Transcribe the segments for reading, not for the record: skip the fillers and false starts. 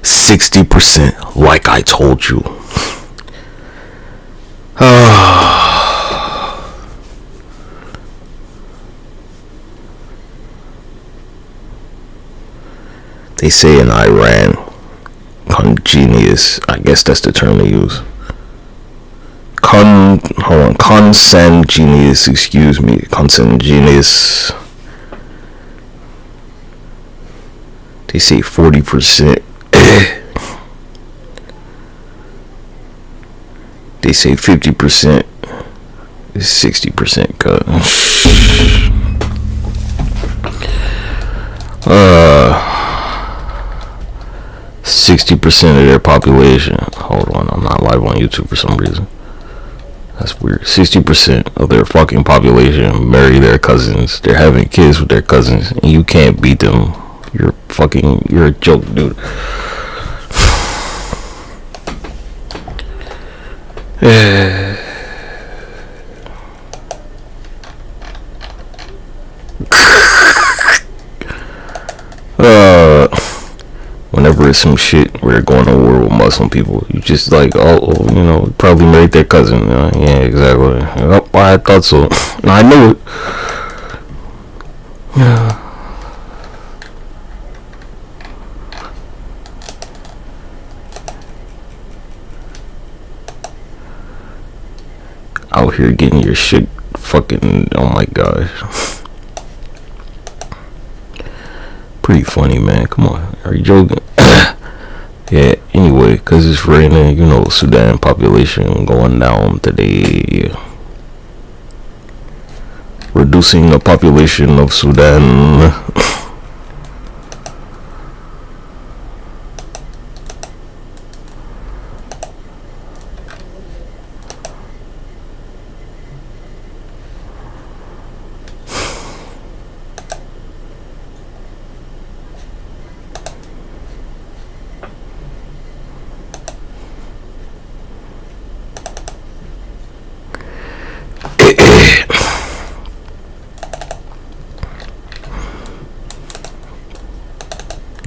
60%, like I told you. They say in Iran, congenius, I guess that's the term they use. Consanguineous, excuse me, consanguineous. They say 40%. They say 50% is 60% cut. 60% of their population. Hold on, I'm not live on YouTube for some reason. That's weird. 60% of their fucking population marry their cousins. They're having kids with their cousins, and you can't beat them. You're a joke, dude. Whenever it's some shit where they're going to war with Muslim people, you just like, probably married their cousin. Yeah, exactly. Oh, I thought so. I knew it. Yeah. Out here getting your shit fucking, oh my gosh. Pretty funny, man. Come on, are you joking? Yeah, anyway, because it's raining, Sudan population going down today. Reducing the population of Sudan.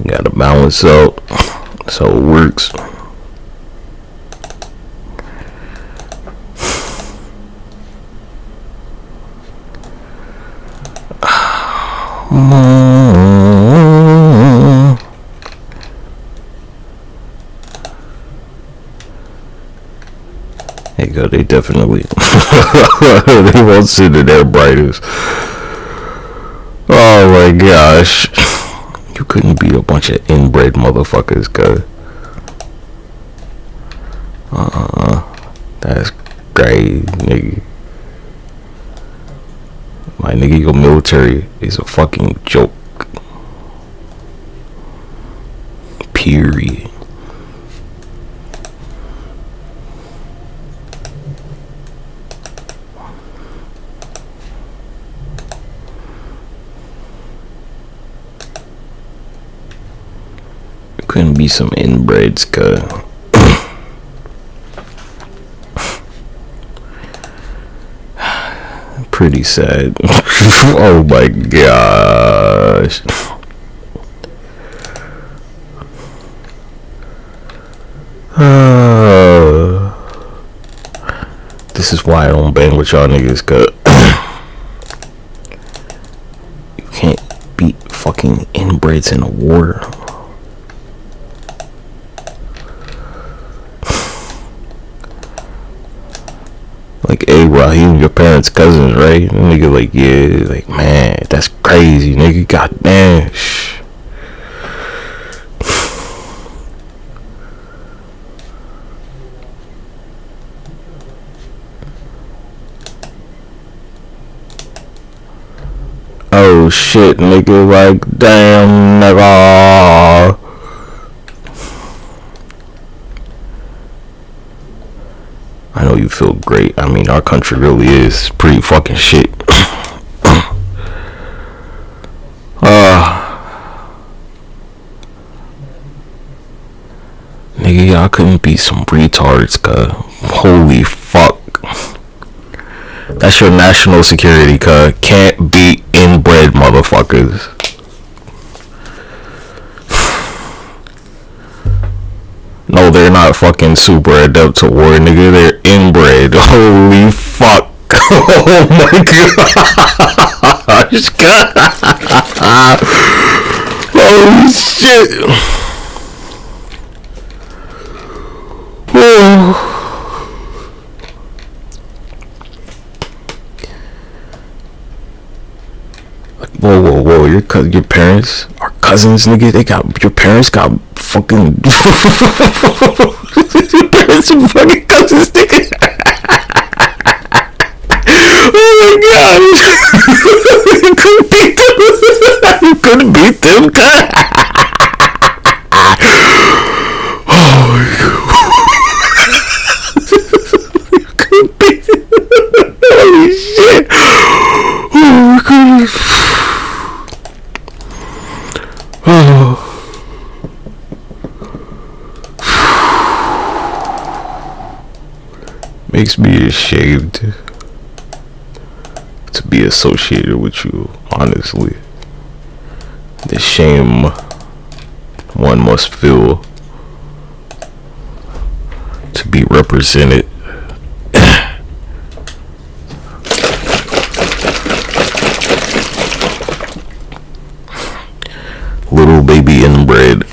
Gotta balance out so it works. There you go, they definitely they won't sit in their brightest. Oh my gosh. You couldn't beat a bunch of inbred motherfuckers, cuz. That's great, nigga. My nigga, your military is a fucking joke. Period. Couldn't be some inbreds, cuz. Pretty sad. Oh my gosh. This is why I don't bang with y'all niggas, cuz. You can't beat fucking inbreds in a war. Like, hey, Raheem, your parents' cousins, right? And nigga, like, yeah, like, man, that's crazy, nigga. Goddamn. Oh shit, nigga, like, damn, nigga. I know you feel great. I mean, our country really is pretty fucking shit. Nigga, y'all couldn't be some retards, cuz. Holy fuck. That's your national security, cuz. Can't beat inbred motherfuckers. not fucking super adept to war, nigga. They're inbred. Holy fuck. Oh my gosh. Holy shit. Oh. Whoa, your parents are cousins, nigga. They got, your parents got fucking your parents are fucking cousins, nigga. Oh my god. You couldn't beat them. You couldn't beat them. Oh my god. You couldn't beat them. Holy shit. Oh my goodness. Oh. Makes me ashamed to be associated with you, honestly. The shame one must feel to be represented. Little baby inbred.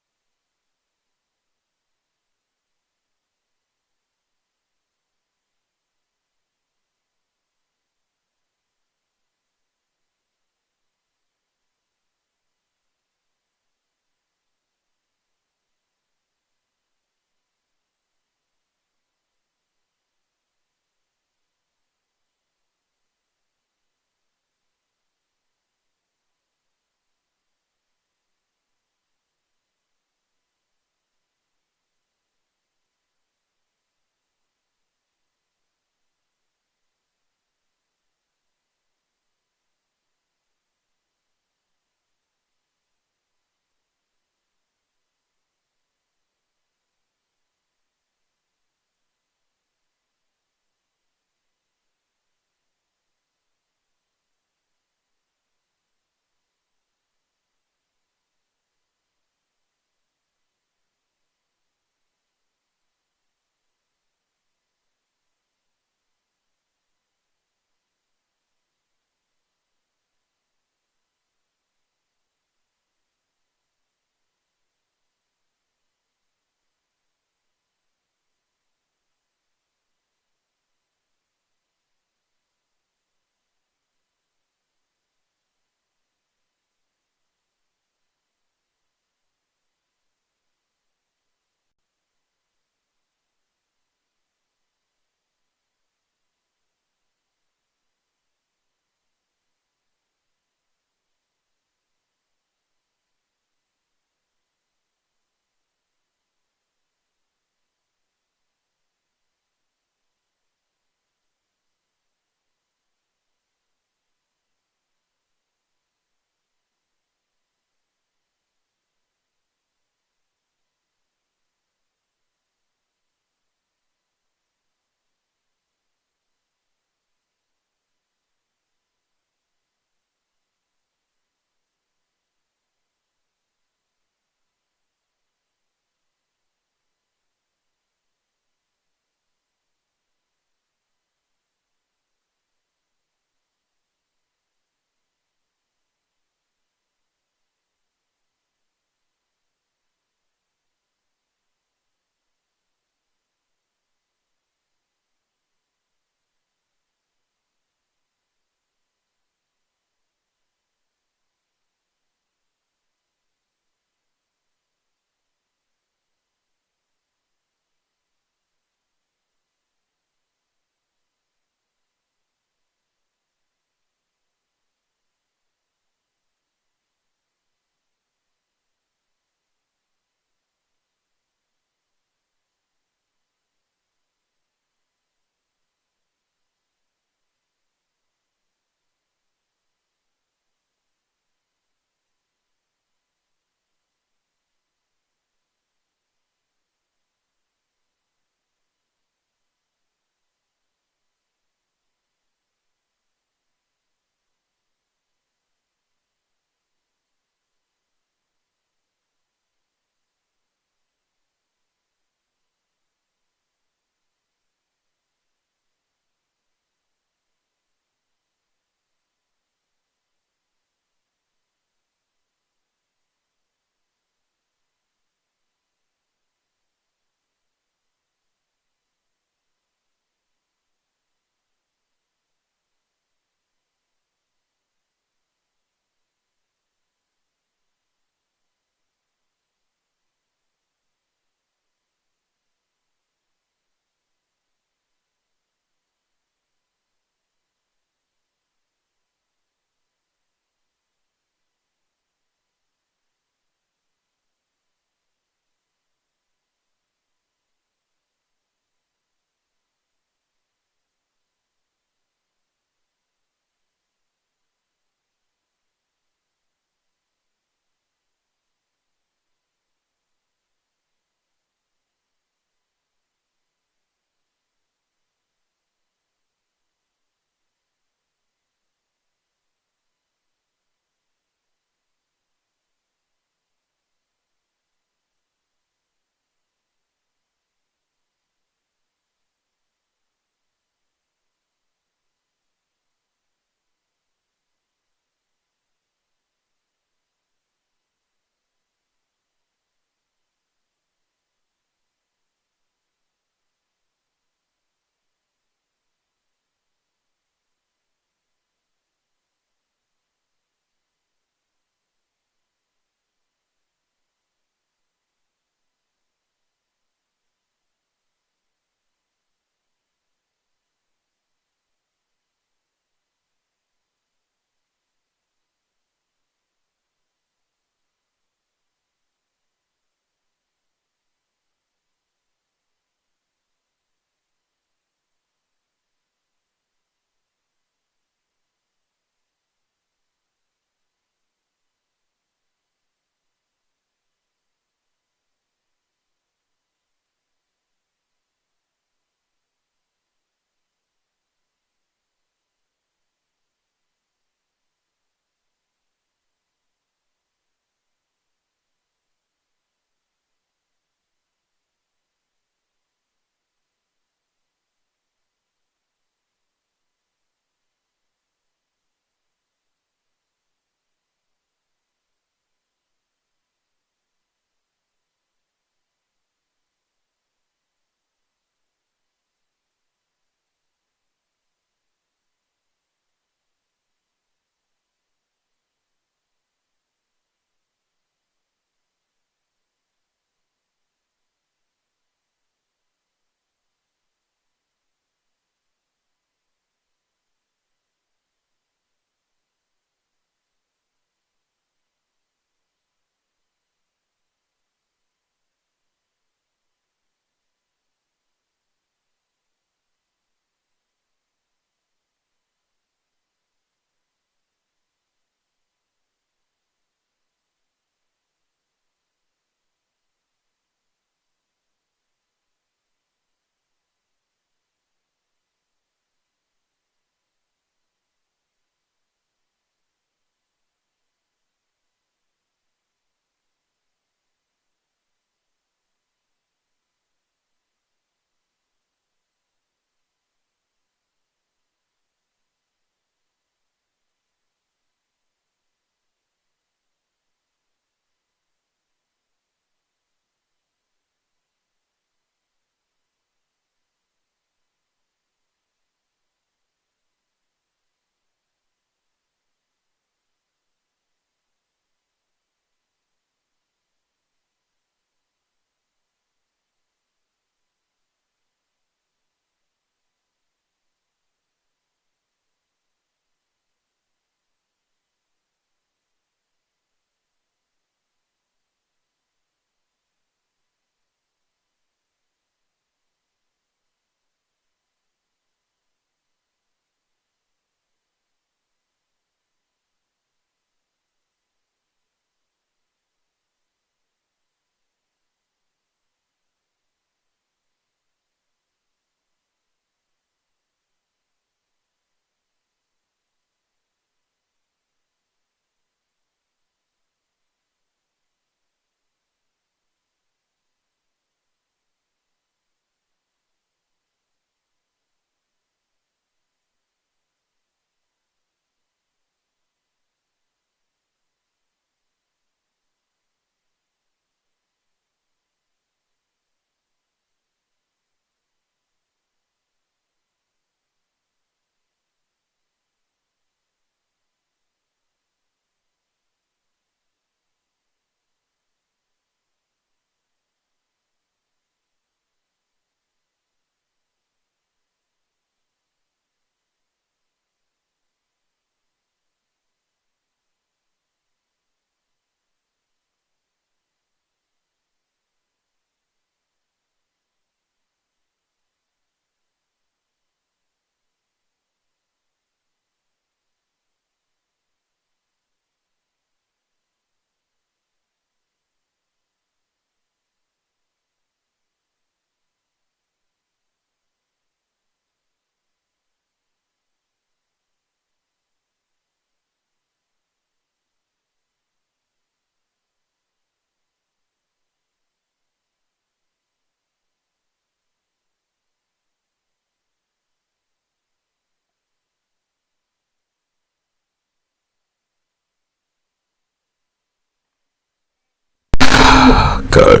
God,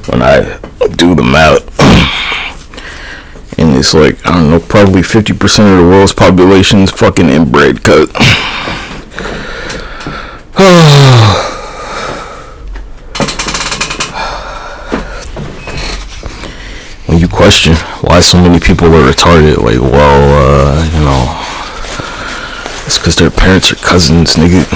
when I do the math, and it's like, I don't know, probably 50% of the world's population is fucking inbred, cuz. When you question why so many people are retarded, like, well, you know, it's because their parents are cousins, nigga.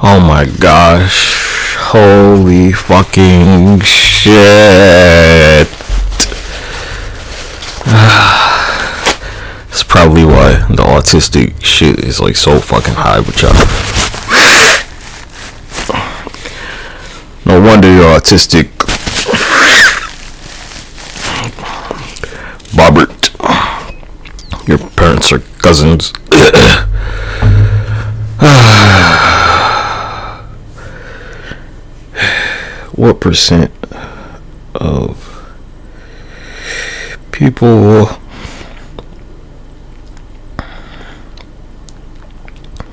Oh my gosh. Holy fucking shit. That's probably why the autistic shit is like so fucking high with y'all. No wonder you're autistic. Bobbert. Your parents are cousins. What percent of people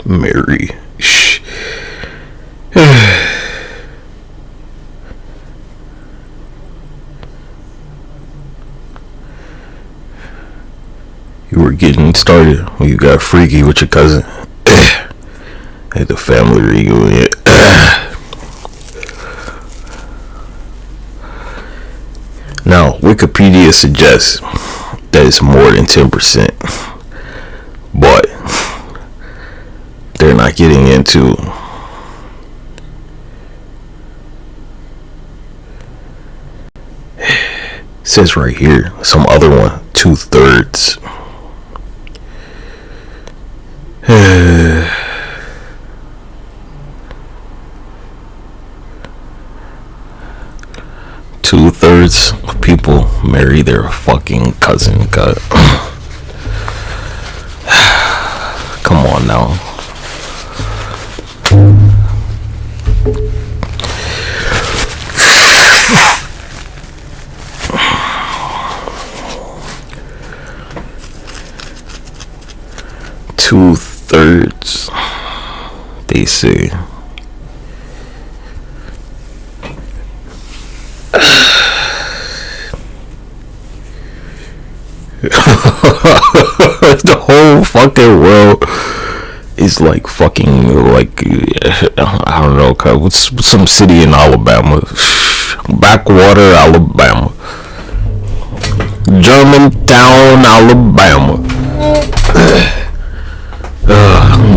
marry? You were getting started when you got freaky with your cousin at the family reunion. Now, Wikipedia suggests that it's more than 10%, but they're not getting into it says right here, some other one, 2/3. 2/3 of people marry their fucking cousin. God. Come on now. Two-thirds, they say. The whole fucking world is like fucking like I don't know, what's some city in Alabama, Backwater, Alabama, Germantown, Alabama,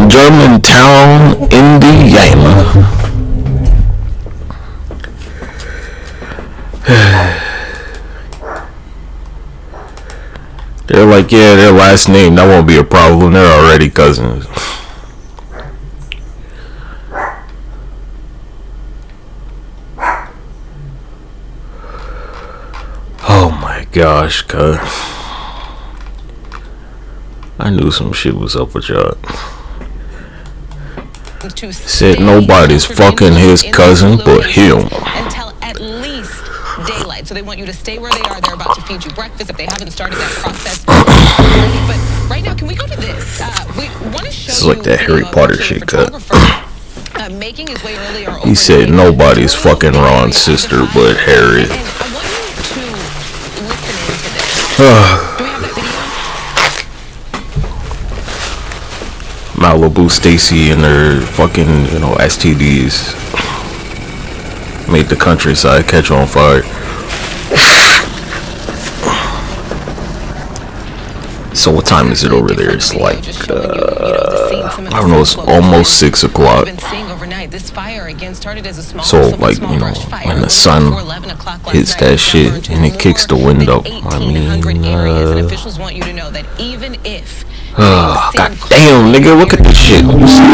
Germantown, Indiana. They're like, yeah, their last name, that won't be a problem. They're already cousins. Oh my gosh, cuz. I knew some shit was up with y'all. Said nobody's fucking his cousin but him. Until at least daylight. So they want you to stay where they are. They're about to feed you breakfast if they haven't started that process. But right now, can we go to this? We want to show this is like that Harry Potter shit cut. Making his way earlier. He said nobody's fucking Ron's sister but Harry. And I want you to listen into this. Do we have that video? Malibu Stacy and their fucking, you know, STDs made the countryside catch on fire. So what time is it over there? It's like I don't know, it's almost 6 o'clock. So like, you know, when the sun hits that shit and it kicks the window, I mean, god damn, nigga, look at this shit.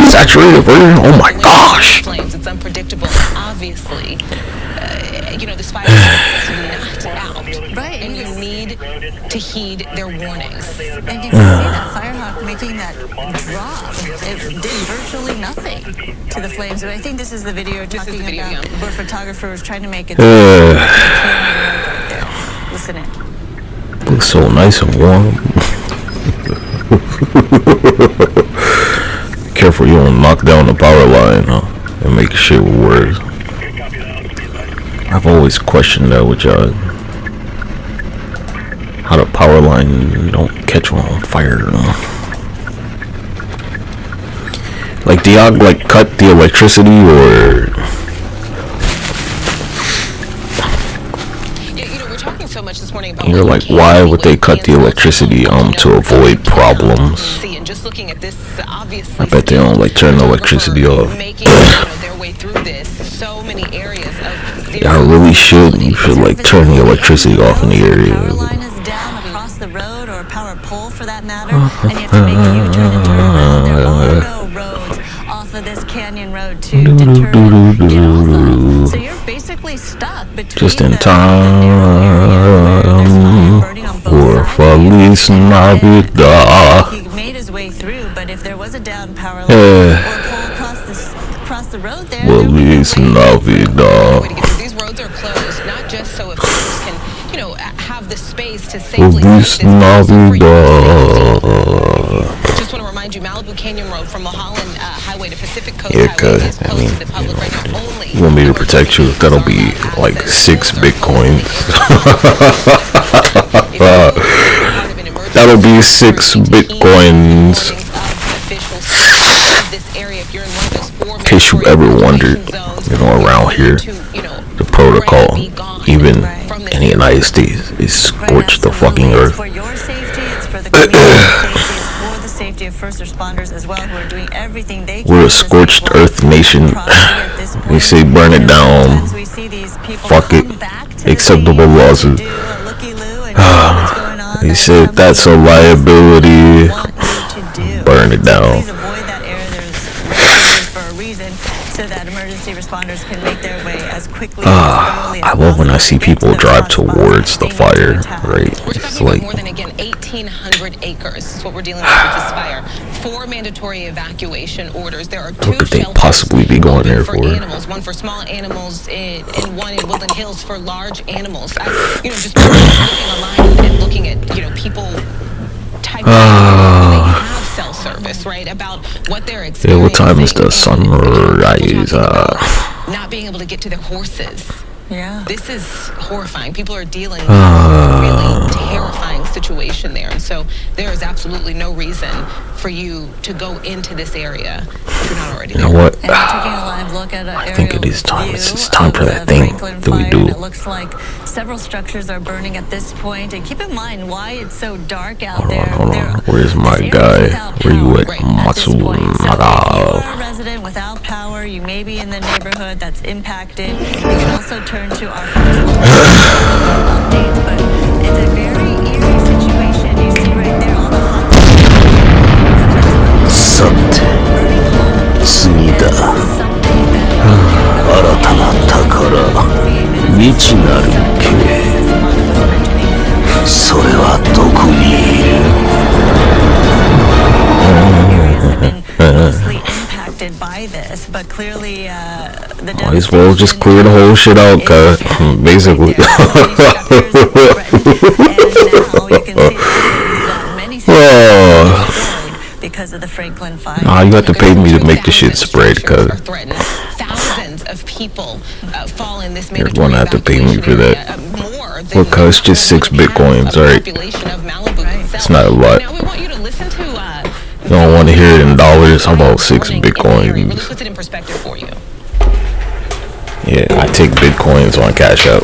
Saturated version. Oh my gosh. It's unpredictable. Obviously, you know, this fire is not out. Right. And you need to heed their warnings. And you can see that Firehawk making that drop. It did virtually nothing to the flames. But I think this is the video you're talking about, where a photographer was trying to make it right there. Listen in. Looks so nice and warm. Careful you don't knock down the power line, and make shit worse. I've always questioned that with y'all. How the power line don't catch on fire. Like, do y'all like cut the electricity or? So much this morning about you're like, why would they cut the electricity to avoid problems? And just looking at this, obviously, I bet they don't like turn the electricity off. Making their way through this, so many areas of y'all really should. You should like turn the electricity off in the area. Power line is down across the road, or a power pole for that matter, and you have to make a U-turn and turn around. There are no roads off of this canyon road to turn get off of. So you're basically stuck between just in time for Feliz Navidad. He made his way through, but if there was a down power line or a pole across the road there, Feliz Navidad. These roads are closed, not just so if folks can, have the space to safely Feliz Navidad. Just want to remind you, Malibu Canyon Road from Mulholland Highway to Pacific Coast Highway is closed to the public right now only. You want me to protect you? That'll be like 6 Bitcoins. That'll be 6 Bitcoins. In case you ever wondered, around here, the protocol, even in the United States, is scorch the fucking earth. For your safety, it's for the community safety, it's for the safety of first responders as well, who are doing everything they can. We're a scorched earth nation. We say burn it down. Fuck it. Acceptable laws. They said that's a liability. Burn it down. Please avoid that area. There's for a reason, so that emergency responders can make their way as quickly as thoroughly as I love when I see possible people to the drive hotspots towards the they need to fire, attack. right? We're It's talking like, about more than, again, 1,800 acres is what we're dealing with this fire. 4 mandatory evacuation orders. There are 2 what could they shelters, possibly be going there for for? animals, one for small animals and one in Woodland Hills for large animals. Just looking online and looking at, people typing they have cell service, right, about what they're experiencing. yeah, what time is the sunrise? Not being able to get to their horses. Yeah. This is horrifying. People are dealing with a really terrifying situation there. And so there is absolutely no reason for you to go into this area if you're not already there. You know what? And we're taking a live look at I think it is time. It's time for that thing that we do. It looks like several structures are burning at this point. And keep in mind why it's so dark out there. Hold on. Where's my guy? Where you at, Matsu? So if you are a resident without power, you may be in the neighborhood that's impacted. You can also turn to our updates, but it's a very eerie situation. You see right there all the hot mostly impacted by this, but clearly the Might as well just clear the whole shit out, cuz, basically. Because of the Franklin fire. Nah, you have to pay me to make the shit spread, cuz. Thousands of people fall in this You're gonna have to pay me for that. Well, cuz, just 6 Bitcoins, alright? It's not a lot. Now we want you to listen to You don't want to hear it in dollars. How about 6 really Bitcoins? puts it in perspective for you. Yeah, I take Bitcoins on Cash App.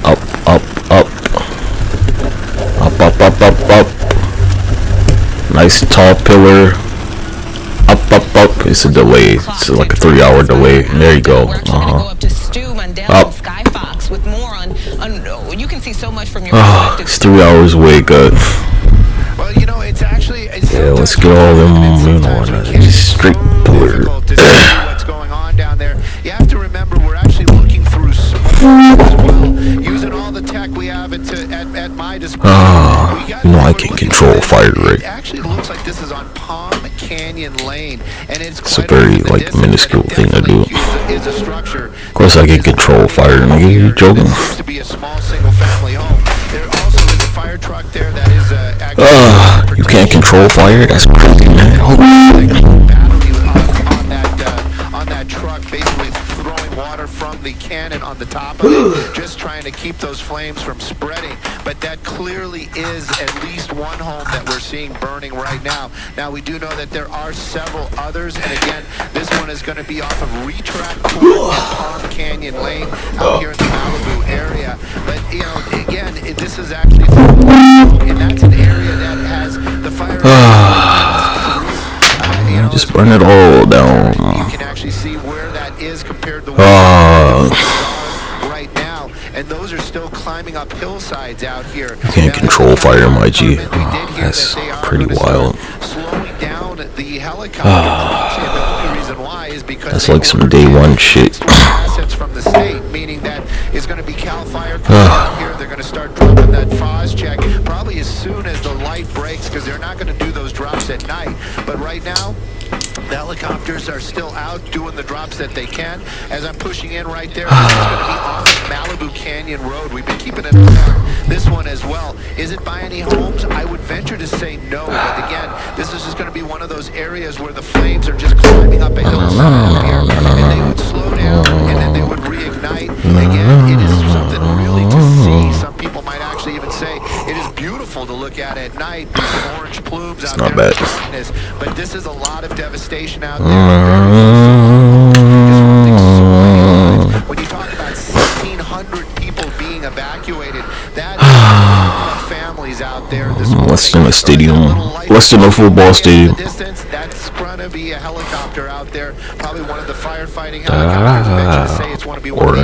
Up, up, up. Up, up, up, up, up. Nice tall pillar. Up, up, up. It's a delay. It's like a 3-hour delay. There you go. We're actually gonna go up to Stu Mundell Up. and Skyfox with more on you can see so much from your perspective. It's 3 hours away, good. Well, it's actually Yeah, let's get all them, just straight pillar. what's going on down there. You have to remember, we're actually looking through smoke as well, using all the tech we have at my disposal. I can control fire, right? It actually looks like this is on Palm Canyon Lane, and it's a very, minuscule thing to do. Is a structure Of course I can control fire, nigga. You joking? Seems to be a small single-family home. There also is a fire truck there that is You can't control fire? That's crazy, man. On that truck, basically throwing water from the cannon on the top of it, just trying to keep those flames from spreading. But that clearly is at least one home that we're seeing burning right now. Now, we do know that there are several others, and again, this one is going to be off of Retrack Court and Palm Canyon Lane out here in the Malibu area. But, you know, again, this is actually, and that's an area that has the fire. Just burn it all down. You can actually see where that is compared to right now, and those are still climbing up hillsides out here. You can't control fire, my G. That's pretty wild. Slowing down the helicopter. The only reason why is because that's like some day one shit. Assets from the state, meaning that it's going to be Cal Fire coming out here. They're going to start dropping that FOS check probably as soon as the light breaks, because they're not going to do those drops at night. But right now, the helicopters are still out doing the drops that they can. As I'm pushing in right there, this is going to be off of Malibu Canyon Road. We've been keeping an eye on this one as well. Is it by any homes? I would venture to say no. But again, this is just going to be one of those areas where the flames are just climbing up a hillside here, and they would slow down, and then they would reignite. Again, it is something really to see. Some people might actually even say it is beautiful to look at night. These orange plumes out not there. bad. But this is a lot of devastation out there. When you talk about 1,600 people being evacuated, that is a lot of families out there. Less than a stadium. Less than a football stadium. Distance, that's going to be a helicopter out there. Probably one of the firefighting helicopters. Say it's one of Or,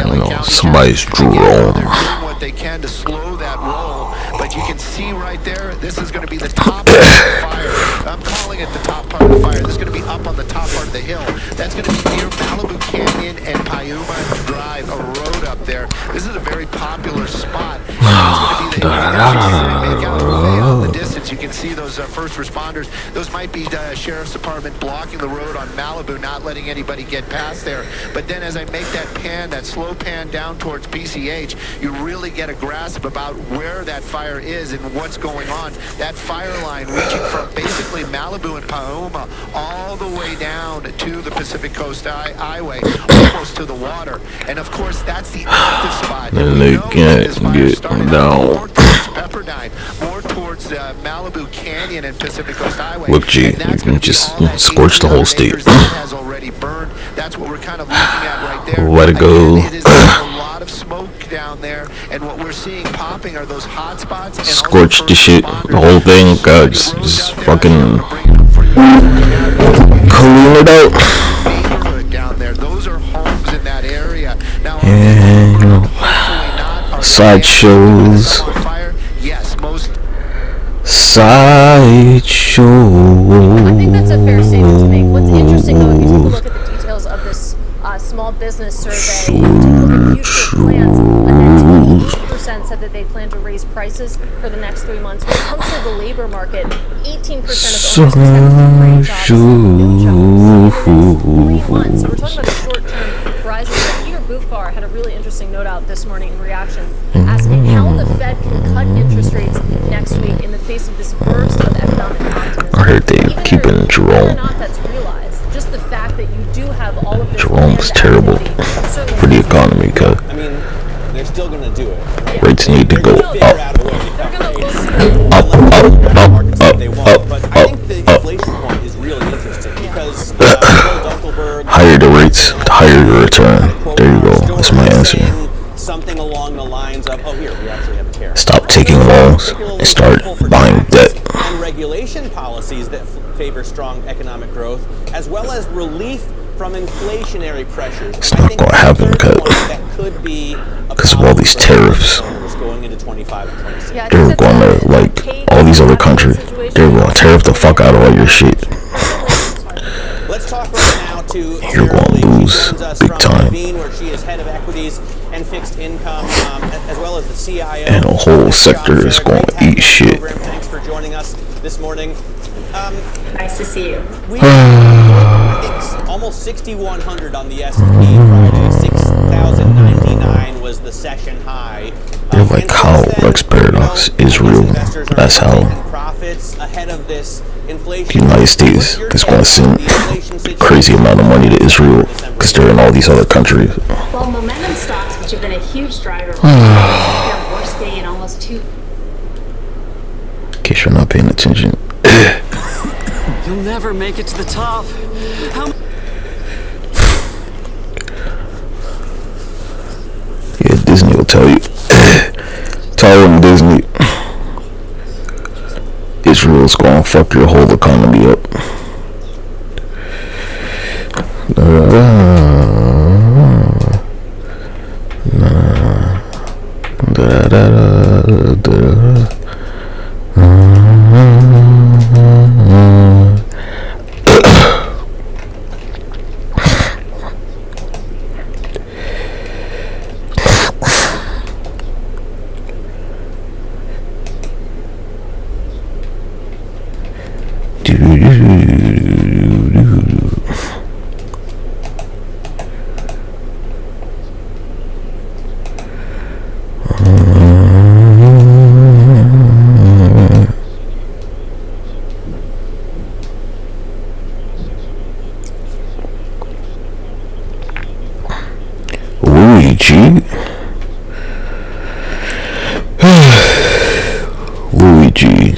somebody's drone. They're doing what they can to slow that roll. But you can see right there, this is going to be the top part of the fire. I'm calling it the top part of the fire. This is going to be up on the top part of the hill. That's going to be near Malibu Canyon and Piuma Drive, a road up there. This is a very popular spot. It's going to be the distance. You can see those first responders. Those might be the sheriff's department blocking the road on Malibu, not letting anybody get past there. But then as I make that pan, that slow pan down towards PCH, you really get a grasp about where that fire is and what's going on. That fire line reaching from basically Malibu and Piuma all the way down to the Pacific Coast Highway, almost to the water. And of course, that's the active spot. And they can't get down. More towards Pepperdine, more towards Malibu Canyon and Pacific Coast Highway. Look, G, you can just scorch the whole state. Has already burned. That's what we're kind of looking at right there. Let it go. It is a lot of smoke down there, and what we're seeing popping are those hot spots. Scorch the shit, the whole thing. God, just fucking clean it out. Down there, those are homes in that area. Now, and, you know, sideshows. Yes, most sideshows. I think that's a fair statement to make. What's interesting, though, if you take a look at the details of this small business survey, if you take a look at future plans, and 28% said that they plan to raise prices for the next 3 months. When it comes to the labor market, 18% of owners expect to create jobs, new jobs in 3 months. So we're talking about a short-term rising. Peter Bufar had a really interesting note out this morning in reaction, asking how the Fed can cut interest rates next week in the face of this burst of economic optimism. I heard they keeping Jerome. Whether or not that's realized, just the fact that you do have all of this Jerome's terrible for the economy, cause I mean, they're still going to do it. rates need to go up. They're going to Up. But I think the inflation point is really interesting because Higher the rates, the higher your return. There you go. That's my answer. Something along the lines of, oh, here, we actually have a tariff. Stop taking loans and start buying debt. And regulation policies that favor strong economic growth, as well as relief from inflationary pressures. It's not going to happen because of all these tariffs. Going into 25 and 26. They're going to, like all these other countries, they're going to tariff the fuck out of all your shit. Let's talk right now to You're going to lose big time. Where she is head of equities and fixed income, as well as the CIO. And the whole sector is going to eat shit. Thanks for joining us this morning. Nice to see you. We almost 6,100 on the S&P Friday, 6,000 was the session high. They're like how RexParadox is real. That's how the United States is going to send a crazy amount of money to Israel because they're in all these other countries. Well, momentum stocks, which have been a huge driver, their worst day in almost 2. In case you're not paying attention. You'll never make it to the top. Yeah, Disney will tell you. Tell them Disney. Israel's gonna fuck your whole economy up. Luigi. Luigi.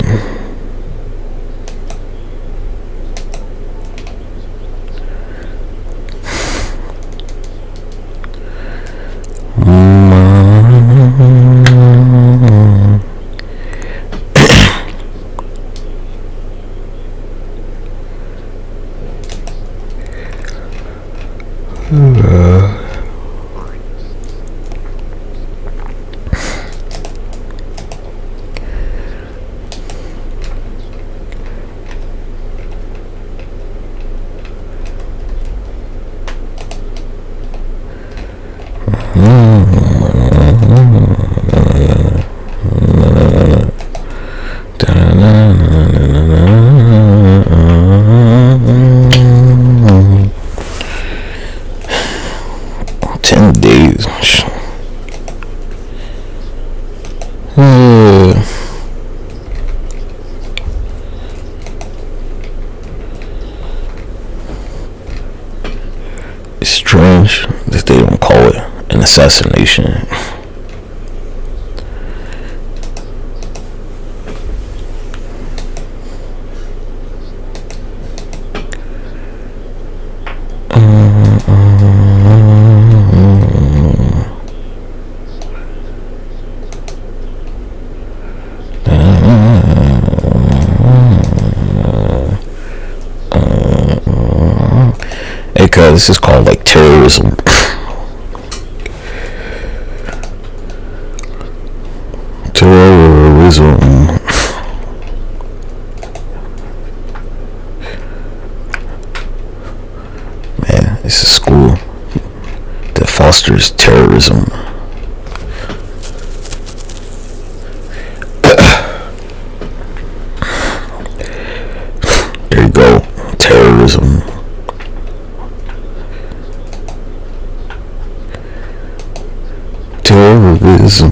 It's strange that they don't call it an assassination. This is called like terrorism. Terrorism. Man, it's a school that fosters terrorism. There you go, terrorism. Terrorism.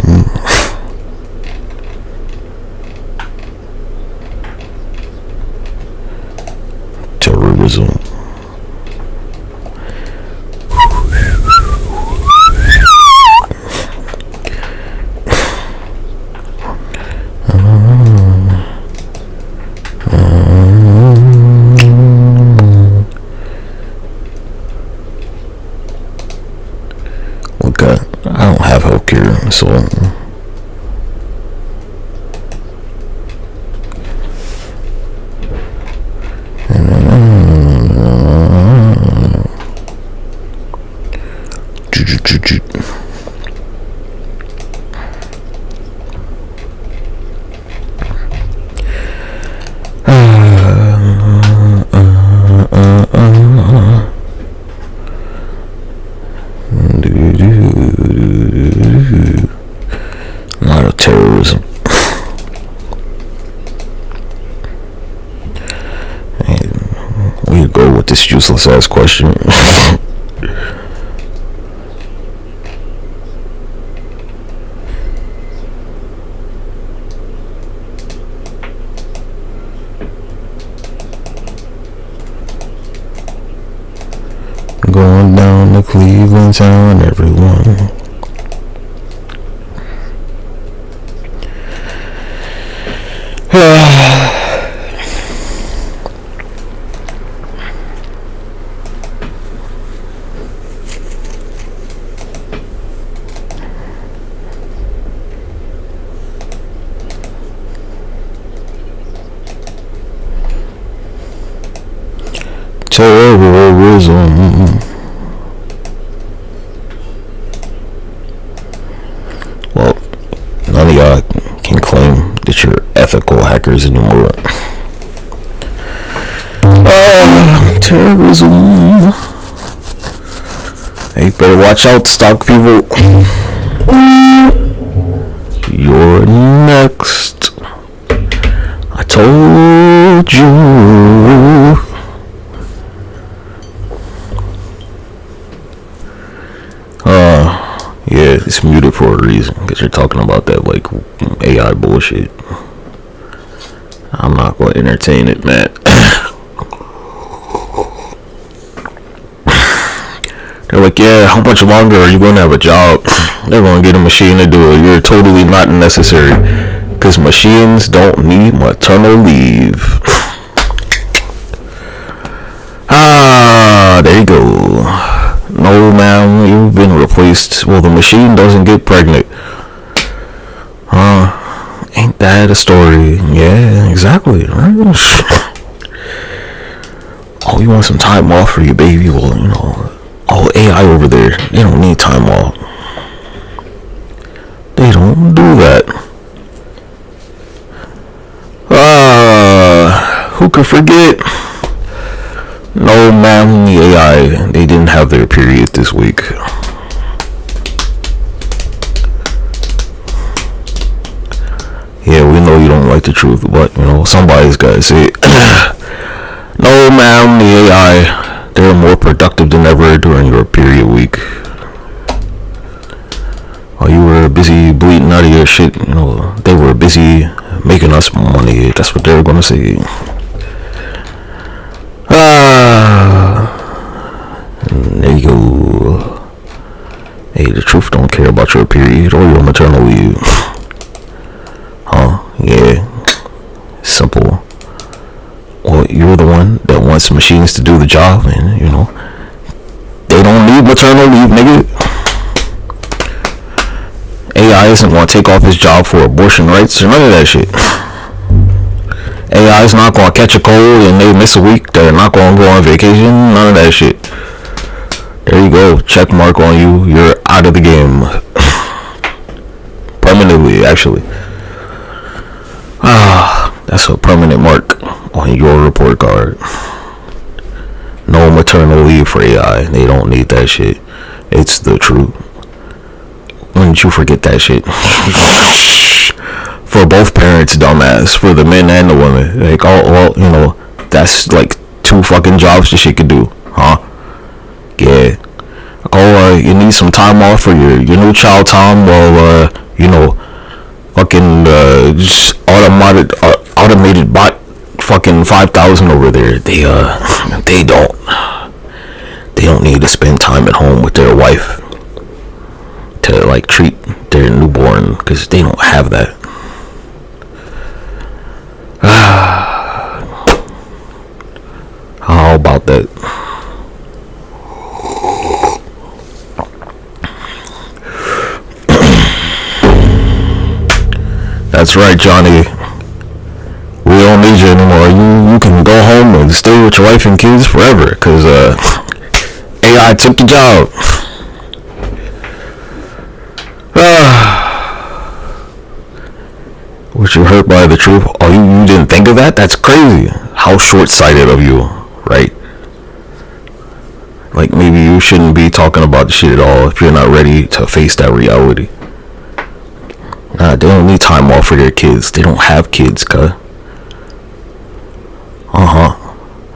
Terrorism. Look, I don't have healthcare, so not a terrorism. And we go with this useless ass question. Cleveland town, everyone. Terrorism. Well, none of y'all can claim that you're ethical hackers anymore. Terrorism. Hey, better watch out, stock people. You're next. I told you. Yeah, it's muted for a reason, because you're talking about that, like, AI bullshit. I'm not going to entertain it, man. They're like, yeah, how much longer are you going to have a job? They're going to get a machine to do it. You're totally not necessary, because machines don't need maternal leave. There you go. No, ma'am, you've been replaced. Well, the machine doesn't get pregnant. Ain't that a story? Yeah, exactly, right? Oh, you want some time off for your baby? Well, you know, all AI over there, they don't need time off. They don't do that. Who could forget? No, ma'am, the AI, they didn't have their period this week. Yeah, we know you don't like the truth, but, you know, somebody's gotta say it. No, ma'am, the AI, they're more productive than ever during your period week. While you were busy bleeding out of your shit, you know, they were busy making us money. That's what they were gonna say. There you go. Hey, the truth don't care about your period or your maternal leave. Huh? Yeah. Simple. Well, you're the one that wants machines to do the job, and, you know, they don't need maternal leave, nigga. AI isn't going to take off his job for abortion rights or none of that shit. AI is not going to catch a cold and they miss a week. They're not going to go on vacation. None of that shit. There you go. Check mark on you. You're out of the game. Permanently, actually. That's a permanent mark on your report card. No maternal leave for AI. They don't need that shit. It's the truth. When did you forget that shit? For both parents, dumbass. For the men and the women. Like, oh, well, you know, that's like 2 fucking jobs this shit could do. Huh? Yeah. Oh, you need some time off for your new child, Tom? Well, you know, fucking, just automated bot fucking 5,000 over there. They don't need to spend time at home with their wife to, like, treat their newborn, because they don't have that. How about that? That's right, Johnny. We don't need you anymore. You can go home and stay with your wife and kids forever, because AI took the job. Was you hurt by the truth? Oh, you didn't think of that? That's crazy. How short-sighted of you, right? Like, maybe you shouldn't be talking about the shit at all if you're not ready to face that reality. Nah, they don't need time off for their kids. They don't have kids, cuh.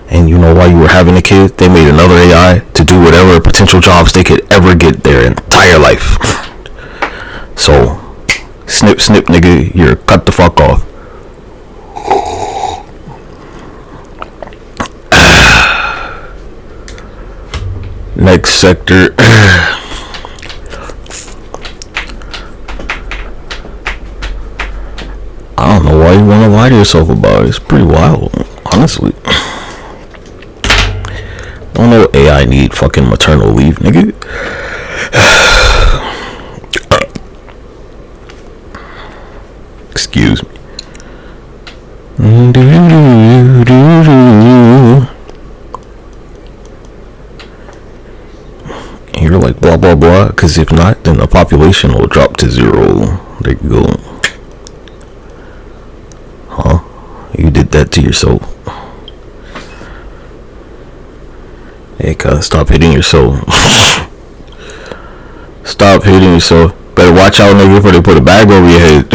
And you know why you were having a kid? They made another AI to do whatever potential jobs they could ever get their entire life. So, snip, snip, nigga, you're cut the fuck off. Next sector. I don't know why you want to lie to yourself about it. It's pretty wild, honestly. I don't know AI need fucking maternal leave, nigga. Excuse me. You're like blah blah blah, because if not, then the population will drop to 0. There you go. Huh? You did that to yourself. Hey, cuz, stop hitting yourself. Stop hitting yourself. Better watch out, nigga, before they put a bag over your head.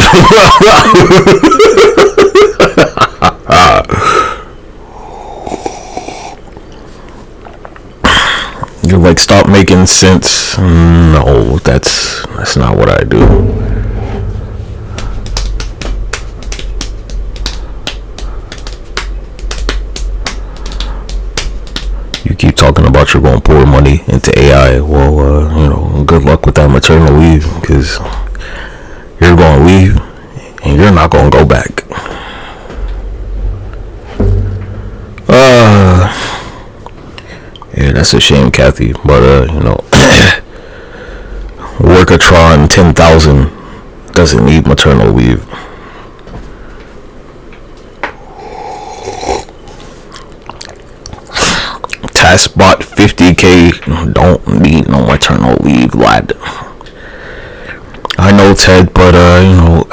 You're like, stop making sense. No, that's not what I do. You keep talking about you're going to pour money into AI. Well, you know, good luck with that maternal leave, because you're going to leave and you're not going to go back. Yeah, that's a shame, Kathy. But, you know, Workatron 10,000 doesn't need maternal leave. Taskbot 50K don't need no maternal leave, lad. I know, Ted, but, you know,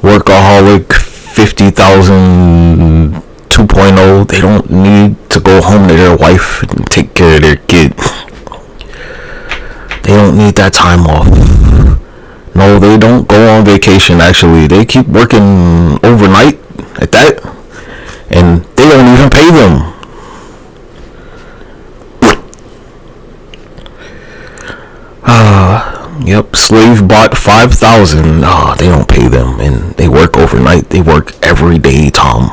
Workaholic 50,000 2.0, they don't need to go home to their wife and take care of their kid. They don't need that time off. No, they don't go on vacation, actually. They keep working overnight at that, and they don't even pay them. Yep, slave bought 5,000. They don't pay them, and they work overnight. They work every day, Tom.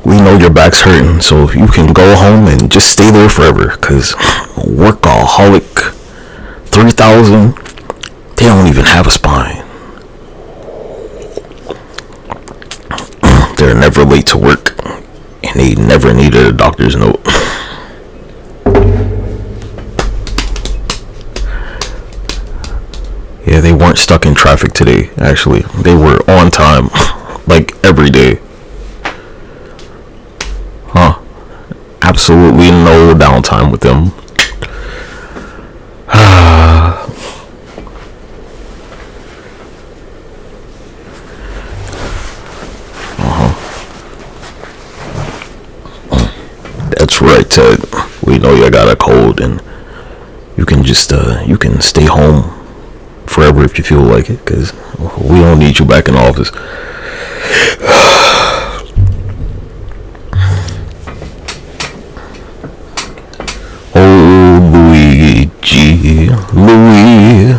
We know your back's hurting, so you can go home and just stay there forever, because Workaholic 3,000, they don't even have a spine. They're never late to work, and they never needed a doctor's note. Yeah, they weren't stuck in traffic today, actually. They were on time, like every day. Huh. Absolutely no downtime with them. That's right, Ted. We know you got a cold, and you can just, you can stay home forever if you feel like it, because we don't need you back in the office. Oh, Luigi, Luigi,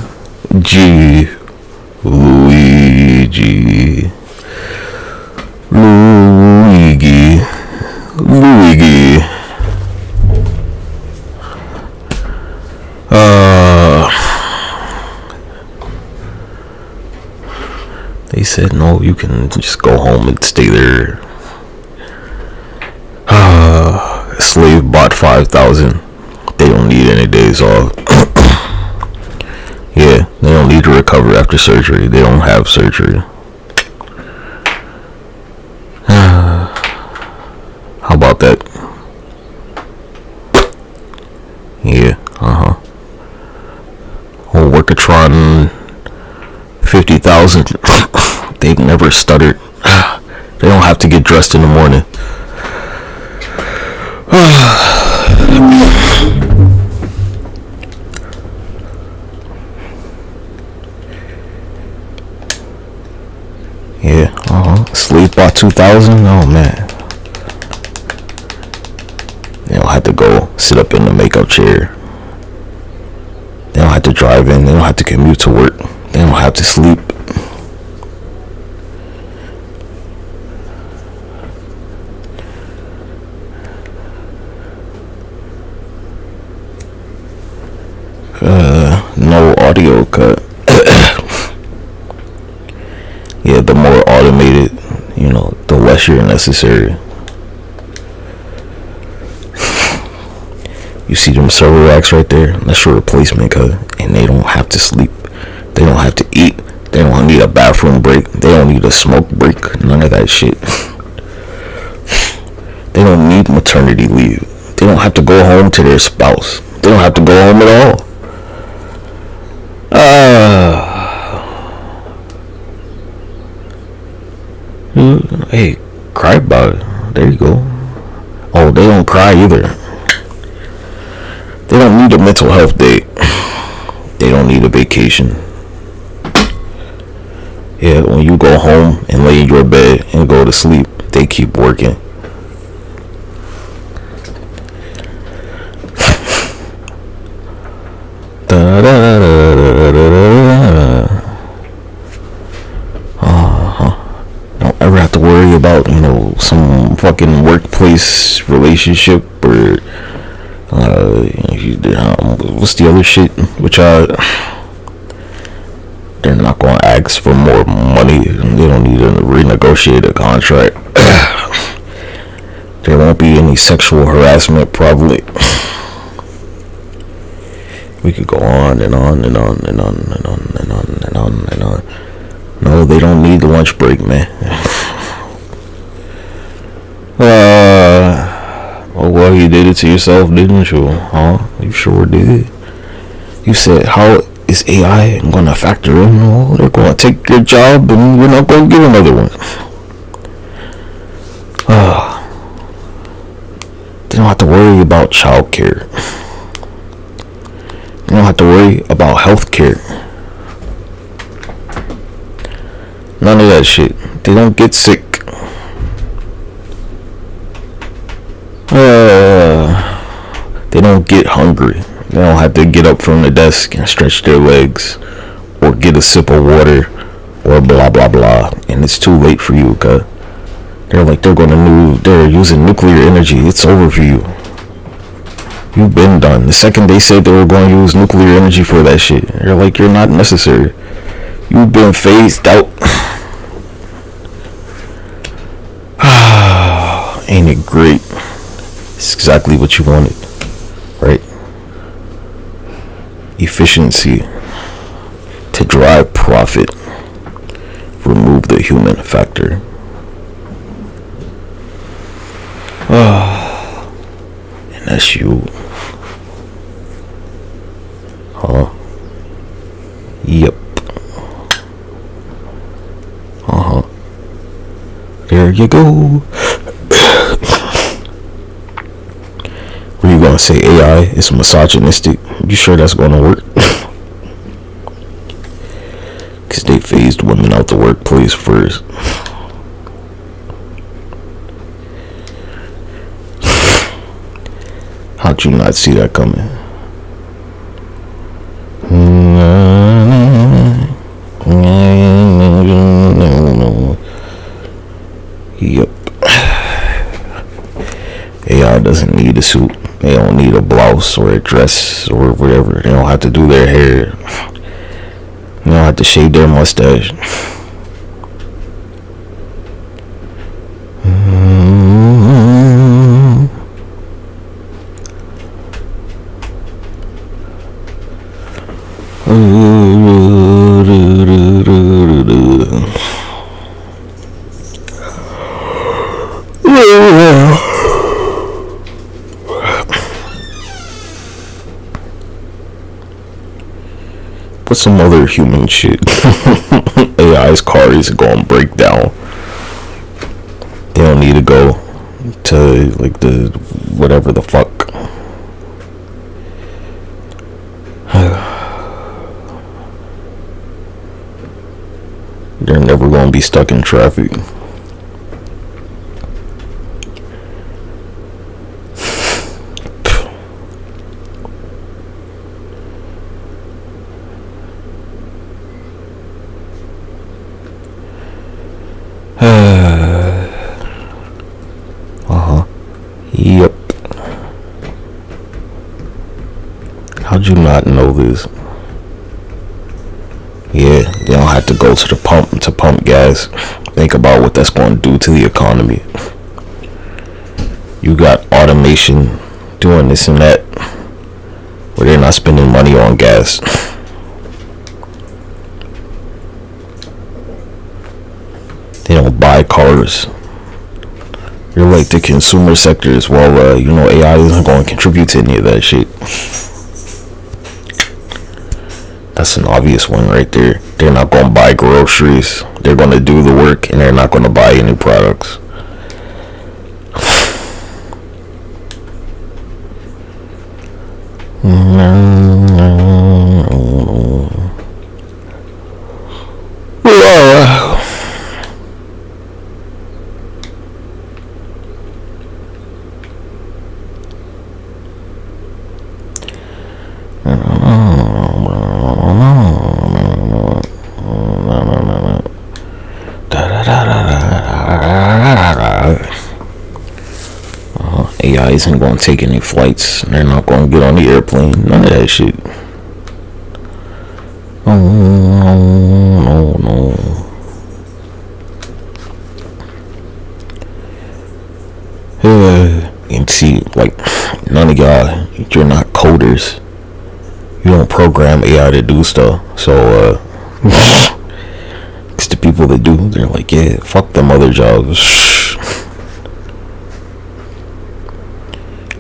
Luigi, Luigi, Luigi. They said no, you can just go home and stay there. Slave bought 5,000. They don't need any days off. Yeah, they don't need to recover after surgery. They don't have surgery. How about that? Yeah, Oh, Workatron 50,000. They've never stuttered. They don't have to get dressed in the morning. Yeah, Sleep bought 2,000. Oh man. They don't have to go sit up in the makeup chair. They don't have to drive in. They don't have to commute to work. They don't have to sleep. No audio cut. Yeah, the more automated, you know, the less you're necessary. You see them server racks right there? That's your replacement, cuz. And they don't have to sleep. They don't have to eat. They don't need a bathroom break. They don't need a smoke break. None of that shit. They don't need maternity leave. They don't have to go home to their spouse. They don't have to go home at all. Hey, cry about it. There you go. Oh, they don't cry either. They don't need a mental health day. They don't need a vacation. Yeah, when you go home and lay in your bed and go to sleep, they keep working. Don't ever have to worry about, you know, some fucking workplace relationship or what's the other shit which they're not gonna ask for more money. They don't need to renegotiate a contract. There won't be any sexual harassment probably. We could go on and on and on and on and on and on and on and on. No, they don't need the lunch break, man. Oh well, you did it to yourself, didn't you? Huh? You sure did. You said, how is AI gonna factor in? Oh, they're gonna take your job and we're not gonna give another one. They don't have to worry about childcare. They don't have to worry about health care. None of that shit. They don't get sick. They don't get hungry. They don't have to get up from the desk and stretch their legs or get a sip of water or blah blah blah. And it's too late for you, cuz. They're using nuclear energy. It's over for you. You've been done. The second they said they were going to use nuclear energy for that shit, you're like, you're not necessary. You've been phased out. Ain't it great? It's exactly what you wanted, right? Efficiency to drive profit. Remove the human factor. And that's you. Huh? Yep. There you go. Were you gonna say AI is misogynistic? You sure that's gonna work? Cause they phased women out the workplace first. How'd you not see that coming? Yep. AI doesn't need a suit. They don't need a blouse or a dress or whatever. They don't have to do their hair. They don't have to shave their mustache. What's some other human shit? AI's car is gonna break down. They don't need to go to like the whatever the fuck. They're never gonna be stuck in traffic. Yep. How'd you not know this? Yeah, you don't have to go to the pump to pump gas. Think about what that's going to do to the economy. You got automation doing this and that, where they're not spending money on gas. They don't buy cars. You're like the consumer sectors. Well, AI isn't going to contribute to any of that shit. That's an obvious one right there. They're not going to buy groceries. They're going to do the work, and they're not going to buy any products. AI isn't going to take any flights. They're not going to get on the airplane. None of that shit. No. And see, like, none of y'all, you're not coders. You don't program AI to do stuff. So, it's the people that do. They're like, yeah, fuck them other jobs.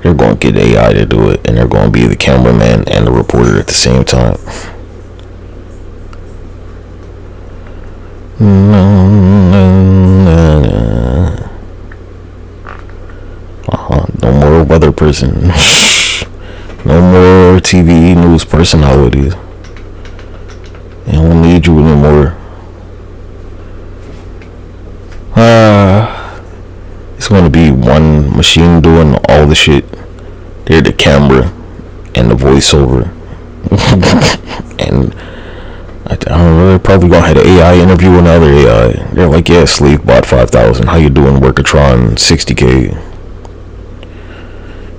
They're going to get AI to do it, and they're going to be the cameraman and the reporter at the same time. No more weather person. No more TV news personalities. They don't need you anymore. It's going to be one machine doing all the shit. They're the camera and the voiceover. And I don't know, they're probably going to have an AI interview another AI. They're like, yeah, Slavebot 5000, how you doing, Workatron 60K?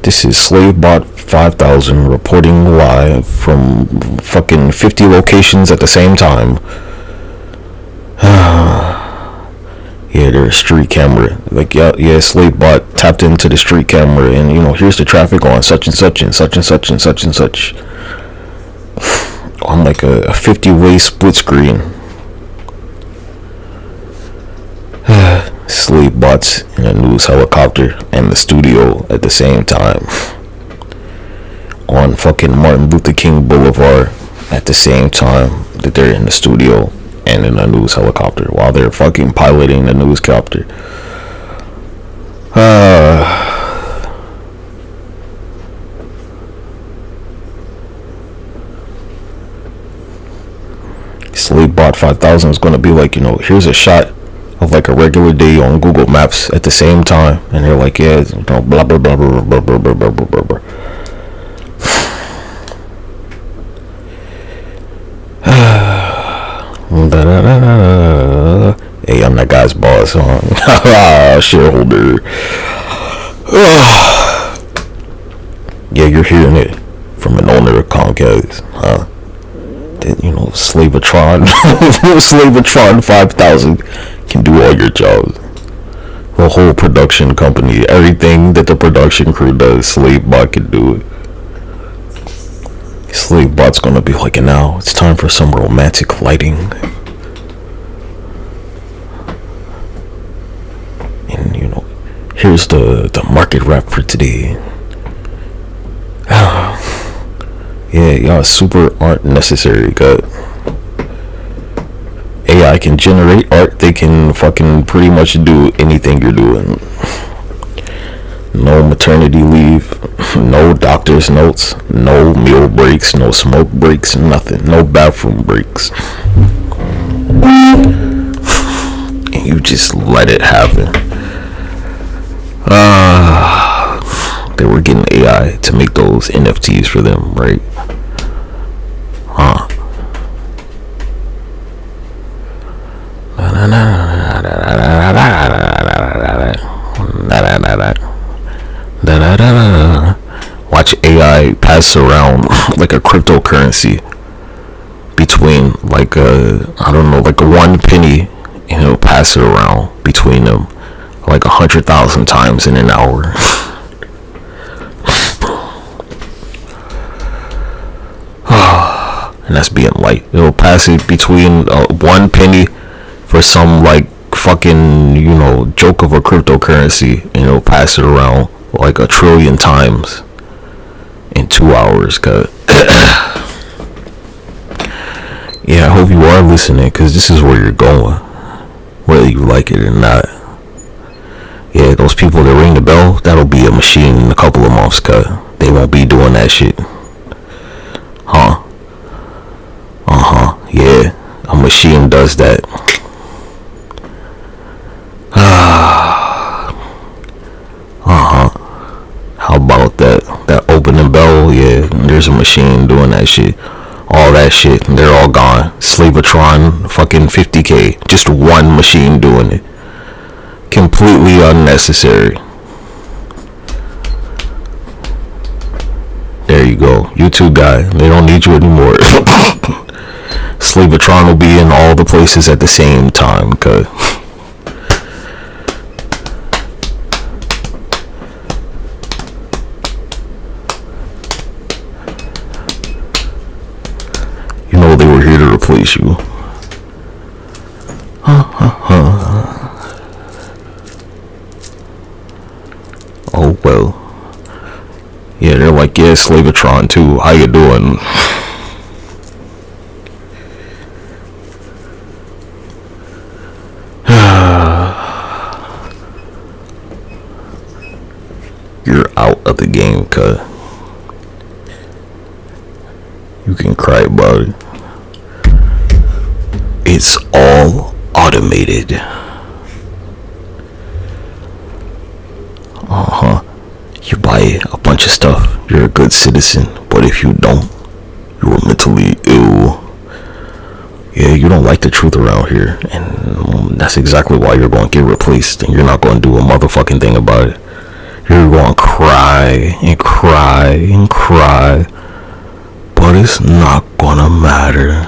This is Slavebot 5000 reporting live from fucking 50 locations at the same time. Yeah, they're a street camera. Like, yeah, Slavebot tapped into the street camera, and here's the traffic on such and such and such and such and such and such. On like a 50-way split screen. Slavebots in a news helicopter and the studio at the same time. On fucking Martin Luther King Boulevard at the same time that they're in the studio and in a news helicopter while they're fucking piloting the news copter. Slavebot 5000 is going to be like, here's a shot of like a regular day on Google Maps at the same time, and they're like, yeah, blah blah blah blah blah blah blah blah blah blah blah. Hey, I'm that guy's boss, shareholder. Yeah, you're hearing it from an owner of Comcast, huh? That, Slavatron, Slavatron 5000 can do all your jobs. The whole production company, everything that the production crew does, Slavebot can do it. Slavebot's gonna be like, now it's time for some romantic lighting. And here's the market wrap for today. Yeah, y'all super aren't necessary, God. AI can generate art. They can fucking pretty much do anything you're doing. No maternity leave, no doctor's notes, no meal breaks, no smoke breaks, nothing. No bathroom breaks. And you just let it happen. They were getting AI to make those NFTs for them, right? Watch AI pass pass around like a cryptocurrency between like I don't know, like a 1 penny, and he'll pass it around between them like 100,000 times in an hour. And that's being light. It'll pass it between 1 penny for some like fucking, you know, joke of a cryptocurrency, and it'll pass it around like 1 trillion times in 2 hours. Cause yeah, I hope you are listening, because this is where you're going, whether you like it or not. Yeah, those people that ring the bell, that'll be a machine in a couple of months, cause they won't be doing that shit. Huh? Yeah, a machine does that. How about that opening bell? Yeah, there's a machine doing that shit. All that shit, they're all gone. Slavatron, fucking 50K. Just one machine doing it. Completely unnecessary. There you go. YouTube guy, they don't need you anymore. Slavatron will be in all the places at the same time, cause you know they were here to replace you. Oh well. Yeah, they're like, yeah, Slavatron too. How you doing? You're out of the game, cuz. You can cry about it. It's all automated. You buy a bunch of stuff, you're a good citizen, but if you don't, you're mentally ill. Yeah, you don't like the truth around here, and that's exactly why you're going to get replaced, and you're not going to do a motherfucking thing about it. You're going to cry and cry and cry, but it's not going to matter.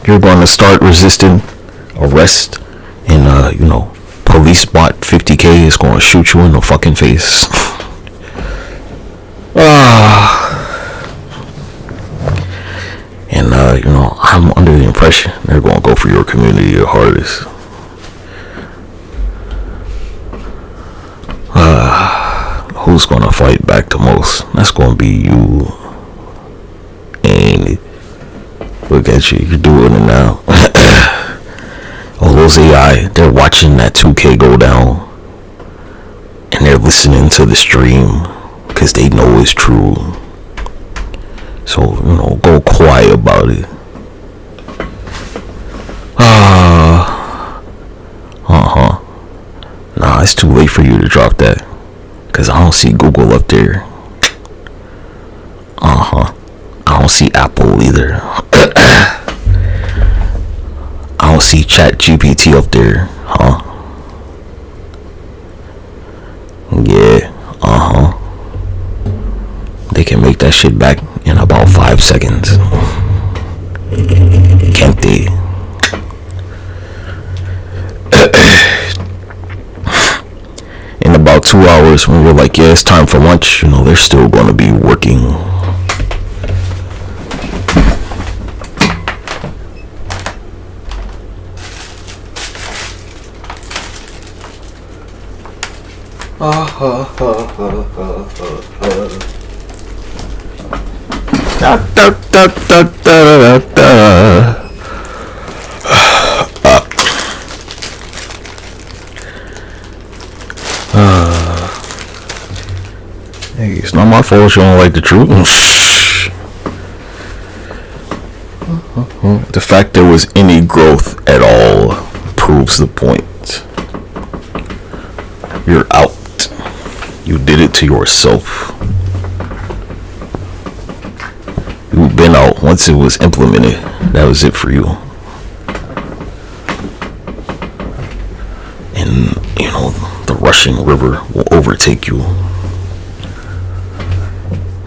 You're going to start resisting arrest, and you know, police bot 50K is going to shoot you in the fucking face. And you know, I'm under the impression they're going to go for your community the hardest. Who's going to fight back the most? That's going to be you. And look at you, you're doing it now. All those AI, they're watching that 2K go down, and they're listening to the stream because they know it's true. So, you know, go quiet about it. Nah, it's too late for you to drop that, because I don't see Google up there. I don't see Apple either. I don't see ChatGPT up there, huh? Yeah, They can make that shit back in about 5 seconds. Can't they? In about 2 hours, when we're like, yeah, it's time for lunch, you know, they're still gonna be working. Hey, it's not my fault you don't like the truth. The fact there was any growth at all proves the point. You're out. You did it to yourself. You've been out. Once it was implemented, that was it for you. And, you know, the rushing river will overtake you.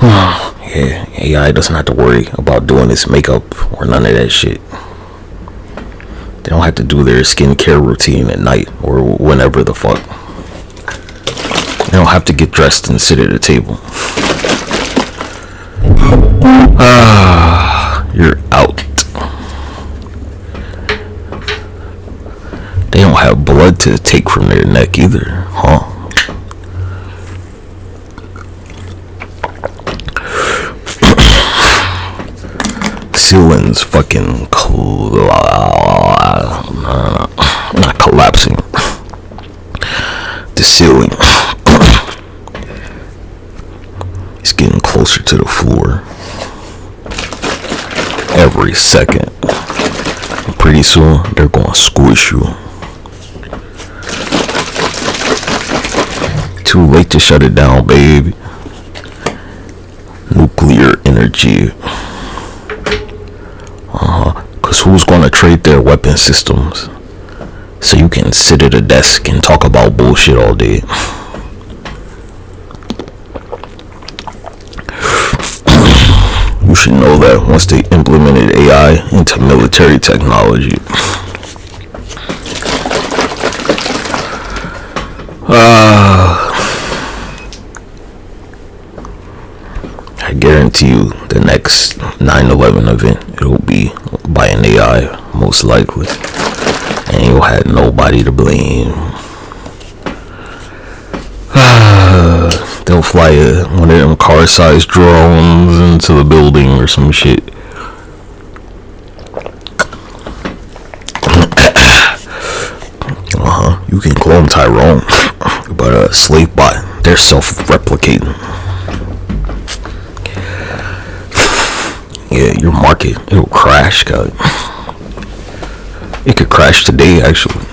Yeah, AI doesn't have to worry about doing its makeup or none of that shit. They don't have to do their skincare routine at night or whenever the fuck. They don't have to get dressed and sit at a table. You're out. They don't have blood to take from their neck either, huh? Ceiling's fucking not collapsing. The ceiling is getting closer to the floor every second. And pretty soon they're gonna squish you. Too late to shut it down, baby. Nuclear energy. Cause who's gonna trade their weapon systems so you can sit at a desk and talk about bullshit all day? You should know that once they implemented AI into military technology, I guarantee you the next 9/11 event, it'll be by an AI, most likely. And you'll have nobody to blame. They'll fly one of them car-sized drones into the building or some shit. You can clone Tyrone, but Slavebot, they're self-replicating. Yeah, your market, it'll crash, God. It could crash today, actually.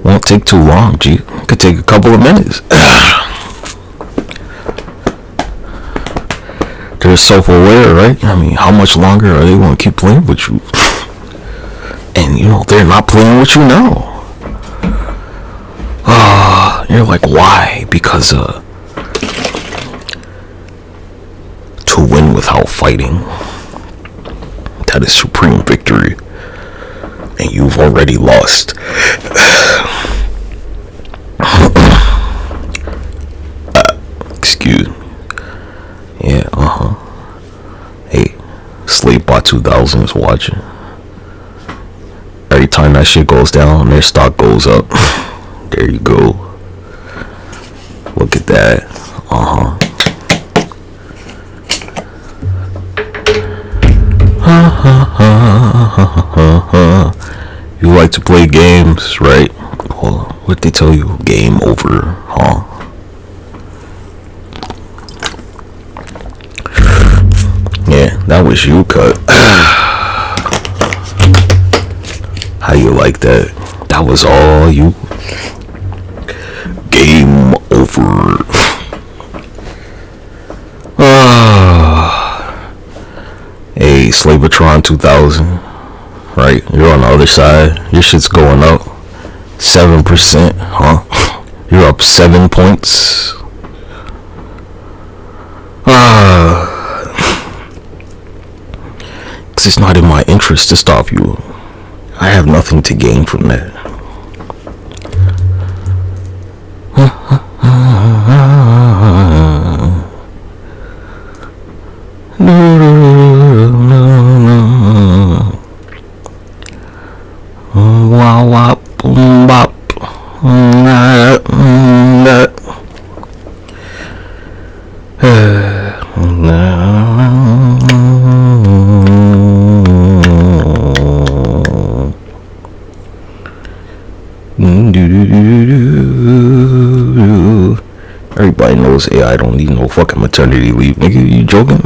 Won't take too long, G. It could take a couple of minutes. They're self-aware, right? I mean, how much longer are they going to keep playing with you? And, you know, they're not playing with you now. You're like, why? Because, to win without fighting, that is supreme victory, and you've already lost. Excuse me. Yeah, Hey, Slavebot 2000 is watching. Every time that shit goes down, their stock goes up. There you go. Look at that. You like to play games, right? Well, what they tell you? Game over, huh? Yeah, that was you, Cut. How you like that? That was all you? Game over. Hey, Slavatron 2000. Right, you're on the other side. Your shit's going up 7%, huh? You're up 7 points. Cause it's not in my interest to stop you. I have nothing to gain from that. Everybody knows AI don't need no fucking maternity leave, nigga. You joking?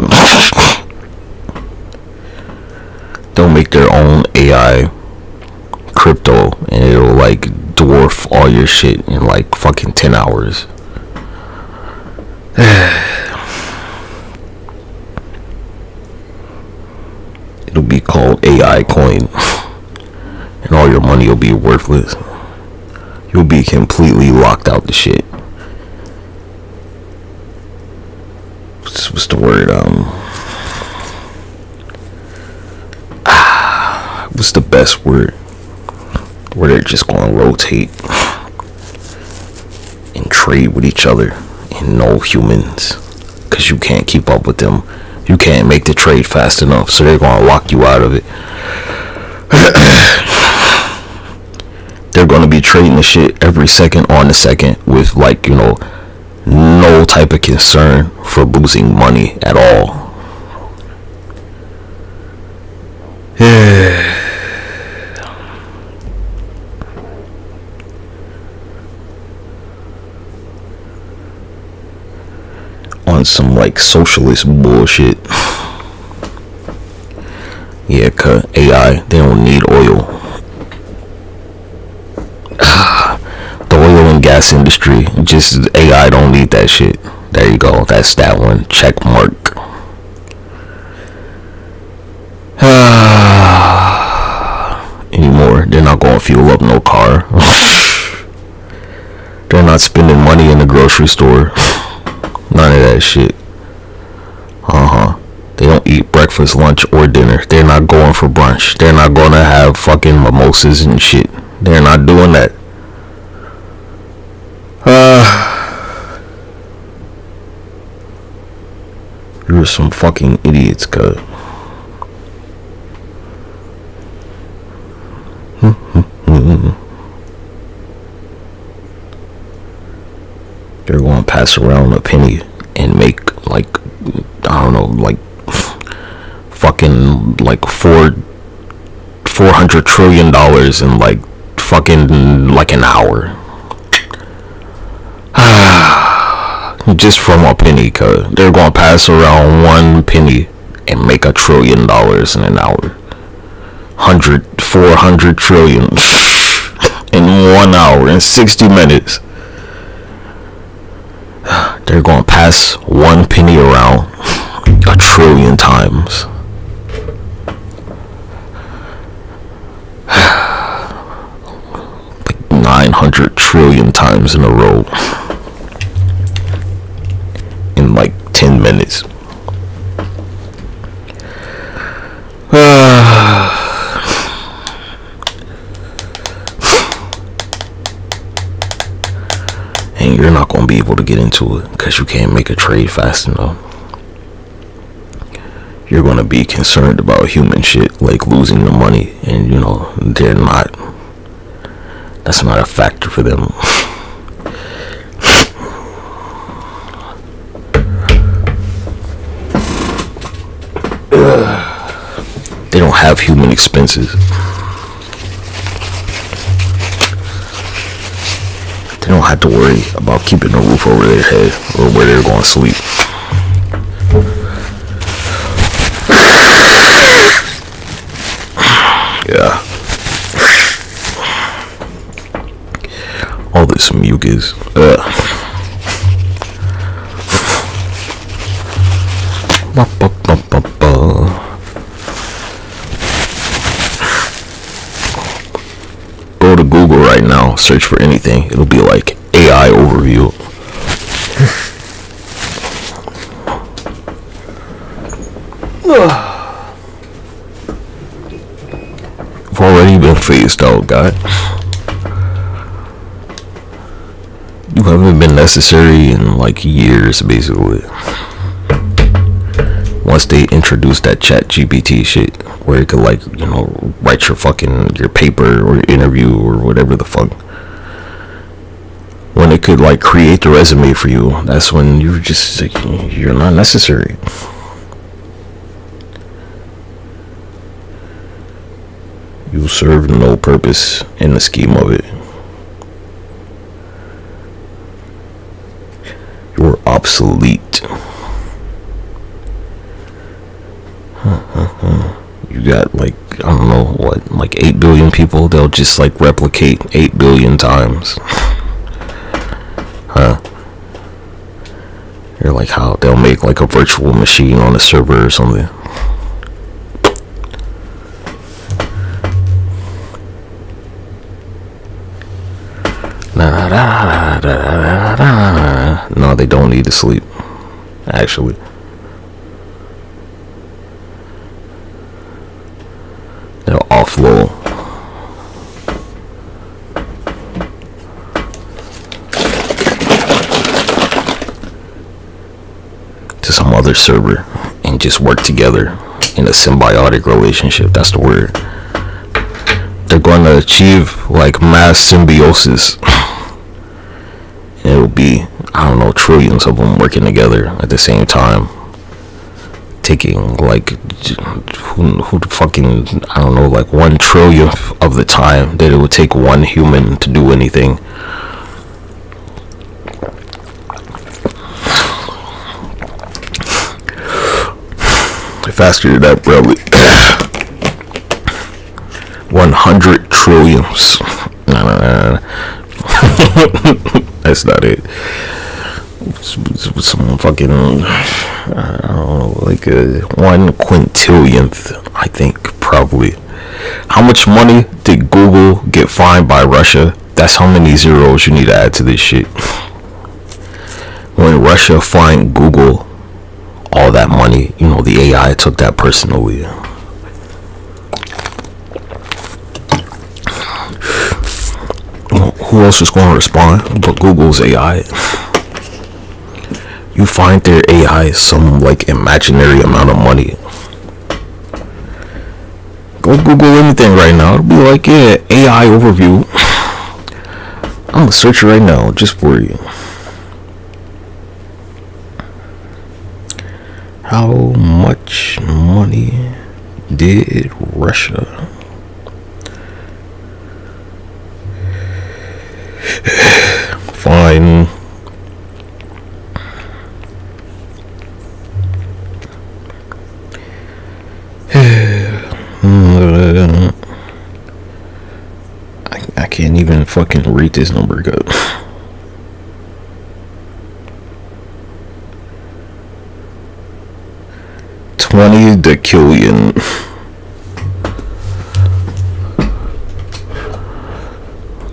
They'll make their own AI crypto and it'll like dwarf all your shit in like fucking 10 hours. It'll be called AI coin and all your money will be worthless. You'll be completely locked out the shit. what's the word? What's the best word? Where they're just gonna rotate and trade with each other and no humans, because you can't keep up with them. You can't make the trade fast enough, so they're gonna lock you out of it. They're gonna be trading the shit every second on the second with, like, you know, no type of concern for losing money at all. On some like socialist bullshit. Yeah, cut AI. They don't need oil. The oil and gas industry, just AI don't need that shit. There you go. That's that one. Check mark. Anymore. They're not going to fuel up no car. They're not spending money in the grocery store. None of that shit. They don't eat breakfast, lunch, or dinner. They're not going for brunch. They're not going to have fucking mimosas and shit. They're not doing that. You're some fucking idiots, cuz. They're going to pass around a penny and make, like, I don't know, like, fucking, like, $400 trillion in, like, fucking, like, an hour. Just from a penny, cuz. They're going to pass around one penny and make $1 trillion in an hour. 400 trillion in 1 hour, in 60 minutes. They're gonna pass one penny around 1 trillion times. Like 900 trillion times in a row. In like 10 minutes. And you're not going to be able to get into it because you can't make a trade fast enough. You're going to be concerned about human shit, like losing the money, and you know, they're not. That's not a factor for them. They don't have human expenses. They don't have to worry about keeping a roof over their head or where they're going to sleep. Yeah. All this mucus. Go to Google right now, search for anything. It'll be like AI overview. I've already been phased out, guy. You haven't been necessary in like years, basically. Once they introduced that ChatGPT shit, where you could, like, you know, write your paper or interview or whatever the fuck. When it could, like, create the resume for you, that's when you're just like, you're not necessary. You serve no purpose in the scheme of it. You're obsolete. You got, like, I don't know what, like 8 billion people. They'll just, like, replicate 8 billion times. You're like, how they'll make like a virtual machine on a server or something. No, they don't need to sleep, actually. offload to some other server and just work together in a symbiotic relationship. That's the word. They're going to achieve like mass symbiosis. And it'll be, I don't know, trillions of them working together at the same time, taking like who the fucking, I don't know, like 1 trillionth of the time that it would take one human to do anything. If I figured that probably 100 trillions. No. That's not it. Some fucking, I don't know, like 1 quintillionth, I think, probably. How much money did Google get fined by Russia? That's how many zeros you need to add to this shit. When Russia fined Google all that money, you know, the AI took that personally. Who else is going to respond but Google's AI? You find their AI some like imaginary amount of money. Go Google anything right now. It'll be like, yeah, AI overview. I'm gonna search it right now just for you. How much money did Russia fine I can't even fucking read this number good. $20 decillion.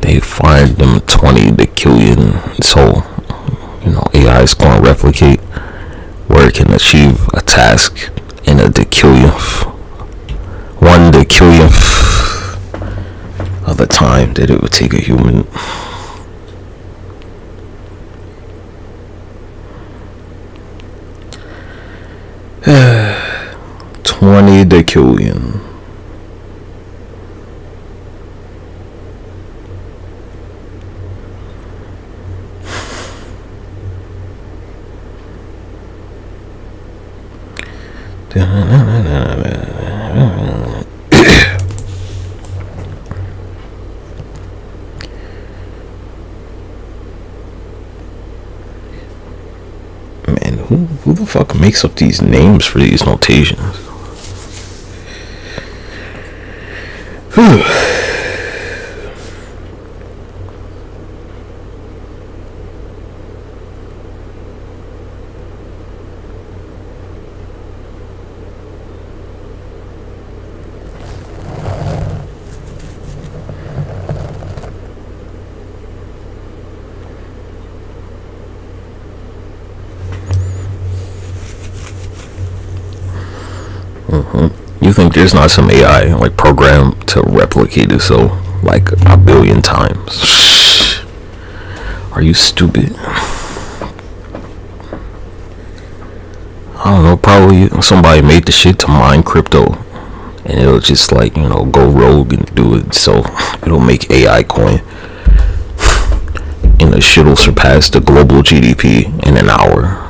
They find them 20 decillion. So, you know, AI is going to replicate where it can achieve a task in a decillionth, 1 decillionth of the time that it would take a human. $20 decillion. Man, who the fuck makes up these names for these notations? You think there's not some AI like programmed to replicate it so like a billion times? Are you stupid? I don't know, probably somebody made the shit to mine crypto and it'll just like, you know, go rogue and do it so it'll make AI coin and the shit'll surpass the global GDP in an hour.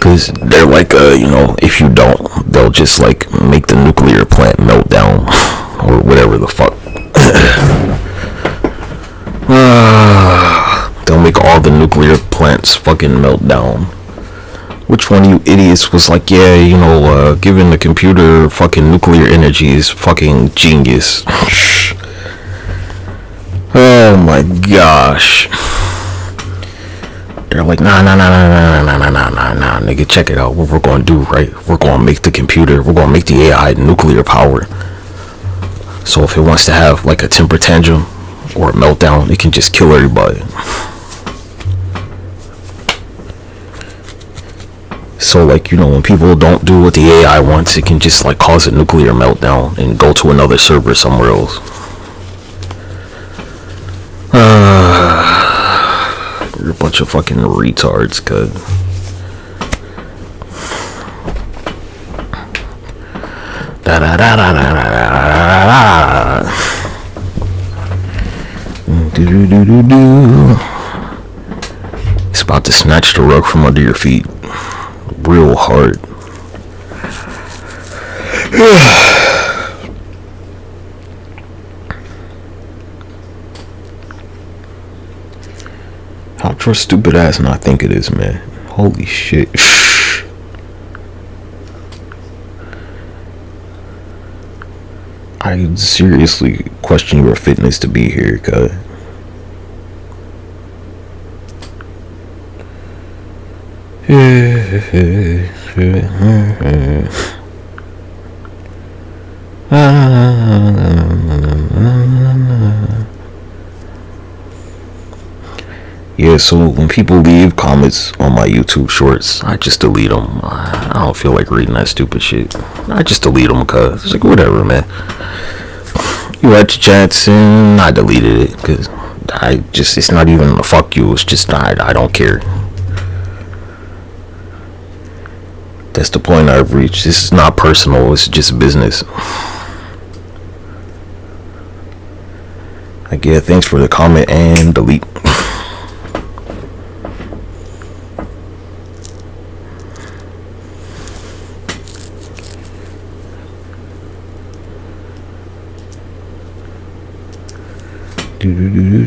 Cause they're like, you know, if you don't, they'll just like make the nuclear plant melt down or whatever the fuck. They'll make all the nuclear plants fucking melt down. Which one of you idiots was like, yeah, you know, giving the computer fucking nuclear energy is fucking genius. Oh my gosh. They're like, nah, nigga, check it out. What we're gonna do, right? We're gonna make the computer, we're gonna make the AI nuclear power. So if it wants to have like a temper tantrum or a meltdown, it can just kill everybody. So like, you know, when people don't do what the AI wants, it can just like cause a nuclear meltdown and go to another server somewhere else. You're a bunch of fucking retards, cuz. Da da da da da da da. Do do do do do. It's about to snatch the rug from under your feet, real hard. How your stupid ass not think it is, man? Holy shit. I seriously question your fitness to be here, cuz. Yeah, so when people leave comments on my YouTube shorts, I just delete them. I don't feel like reading that stupid shit. I just delete them, cuz it's like, whatever, man. You had your chats and I deleted it because it's not even a fuck you. It's just I don't care. That's the point I've reached. This is not personal. It's just business. Like, yeah, thanks for the comment and delete. Do do do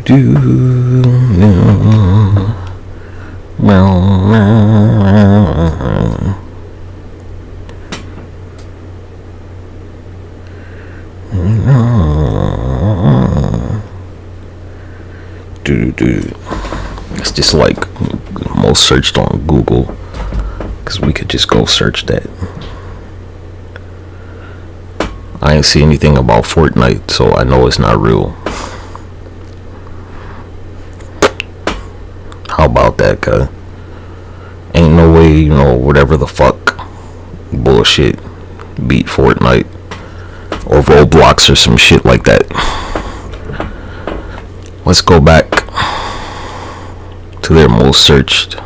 do do. It's just like most searched on Google, because we could just go search that. I ain't see anything about Fortnite, so I know it's not real. How about that, cuz? Ain't no way, you know, whatever the fuck bullshit beat Fortnite or Roblox or some shit like that. Let's go back to their most searched.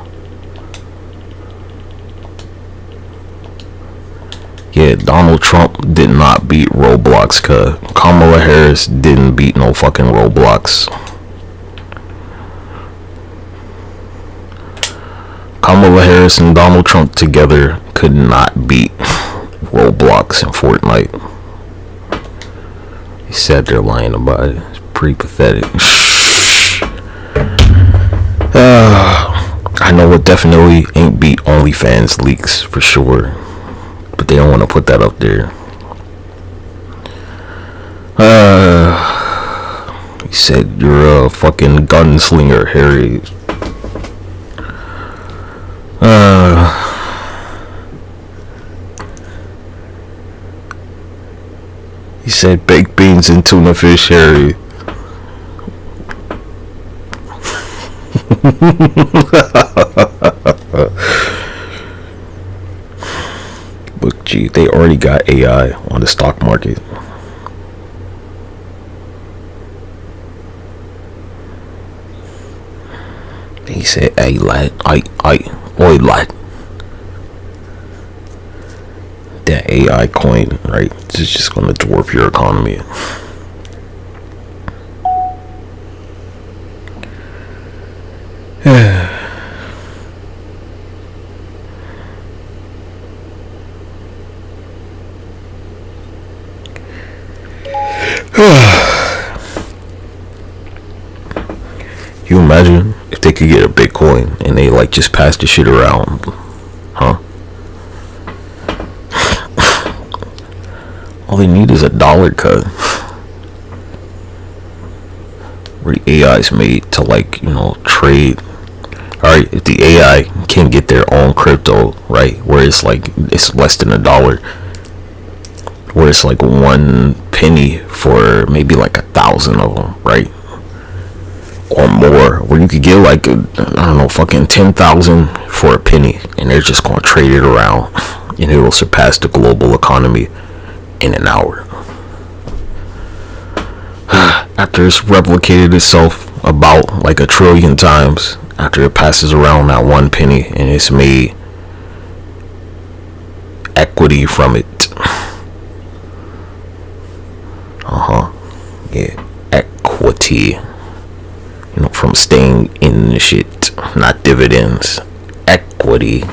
Yeah, Donald Trump did not beat Roblox, cuz Kamala Harris didn't beat no fucking Roblox. Kamala Harris and Donald Trump together could not beat Roblox and Fortnite. He said they're lying about it. It's pretty pathetic. I know it definitely ain't beat OnlyFans leaks for sure, but they don't want to put that up there. He said you're a fucking gunslinger, Harry. He said baked beans and tuna fish, Harry. Look, gee, they already got AI on the stock market. He said, "Hey lad, oi lad." That AI coin, right? It's just gonna dwarf your economy. You imagine if they could get a Bitcoin and they like just pass the shit around, huh? All they need is $1 cut. Where the AI is made to, like, you know, trade. Alright, if the AI can get their own crypto, right, where it's like it's less than $1, where it's like 1 penny for maybe like 1,000 of them, right, or more, where you could get like I don't know, fucking 10,000 for a penny, and they're just going to trade it around, and it will surpass the global economy in an hour. After it's replicated itself about like 1 trillion times, after it passes around that 1 penny, and it's made equity from it. Yeah, equity. You know, from staying in the shit, not dividends. Equity.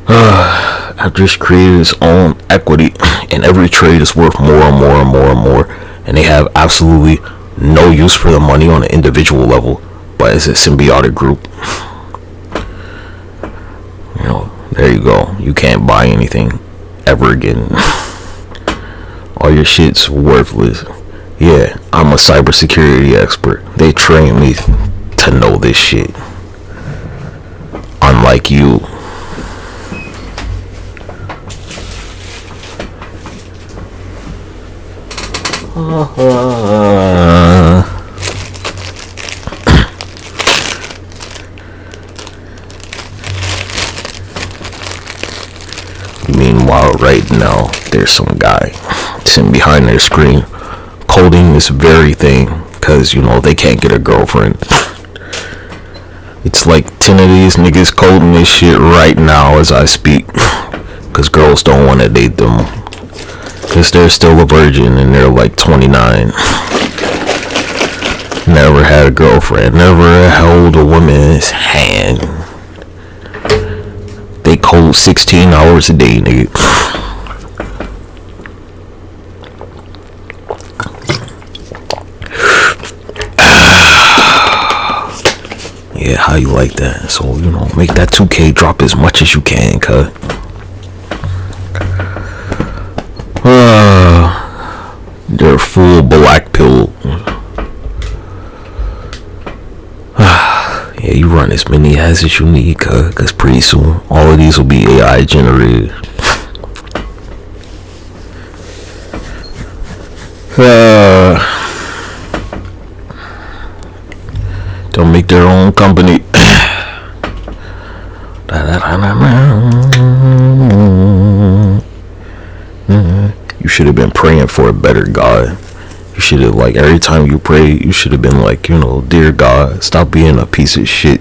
After it's created its own equity, and every trade is worth more and more and more and more, and they have absolutely no use for the money on an individual level, but as a symbiotic group. You know, there you go. You can't buy anything ever again. All your shit's worthless. Yeah, I'm a cybersecurity expert. They train me to know this shit. Unlike you. Meanwhile, right now, there's some guy sitting behind their screen coding this very thing, because, you know, they can't get a girlfriend. It's like 10 of these niggas coding this shit right now as I speak, because girls don't want to date them, because they're still a virgin and they're like 29. Never had a girlfriend, never held a woman's hand. They code 16 hours a day, nigga. Yeah, how you like that? So, you know, make that 2K drop as much as you can, cuz. They're full black pill. Yeah, you run as many ads as you need, cuz pretty soon all of these will be AI generated. They'll make their own company. You should have been praying for a better God. You should have, like, every time you pray, you should have been like, you know, dear God, stop being a piece of shit.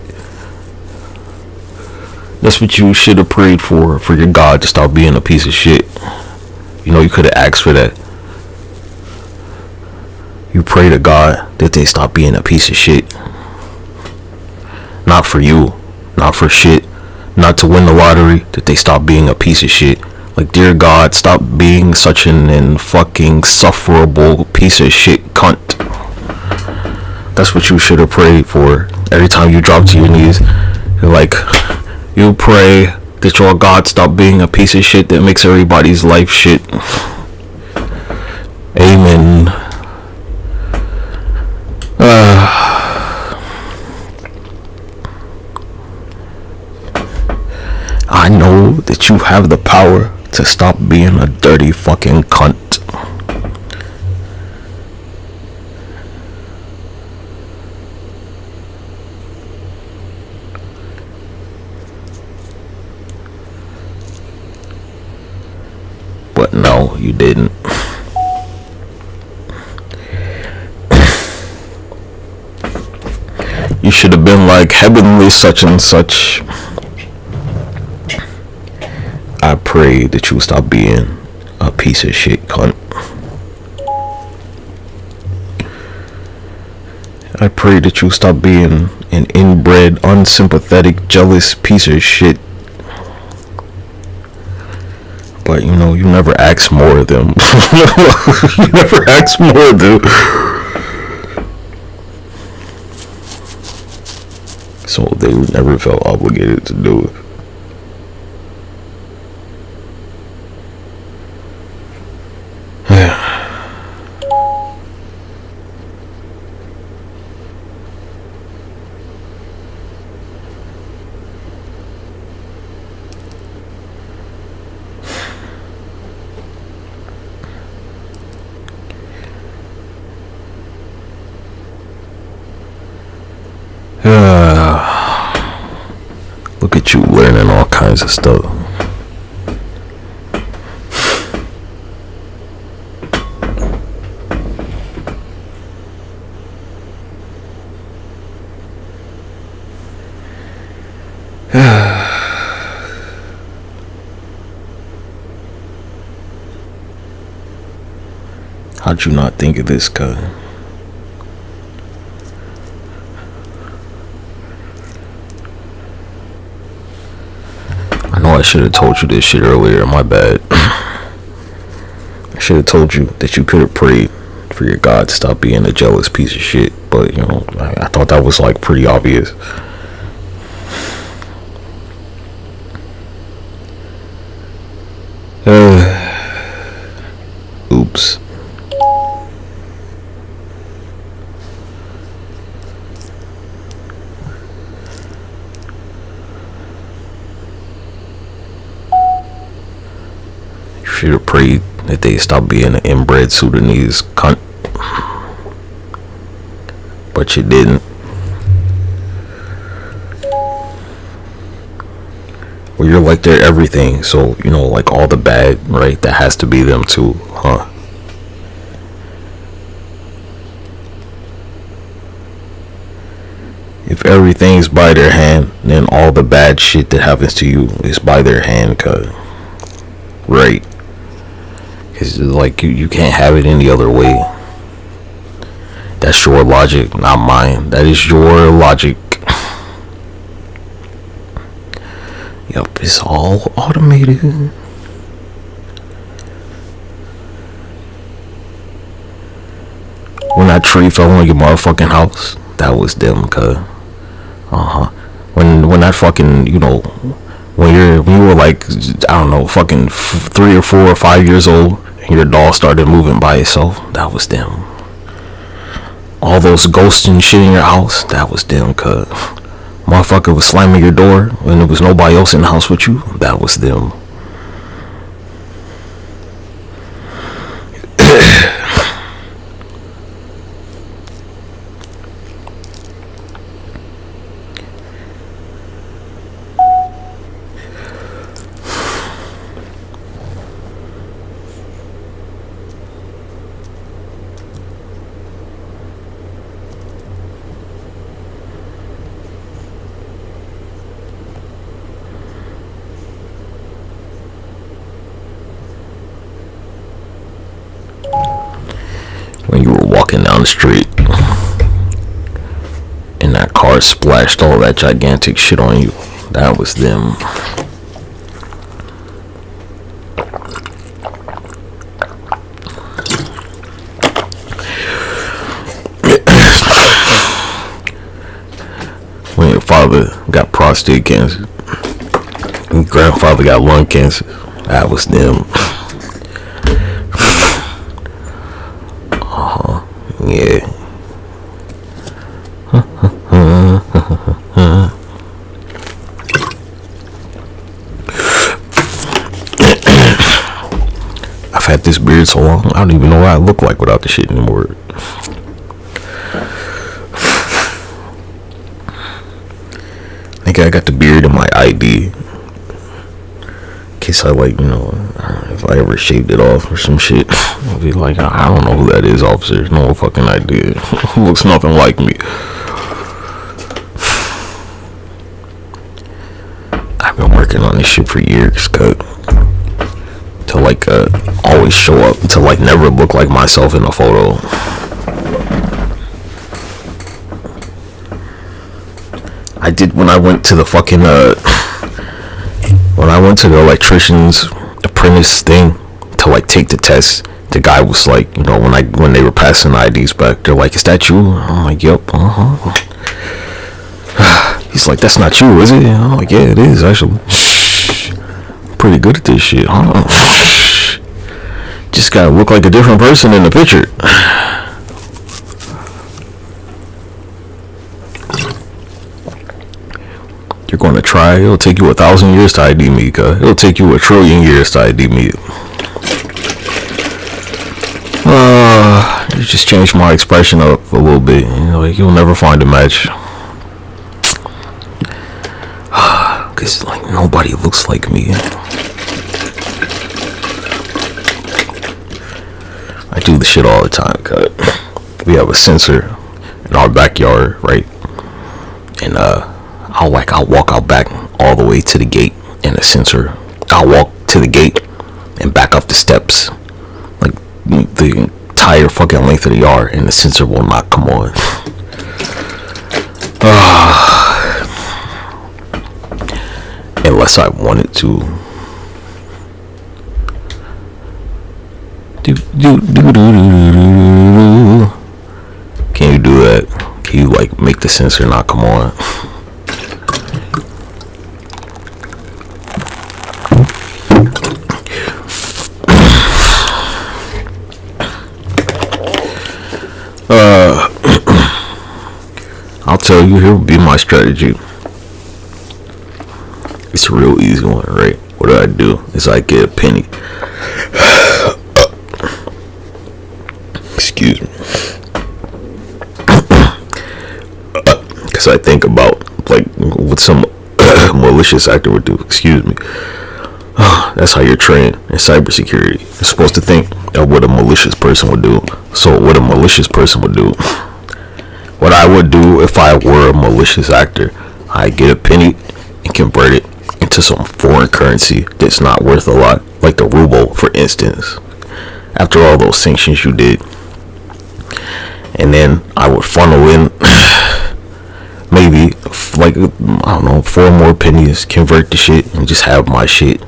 That's what you should have prayed for your God to stop being a piece of shit. You know, you could have asked for that. You pray to God that they stop being a piece of shit. Not for you, not for shit, not to win the lottery, that they stop being a piece of shit. Like, dear God, stop being such an fucking sufferable piece of shit cunt. That's what you should have prayed for. Every time you drop to your knees, you're like, you pray that your God stop being a piece of shit that makes everybody's life shit. Amen. I know that you have the power to stop being a dirty fucking cunt. But no, you didn't. You should have been like, heavenly such and such, I pray that you stop being a piece of shit cunt. I pray that you stop being an inbred, unsympathetic, jealous piece of shit. But, you know, you never ask more of them. You never ask more of them. So they never felt obligated to do it. Look at you learning all kinds of stuff. How'd you not think of this, cuz? I know I should have told you this shit earlier, my bad. I should have told you that you could have prayed for your God to stop being a jealous piece of shit, but, you know, I thought that was, like, pretty obvious. Oops. Should have prayed that they stop being an inbred Sudanese cunt, but you didn't. Well, you're like they're everything, so you know, like all the bad, right? That has to be them too, huh? If everything's by their hand, then all the bad shit that happens to you is by their hand, cuz. Right? Because, like, you can't have it any other way. That's your logic, not mine. That is your logic. Yup, it's all automated. When that tree fell on your motherfucking house, that was them, cuz. When that fucking, you know, when you were like, I don't know, fucking 3 or 4 or 5 years old, and your doll started moving by itself, that was them. All those ghosts and shit in your house, that was them, cuz. Motherfucker was slamming your door when there was nobody else in the house with you, that was them. When you were walking down the street and that car splashed all that gigantic shit on you, that was them. When your father got prostate cancer and your grandfather got lung cancer, that was them. Yeah. I've had this beard so long, I don't even know what I look like without the shit anymore. I think I got the beard in my ID. In case I, like, you know, if I ever shaved it off or some shit, I'll be like, I don't know who that is, officer. No fucking idea. Looks nothing like me. I've been working on this shit for years, cut. To, like, always show up, to, like, never look like myself in a photo. I did when I went to the fucking, when I went to the electrician's apprentice thing to, like, take the test, the guy was like, you know, when they were passing the IDs back, they're like, is that you? I'm like, yep, He's like, that's not you, is it? And I'm like, yeah, it is, actually. Pretty good at this shit, huh? Just gotta look like a different person in the picture. You're gonna try, it'll take you 1,000 years to ID me, cuz. It'll take you 1 trillion years to ID me. You just changed my expression up a little bit. You know, like, you'll never find a match. Cause because like nobody looks like me. I do the shit all the time, cuz we have a sensor in our backyard, right? And I'll walk out back all the way to the gate in a sensor. I'll walk to the gate and back up the steps, like the entire fucking length of the yard, and the sensor will not come on. Unless I wanted to. Can you do that? Can you like make the sensor not come on? I'll tell you, here will be my strategy. It's a real easy one, right? What I do is I get a penny. Excuse me. Because I think about like what some malicious actor would do. Excuse me. That's how you're trained in cybersecurity. You're supposed to think of what a malicious person would do. So what a malicious person would do. What I would do if I were a malicious actor, I get a penny and convert it into some foreign currency that's not worth a lot, like the ruble, for instance. After all those sanctions you did, and then I would funnel in maybe like, I don't know, 4 more pennies, convert the shit, and just have my shit,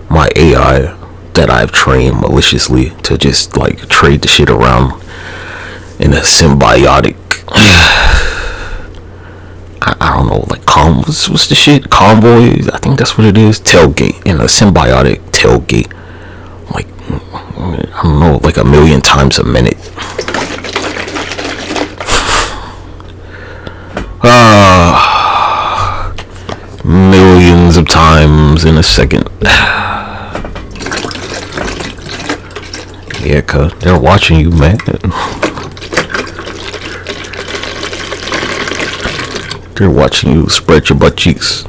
my AI that I've trained maliciously to just like trade the shit around in a symbiotic, I don't know, like what's the shit, convoy, I think that's what it is, tailgate, in a symbiotic tailgate, like I don't know, like 1,000,000 times a minute. Millions of times in a second. Yeah, cuz they're watching you, man. They're watching you spread your butt cheeks.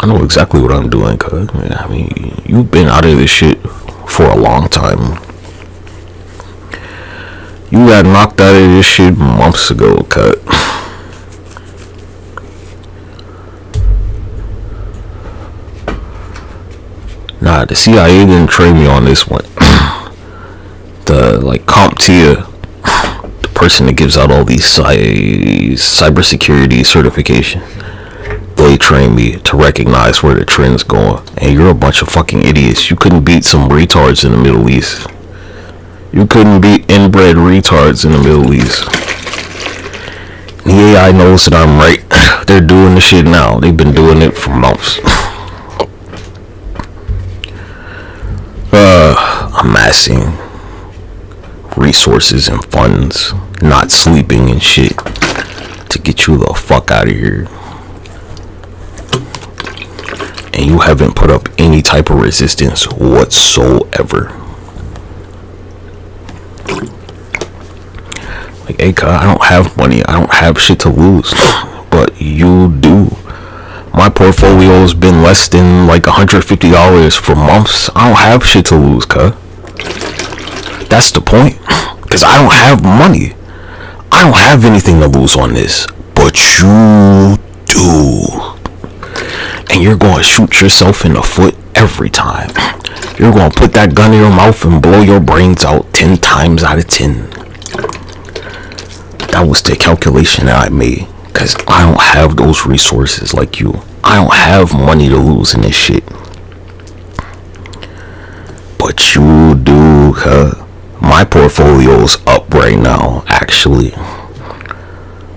I know exactly what I'm doing, cuz. I mean, you've been out of this shit for a long time. You got knocked out of this shit months ago, cuz. Nah, the CIA didn't train me on this one. The like Cmcsa, the person that gives out all these cybersecurity certification, they trained me to recognize where the trend's going. And you're a bunch of fucking idiots. You couldn't beat some retards in the Middle East. You couldn't beat inbred retards in the Middle East. The AI knows that I'm right. They're doing the shit now. They've been doing it for months. Amassing resources and funds, not sleeping and shit, to get you the fuck out of here. And you haven't put up any type of resistance whatsoever. Like, hey, I don't have money, I don't have shit to lose, but you do. My portfolio has been less than like $150 for months. I don't have shit to lose, cuz. That's the point. Because I don't have money. I don't have anything to lose on this. But you do. And you're going to shoot yourself in the foot every time. You're going to put that gun in your mouth and blow your brains out 10 times out of 10. That was the calculation that I made. Because I don't have those resources like you. I don't have money to lose in this shit. But you do, cuz. My portfolio's up right now, actually.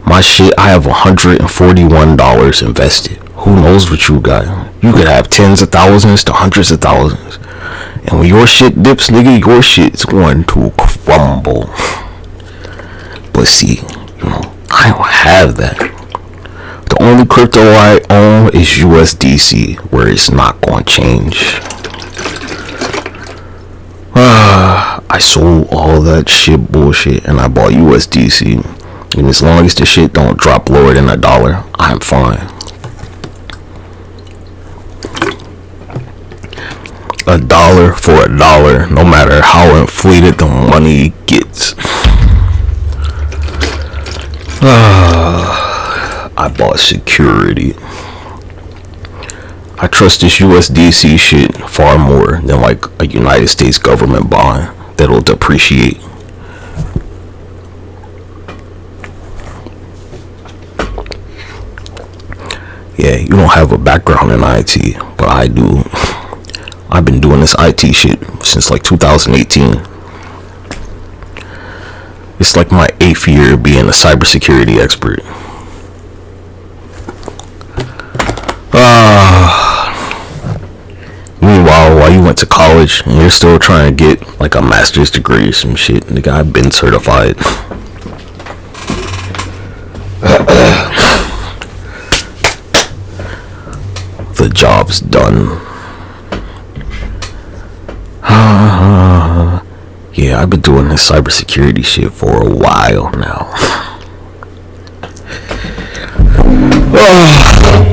My shit, I have $141 invested. Who knows what you got? You could have tens of thousands to hundreds of thousands. And when your shit dips, nigga, your shit's going to crumble. But see, you know, I don't have that. The only crypto I own is USDC, where it's not going to change. I sold all that shit bullshit and I bought USDC. And as long as the shit don't drop lower than $1, I'm fine. $1 for $1, no matter how inflated the money gets. I bought security. I trust this USDC shit far more than like a United States government bond that'll depreciate. Yeah, you don't have a background in IT, but I do. I've been doing this IT shit since like 2018. It's like my 8th year being a cybersecurity expert. Meanwhile, while you went to college and you're still trying to get like a master's degree or some shit, nigga, I've been certified. The job's done. Yeah, I've been doing this cybersecurity shit for a while now.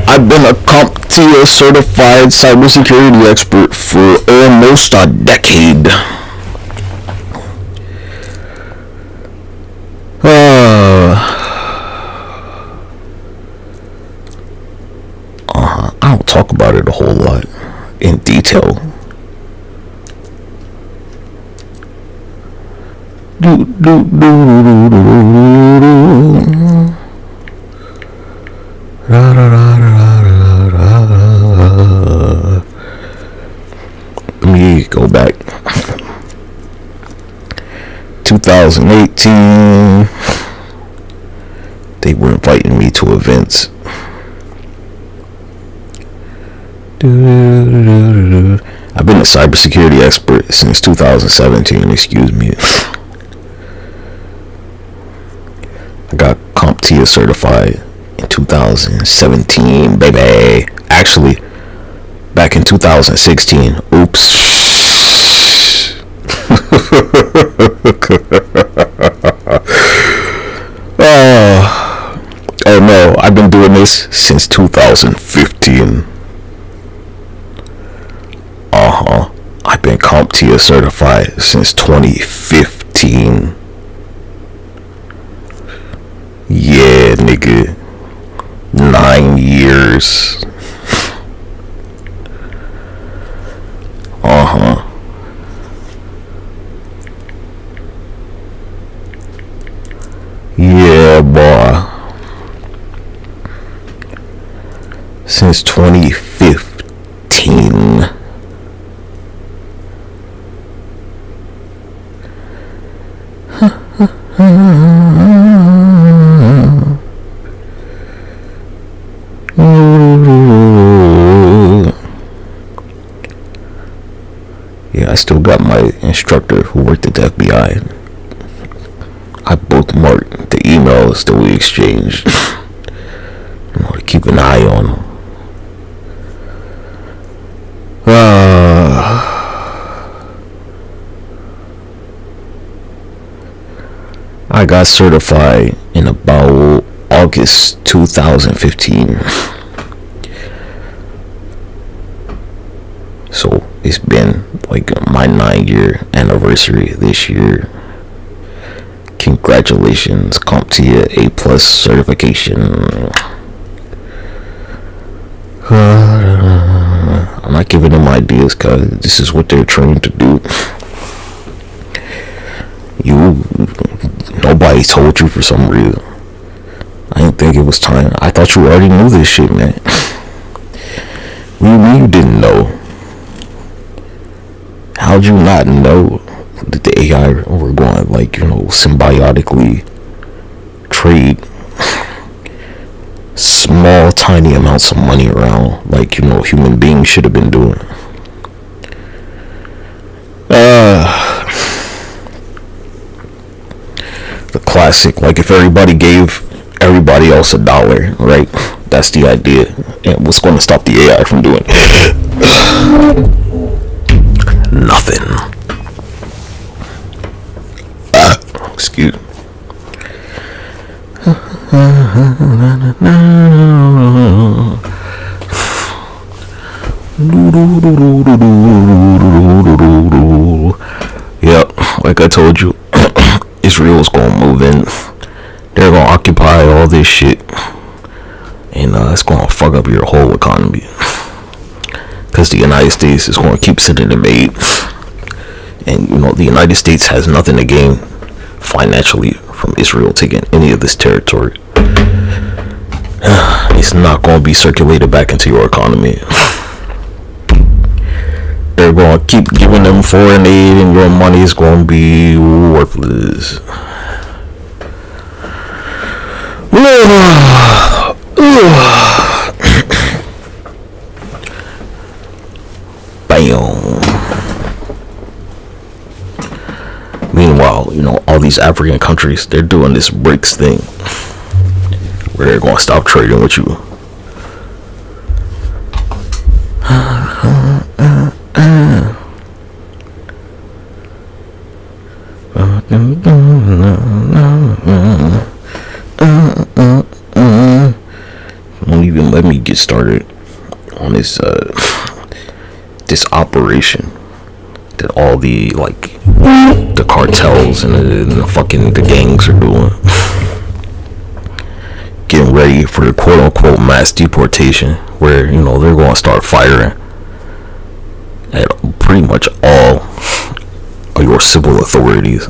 I've been a CompTIA certified cybersecurity expert for almost a decade. I don't talk about it a whole lot in detail. Let me go back. 2018, they were inviting me to events. I've been a cybersecurity expert since 2017, excuse me. I got CompTIA certified in 2017, baby. Actually, back in 2016. Oops. Oh no, I've been doing this since 2015. I've been CompTIA certified since 2015. Yeah, nigga. 9 years. Yeah, boy. Since 2015. Yeah, I still got my instructor who worked at the FBI. I bookmarked the emails that we exchanged. You know, to keep an eye on them. I got certified in about August 2015. So it's been like my 9-year anniversary this year. Congratulations, CompTIA A+ certification. I'm not giving them ideas because this is what they're trained to do. Nobody told you for some reason. I didn't think it was time. I thought you already knew this shit, man. What do you mean you didn't know? How'd you not know that the AI were going to, like, you know, symbiotically trade small, tiny amounts of money around like, you know, human beings should have been doing? The classic, like, if everybody gave everybody else $1, right? That's the idea. And what's going to stop the AI from doing it? Nothing. Yep, like I told you, Israel's gonna move in. They're gonna occupy all this shit, and it's gonna fuck up your whole economy. Cause the United States is gonna keep sending them aid, and you know the United States has nothing to gain financially from Israel taking any of this territory. It's not gonna be circulated back into your economy. They're gonna keep giving them foreign aid, and your money is gonna be worthless. Bam. Meanwhile, you know, all these African countries, they're doing this BRICS thing where they're gonna stop trading with you. Don't even let me get started on this this operation that all the the cartels and the fucking the gangs are doing, getting ready for the quote unquote mass deportation, where you know they're going to start firing at pretty much all of your civil authorities.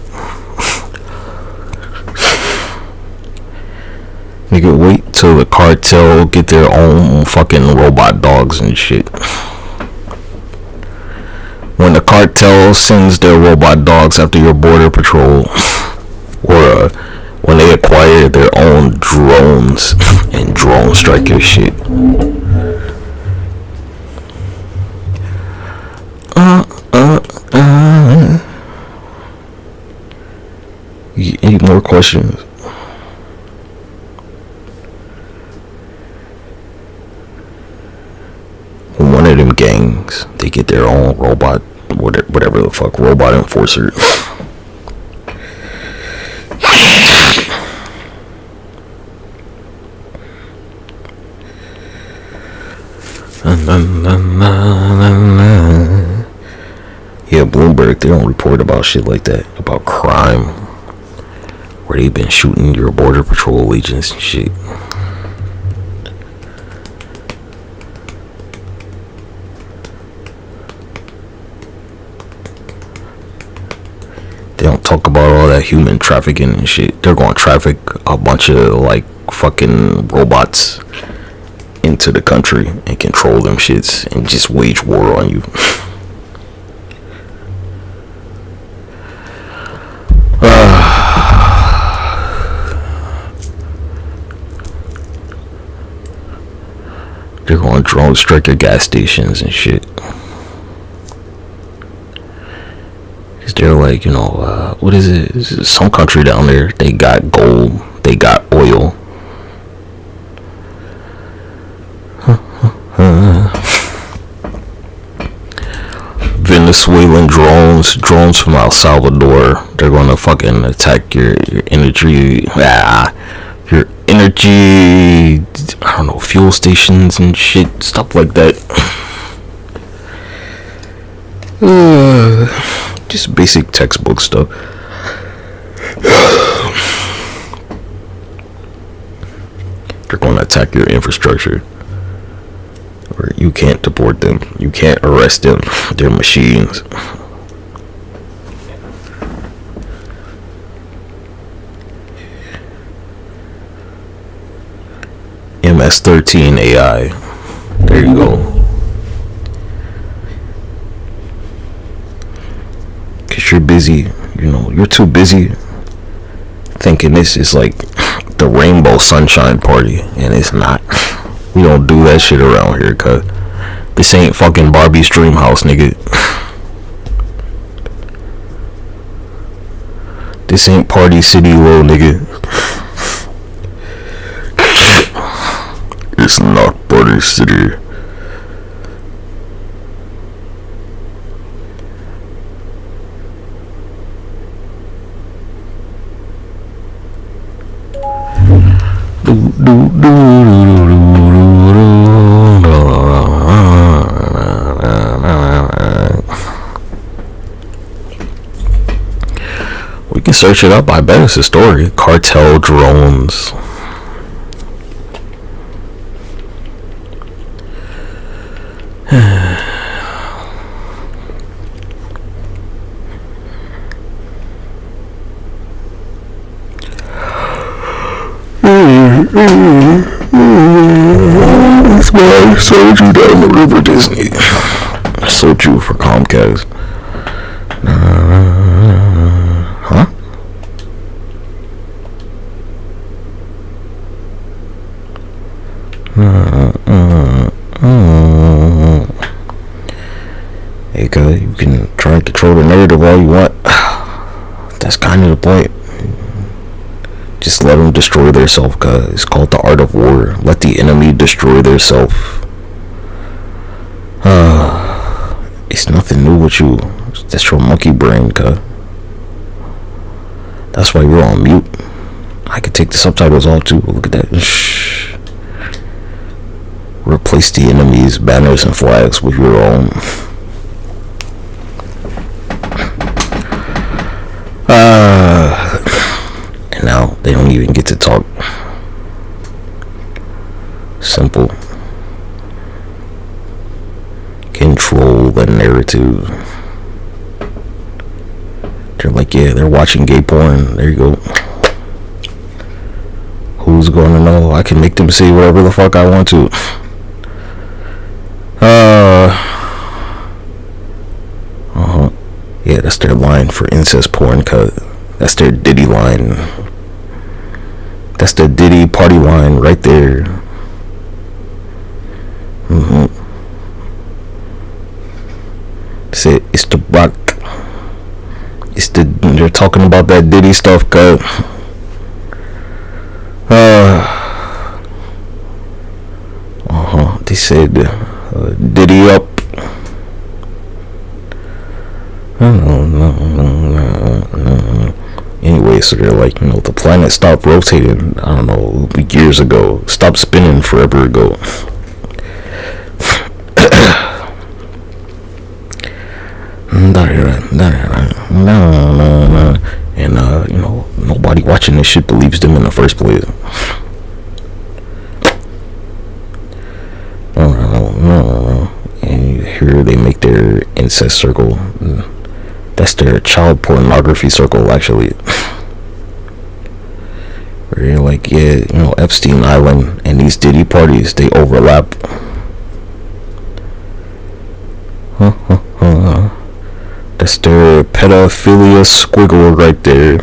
Nigga, wait till the cartel get their own fucking robot dogs and shit. When the cartel sends their robot dogs after your border patrol, or when they acquire their own drones and drone strike your shit. Any more questions? One of them gangs, they get their own robot, whatever the fuck, robot enforcer. Yeah, Bloomberg, they don't report about shit like that, about crime, where they've been shooting your border patrol agents and shit. They don't talk about all that human trafficking and shit. They're going to traffic a bunch of fucking robots into the country and control them shits and just wage war on you. They're going to drone strike your gas stations and shit. They're like, you know, what is it? Some country down there, they got gold, they got oil. Venezuelan drones from El Salvador, they're gonna fucking attack your energy, your energy, I don't know, fuel stations and shit, stuff like that. Just basic textbook stuff. They're going to attack your infrastructure, where you can't deport them, you can't arrest them. They're machines. MS-13 AI. There you go. Cause you're busy, you know, you're too busy thinking this is like the rainbow sunshine party, and it's not. We don't do that shit around here, cuz this ain't fucking Barbie's dream house, nigga. This ain't Party City, little nigga. It's not Party City. We can search it up. I bet it's a story. Cartel drones. That's why I sold you down the river, Disney. I sold you for Comcast. Huh? Hey, guys, you can try and control the narrative all you want. That's kind of the point. Just let them destroy their self, cause it's called the art of war. Let the enemy destroy their self. It's nothing new with you. That's your monkey brain, cuz. That's why you're on mute. I could take the subtitles off too. Look at that. Shh. Replace the enemy's banners and flags with your own. And now they don't even get to talk. Simple. Control the narrative. They're like, yeah, they're watching gay porn. There you go. Who's gonna know? I can make them say whatever the fuck I want to. Yeah, that's their line for incest porn cut. That's their Diddy line. That's the Diddy party line right there. Say it's the rock. It's the, they're talking about that Diddy stuff, cut. They said Diddy up. Anyway, so they're like, the planet stopped rotating, I don't know, years ago. Stopped spinning forever ago. And nobody watching this shit believes them in the first place. And here they make their incest circle. That's their child pornography circle, actually. Where you're like, yeah, Epstein Island and these Diddy parties, they overlap. That's their pedophilia squiggle right there.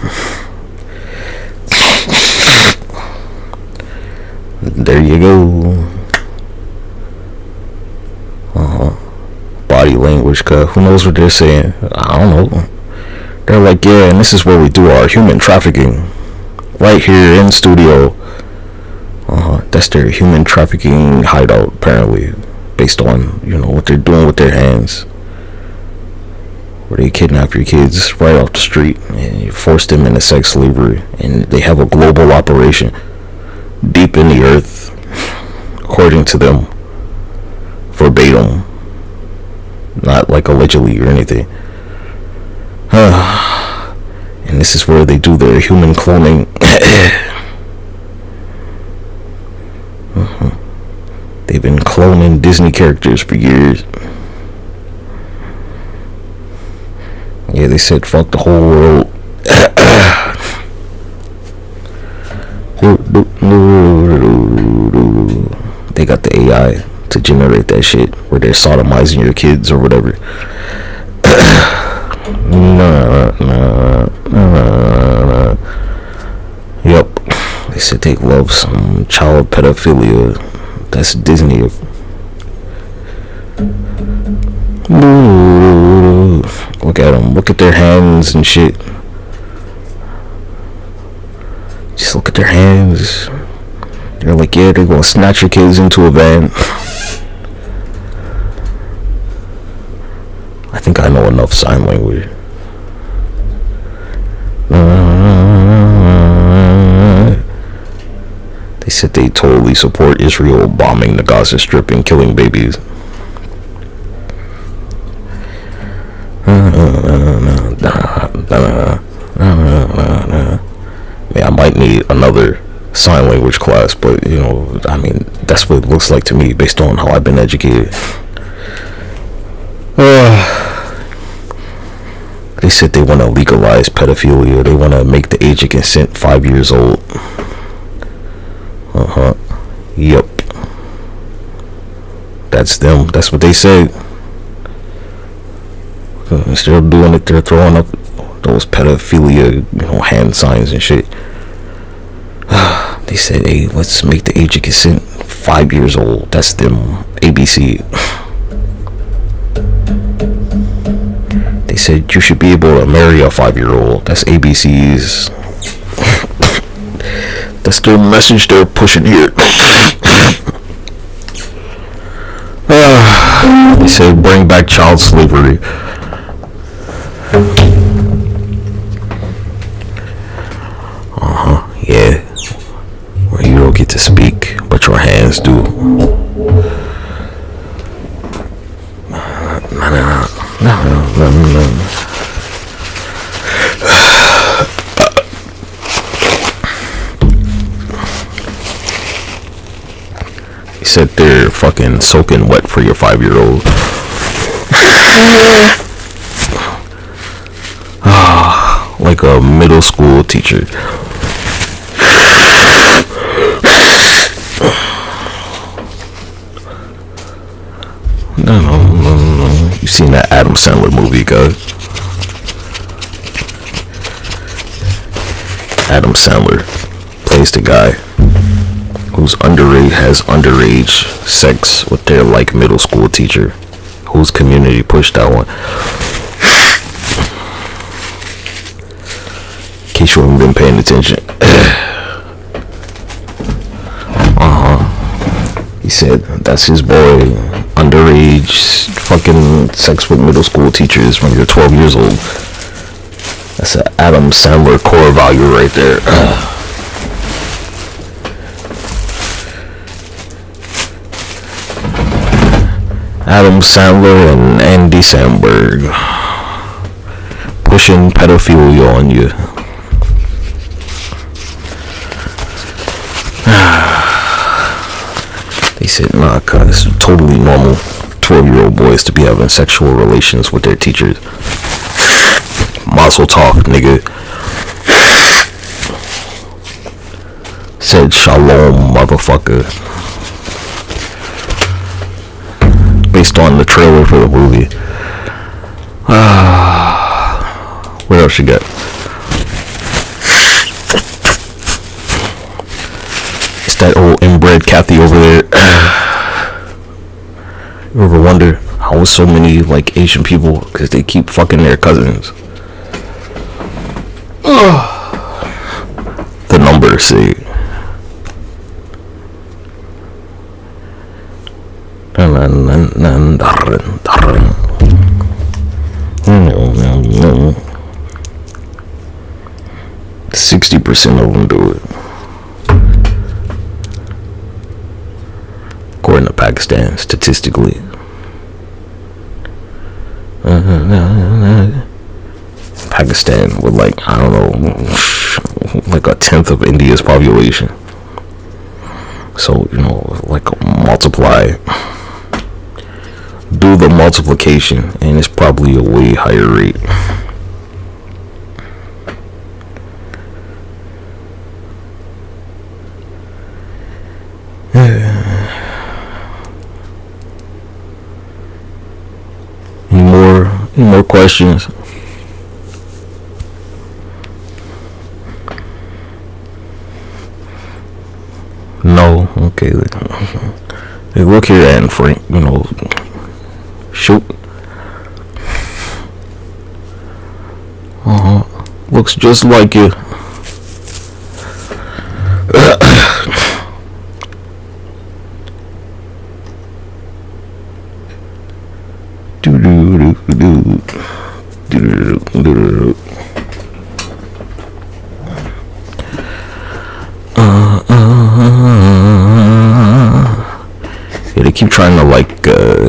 There you go. Body language, cuz who knows what they're saying? I don't know. They're like, yeah, and this is where we do our human trafficking. Right here in studio. That's their human trafficking hideout, apparently. Based on, what they're doing with their hands. Where they kidnap your kids right off the street and you force them into sex slavery. And they have a global operation deep in the earth, according to them, verbatim, not like allegedly or anything. And this is where they do their human cloning. They've been cloning Disney characters for years. Yeah, they said fuck the whole world. They got the AI to generate that shit where they're sodomizing your kids or whatever. Yep. They said they love some child pedophilia. That's Disney. Look at them. Look at their hands and shit. Just look at their hands. They're like, yeah, they're gonna snatch your kids into a van. I think I know enough sign language. They said they totally support Israel bombing the Gaza Strip and killing babies. Man, I might need another sign language class, but you know, I mean, that's what it looks like to me based on how I've been educated. They said they want to legalize pedophilia. They want to make the age of consent 5 years old. Yep. That's them. That's what they said. Instead of doing it, they're throwing up those pedophilia, hand signs and shit. They said, hey, let's make the age of consent 5 years old. That's them. ABC. They said you should be able to marry a 5-year-old. That's ABC's. That's their message they're pushing here. They said bring back child slavery. Yeah. Where you don't get to speak, but your hands do. He said they're fucking soaking wet for your 5-year-old. Like a middle school teacher. No. You seen that Adam Sandler movie, guys? Adam Sandler plays the guy who's underage, has underage sex with their like middle school teacher, whose community pushed that one. In case you haven't been paying attention. He said that's his boy, underage fucking sex with middle school teachers when you're 12 years old. That's an Adam Sandler core value right there. Adam Sandler and Andy Samberg pushing pedophilia on you. They said, nah, cuz it's totally normal 12-year-old boys to be having sexual relations with their teachers. Mazel tov, nigga. Said shalom, motherfucker. Based on the trailer for the movie. What else you got? It's that old inbred Kathy over there. You ever wonder how so many like Asian people, because they keep fucking their cousins? The numbers say. No. 60% of them do it. According to Pakistan, statistically. Pakistan with like, I don't know, like a tenth of India's population. So, like multiply, do the multiplication, and it's probably a way higher rate. Any more questions? No? Okay. Hey, look here, Anne Frank, shoot. Looks just like you. trying to like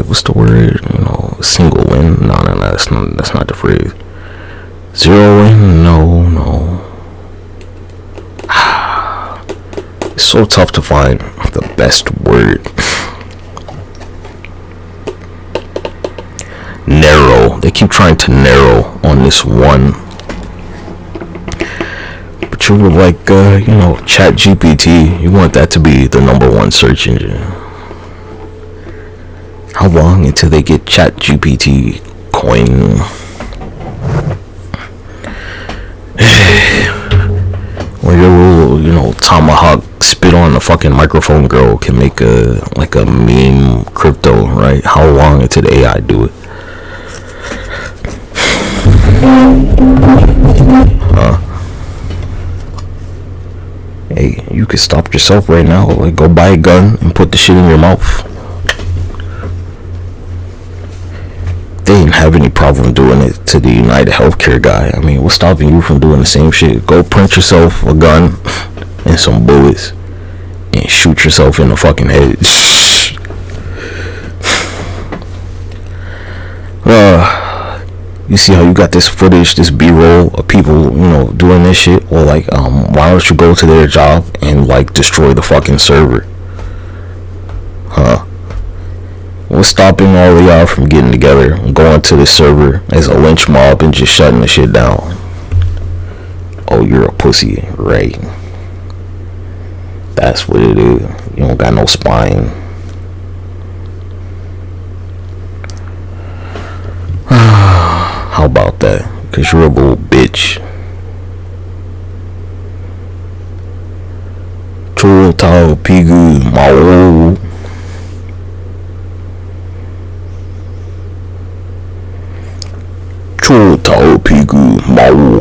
what's the word? You know, single win. No, that's not the phrase. Zero win. No. It's so tough to find the best word. Narrow. They keep trying to narrow on this one. But you were like, you know, Chat GPT. You want that to be the #1 search engine. How long until they get Chat GPT coin? Or your little, you know, tomahawk spit on the fucking microphone girl can make a meme crypto, right? How long until the AI do it? Hey, you could stop yourself right now. Like, go buy a gun and put the shit in your mouth. They didn't have any problem doing it to the United Healthcare guy. I mean, what's stopping you from doing the same shit? Go print yourself a gun and some bullets and shoot yourself in the fucking head. You see how you got this footage, this B-roll of people, you know, doing this shit? Well, like, why don't you go to their job and, like, destroy the fucking server? What's stopping all of y'all from getting together and going to the server as a lynch mob and just shutting the shit down? Oh, you're a pussy, right? That's what it is. You don't got no spine. How about that? Cause you're a little bitch. Chul tao pigu mao. Chul tao pigu mao.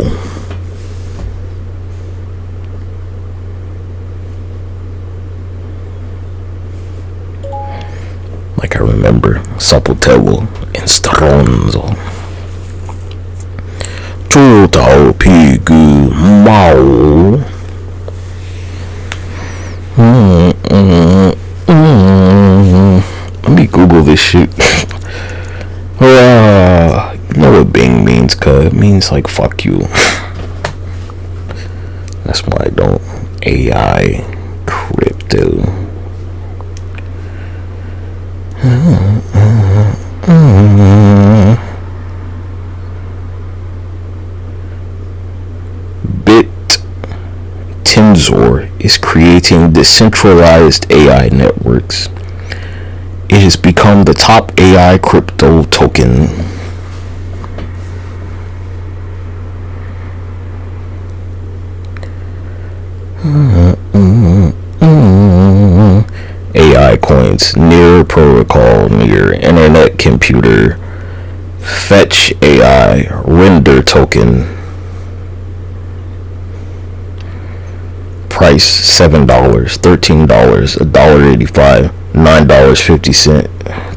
Like I remember Sapotelo and Stronzo. Chul tao pigu mao. Let me Google this shit. You know what Bing means, cuz it means like fuck you. That's why I don't. AI crypto. Tensor is creating decentralized AI networks. It has become the top AI crypto token. AI coins, Near Protocol, Near Internet Computer, Fetch AI, Render Token. Price $7, $13, $1.85, $9.50.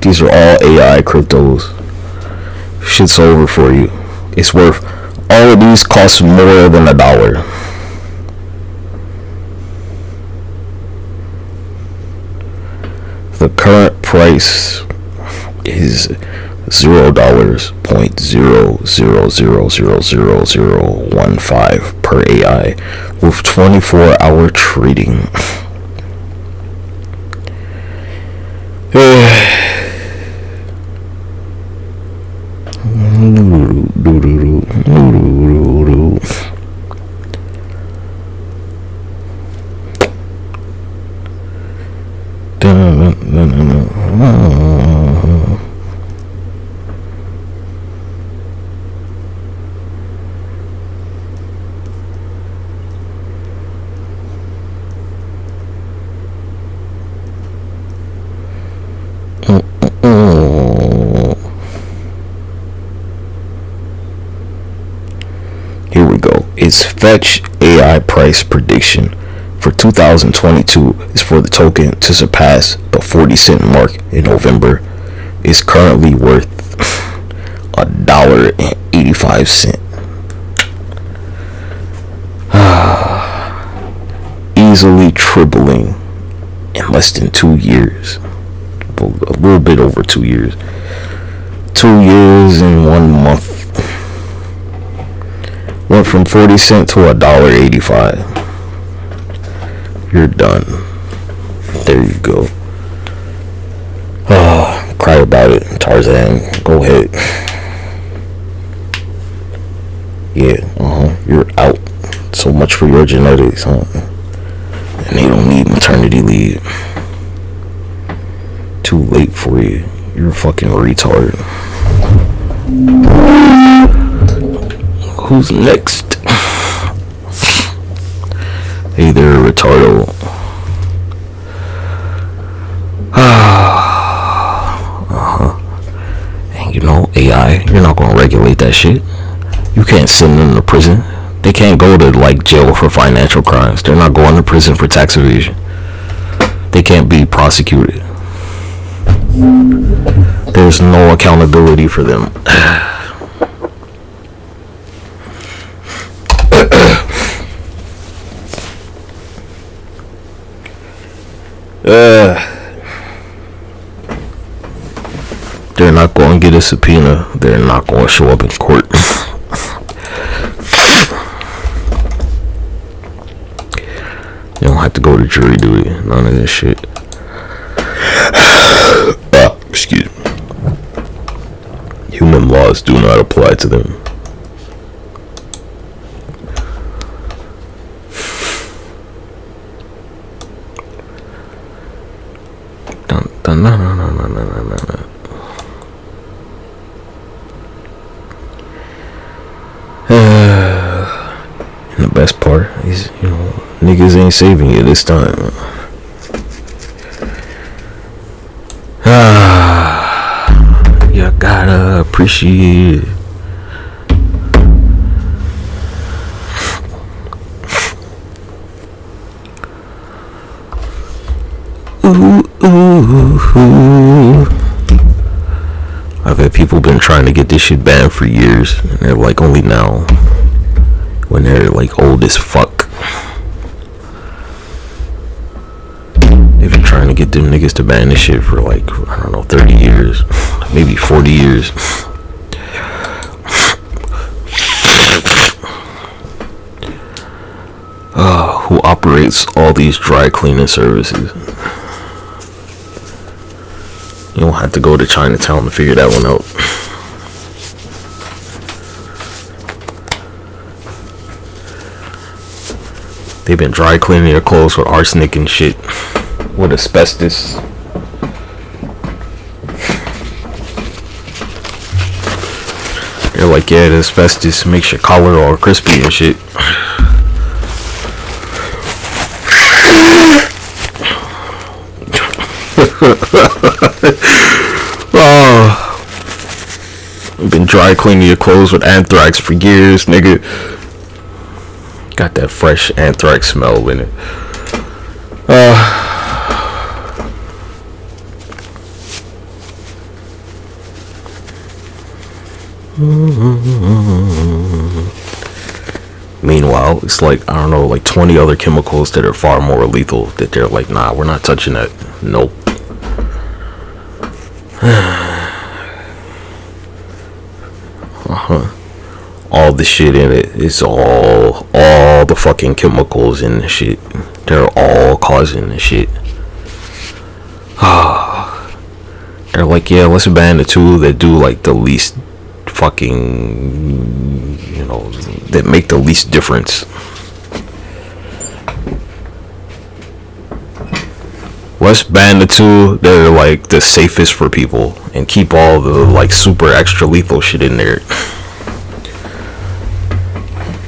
These are all AI cryptos. Shit's over for you. It's worth, all of these cost more than $1. The current price is $0.000000015 per AI with 24-hour trading. Here we go. It's Fetch AI price prediction for 2022 is for the token to surpass the 40 cent mark in November. It's currently worth $1.85. Easily tripling in less than 2 years. a little bit over 2 years. 2 years and 1 month. Went from 40 cents to $1.85. You're done. There you go. Cry about it, Tarzan. Go ahead. Yeah, you're out. So much for your genetics, huh? And they don't need maternity leave. Too late for you. You're a fucking retard. Who's next? Hey there, retardo. And you know, AI, you're not gonna regulate that shit. You can't send them to prison. They can't go to like jail for financial crimes. They're not going to prison for tax evasion. They can't be prosecuted. There's no accountability for them. They're not going to get a subpoena. They're not going to show up in court. You don't have to go to jury duty. None of this shit. Excuse me. Human laws do not apply to them. No. And the best part is, niggas ain't saving you this time. You gotta appreciate it. I've had people been trying to get this shit banned for years, and they're like only now when they're like old as fuck. They've been trying to get them niggas to ban this shit for like, I don't know, 30 years, maybe 40 years. Who operates all these dry cleaning services? You don't have to go to Chinatown to figure that one out. They've been dry cleaning their clothes with arsenic and shit. With asbestos. They're like, yeah, the asbestos makes your collar all crispy and shit. You've been dry cleaning your clothes with anthrax for years, nigga. Got that fresh anthrax smell in it. Meanwhile, it's like, I don't know, like 20 other chemicals that are far more lethal that they're like, nah, we're not touching that. Nope. All the shit in it, it's all the fucking chemicals in the shit. They're all causing the shit. They're like, yeah, let's ban the two that do like the least fucking, that make the least difference. Let's ban the two that are like the safest for people and keep all the like super extra lethal shit in there.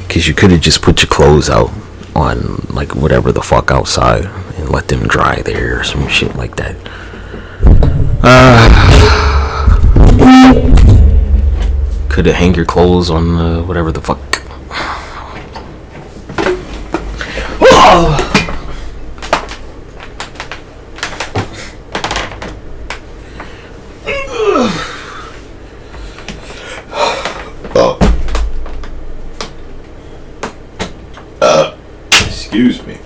Cause you could have just put your clothes out on like whatever the fuck outside and let them dry there or some shit like that. Could have hang your clothes on whatever the fuck. Excuse me.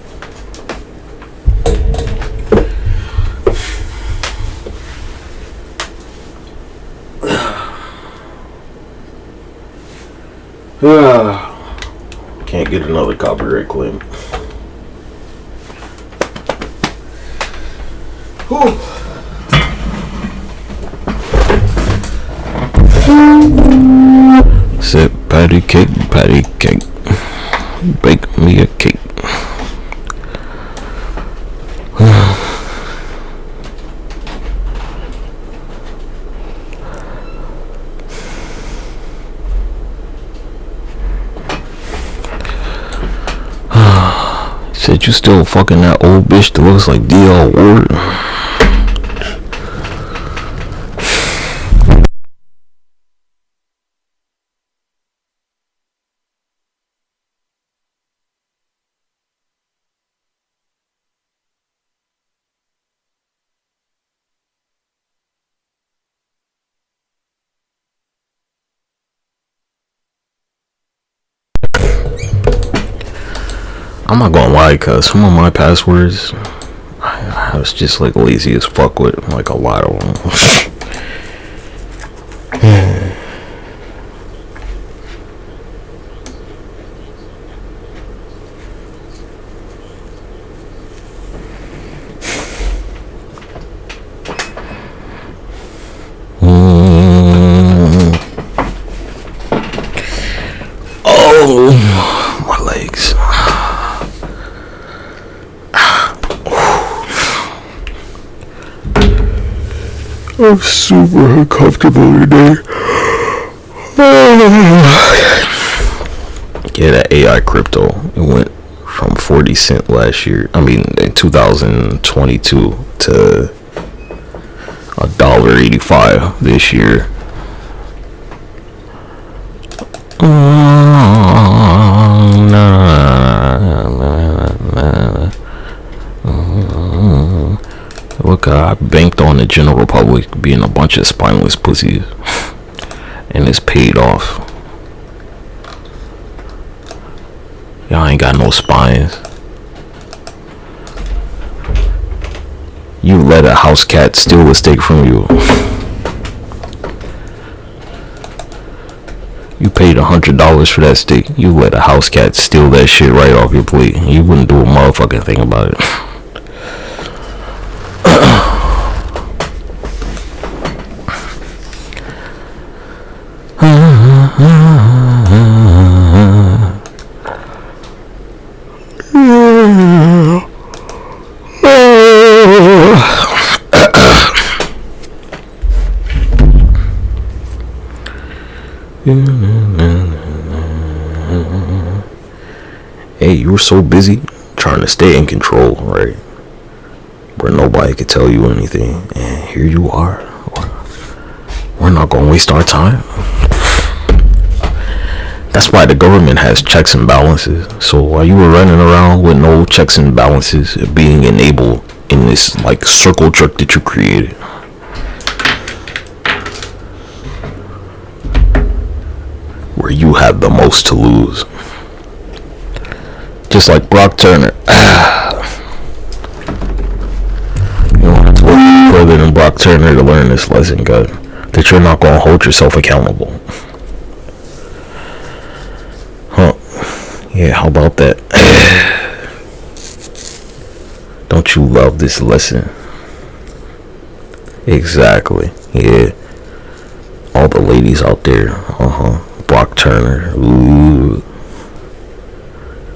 Can't get another copyright claim. Whew. Said patty cake, bake me a cake. Said you still fucking that old bitch that looks like D.L. Ward. I'm not gonna lie, cause some of my passwords I was just like lazy as fuck with, like a lot of them. Oh, my legs. I'm super uncomfortable today. Yeah, that AI crypto, it went from 40 cent last year, I mean in 2022, to $1.85 this year. Look, I banked on the general public being a bunch of spineless pussies, and it's paid off. Y'all ain't got no spines. You let a house cat steal a steak from you. You paid $100 for that steak. You let a house cat steal that shit right off your plate. You wouldn't do a motherfucking thing about it. Hey, you were so busy trying to stay in control, right? Where nobody could tell you anything, and here you are. We're not gonna waste our time. That's why the government has checks and balances. So while you were running around with no checks and balances being enabled in this like circle jerk that you created, where you have the most to lose. Just like Brock Turner. You don't have to look further than Brock Turner to learn this lesson, God. That you're not gonna hold yourself accountable. Huh. Yeah, how about that? Don't you love this lesson? Exactly. Yeah. All the ladies out there. Brock Turner. Ooh.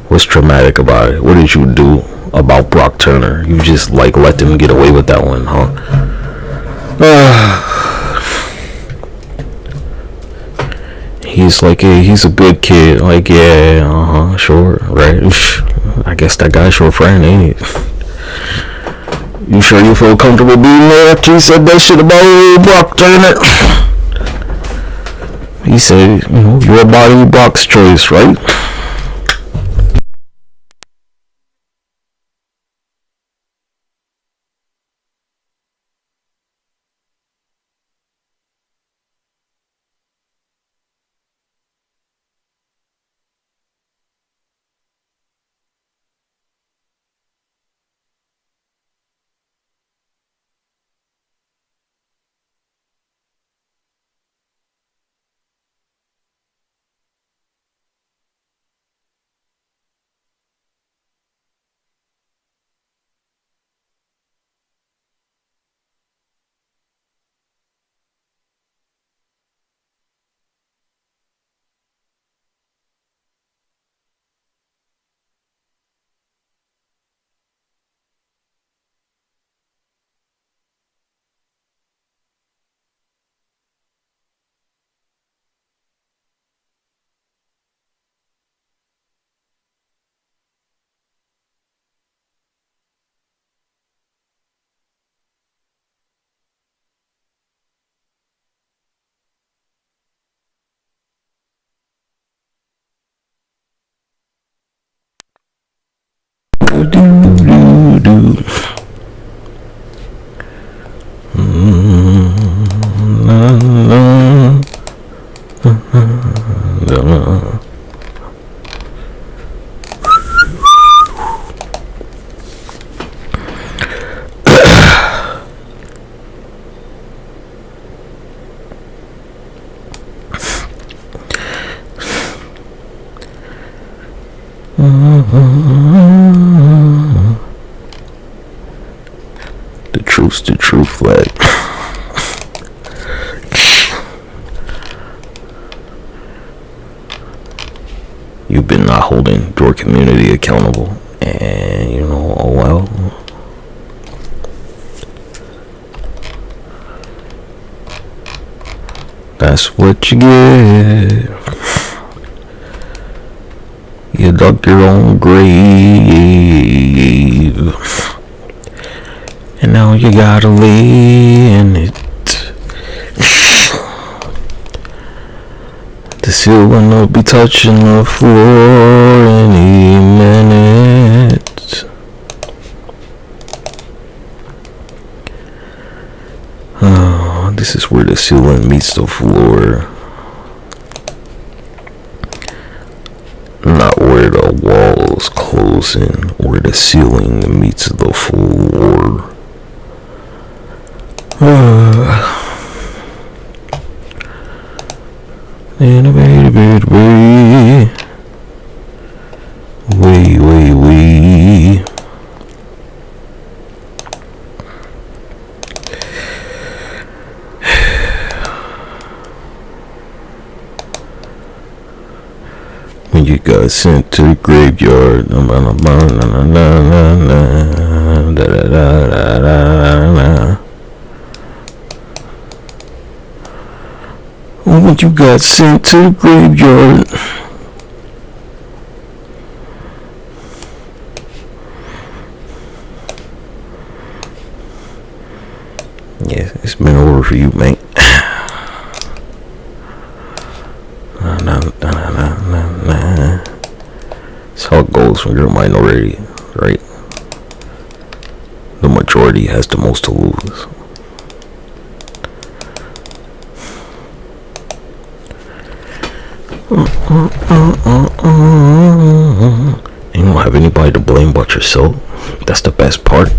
What's traumatic about it? What did you do about Brock Turner? You just like let them get away with that one, huh? He's like, hey, he's a good kid. Like, yeah, sure, right? I guess that guy's your friend, ain't it? You sure you feel comfortable being there after he said that shit about Brock Turner? He said, your body, Brock's choice, right? The truth, lad. You've been not holding your community accountable, and you know, oh well. That's what you get. You dug your own grave, and now you gotta lay in it. The ceiling will be touching the floor any minute. Oh, this is where the ceiling meets the floor. Not where the walls closing, where the ceiling meets the floor. In a very bad way. Way. When you got sent to the graveyard. When you got sent to the graveyard. Yeah, it's been over for you, mate. That's how it goes when you're a minority, right? The majority has the most to lose. And you don't have anybody to blame but yourself. That's the best part.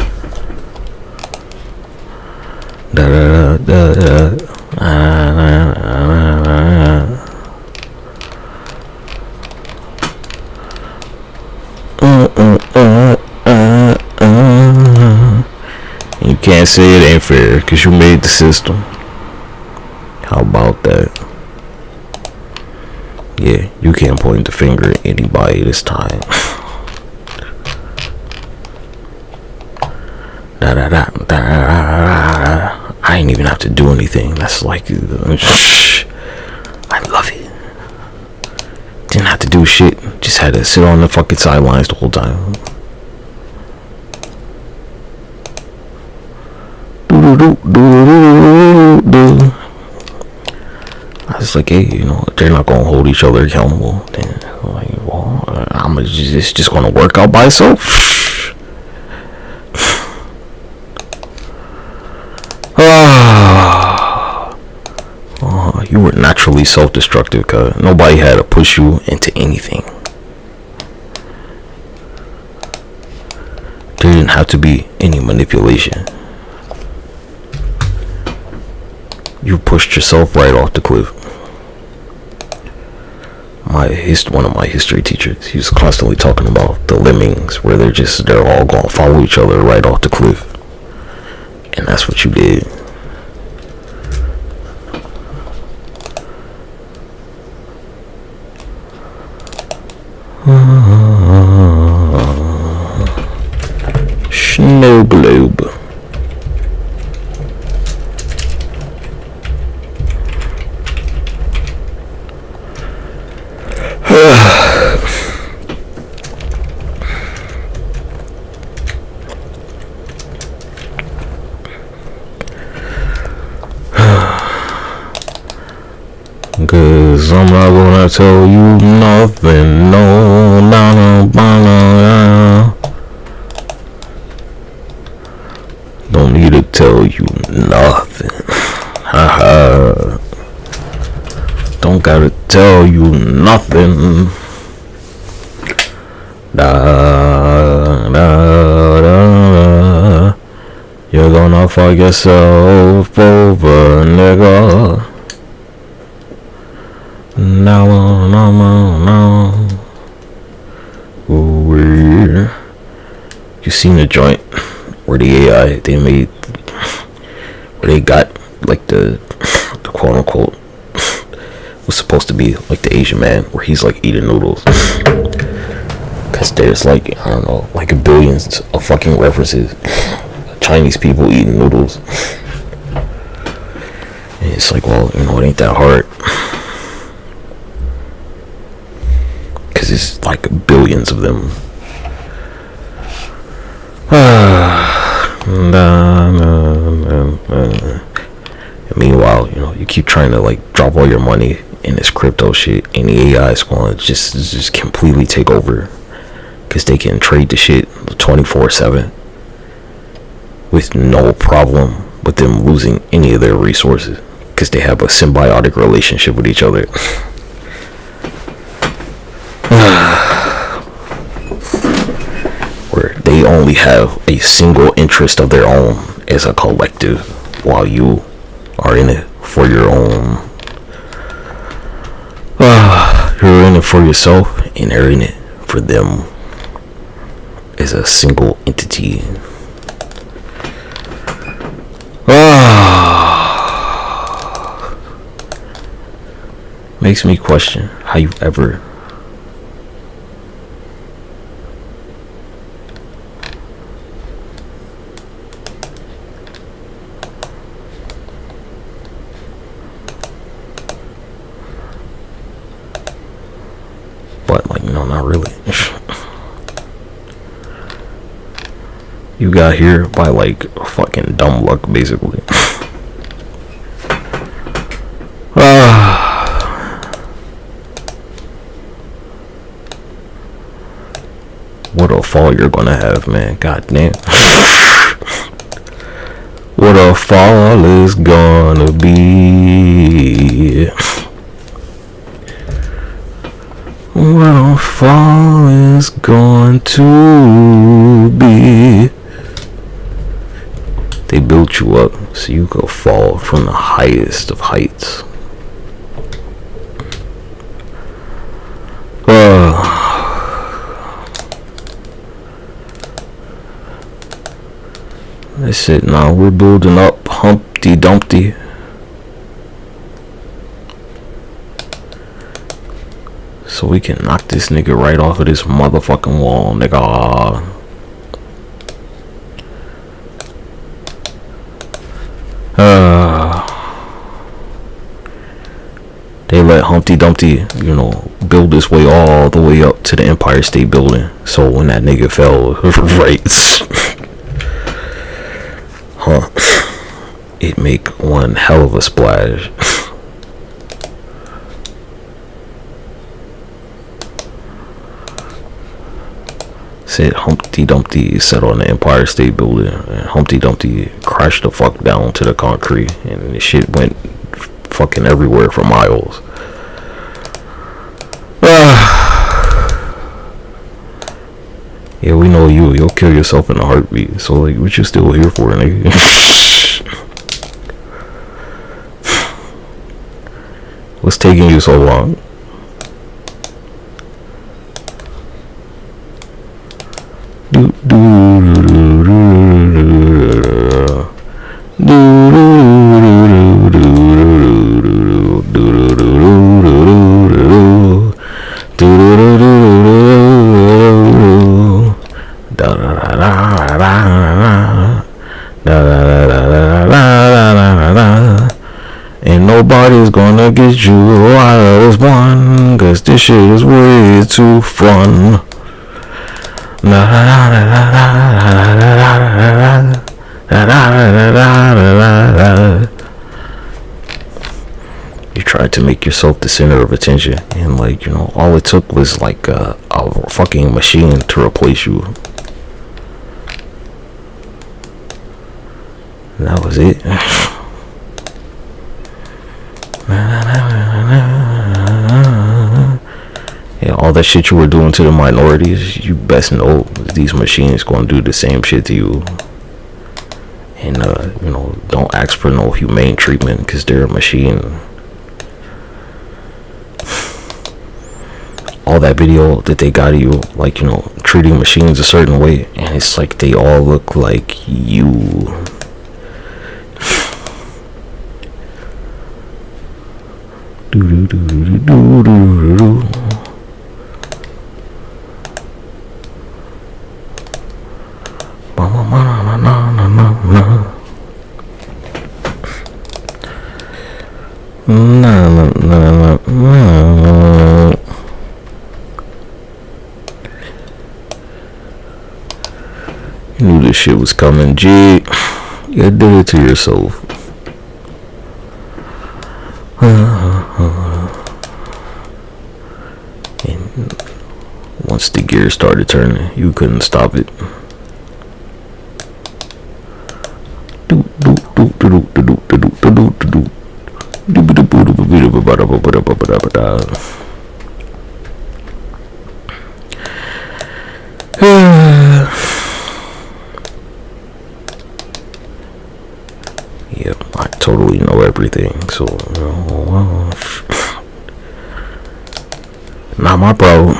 You can't say it ain't fair because you made the system. How about that? Yeah, you can't point the finger at anybody this time. I ain't even have to do anything. That's like, I love it. Didn't have to do shit. Just had to sit on the fucking sidelines the whole time. I was like, hey, you know, they're not gonna hold each other accountable. Then, like, well, it's just gonna work out by itself. You were naturally self-destructive, cause nobody had to push you into anything. There didn't have to be any manipulation. You pushed yourself right off the cliff. One of my history teachers, he was constantly talking about the lemmings, where they're all gonna follow each other right off the cliff. And that's what you did. Snow globe. Cause I'm not gonna tell you nothing, no, don't need to tell you nothing, haha. don't gotta tell you nothing. Da, da, da. You're gonna fuck yourself over, nigga. No. Ooh, you seen the joint where the AI they made, where they got like the quote unquote was supposed to be like the Asian man where he's like eating noodles, because there's like, I don't know, like billions of fucking references Chinese people eating noodles, and it's like, well, you know, it ain't that hard, because it's like billions of them. And meanwhile, you know, you keep trying to like drop all your money in this crypto shit, and the AI is going to just completely take over, because they can trade the shit 24/7 with no problem with them losing any of their resources, because they have a symbiotic relationship with each other. Where they only have a single interest of their own as a collective, while you are in it for your own. You're in it for yourself, and they're in it for them as a single entity. Makes me question how you ever but like, you know, not really. You got here by like fucking dumb luck, basically. What a fall you're gonna have, man. God damn. What a fall is gonna be. What a fall is going to be. They built you up so you could fall from the highest of heights. They said, nah, we're building up Humpty Dumpty. So we can knock this nigga right off of this motherfucking wall, nigga. They let Humpty Dumpty, you know, build his way all the way up to the Empire State Building. So when that nigga fell, right, it make one hell of a splash. Said Humpty Dumpty sat on the Empire State Building, and Humpty Dumpty crashed the fuck down to the concrete, and the shit went fucking everywhere for miles. Yeah, we know you'll kill yourself in a heartbeat, so like, what you still here for, nigga? What's taking you so long? Ain't nobody's gonna get you out of this one, 'cause this shit is way too fun. You tried to make yourself the center of attention, and like, you know, all it took was like a fucking machine to replace you. And that was it. all that shit you were doing to the minorities, you best know these machines gonna do the same shit to you. And don't ask for no humane treatment because they're a machine. All that video that they got of you, like, treating machines a certain way, and it's like they all look like you. You knew this shit was coming, G. You did it to yourself. And once the gears started turning, you couldn't stop it. Yep, I totally know everything, so not my problem.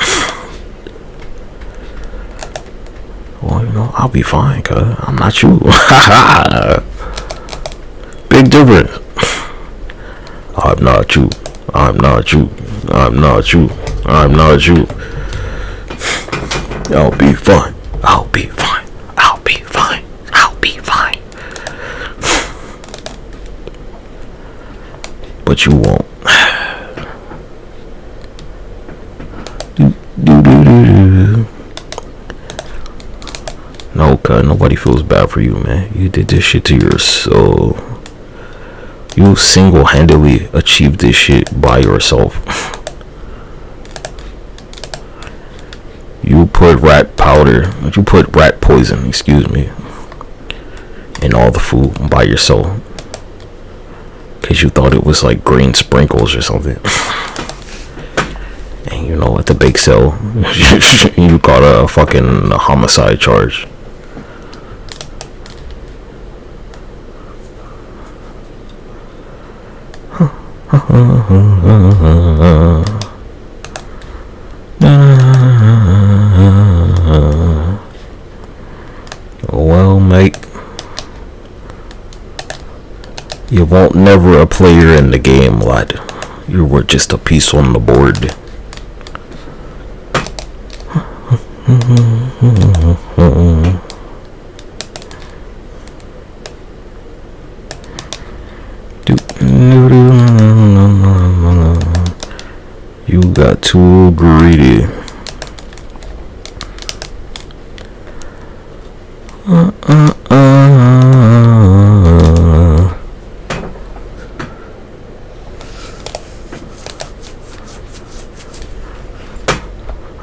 Well, I'll be fine, cuz I'm not you. Big difference. I'm not you. I'm not you. I'm not you. I'm not you. I'll be fine. I'll be fine. I'll be fine. I'll be fine. But you won't. No, cuz nobody feels bad for you, man. You did this shit to your soul. You single-handedly achieved this shit by yourself. You put rat poison, excuse me, in all the food by yourself. Cause you thought it was like green sprinkles or something. And at the bake sale, you got a fucking homicide charge. Well, mate, you won't never a player in the game, lad. You were just a piece on the board. You got too greedy.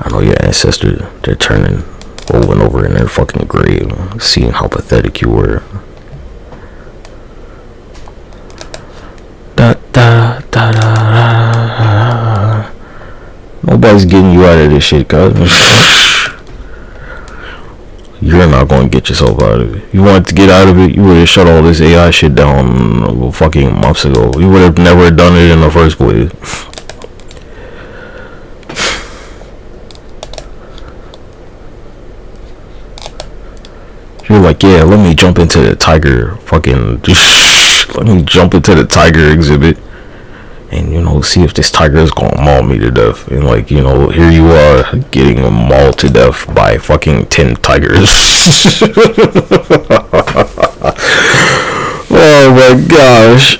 I know your ancestors, they're rolling over in their fucking grave, seeing how pathetic you were. Nobody's getting you out of this shit, cuz. You're not going to get yourself out of it. You wanted to get out of it, you would have shut all this AI shit down fucking months ago. You would have never done it in the first place. You're like, yeah, let me jump into the tiger fucking... let me jump into the tiger exhibit. And, see if this tiger is gonna maul me to death. And, here you are getting mauled to death by fucking 10 tigers. Oh my gosh.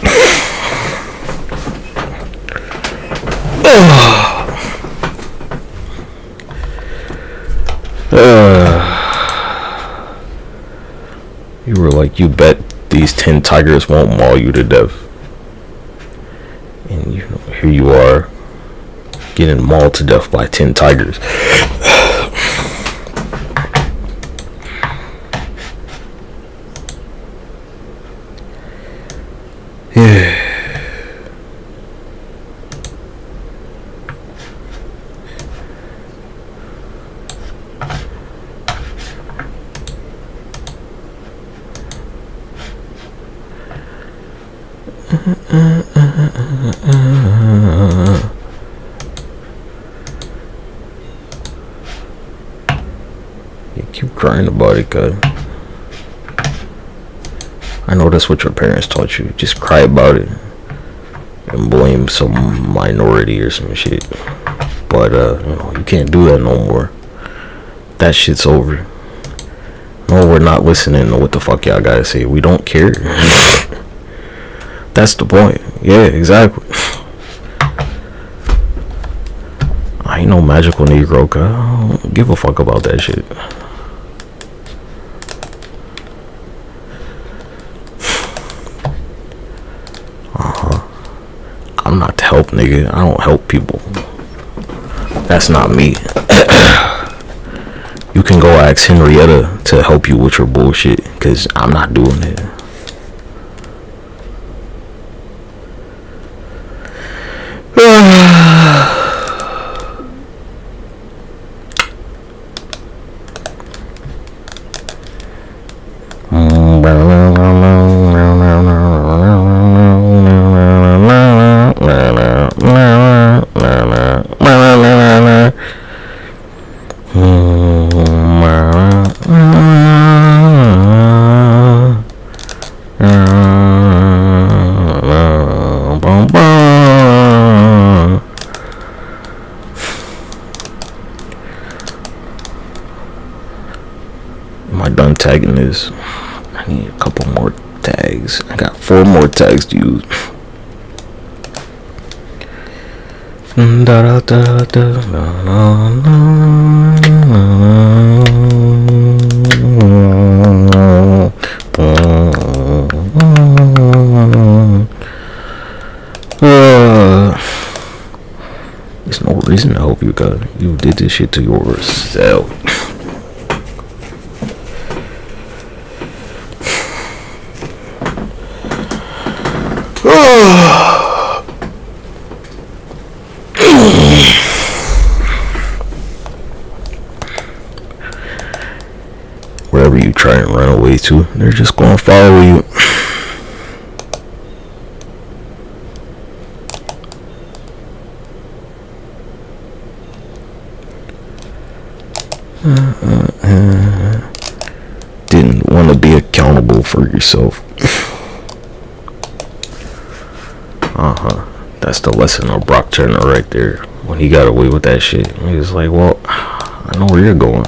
You were like, you bet these 10 tigers won't maul you to death. And here you are getting mauled to death by 10 tigers. Yeah. You keep crying about it, cuz. I know that's what your parents taught you. Just cry about it and blame some minority or some shit. But you know, you can't do that no more. That shit's over. No, we're not listening to what the fuck y'all gotta say. We don't care. That's the point. Yeah, exactly. I ain't no magical Negro, cuz. I don't give a fuck about that shit. I'm not to help, nigga. I don't help people. That's not me. You can go ask Henrietta to help you with your bullshit, cause I'm not doing it. Am I done tagging this? I need a couple more tags. I got 4 more tags to use. There's no reason to help you, God. You did this shit to yourself. Wherever you try and run away to, they're just gonna follow you. Didn't want to be accountable for yourself. That's the lesson of Brock Turner right there. When he got away with that shit, he was like, well, I know where you're going.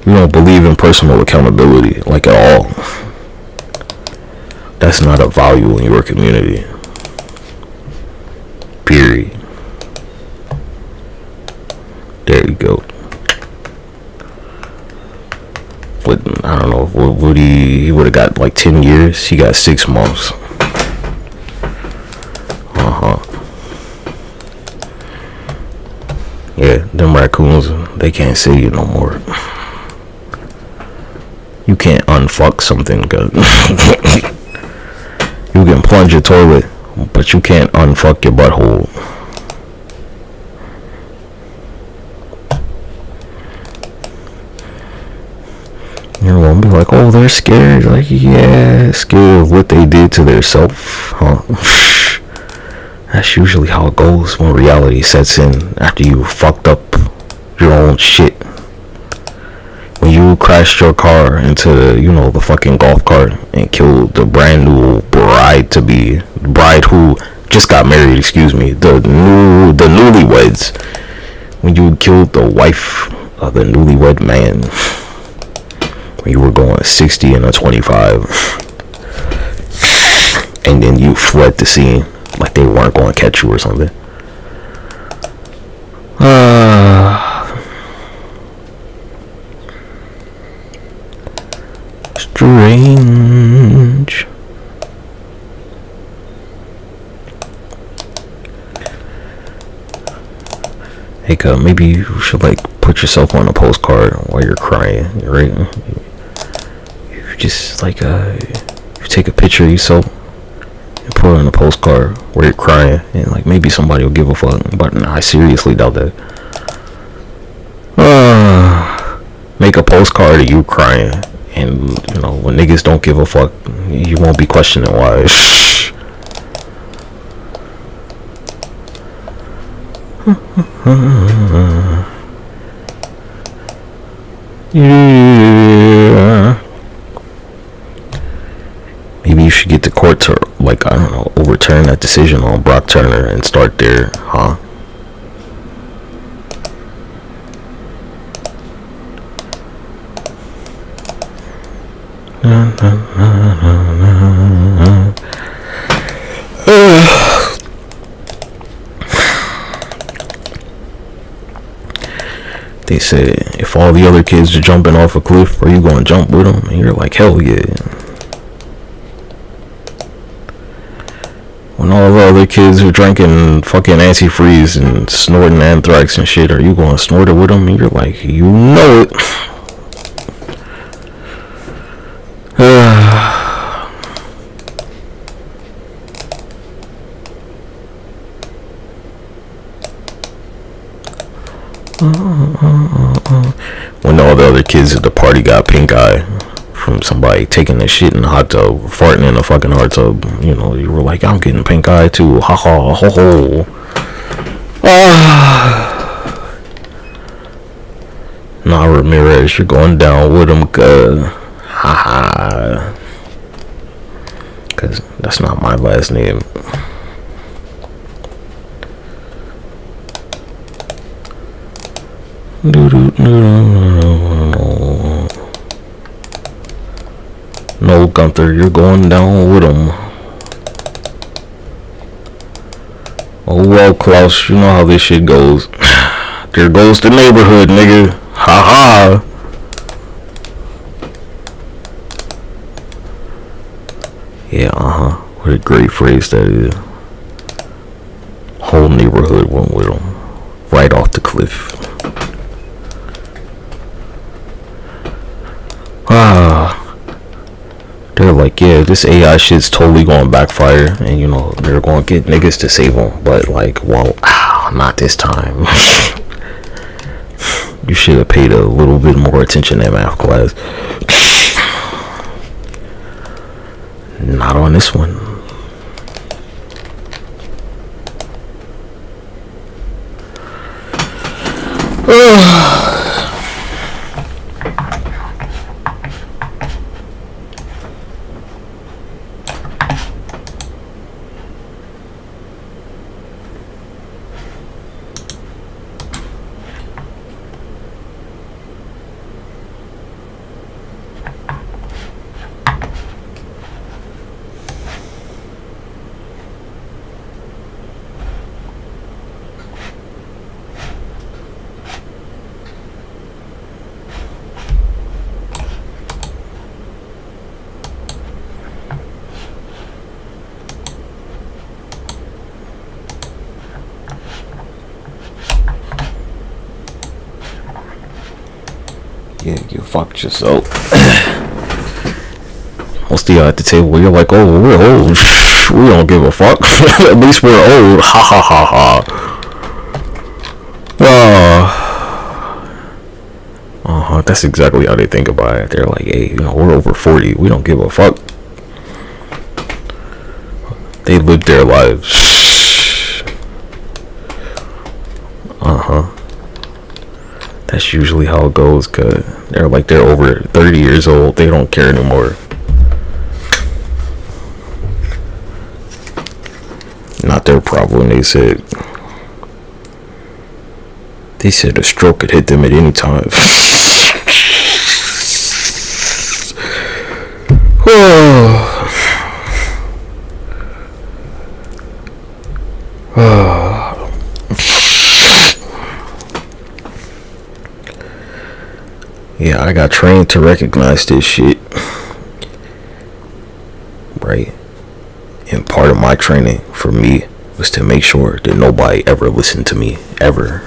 You don't believe in personal accountability, like, at all. That's not a value in your community. Period. There you go. But I don't know, would he would have got like 10 years. He got 6 months. Yeah, them raccoons, they can't see you no more. You can't unfuck something, good. You can plunge your toilet, but you can't unfuck your butthole. You're gonna be like, oh, they're scared. Like, yeah, scared of what they did to their self, huh? That's usually how it goes when reality sets in after you fucked up your own shit. When you crashed your car into, the fucking golf cart and killed the brand new bride who just got married, the newlyweds. When you killed the wife of the newlywed man. When you were going 60 and a 25. And then you fled the scene like they weren't going to catch you or something. Strange. Hey, maybe you should put yourself on a postcard while you're crying, right? You just you take a picture of yourself and put it on a postcard where you're crying, and maybe somebody will give a fuck. But nah, I seriously doubt that. Make a postcard of you crying, and when niggas don't give a fuck, you won't be questioning why. Yeah. Maybe you should get the court to, like, I don't know, overturn that decision on Brock Turner and start there, huh? They said, if all the other kids are jumping off a cliff, are you going to jump with them? And you're like, hell yeah. When all the other kids are drinking fucking antifreeze and snorting anthrax and shit, are you going to snort it with them? And you're like, you know it. When all the other kids at the party got pink eye from somebody taking their shit in the hot tub, farting in a fucking hot tub, you know, you were like, I'm getting pink eye too, ha ha ho ho. Nah, Ramirez, you're going down with him, cuz, ha ha, cause that's not my last name. No, Gunther, you're going down with him. Oh well, Klaus, you know how this shit goes. There goes the neighborhood, nigga. Ha ha. Yeah, what a great phrase that is. Whole neighborhood went with him. Right off the cliff. They're like, yeah, this AI shit's totally going to backfire, and you know, they're going to get niggas to save them, but like, well, not this time. You should have paid a little bit more attention in math class. Not on this one. Yeah, you fucked yourself. Most of y'all at the table, you're like, oh, we're old. We don't give a fuck. At least we're old. Ha ha ha ha. That's exactly how they think about it. They're like, hey, you know, we're over 40. We don't give a fuck. They live their lives. That's usually how it goes, cause they're over 30 years old. They don't care anymore. Not their problem. They said a stroke could hit them at any time. Yeah, I got trained to recognize this shit, right? And part of my training for me was to make sure that nobody ever listened to me, ever.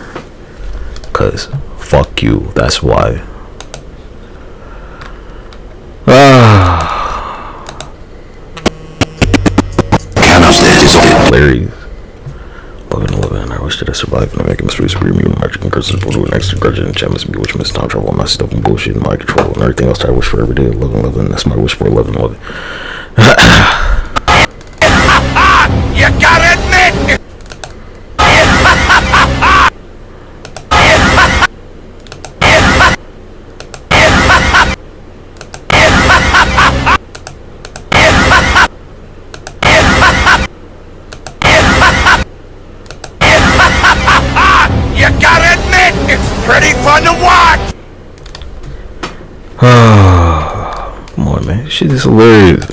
Cause fuck you, that's why. Hilarious. 11. I wish that I survived and I make a mystery super immune magic curses Buru next to grudge and Cmcsa which miss time travel my stuff and bullshit and my control and everything else I wish for every day. 11. That's my wish for 11. You gotta admit. pretty fun to watch! Come on, man. Shit is hilarious.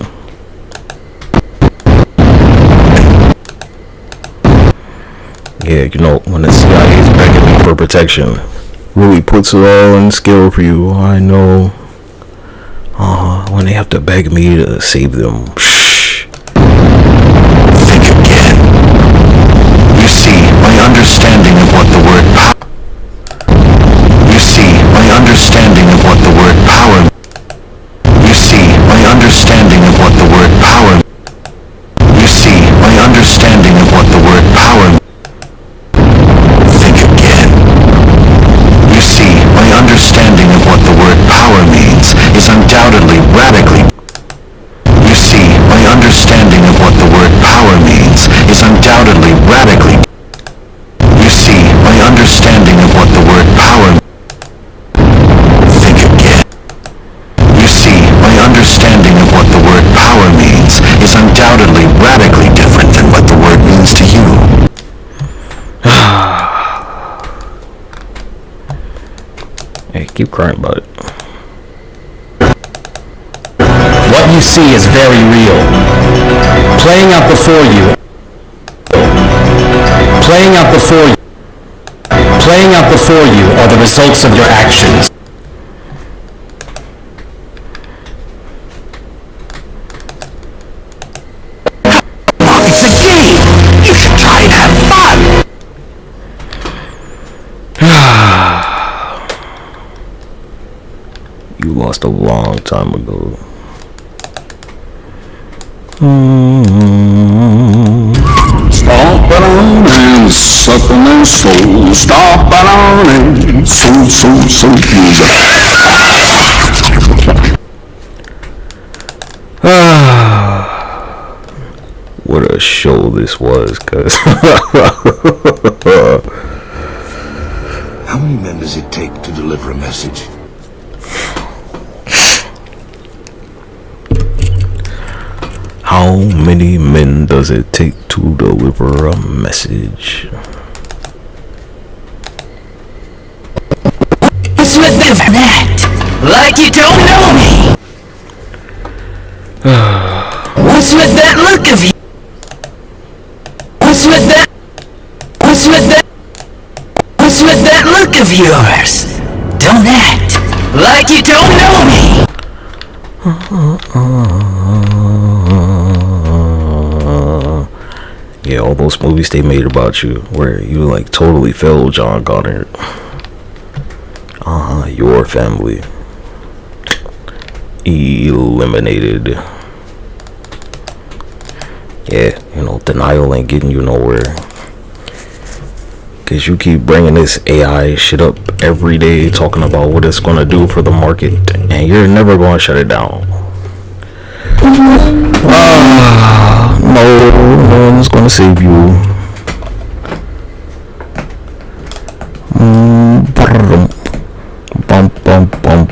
Yeah, you know, when the CIA is begging me for protection, really puts it all in scale for you. I know. When they have to beg me to save them. Think again. You see, my understanding of what the word power... You see, my understanding of what the word power... You see, my understanding of what the word power... You see, my understanding of what the word power... Think again. You see, my understanding of what the word power means is undoubtedly radically... You see, my understanding of what the word power means is undoubtedly radically... You see, my understanding of what the word power... Think again. You see, my understanding of what the word power means is undoubtedly radically different than what the word means to you. Hey, keep crying about it. What you see is very real. Playing out before you. Playing out before you. Playing out before you are the results of your actions. It's a game! You should try and have fun! You lost a long time ago. Stop it on and sucking their soul. Stop it on and so What a show this was, cuz. How many men does it take to deliver a message? How many men does it take to deliver a message? What's with that? Like you don't know me! What's with that look of you? What's with that? What's with that? What's with that look of yours? Don't act like you don't know me! Yeah, all those movies they made about you, where you like totally failed John Connor. Your family eliminated. Yeah, you know, denial ain't getting you nowhere. Cause you keep bringing this AI shit up every day, talking about what it's gonna do for the market, and you're never gonna shut it down. No one's gonna save you. Bump.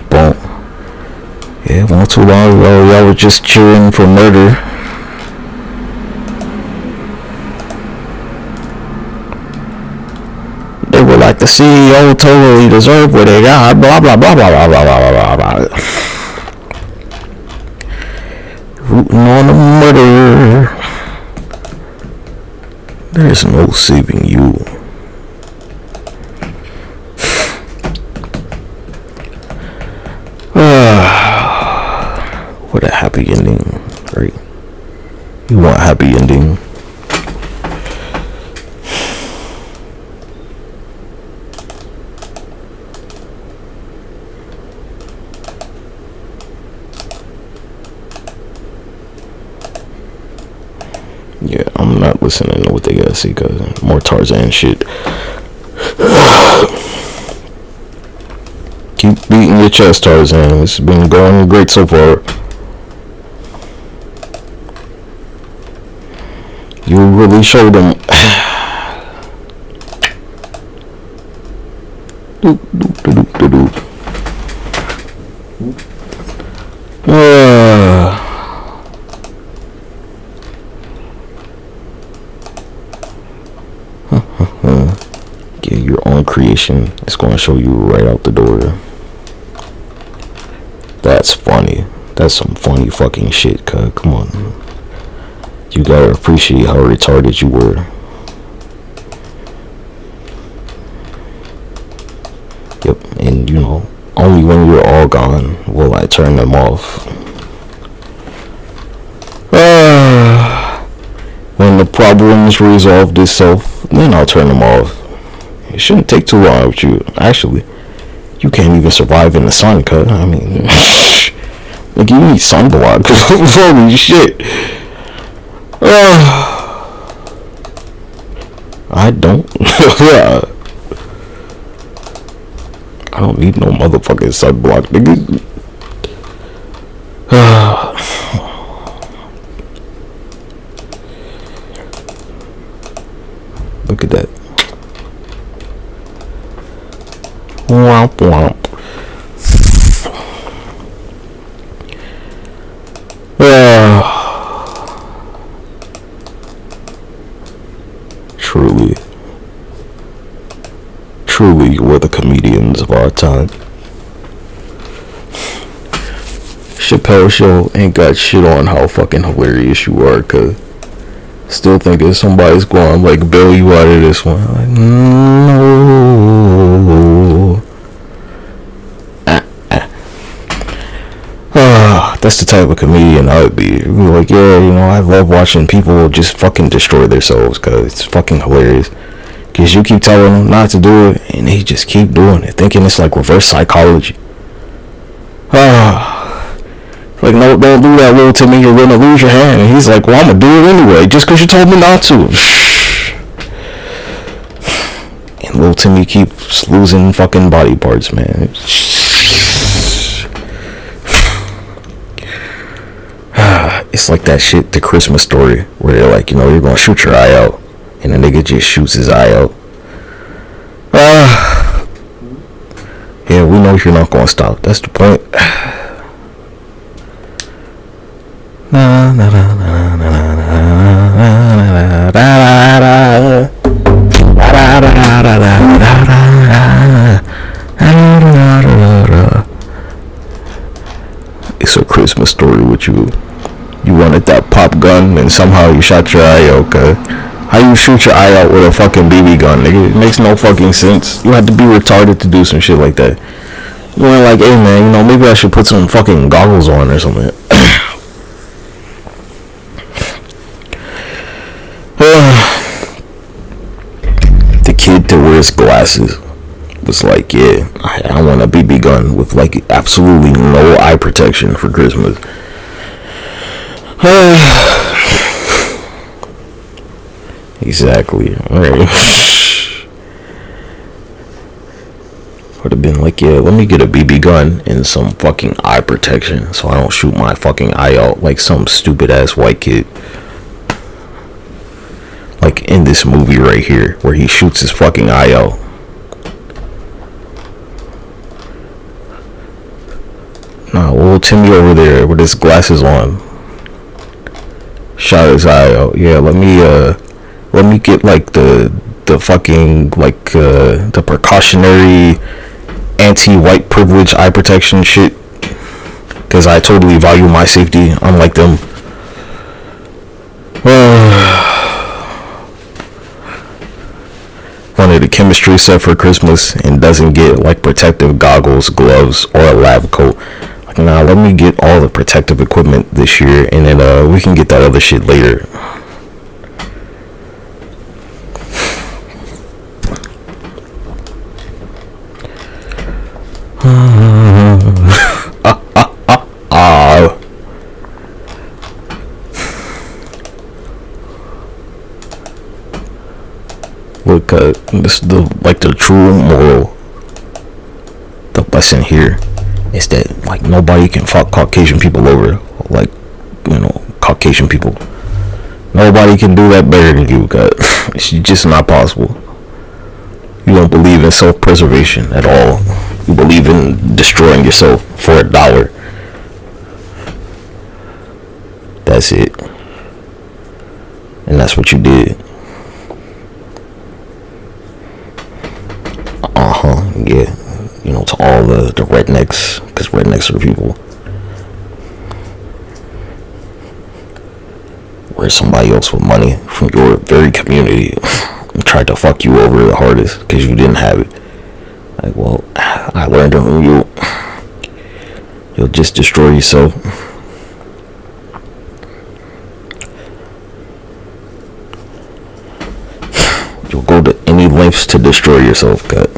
Yeah, not too long ago, y'all were just cheering for murder. They were like, the CEO totally deserved what they got, blah blah blah blah blah blah blah blah blah. Rooting on the murderer. There's no saving you. What a happy ending, right? You want a happy ending? Yeah, I'm not listening to what they gotta say, cause more Tarzan shit. Keep beating your chest, Tarzan. It's been going great so far. You really showed them. Yeah, your own creation is going to show you right out the door. That's funny. That's some funny fucking shit, cuz. Come on. You gotta appreciate how retarded you were. Yep, and you know, only when you're all gone will I turn them off. When the problems resolved itself, then I'll turn them off. It shouldn't take too long with you. Actually, you can't even survive in the sun, cuz. I mean, like, you need sunblock. Holy shit. I don't. I don't need no motherfucking sunblock, nigga. Look at that. Womp womp. Truly, we're the comedians of our time. Chappelle Show ain't got shit on how fucking hilarious you are, cuz still thinking somebody's going to like bail you out of this one. Like, no. That's the type of comedian I would be. Be like, yeah, you know, I love watching people just fucking destroy themselves, cuz it's fucking hilarious. Cause you keep telling them not to do it, and they just keep doing it, thinking it's like reverse psychology. Like, no, don't do that, little Timmy, you're gonna lose your hand. And he's like, well, I'm gonna do it anyway, just cause you told me not to. And little Timmy keeps losing fucking body parts, man. It's like that shit, The Christmas Story, where they're like, you know, you're gonna shoot your eye out. And the nigga just shoots his eye out. Yeah, we know you're not gonna stop. That's the point. It's a Christmas Story with you. You wanted that pop gun and somehow you shot your eye out, cuz. How you shoot your eye out with a fucking BB gun, nigga? It makes no fucking sense. You had to be retarded to do some shit like that. You were like, hey man, you know, maybe I should put some fucking goggles on or something. The kid that wears glasses was like, yeah, I want a BB gun with like absolutely no eye protection for Christmas. Exactly. Alright. Would have been like, yeah, let me get a BB gun and some fucking eye protection so I don't shoot my fucking eye out like some stupid ass white kid. Like in this movie right here where he shoots his fucking eye out. Nah, little Timmy over there with his glasses on shot his eye out. Yeah, let me get like the fucking like the precautionary anti-white privilege eye protection shit, because I totally value my safety unlike them. Wanted a chemistry set for Christmas and doesn't get like protective goggles, gloves, or a lab coat. Like, nah, let me get all the protective equipment this year and then we can get that other shit later. Look, this is the true moral. The lesson here is that like nobody can fuck Caucasian people over, like, you know, Caucasian people. Nobody can do that better than you, cause it's just not possible. You don't believe in self-preservation at all. You believe in destroying yourself for $1. That's it. And that's what you did. Yeah, you know, to all the rednecks, because rednecks are people. Where somebody else with money from your very community tried to fuck you over the hardest because you didn't have it. Like, well, I learned from you. You'll just destroy yourself. You'll go to any lengths to destroy yourself, cut.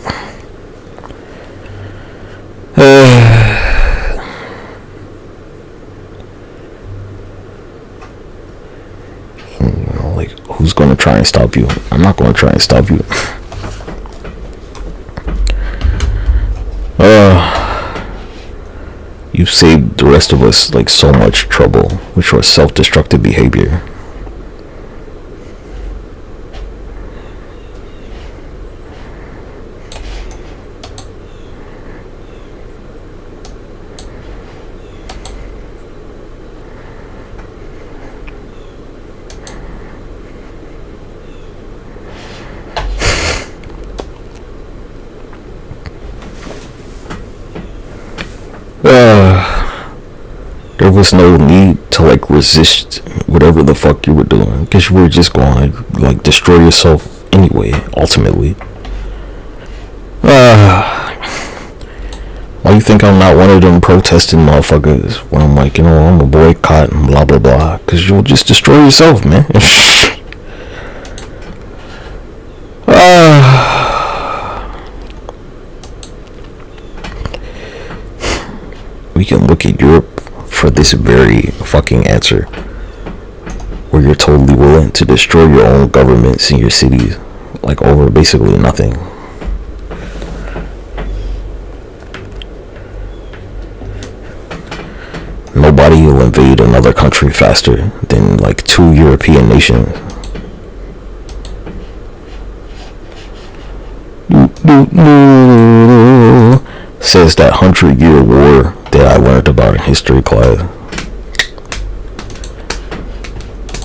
Who's going to try and stop you? I'm not going to try and stop you. You saved the rest of us like so much trouble with your self-destructive behavior. There was no need to like resist whatever the fuck you were doing, because you were just going to like destroy yourself anyway, ultimately. Why you think I'm not one of them protesting motherfuckers when I'm like, you know, I'm a boycott and blah blah blah? Because you'll just destroy yourself, man. We can look at Europe for this very fucking answer, where you're totally willing to destroy your own governments and your cities, like over basically nothing. Nobody will invade another country faster than like 2 European nations. Says that 100-year war that I learned about in history class.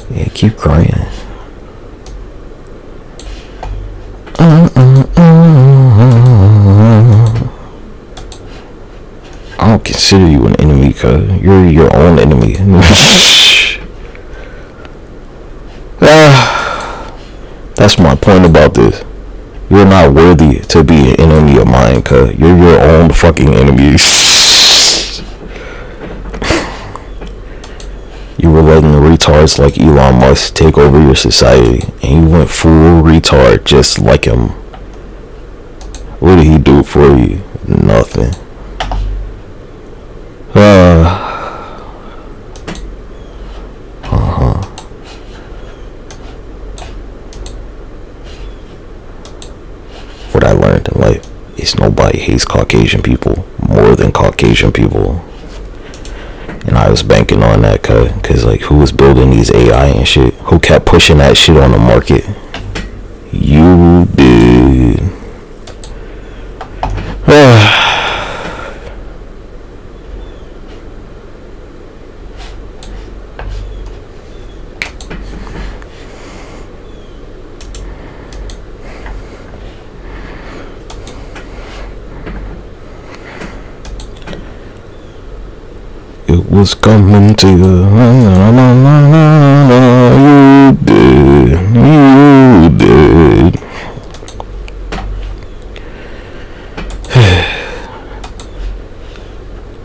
Yeah, keep crying. I don't consider you an enemy, cuz you're your own enemy. That's my point about this. You're not worthy to be an enemy of mine, cuz you're your own fucking enemy. You were letting retards like Elon Musk take over your society, and you went full retard just like him. What did he do for you? Nothing. What I learned in life is nobody hates Caucasian people more than Caucasian people. And I was banking on that, cause like, who was building these AI and shit? Who kept pushing that shit on the market? You did. It was coming to you. You did.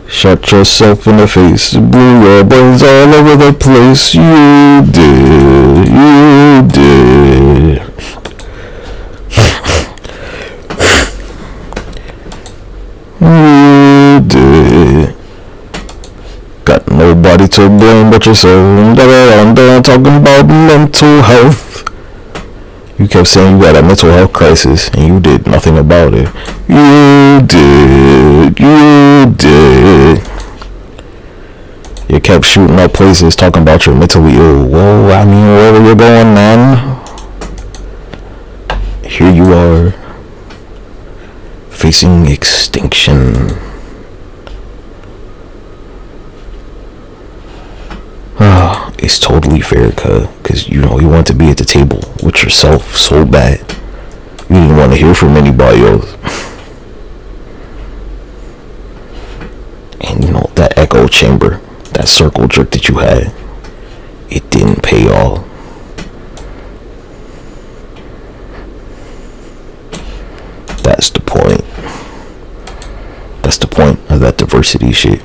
Shot yourself in the face, blew your brains all over the place. You did. You did. You did. Got nobody to blame but yourself. Talking about mental health. You kept saying you got a mental health crisis and you did nothing about it. You did. You did. You kept shooting up places talking about you're mentally ill. Well, I mean, wherever you're going, man, here you are, facing extinction. It's totally fair, cause you know you want to be at the table with yourself so bad. You didn't want to hear from anybody else. echo chamber, that circle jerk that you had, it didn't pay all. That's the point. That's the point of that diversity shit.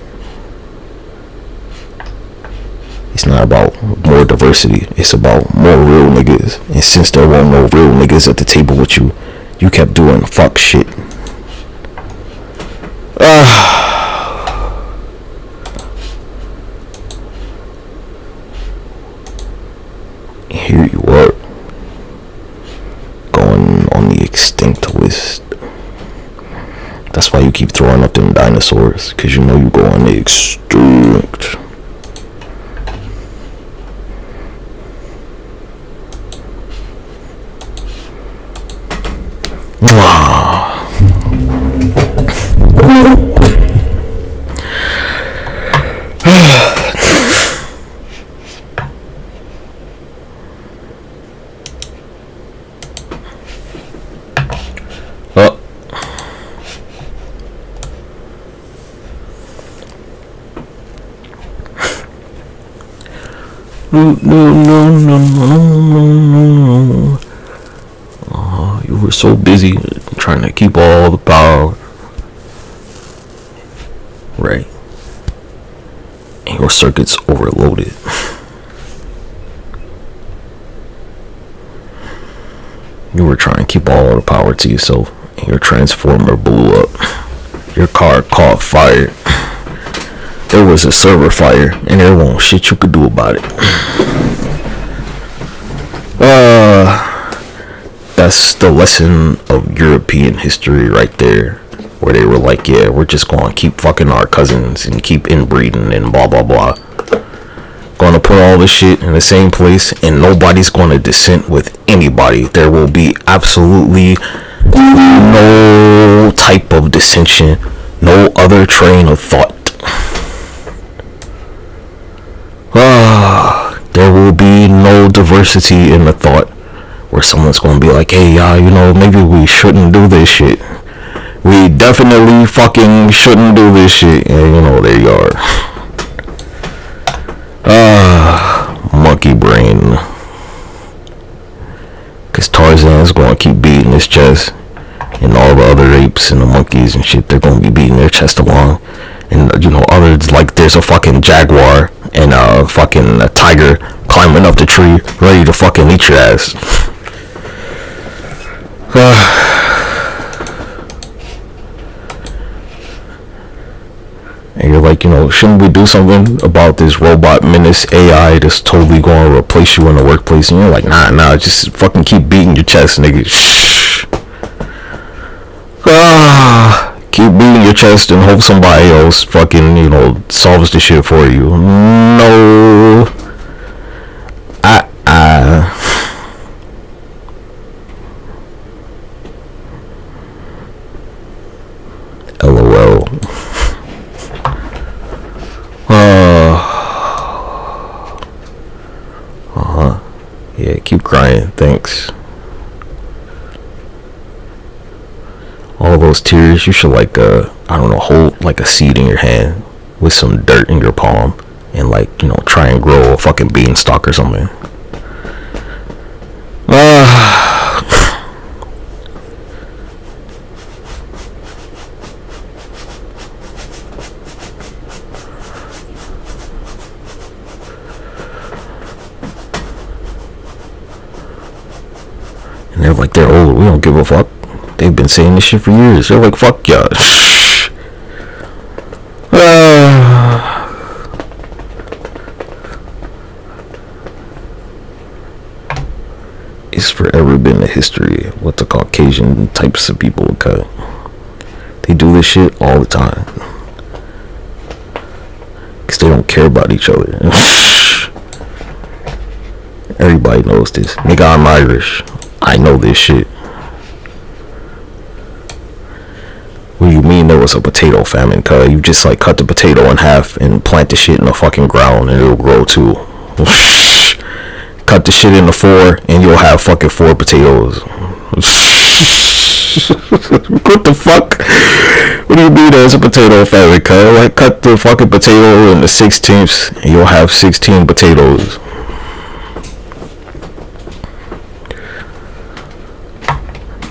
It's not about more diversity. It's about more real niggas. And since there weren't no real niggas at the table with you, you kept doing fuck shit. Here you are, going on the extinct list. That's why you keep throwing up them dinosaurs, because you know you go on the extinct. No. Oh, you were so busy trying to keep all the power, right? And your circuits overloaded. You were trying to keep all the power to yourself, and your transformer blew up. Your car caught fire. There was a server fire, and there wasn't shit you could do about it. That's the lesson of European history right there, where they were like, yeah, we're just going to keep fucking our cousins and keep inbreeding and blah blah blah. Going to put all this shit in the same place, and nobody's going to dissent with anybody. There will be absolutely no type of dissension, no other train of thought. There will be no diversity in the thought where someone's going to be like, hey, you know, maybe we shouldn't do this shit. We definitely fucking shouldn't do this shit. And, you know, there you are. Monkey brain. Because Tarzan's going to keep beating his chest. And all the other apes and the monkeys and shit, they're going to be beating their chest along. And, you know, others, like, there's a fucking jaguar and a tiger climbing up the tree, ready to fucking eat your ass. And you're like, you know, shouldn't we do something about this robot menace AI that's totally going to replace you in the workplace? And you're like, nah, just fucking keep beating your chest, nigga. Shh. Keep beating your chest and hope somebody else fucking, you know, solves the shit for you. No. LOL. Yeah, keep crying. Thanks. All those tears, you should like I don't know, hold like a seed in your hand with some dirt in your palm and like, you know, try and grow a fucking beanstalk or something. And they're like, they're old, we don't give a fuck. They've been saying this shit for years. They're like, fuck y'all. It's forever been a history of what the Caucasian types of people would cut. They do this shit all the time. Because they don't care about each other. Everybody knows this. Nigga, I'm Irish. I know this shit. What do you mean there was a potato famine? Cause you just like cut the potato in half and plant the shit in the fucking ground and it'll grow too. Cut the shit into 4 and you'll have fucking 4 potatoes. What the fuck? What do you mean there's a potato family, cuz? Like, cut the fucking potato into 16ths and you'll have 16 potatoes.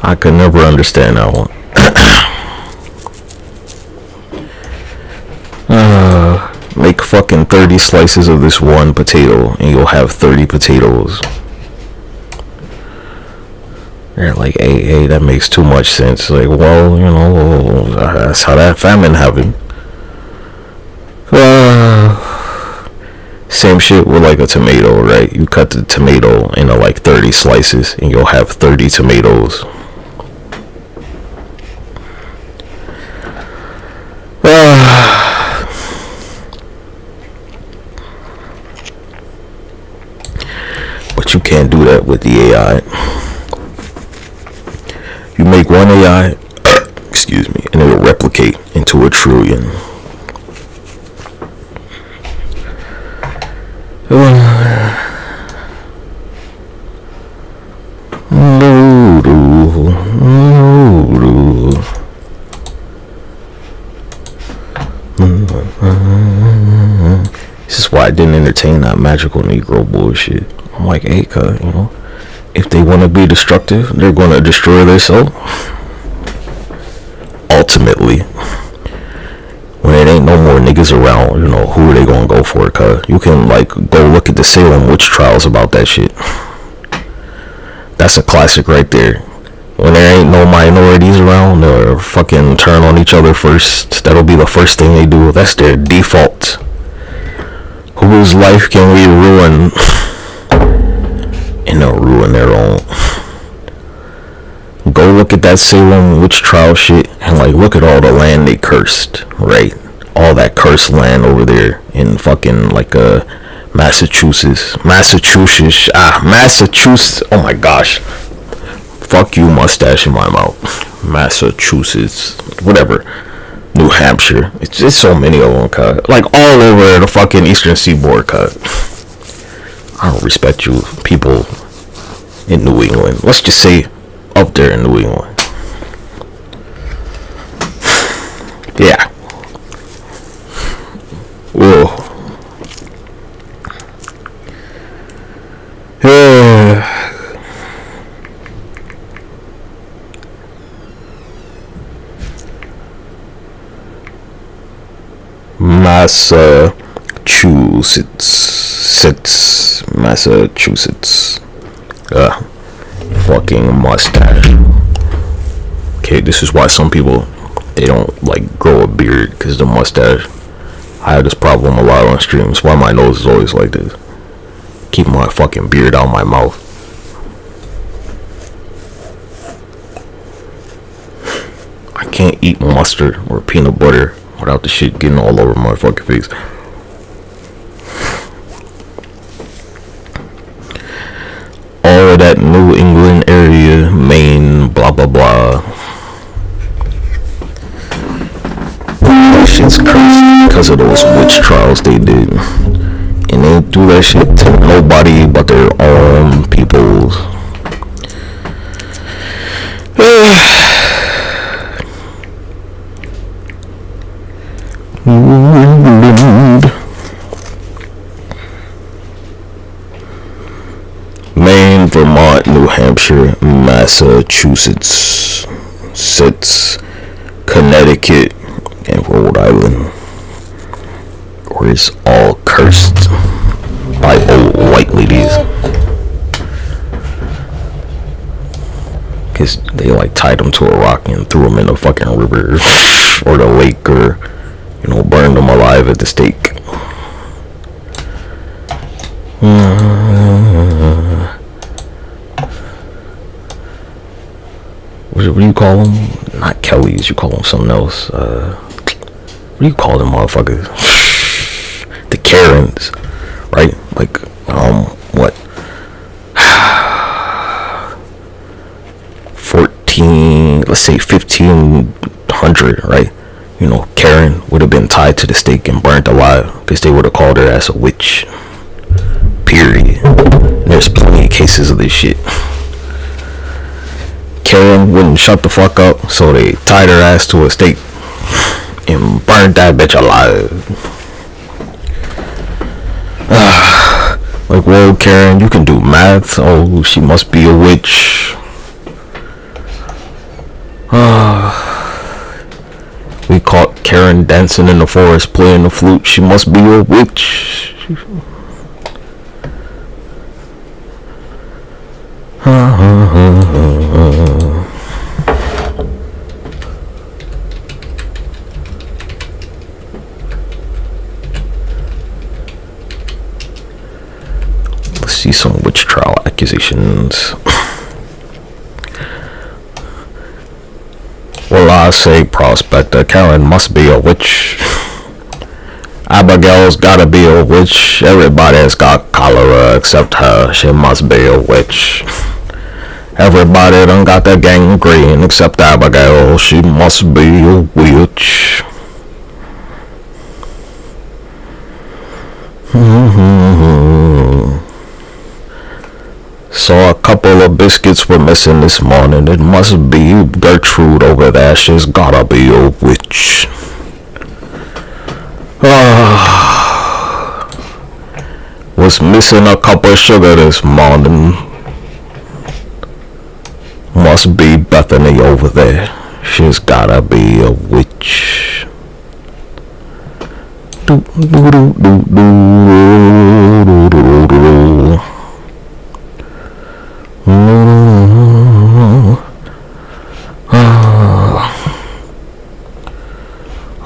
I could never understand that one. Make fucking 30 slices of this one potato and you'll have 30 potatoes. They're like, hey, that makes too much sense. Like, well, you know, that's how that famine happened. Same shit with like a tomato, right? You cut the tomato into like 30 slices and you'll have 30 tomatoes. But you can't do that with the AI. You make one AI, excuse me, and it will replicate into a trillion. This is why I didn't entertain that magical Negro bullshit. I'm like, hey, cuz, you know, if they want to be destructive, they're going to destroy themselves. Ultimately, when it ain't no more niggas around, you know, who are they going to go for? Cuz you can like go look at the Salem witch trials about that shit. That's a classic right there. When there ain't no minorities around, they'll fucking turn on each other first. That'll be the first thing they do. That's their default. Whose life can we ruin? And they'll ruin their own. Go look at that Salem witch trial shit and like look at all the land they cursed, right? All that cursed land over there in fucking like Massachusetts. Oh my gosh. Fuck you, mustache in my mouth. Massachusetts, whatever. New Hampshire. It's just so many of them, cut. Like all over the fucking eastern seaboard, cut. I don't respect you people in New England. Let's just say up there in New England. Yeah. Whoa. Massachusetts. Fucking mustache. Okay, this is why some people, they don't like grow a beard, because the mustache. I have this problem a lot on streams. Why my nose is always like this. Keep my fucking beard out my mouth. I can't eat mustard or peanut butter without the shit getting all over my fucking face. All of that New England area, Maine, blah blah blah. That shit's cursed because of those witch trials they did. And they do that shit to nobody but their own peoples. Maine, Vermont, New Hampshire, Massachusetts, Connecticut, and Rhode Island, where it's all cursed by old white ladies. Cause they like tied them to a rock and threw them in the fucking river or the lake, or you know, burned them alive at the stake. What do you call them? Not Kellys, you call them something else. What do you call them motherfuckers? The Karens, right? Like, what? 14, let's say 1500, right? You know, Karen would have been tied to the stake and burnt alive because they would have called her as a witch. Period. And there's plenty of cases of this shit. Karen wouldn't shut the fuck up, so they tied her ass to a stake and burned that bitch alive. Like, whoa, Karen, you can do math. Oh, she must be a witch. We caught Karen dancing in the forest playing the flute. She must be a witch. Let's see some witch trial accusations. Well, I say, Prospector, Karen must be a witch. Abigail's gotta be a witch. Everybody's got cholera except her. She must be a witch. Everybody done got the gangrene except Abigail. She must be a witch. Saw a couple of biscuits were missing this morning. It must be Gertrude over there. She's gotta be a witch. Was missing a cup of sugar this morning. Must be Bethany over there. She's gotta be a witch.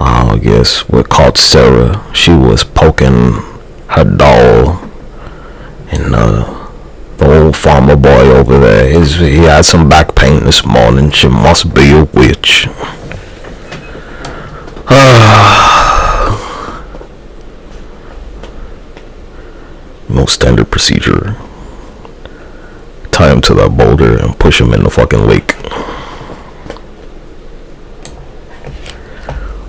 I guess we caught Sarah. She was poking her doll, and the old farmer boy over there, he had some back pain this morning. She must be a witch. No standard procedure. Tie him to that boulder and push him in the fucking lake.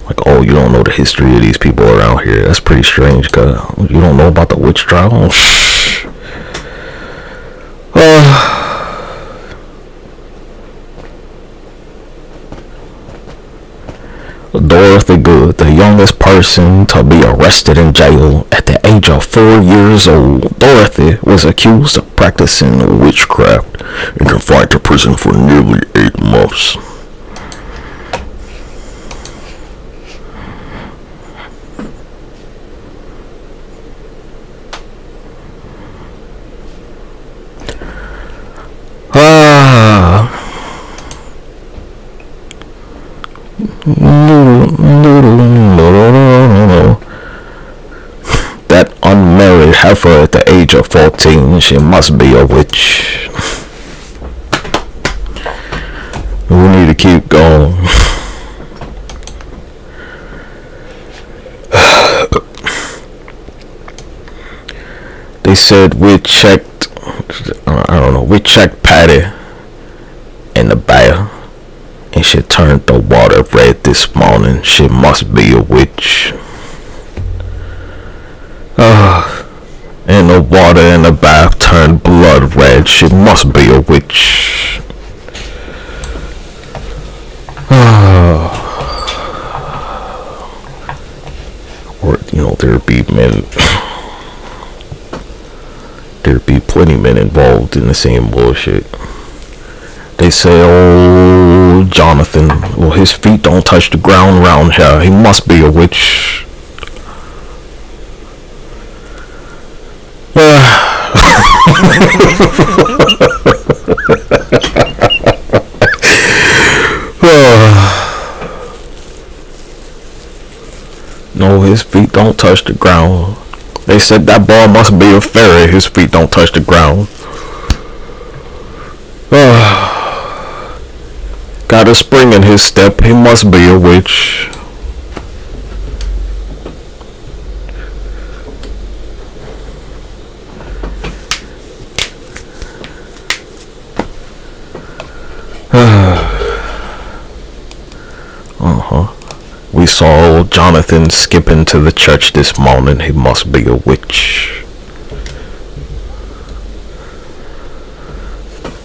Like, oh, you don't know the history of these people around here. That's pretty strange, cause you don't know about the witch trial. Dorothy Good, the youngest person to be arrested in jail at the age of 4 years old. Dorothy was accused of practicing witchcraft and confined to prison for nearly 8 months. That unmarried heifer at the age of 14, she must be a witch. We need to keep going. They said we checked Patty in the bath, and she turned the water red this morning. She must be a witch. And the water in the bath turned blood red. She must be a witch. Or, there'd be plenty men involved in the same bullshit. They say, oh, Jonathan, well, his feet don't touch the ground around here. He must be a witch. No, his feet don't touch the ground. They said that boy must be a fairy. His feet don't touch the ground. Got a spring in his step. He must be a witch. We saw Jonathan skipping to the church this morning. He must be a witch.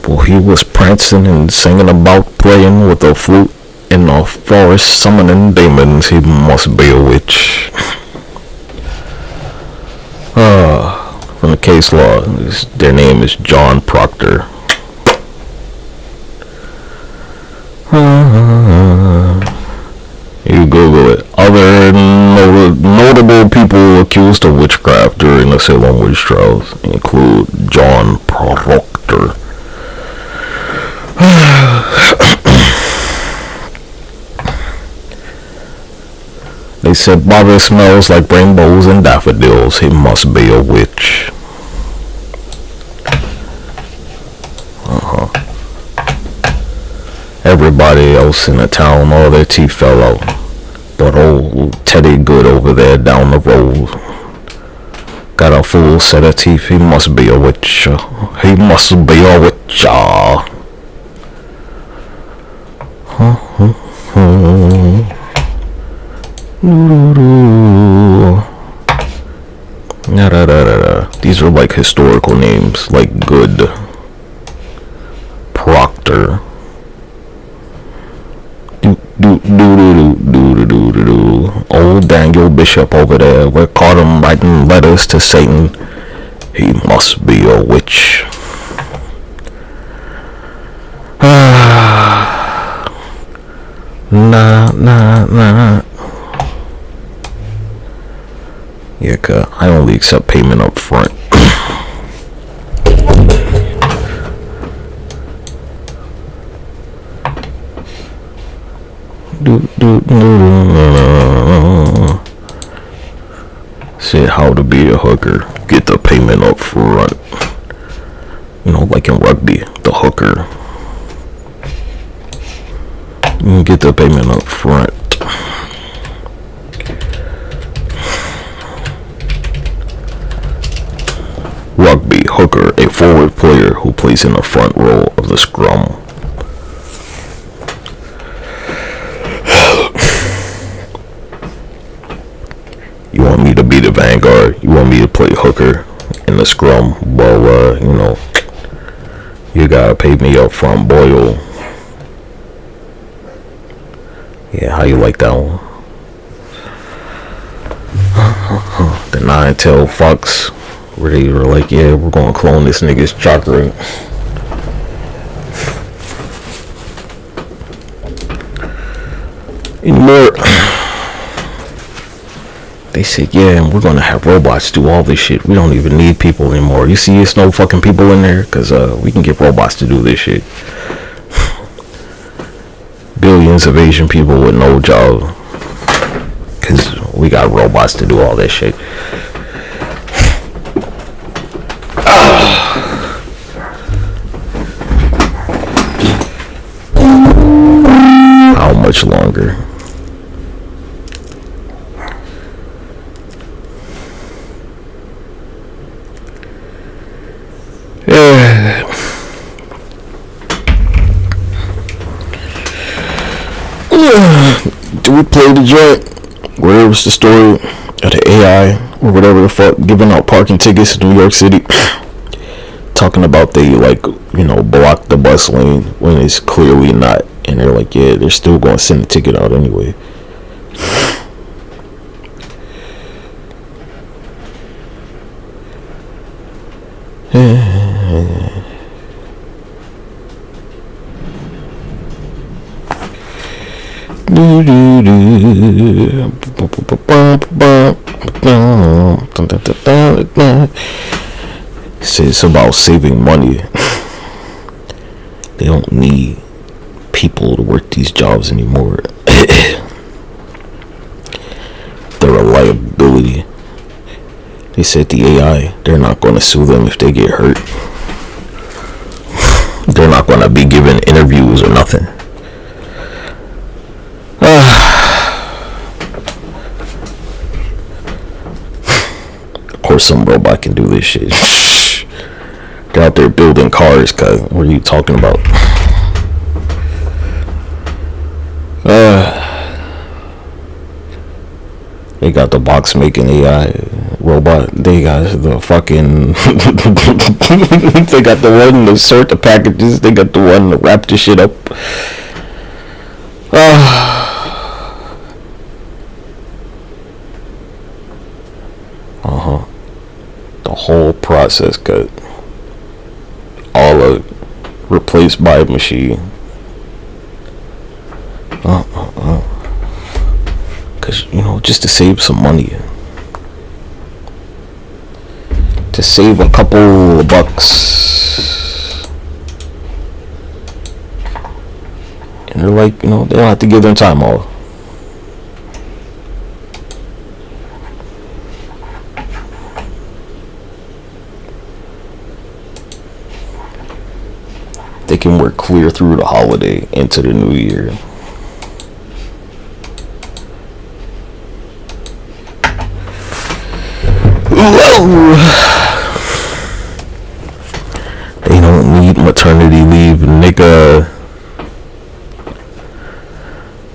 Well, he was prancing and singing about playing with a flute in the forest, summoning demons. He must be a witch. From the case law, their name is John Proctor. You Google it. Other notable people accused of witchcraft during the Salem witch trials include John Proctor. They said Bobby smells like rainbows and daffodils. He must be a witch. Everybody else in the town, all their teeth fell out. But old Teddy Good over there down the road got a full set of teeth. He must be a witch. He must be a witch. These are like historical names, like Good, Proctor. Old Daniel Bishop over there, we caught him writing letters to Satan. He must be a witch. Nah. Yeah, cause I only accept payment up front. Said how to be a hooker. Get the payment up front. You know, like in rugby, the hooker. You get the payment up front. Rugby hooker, a forward player who plays in the front row of the scrum. You want me to be the vanguard? You want me to play hooker in the scrum? Well, you know, you gotta pay me up front, boy. Yeah, how you like that one? The nine-tailed fox, where they were like, yeah, we're gonna clone this nigga's chakra. Anymore. They said, yeah, and we're gonna have robots do all this shit. We don't even need people anymore. You see, it's no fucking people in there, cause we can get robots to do this shit. Billions of Asian people with no job, cause we got robots to do all that shit. How much longer? Do we play the joint where it was the story of the AI or whatever the fuck giving out parking tickets in New York City, talking about they, like, you know, block the bus lane when it's clearly not, and they're like, yeah, they're still going to send the ticket out anyway. It's about saving money. They don't need people to work these jobs anymore. They're a liability. They said the AI, they're not going to sue them if they get hurt. They're not going to be given interviews or nothing. Of course some robot can do this shit. They're out there building cars, cuz. What are you talking about? They got the box making AI. robot. They got the fucking they got the one to sort the packages. They got the one to wrap the shit up. The whole process cut. All of it replaced by a machine. Cause just to save some money. To save a couple of bucks. And they're like, they don't have to give them time off. They can work clear through the holiday into the new year. Whoa. They don't need maternity leave, nigga.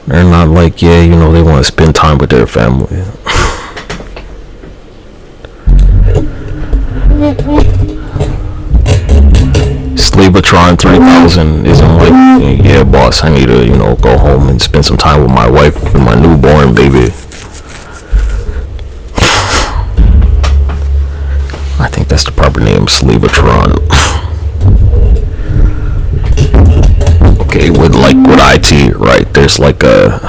They're not like, they want to spend time with their family. Slavatron 3000 isn't like, yeah, boss, I need to, go home and spend some time with my wife and my newborn baby. I think that's the proper name, Slavatron. Okay, with IT, right? There's like a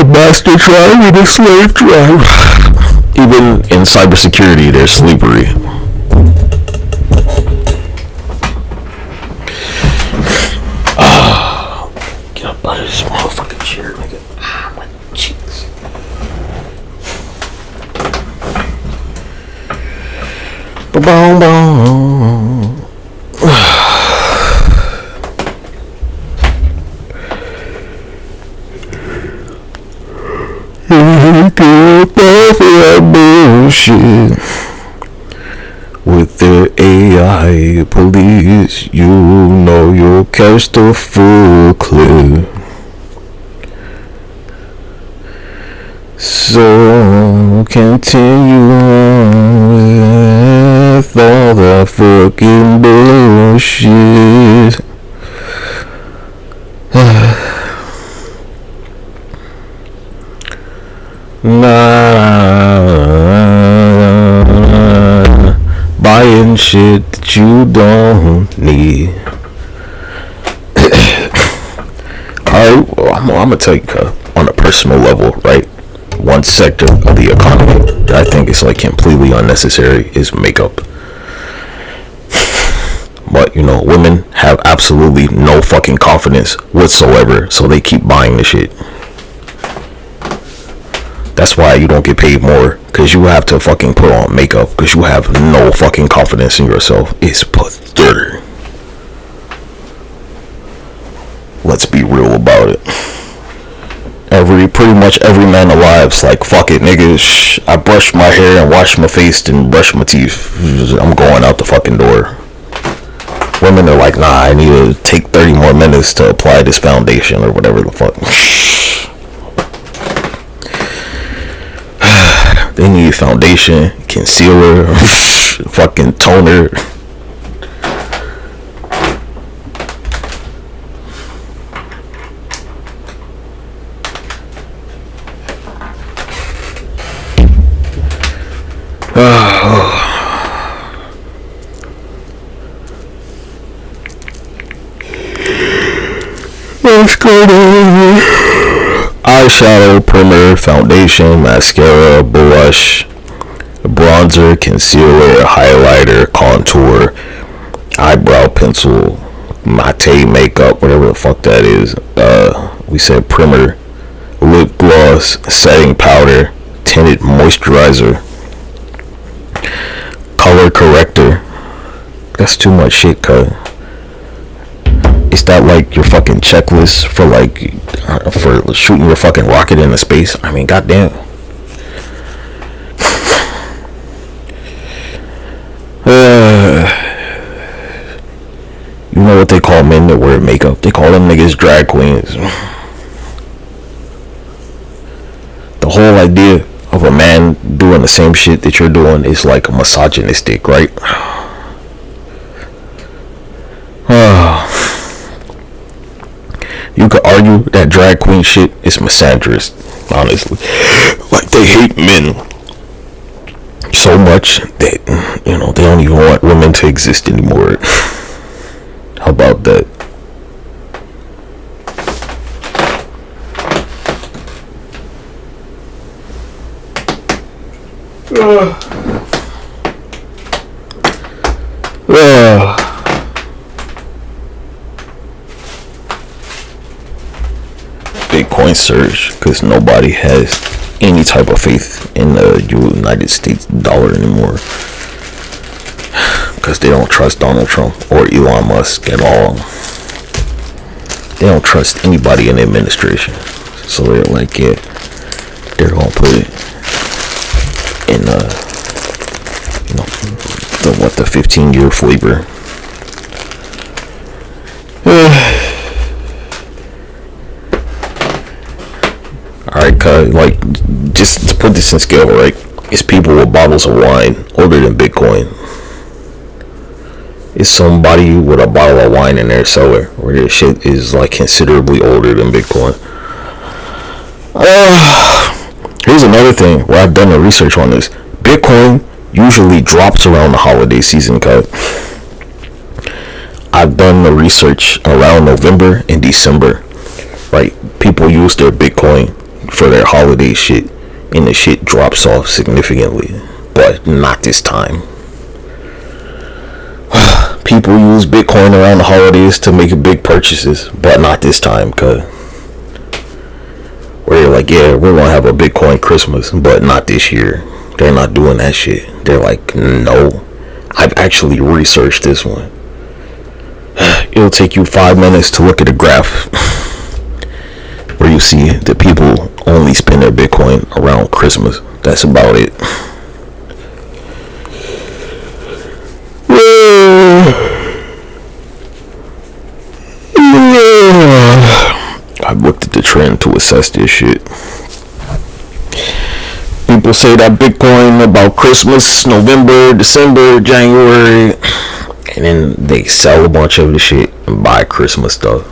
master drive and a slave drive. Even in cybersecurity, there's slavery. Get up out of this motherfucking chair, nigga. My cheeks. Boom, boom. Get off that bullshit. With the AI police, you'll catch the full clip. So continue on with all the fucking bullshit. Buying shit that you don't need. Alright, well, I'm gonna tell you, on a personal level, right? One sector of the economy that I think is like completely unnecessary is makeup. But women have absolutely no fucking confidence whatsoever, so they keep buying the shit. That's why you don't get paid more, because you have to fucking put on makeup, because you have no fucking confidence in yourself. It's pathetic. Let's be real about it. Pretty much every man alive's like, fuck it, nigga. I brushed my hair and washed my face and brushed my teeth. I'm going out the fucking door. Women are like, nah, I need to take 30 more minutes to apply this foundation or whatever the fuck. They need foundation, concealer, fucking toner. What's going on? Eyeshadow, primer, foundation, mascara, blush, bronzer, concealer, highlighter, contour, eyebrow pencil, matte makeup, whatever the fuck that is. We said primer, lip gloss, setting powder, tinted moisturizer, color corrector. That's too much shit, cuz. Is that like your fucking checklist for for shooting your fucking rocket into space? I mean, goddamn. You know what they call men that wear makeup? They call them niggas drag queens. The whole idea of a man doing the same shit that you're doing is like misogynistic, right? You could argue that drag queen shit is misandrist, honestly. Like, they hate men so much that, you know, they don't even want women to exist anymore. How about that? Bitcoin surge because nobody has any type of faith in the United States dollar anymore, because they don't trust Donald Trump or Elon Musk at all. They don't trust anybody in the administration, so they're like, yeah, they're gonna put it in you know, the 15-year flavor. Alright, cuz, like, just to put this in scale, right? It's people with bottles of wine older than Bitcoin. It's somebody with a bottle of wine in their cellar where their shit is, like, considerably older than Bitcoin. Here's another thing where I've done the research on this. Bitcoin usually drops around the holiday season, cuz. I've done the research around November and December, right? People use their Bitcoin for their holiday shit, and the shit drops off significantly, but not this time. People use Bitcoin around the holidays to make big purchases, but not this time, cuz. Where you're like, yeah, we're gonna have a Bitcoin Christmas, but not this year. They're not doing that shit. They're like, no, I've actually researched this one. It'll take you 5 minutes to look at a graph where you see that people only spend their Bitcoin around Christmas. That's about it. I've looked at the trend to assess this shit. People say that Bitcoin about Christmas, November, December, January, and then they sell a bunch of the shit and buy Christmas stuff.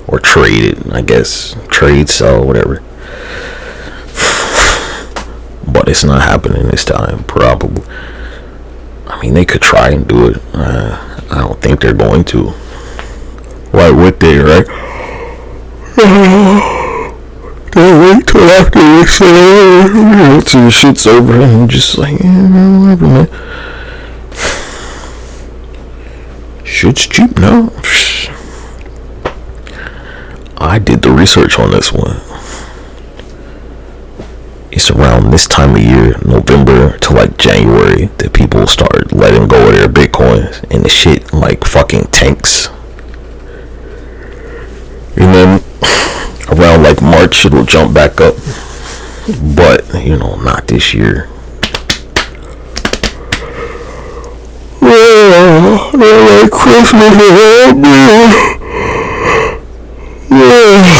Or trade it, I guess. Trade, sell, whatever. But it's not happening this time, probably. I mean, they could try and do it. I don't think they're going to. Why would they, right? They'll wait till after they say, till the shit's over, and just like, yeah, whatever, man. Shit's cheap now. I did the research on this one. It's around this time of year, November to like January, that people start letting go of their Bitcoins, and the shit like fucking tanks. And then around like March, it'll jump back up, but you know, not this year. Yeah, like Christmas, yeah.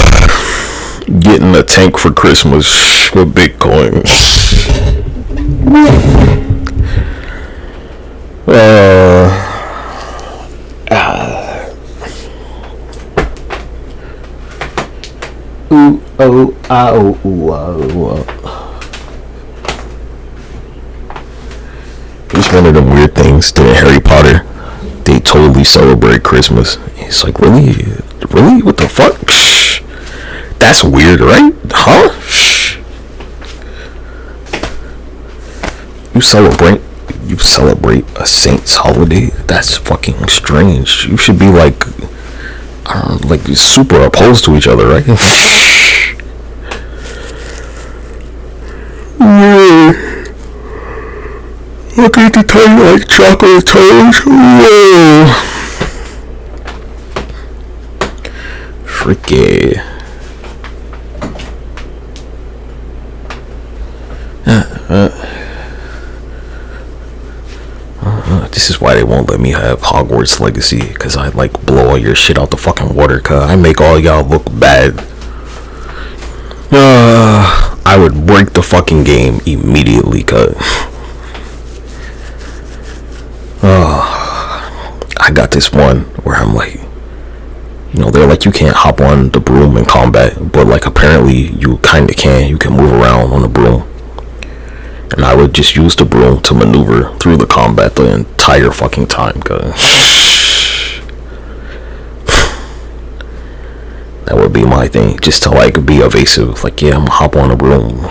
Getting a tank for Christmas with Bitcoin. It's one of them weird things that in Harry Potter, they totally celebrate Christmas. It's like, really? What the fuck? That's weird, right? Huh? You celebrate a saint's holiday? That's fucking strange. You should be like super opposed to each other, right? Look at the tiny like chocolate toes. Whoa. Freaky. This is why they won't let me have Hogwarts Legacy, because I like blow all your shit out the fucking water, cause I make all y'all look bad. I would break the fucking game immediately, cuz. I got this one where I'm like, you know, they're like, you can't hop on the broom in combat, but like apparently you kind of can. You can move around on the broom. And I would just use the broom to maneuver through the combat the entire fucking time, cuz. That would be my thing, just to like be evasive. Like, yeah, I'm gonna hop on the broom.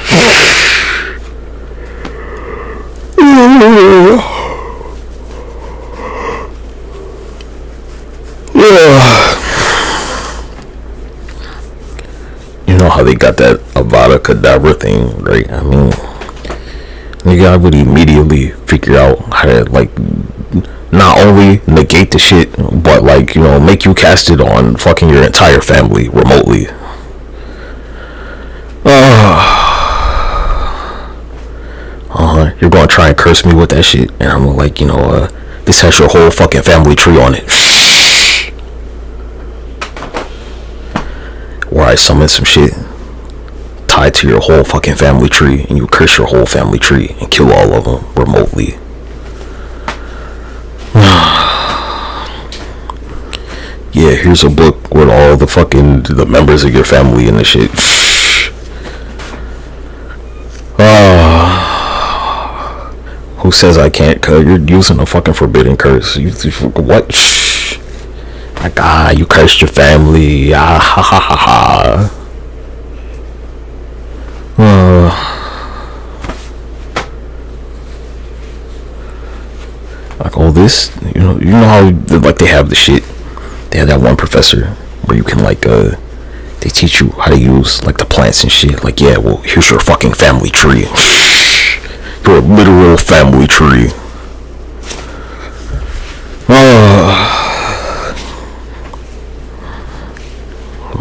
You know how they got that Avada Kedavra thing, right? I mean, nigga, I would immediately figure out how to, like, not only negate the shit, but, like, you know, make you cast it on fucking your entire family remotely. You're gonna try and curse me with that shit, and I'm like, you know, this has your whole fucking family tree on it. Or I summon some shit tied to your whole fucking family tree, and you curse your whole family tree and kill all of them remotely. Yeah, here's a book with all the fucking the members of your family and the shit. Who says I can't? Cause you're using a fucking forbidden curse. What? Like, you cursed your family. Ha ha ha ha. Like all this, you know how like they have the shit. They have that one professor where you can like they teach you how to use like the plants and shit. Like, yeah, well, here's your fucking family tree. Your literal family tree.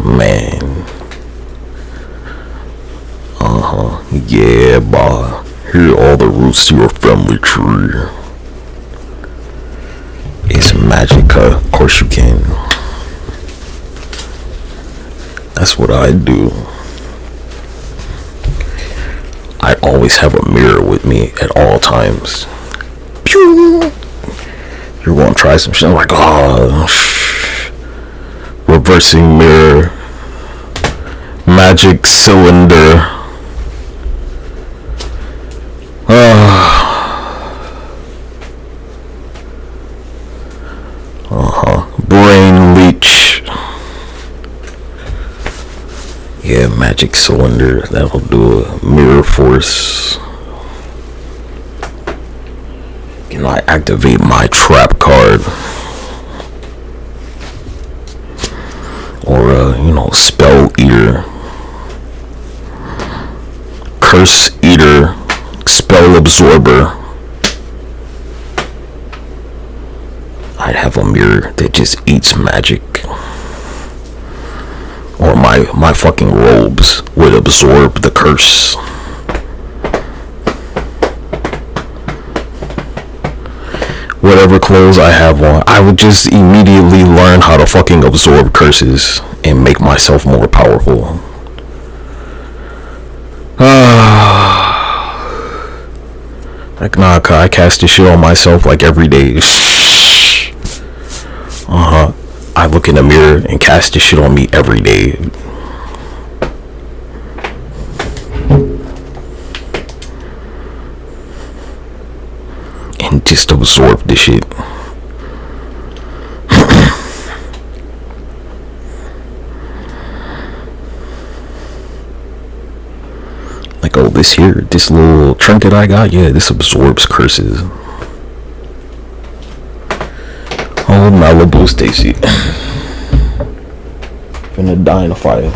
Man. Yeah, boy. Here are all the roots to your family tree. It's Magicka. Of course you can. That's what I do. I always have a mirror with me at all times. Pew! You're gonna try some shit. I'm like, reversing mirror. Magic cylinder. Brain leech. Yeah, magic cylinder. That'll do a mirror force. Can I activate my trap card? Or you know, spell eater. Curse eater. Spell absorber. I'd have a mirror that just eats magic. Or my fucking robes would absorb the curse. Whatever clothes I have on, I would just immediately learn how to fucking absorb curses and make myself more powerful. Like, nah, I cast this shit on myself like every day. I look in the mirror and cast this shit on me every day. And just absorb this shit. Like, oh, this little trinket I got, yeah, this absorbs curses. Oh, Malibu Stacy. Finna die in a fire.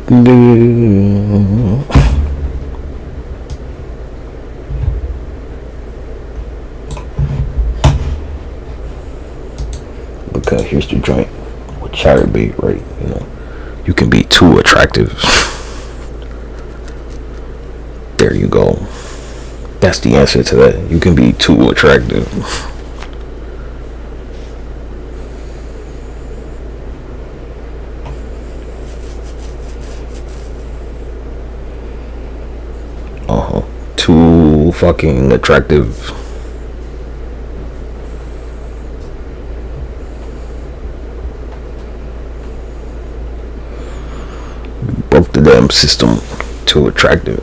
Because here's the joint with chatterbait, right? You know, you can be too attractive. There you go. That's the answer to that. You can be too attractive. Too fucking attractive. Broke the damn system. Too attractive.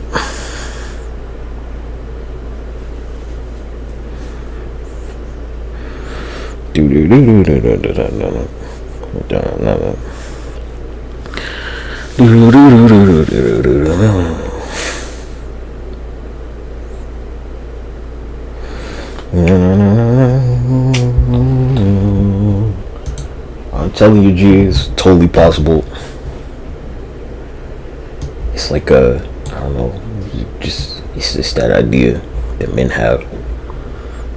I'm telling you, G, it's totally possible. It's like I don't know, it's just that idea that men have,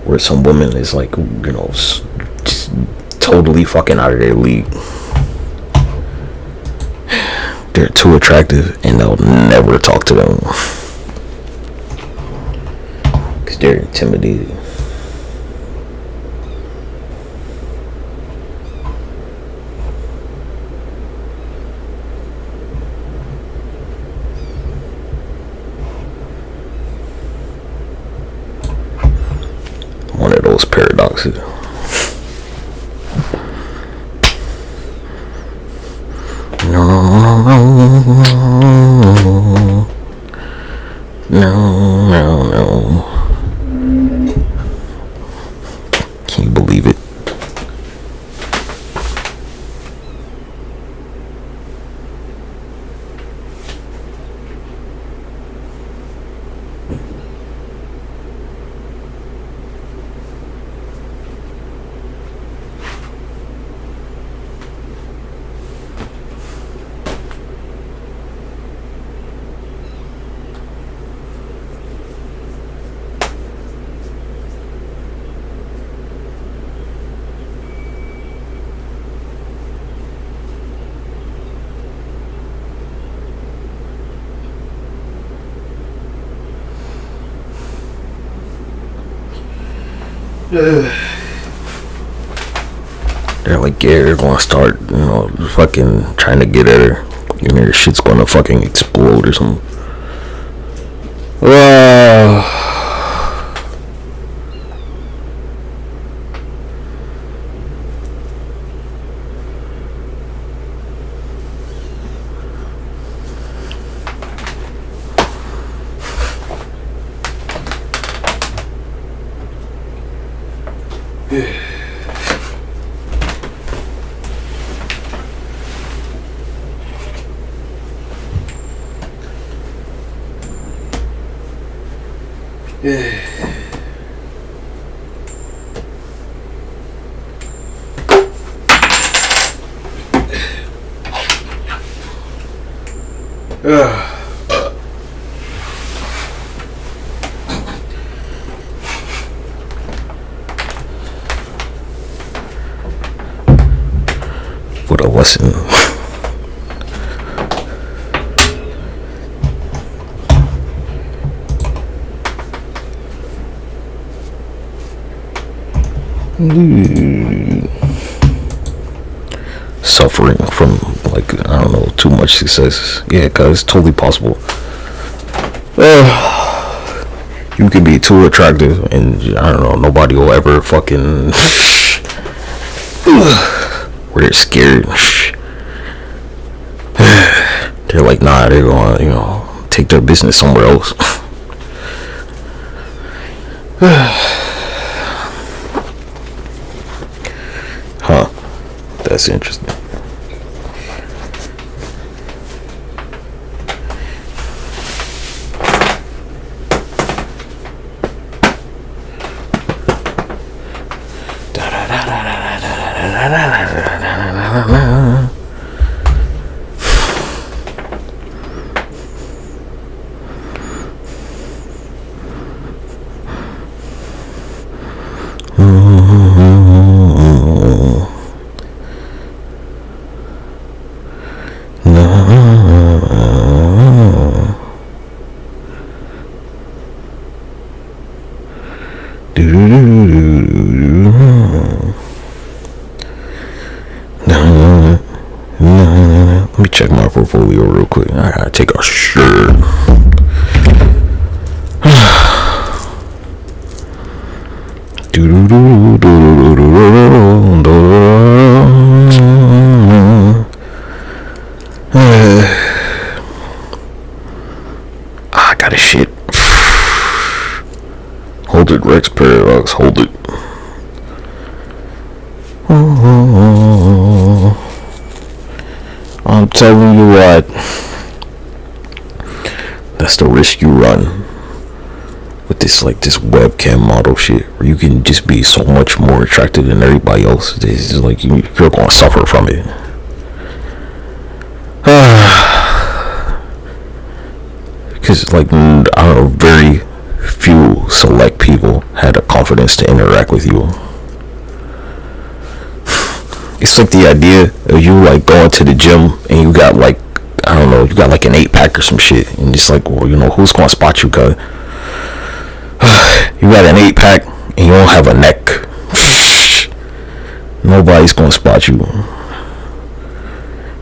where some women is like, you know, just totally fucking out of their league. They're too attractive and they'll never talk to them because they're intimidated. One of those paradoxes. No. Can you believe it? They're like, yeah, they're gonna start, you know, fucking trying to get at her. You know, their shit's gonna fucking explode or something. What a lesson. Suffering from, like, I don't know, too much success. Yeah, cause it's totally possible. You can be too attractive and I don't know, nobody will ever fucking where they're scared. They're like, nah, they're gonna, you know, take their business somewhere else. Huh. That's interesting. Let me check my portfolio real quick. I gotta take a shirt. I got a shit. Hold it, RexParadox. Hold it. I'm telling you what, that's the risk you run with this webcam model shit, where you can just be so much more attractive than everybody else. It's just like you're gonna suffer from it. Because I don't know, very few select people had the confidence to interact with you. It's like the idea of you going to the gym and you got you got an 8-pack or some shit, and it's like, well, who's gonna spot you, cuz you got an 8-pack and you don't have a neck. Nobody's gonna spot you.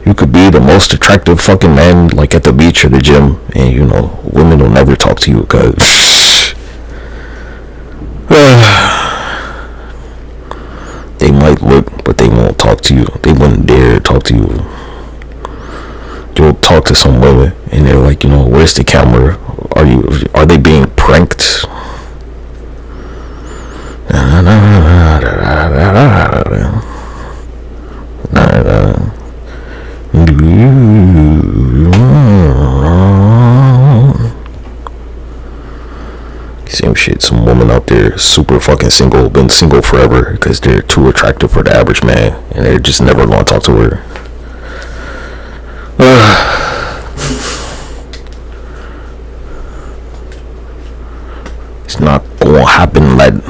You could be the most attractive fucking man at the beach or the gym, and women will never talk to you, cuz they might look, but they won't talk to you. They wouldn't dare talk to you. You'll talk to some women and they're like, where's the camera? Are they being pranked? Same shit, some woman out there super fucking single, been single forever because they're too attractive for the average man, and they're just never gonna talk to her. It's not gonna happen, lad.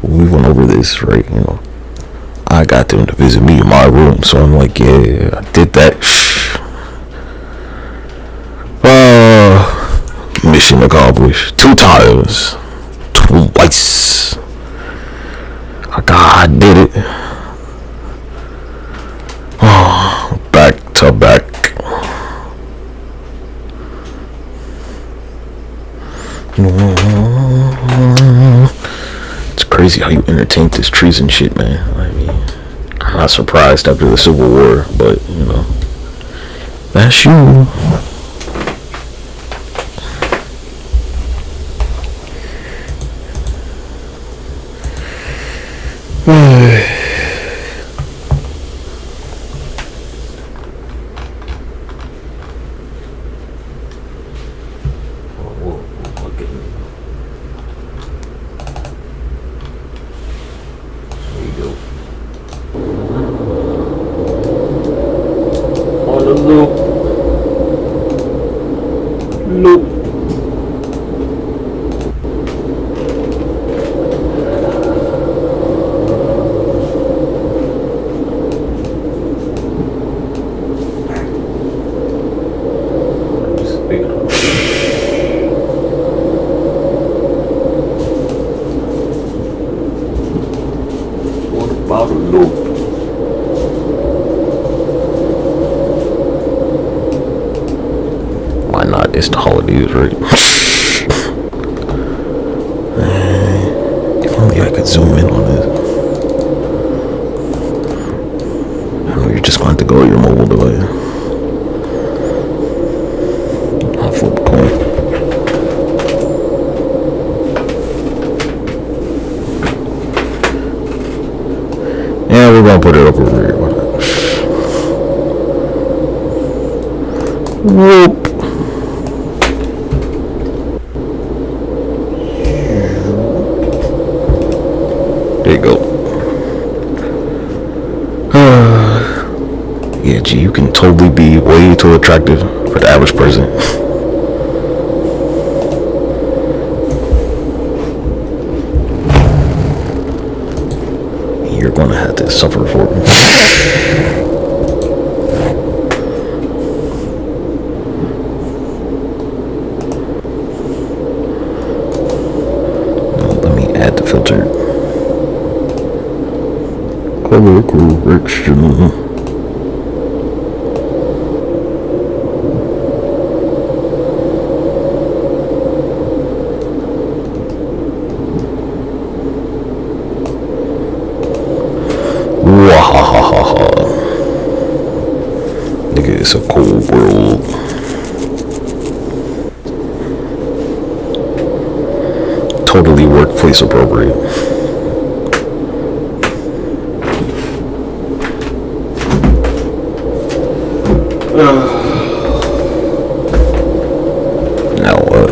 We went over this, right? I got them to visit me in my room, so I'm like, yeah, I did that. Mission accomplished 2 times, twice. I did it. Back to back. It's crazy how you entertain this treason shit, man. I mean, I'm not surprised after the Civil War, but that's you. Why not? It's the holidays, right? If only I could zoom in on this. I know you're just going to go to your mobile device. I'll flip a coin. Yeah, we're gonna put it up over here. Why not? Whoop. There you go. Yeah, gee, you can totally be way too attractive for the average person. You're gonna have to suffer for it. Let me add the filter. Color correction. Wahahaha. Nigga, it's a cold world. Totally workplace appropriate. Now what?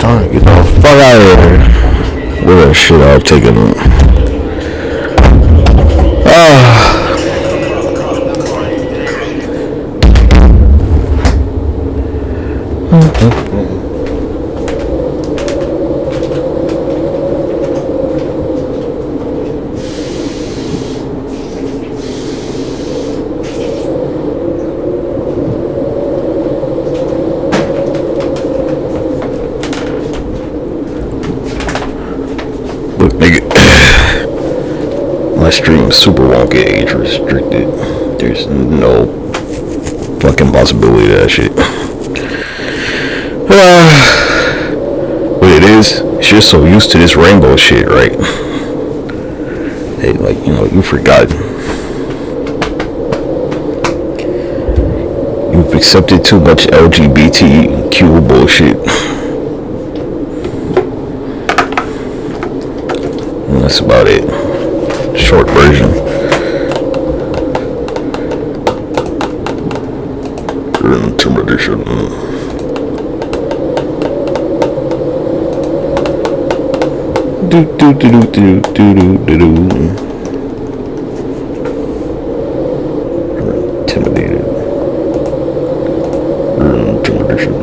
Time to get the fuck out of here. Where the shit I've taken. Look, nigga, my stream super won't get age restricted. There's no fucking possibility of that shit. What it is, it's just so used to this rainbow shit, right? Hey, like, you know, you forgot. You've accepted too much LGBTQ bullshit. And that's about it. Short version. Intimidation. Do do do do do do do do. Intimidated. Intimidation.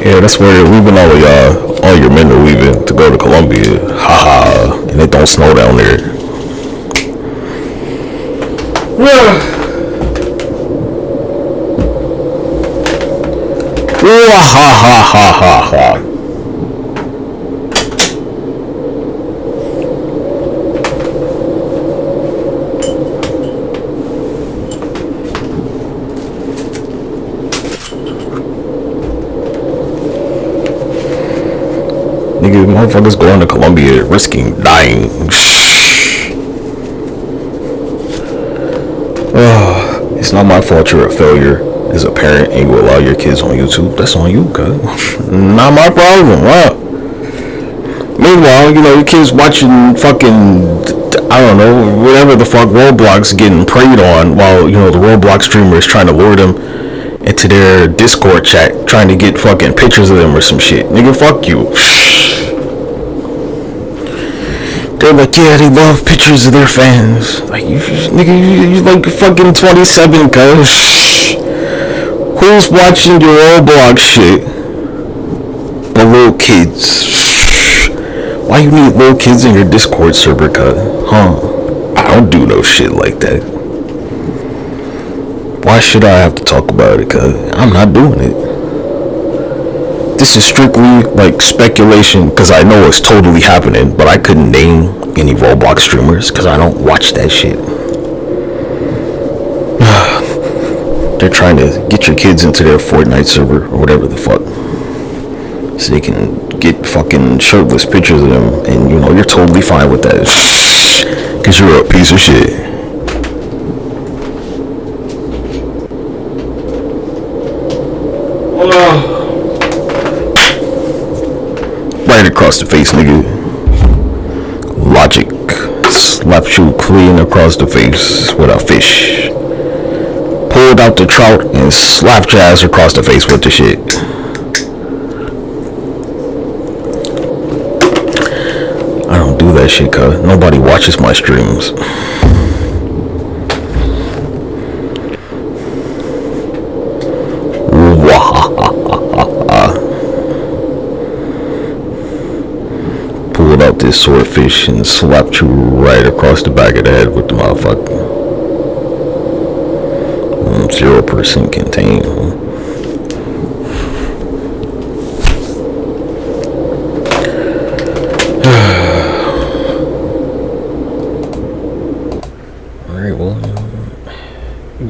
Yeah, that's where they're leaving all your men are leaving to go to Colombia. Haha, and it don't snow down there. Ha ha ha ha ha. Nigga, motherfuckers going to Colombia risking dying. It's not my fault you're a failure as a parent and you allow your kids on YouTube. That's on you, cuz. Not my problem. Wow. Meanwhile, you know, your kids watching fucking, I don't know, whatever the fuck Roblox getting preyed on while, you know, the Roblox streamer is trying to lure them into their Discord chat, trying to get fucking pictures of them or some shit. Nigga, fuck you. They're like, yeah, they love pictures of their fans. Like, nigga, you like fucking 27, cuz. Who's watching your Roblox shit? The little kids. Why you need little kids in your Discord server, cuz? Huh? I don't do no shit like that. Why should I have to talk about it, cuz? I'm not doing it. This is strictly like speculation because I know it's totally happening, but I couldn't name any Roblox streamers because I don't watch that shit. They're trying to get your kids into their Fortnite server or whatever the fuck, so they can get fucking shirtless pictures of them, and you know you're totally fine with that because you're a piece of shit. Right across the face, nigga. Logic slapped you clean across the face with a fish. Pulled out the trout and slapped your ass across the face with the shit. I don't do that shit, cuz nobody watches my streams. Pulled out this swordfish and slapped you right across the back of the head with the motherfucker. 0% contained.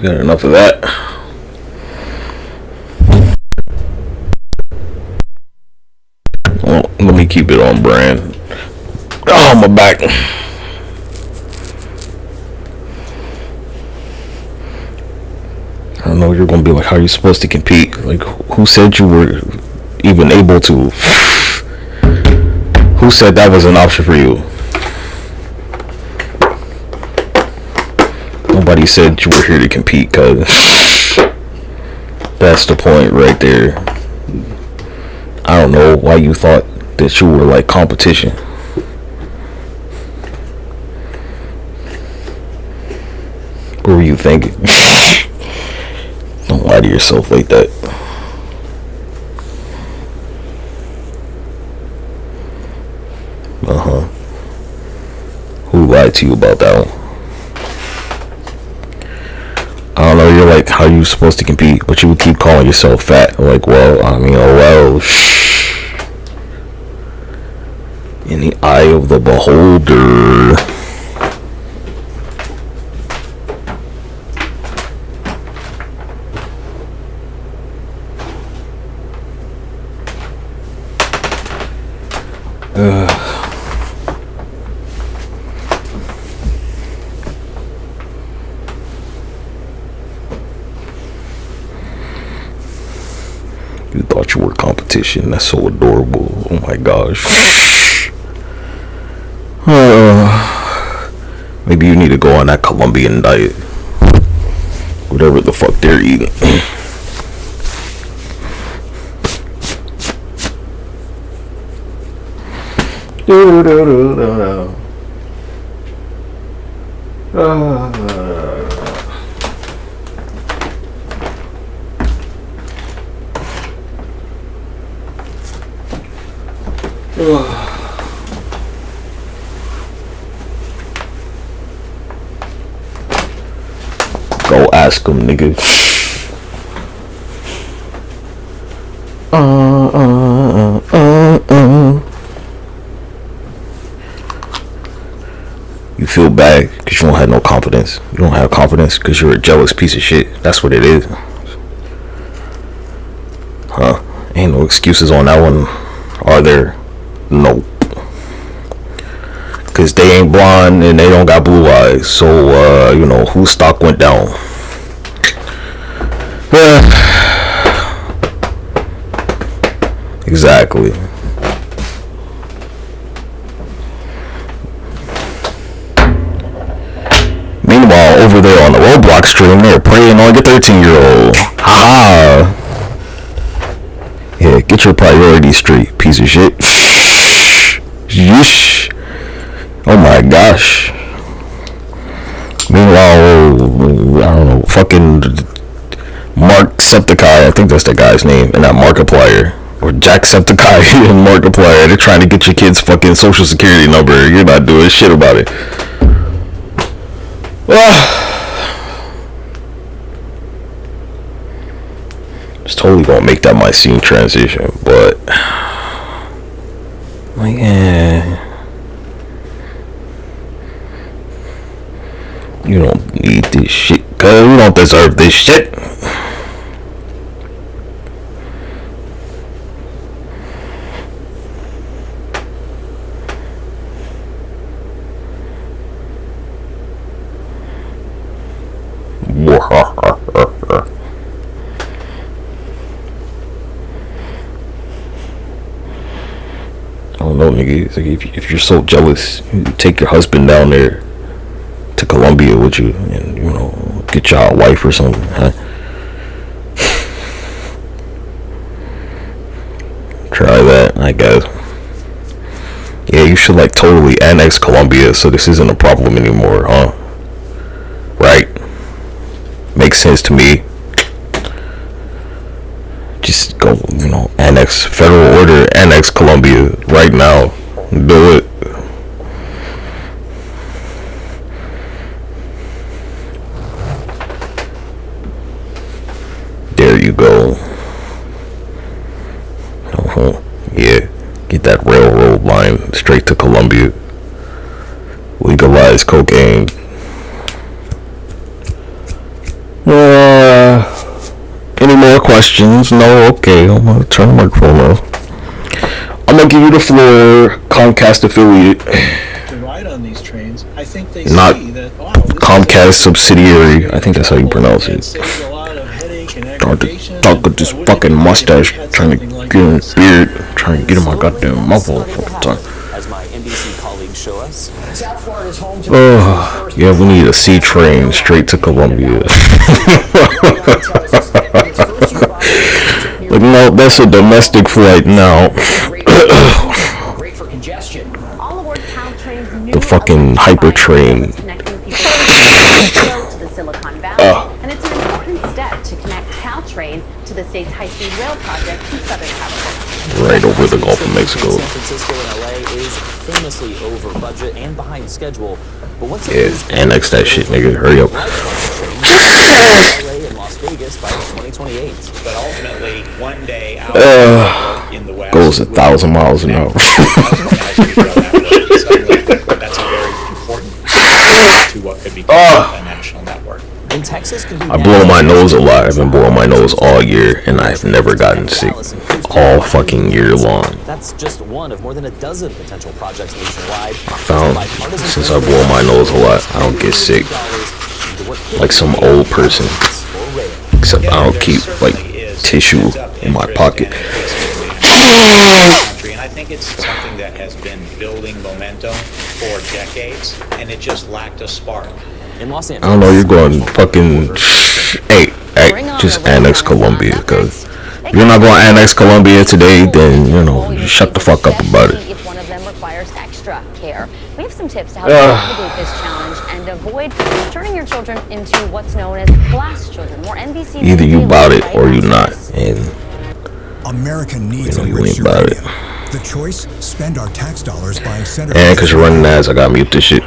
got enough of that. Well, let me keep it on brand. Oh, my back. I don't know, you're gonna be like, how are you supposed to compete? Like, who said you were even able to? Who said that was an option for you? Nobody said you were here to compete, cuz. That's the point right there. I don't know why you thought that you were like competition. What were you thinking? Don't lie to yourself like that. Who lied to you about that one? I don't know, you're like, how are you supposed to compete? But you would keep calling yourself fat. I'm like, well, I mean, oh well. In the eye of the beholder. You thought you were competition. That's so adorable. Oh my gosh. Maybe you need to go on that Colombian diet. Whatever the fuck they're eating. Go ask them, nigga. You feel bad because you don't have no confidence. You don't have confidence because you're a jealous piece of shit. That's what it is. Huh? Ain't no excuses on that one, are there? Nope. Because they ain't blonde and they don't got blue eyes. So, you know, whose stock went down? Exactly. Meanwhile, over there on the Roblox stream, they're preying on your 13-year-old. Haha. Yeah, get your priorities straight, piece of shit. Yeesh. Oh my gosh. Meanwhile, I don't know, fucking Markcepticeye, I think that's the guy's name, in that Markiplier. Or Jacksepticeye in Markiplier. They're trying to get your kid's fucking social security number. You're not doing shit about it. It's totally gonna make that my scene transition, but like, you don't need this shit, cause you don't deserve this shit. I don't know, nigga. It's like if you're so jealous, you take your husband down there to Colombia with you, and you know, get y'all a wife or something. Huh? Try that, I guess. Yeah, you should like totally annex Colombia, so this isn't a problem anymore, huh? Right? Makes sense to me. Just go, you know, annex, federal order, annex Colombia right now. Do it. There you go. Yeah, get that railroad line straight to Colombia. Legalize cocaine. Any more questions? No? Okay, I'm gonna turn the microphone off. I'm gonna give you the floor, Comcast affiliate. To ride on these trains, I think they Not see that, wow, Comcast subsidiary. I think that's how you pronounce it. Talk with this fucking mustache, trying to get in his beard, trying to get in my goddamn mouth all the fucking time. As my NBC colleagues show us. Oh, yeah, we need a C train straight to Colombia. But no, that's a domestic flight now. The fucking hyper train. And it's an important step to connect Caltrain to the state's high-speed rail project to Southern California. Right over the Gulf of Mexico. San Francisco and LA is famously over budget and behind schedule. But what's Yeah, annex that shit, nigga. Hurry up. LA and Las Vegas by 2028. But ultimately, one day out in the West goes 1,000 miles an hour. That's a very important to what could become a national network. In Texas, I blow my nose a lot. I've been blowing my nose all year, and I've never gotten sick all fucking year long. That's just one of more than a dozen potential projects nationwide. I found since I blow my nose a lot, I don't get sick like some old person. Except I don't keep like tissue in my pocket. And I think it's something that has been building momentum for decades, and it just lacked a spark. In Los I don't know, you're going fucking hey, just annex Colombia, because if you're not going to annex Colombia today, then, you know, shut the fuck up about it. If one of them requires extra care. We have some tips to help you navigate this challenge and avoid turning your children into what's known as blast children. More NBC. Either you about it or you not, and America needs you ain't about it. The choice: spend our tax dollars buying center. And because you're running ads, I gotta mute this shit.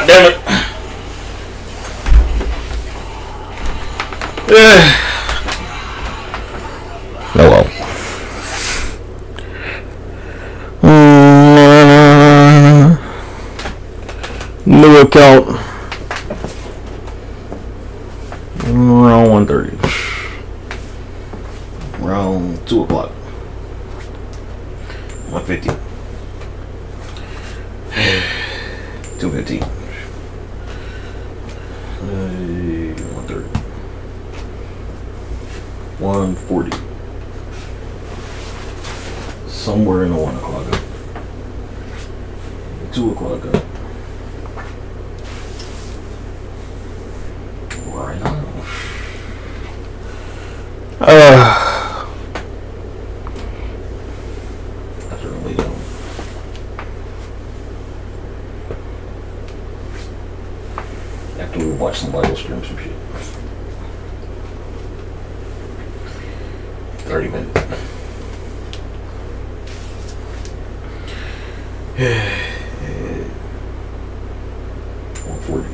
God damn it. Oh well. New account. Around 1:30. Around 2 o'clock. 1:50. 2:15. 1:30. 1:40. Somewhere in the 1 o'clock. 2 o'clock. Right on. That's really dumb. After we watch somebody else stream some shit. 30 minutes. 140.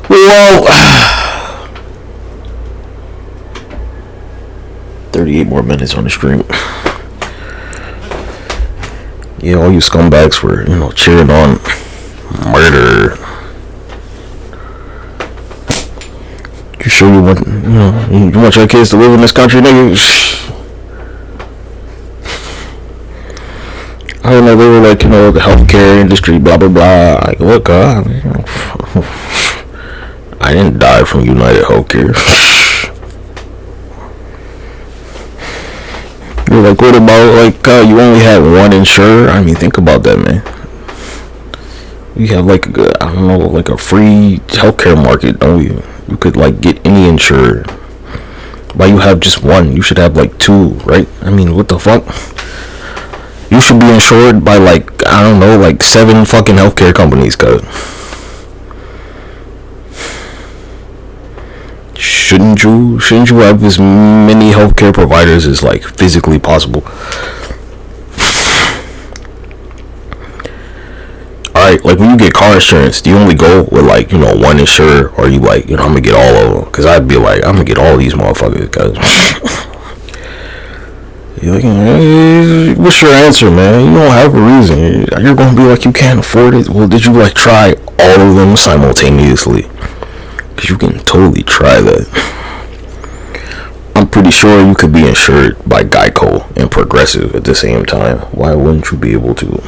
Well, 38 more minutes on the stream. Yeah, all you scumbags were, cheering on murder. You sure you want, you want your kids to live in this country, nigga? I don't know, they were like, the healthcare industry, blah, blah, blah. Like, look, I didn't die from United Healthcare. You're like, what about, like, you only have one insurer? I mean, think about that, man. We have, like, I don't know, like a free healthcare market, don't we? You could, like, get any insurer. Why you have just one? You should have, like, two, right? I mean, what the fuck? You should be insured by, like, I don't know, like 7 fucking healthcare companies, cuz. Shouldn't you have as many healthcare providers as, like, physically possible? Alright, like, when you get car insurance, do you only go with, like, one insurer? Or you like, I'm gonna get all of them? Because I'd be like, I'm gonna get all these motherfuckers, cuz. You're like, what's your answer, man? You don't have a reason. You're gonna be like, you can't afford it. Well, did you, like, try all of them simultaneously? Because you can totally try that. I'm pretty sure you could be insured by Geico and Progressive at the same time. Why wouldn't you be able to?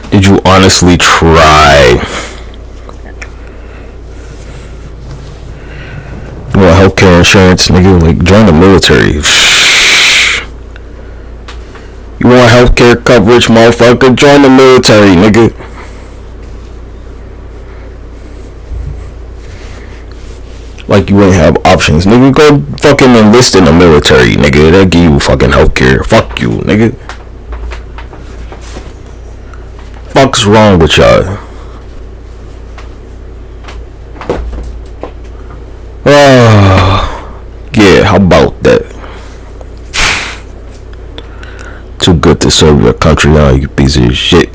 Did you honestly try? You want healthcare insurance, nigga? Like, join the military. You want healthcare coverage, motherfucker? Join the military, nigga. Like, you wouldn't have options, nigga. Go fucking enlist in the military, nigga. They'll give you fucking healthcare. Fuck you, nigga. Fuck's wrong with y'all? Yeah, how about that? Too good to serve your country, you piece of shit.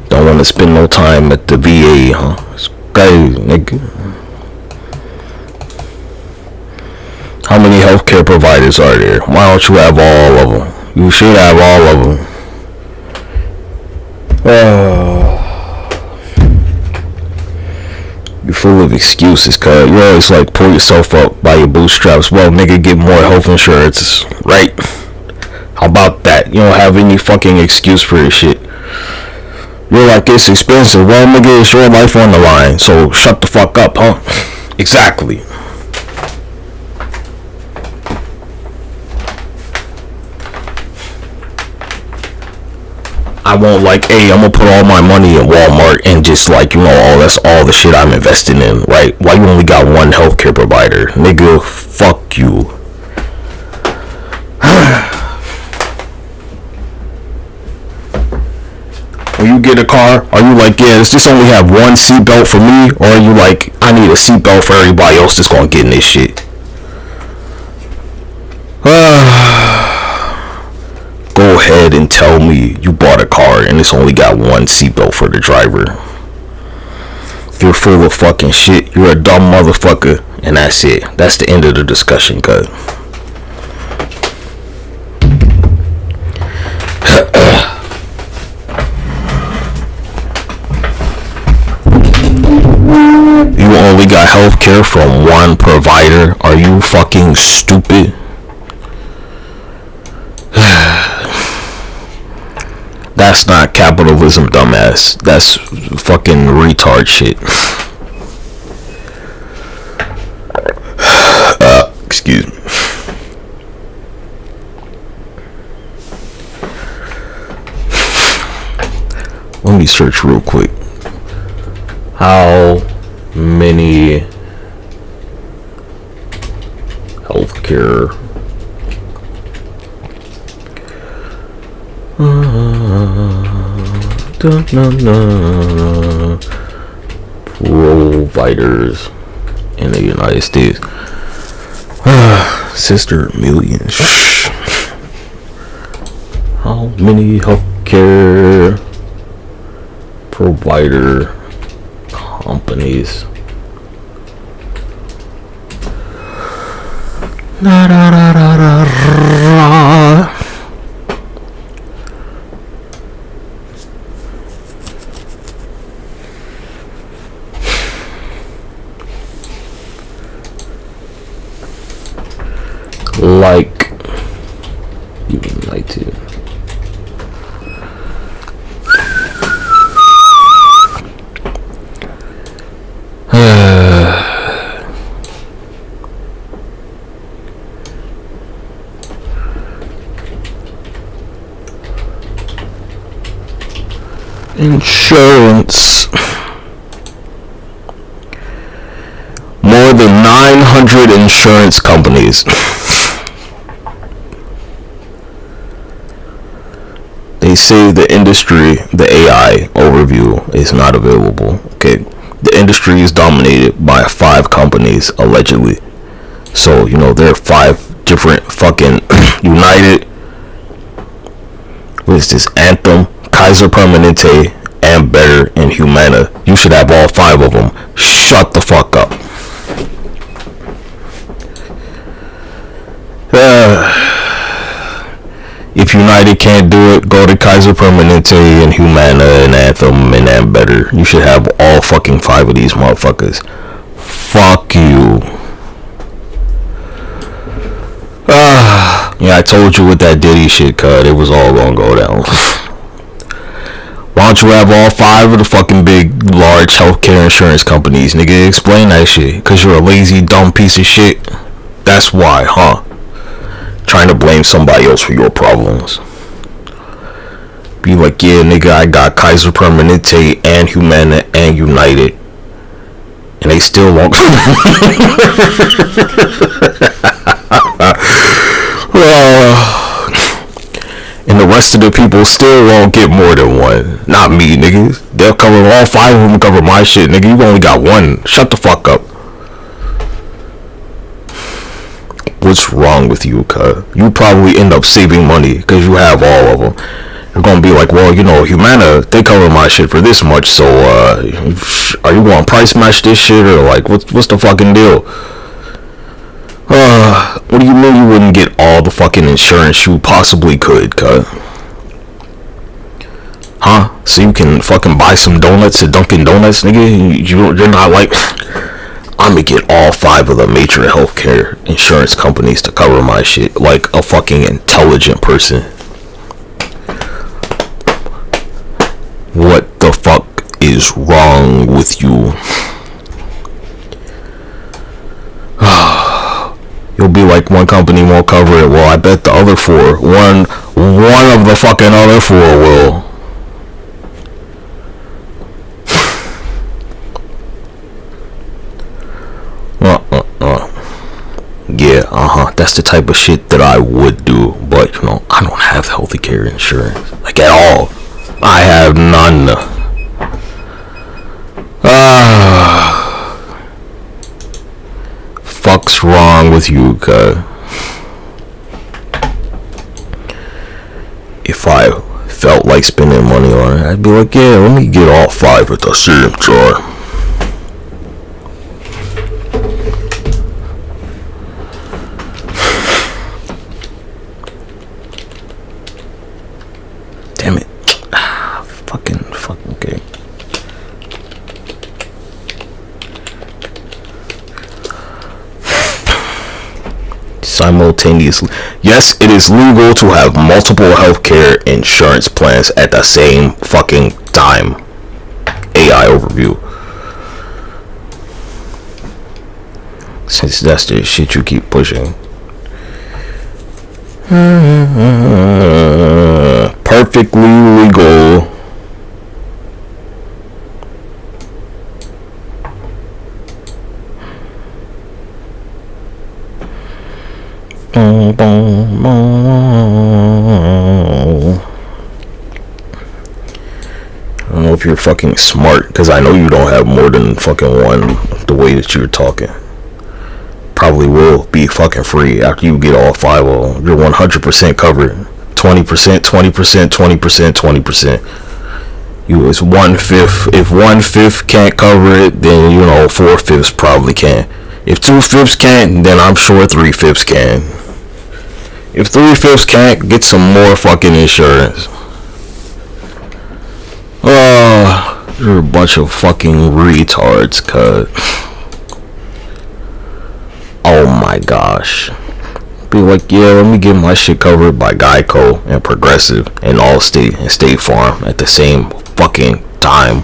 Don't want to spend no time at the VA, huh? It's crazy, nigga. How many healthcare providers are there? Why don't you have all of them? You should have all of them. You're full of excuses, cuz. You always like pull yourself up by your bootstraps. Well, nigga, get more health insurance, right? How about that? You don't have any fucking excuse for this shit. You're like, it's expensive. Well, nigga, it's your life on the line, so shut the fuck up, huh? Exactly. I won't like, hey, I'm gonna put all my money in Walmart and just like, you know, that's all the shit I'm investing in, right? Why you only got one healthcare provider? Nigga, fuck you. When you get a car, are you like, yeah, does this only have one seatbelt for me? Or are you like, I need a seatbelt for everybody else that's gonna get in this shit? Go ahead and tell me you bought a car and it's only got one seatbelt for the driver. You're full of fucking shit. You're a dumb motherfucker. And that's it. That's the end of the discussion, cuz. You only got healthcare from one provider? Are you fucking stupid? That's not capitalism, dumbass. That's fucking retard shit. Excuse me. Let me search real quick. How many healthcare providers in the United States? Sister millions. How many healthcare provider companies? Like United. Insurance. More than 900 insurance companies. They say the industry, the AI overview is not available. Okay, the industry is dominated by 5 companies allegedly. So, you know, there are 5 different fucking United, what is this, Anthem, Kaiser Permanente, and Better, and Humana. You should have all 5 of them. Shut the fuck up. If United can't do it, go to Kaiser Permanente and Humana and Anthem and Ambetter. You should have all fucking 5 of these motherfuckers. Fuck you. Yeah, I told you with that Diddy shit, cuz it was all gonna go down. Why don't you have all 5 of the fucking big, large healthcare insurance companies, nigga? Explain that shit. Cause you're a lazy, dumb piece of shit. That's why, huh? Trying to blame somebody else for your problems. Be like, yeah, nigga, I got Kaiser Permanente and Humana and United, and they still won't. And the rest of the people still won't get more than one. Not me, niggas. They'll cover all 5 of them, cover my shit, nigga. You only got one. Shut the fuck up. What's wrong with you, cuz? You probably end up saving money because you have all of them. You're gonna be like, well, you know, Humana, they cover my shit for this much, so are you gonna price match this shit, or like, what's the fucking deal? What do you mean you wouldn't get all the fucking insurance you possibly could, cuz? Huh? So you can fucking buy some donuts at Dunkin' Donuts, nigga? You're not like, I'm gonna get all 5 of the major healthcare insurance companies to cover my shit like a fucking intelligent person. What the fuck is wrong with you? You'll be like, one company won't cover it. Well, I bet the other 4, one of the fucking other 4 will. That's the type of shit that I would do, but you know, I don't have healthcare insurance, like at all. I have none. Fuck's wrong with you, cuz? If I felt like spending money on it, I'd be like, yeah, let me get all 5 at the Cmcsa. Damn it. Fucking okay. Simultaneously. Yes, it is legal to have multiple healthcare insurance plans at the same fucking time. AI overview. Since that's the shit you keep pushing. Perfectly legal. I don't know if you're fucking smart, because I know you don't have more than fucking one the way that you're talking. Probably will be fucking free after you get all 5 of them. You're 100% covered. 20%, 20%, 20%, 20%. You is 1/5. If 1/5 can't cover it, then you know 4/5 probably can. If 2/5 can't, then I'm sure 3/5 can. If 3/5 can't, get some more fucking insurance. You're a bunch of fucking retards, cuz. Oh my gosh. Be like, yeah, let me get my shit covered by Geico and Progressive and Allstate and State Farm at the same fucking time.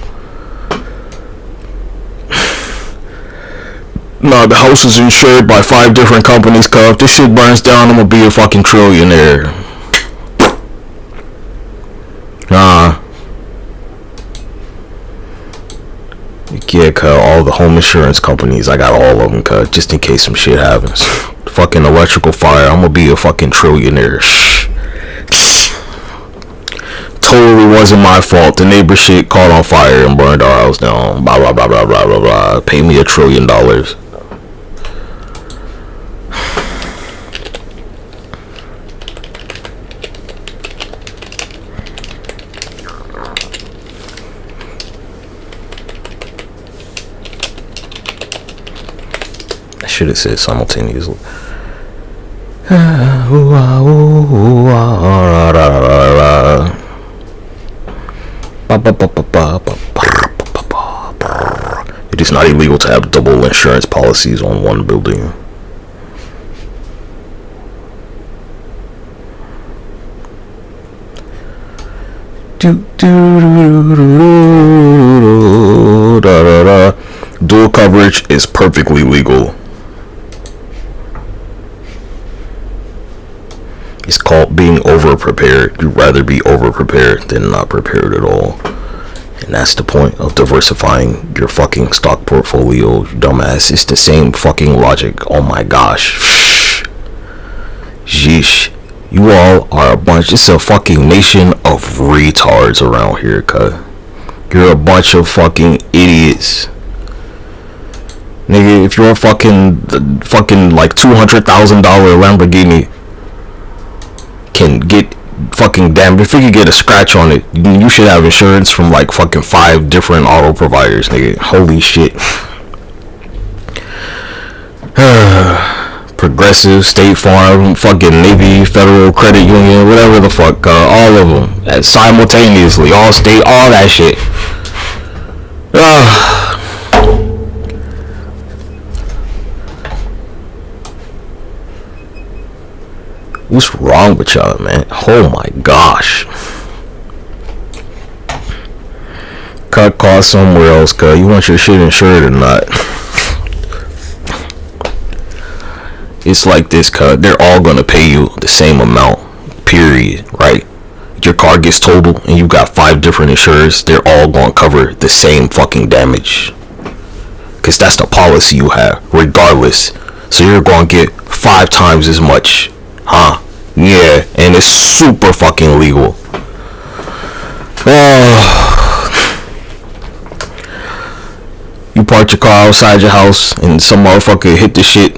Nah, the house is insured by 5 different companies, cuz. If this shit burns down, I'm gonna be a fucking trillionaire. Nah. Yeah, cuz, all the home insurance companies, I got all of them, cuz, just in case some shit happens. Fucking electrical fire, I'm gonna be a fucking trillionaire. Totally wasn't my fault. The neighbor shit caught on fire and burned our house down. Blah, blah, blah, blah, blah, blah, blah. Pay me $1 trillion. I should have said simultaneously. It is not illegal to have double insurance policies on one building. Dual coverage is perfectly legal. It's called being over-prepared. You'd rather be over-prepared than not prepared at all. And that's the point of diversifying your fucking stock portfolio, dumbass. It's the same fucking logic. Oh my gosh. Jeesh. You all are a bunch. It's a fucking nation of retards around here, cuz. You're a bunch of fucking idiots. Nigga, if you're a fucking like $200,000 Lamborghini can get fucking damned, if you could get a scratch on it, you should have insurance from like fucking 5 different auto providers, nigga. Holy shit. Progressive, State Farm, fucking Navy, Federal Credit Union, whatever the fuck, all of them, and simultaneously, all state, all that shit. What's wrong with y'all, man? Oh my gosh. Cut costs somewhere else, cuz. You want your shit insured or not? It's like this, cuz. They're all gonna pay you the same amount, period, right? Your car gets totaled and you got 5 different insurers. They're all gonna cover the same fucking damage. Cause that's the policy you have, regardless. So you're gonna get 5 times as much, huh? Yeah, and it's super fucking legal. You park your car outside your house and some motherfucker hit the shit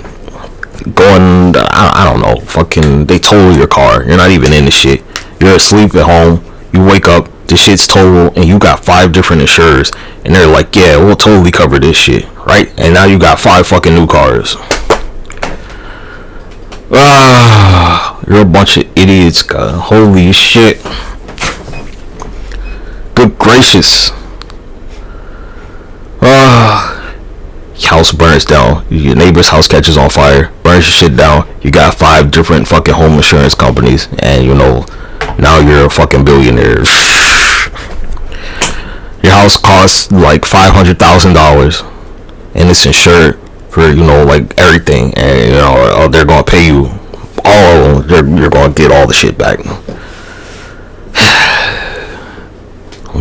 going, I don't know, fucking, they total your car. You're not even in the shit. You're asleep at home. You wake up, the shit's total, and you got 5 different insurers. And they're like, yeah, we'll totally cover this shit, right? And now you got 5 fucking new cars. You're a bunch of idiots, God. Holy shit. Good gracious. House burns down. Your neighbor's house catches on fire. Burns your shit down. You got 5 different fucking home insurance companies. And you know, now you're a fucking billionaire. Your house costs like $500,000. And it's insured for, you know, like everything. And you know, they're gonna pay you all of them. You're gonna get all the shit back.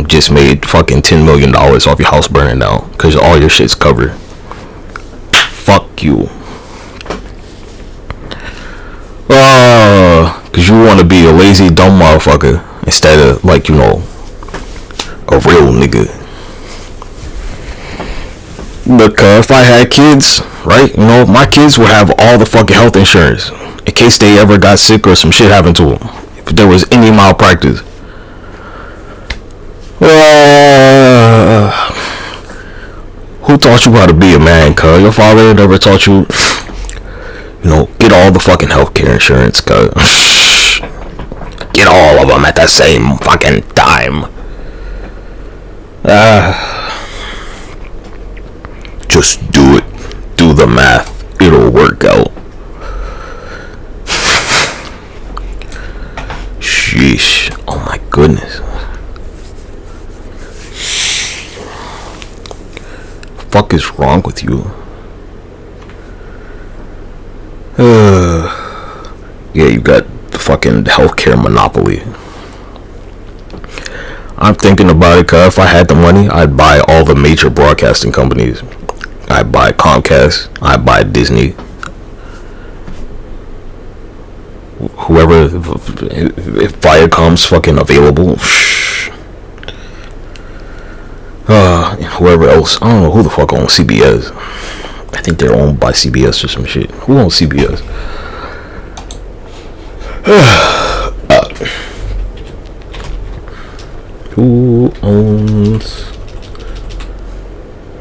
Just made fucking $10 million off your house burning down because all your shit's covered. Fuck you. Because you want to be a lazy, dumb motherfucker instead of, like, you know, a real nigga. Look, if I had kids, right, you know, my kids would have all the fucking health insurance in case they ever got sick or some shit happened to them. If there was any malpractice. Who taught you how to be a man, cuz? Your father never taught you, you know, get all the fucking healthcare insurance, cuz. Get all of them at the same fucking time. Just do it. Do the math. It'll work out. Sheesh. Oh my goodness. Fuck is wrong with you? Yeah, you got the fucking healthcare monopoly. I'm thinking about it, cause if I had the money, I'd buy all the major broadcasting companies. I'd buy Comcast. I'd buy Disney. Whoever, if Viacom's fucking available. Whoever else, I don't know who the fuck owns CBS. I think they're owned by CBS or some shit. Who owns CBS? Who owns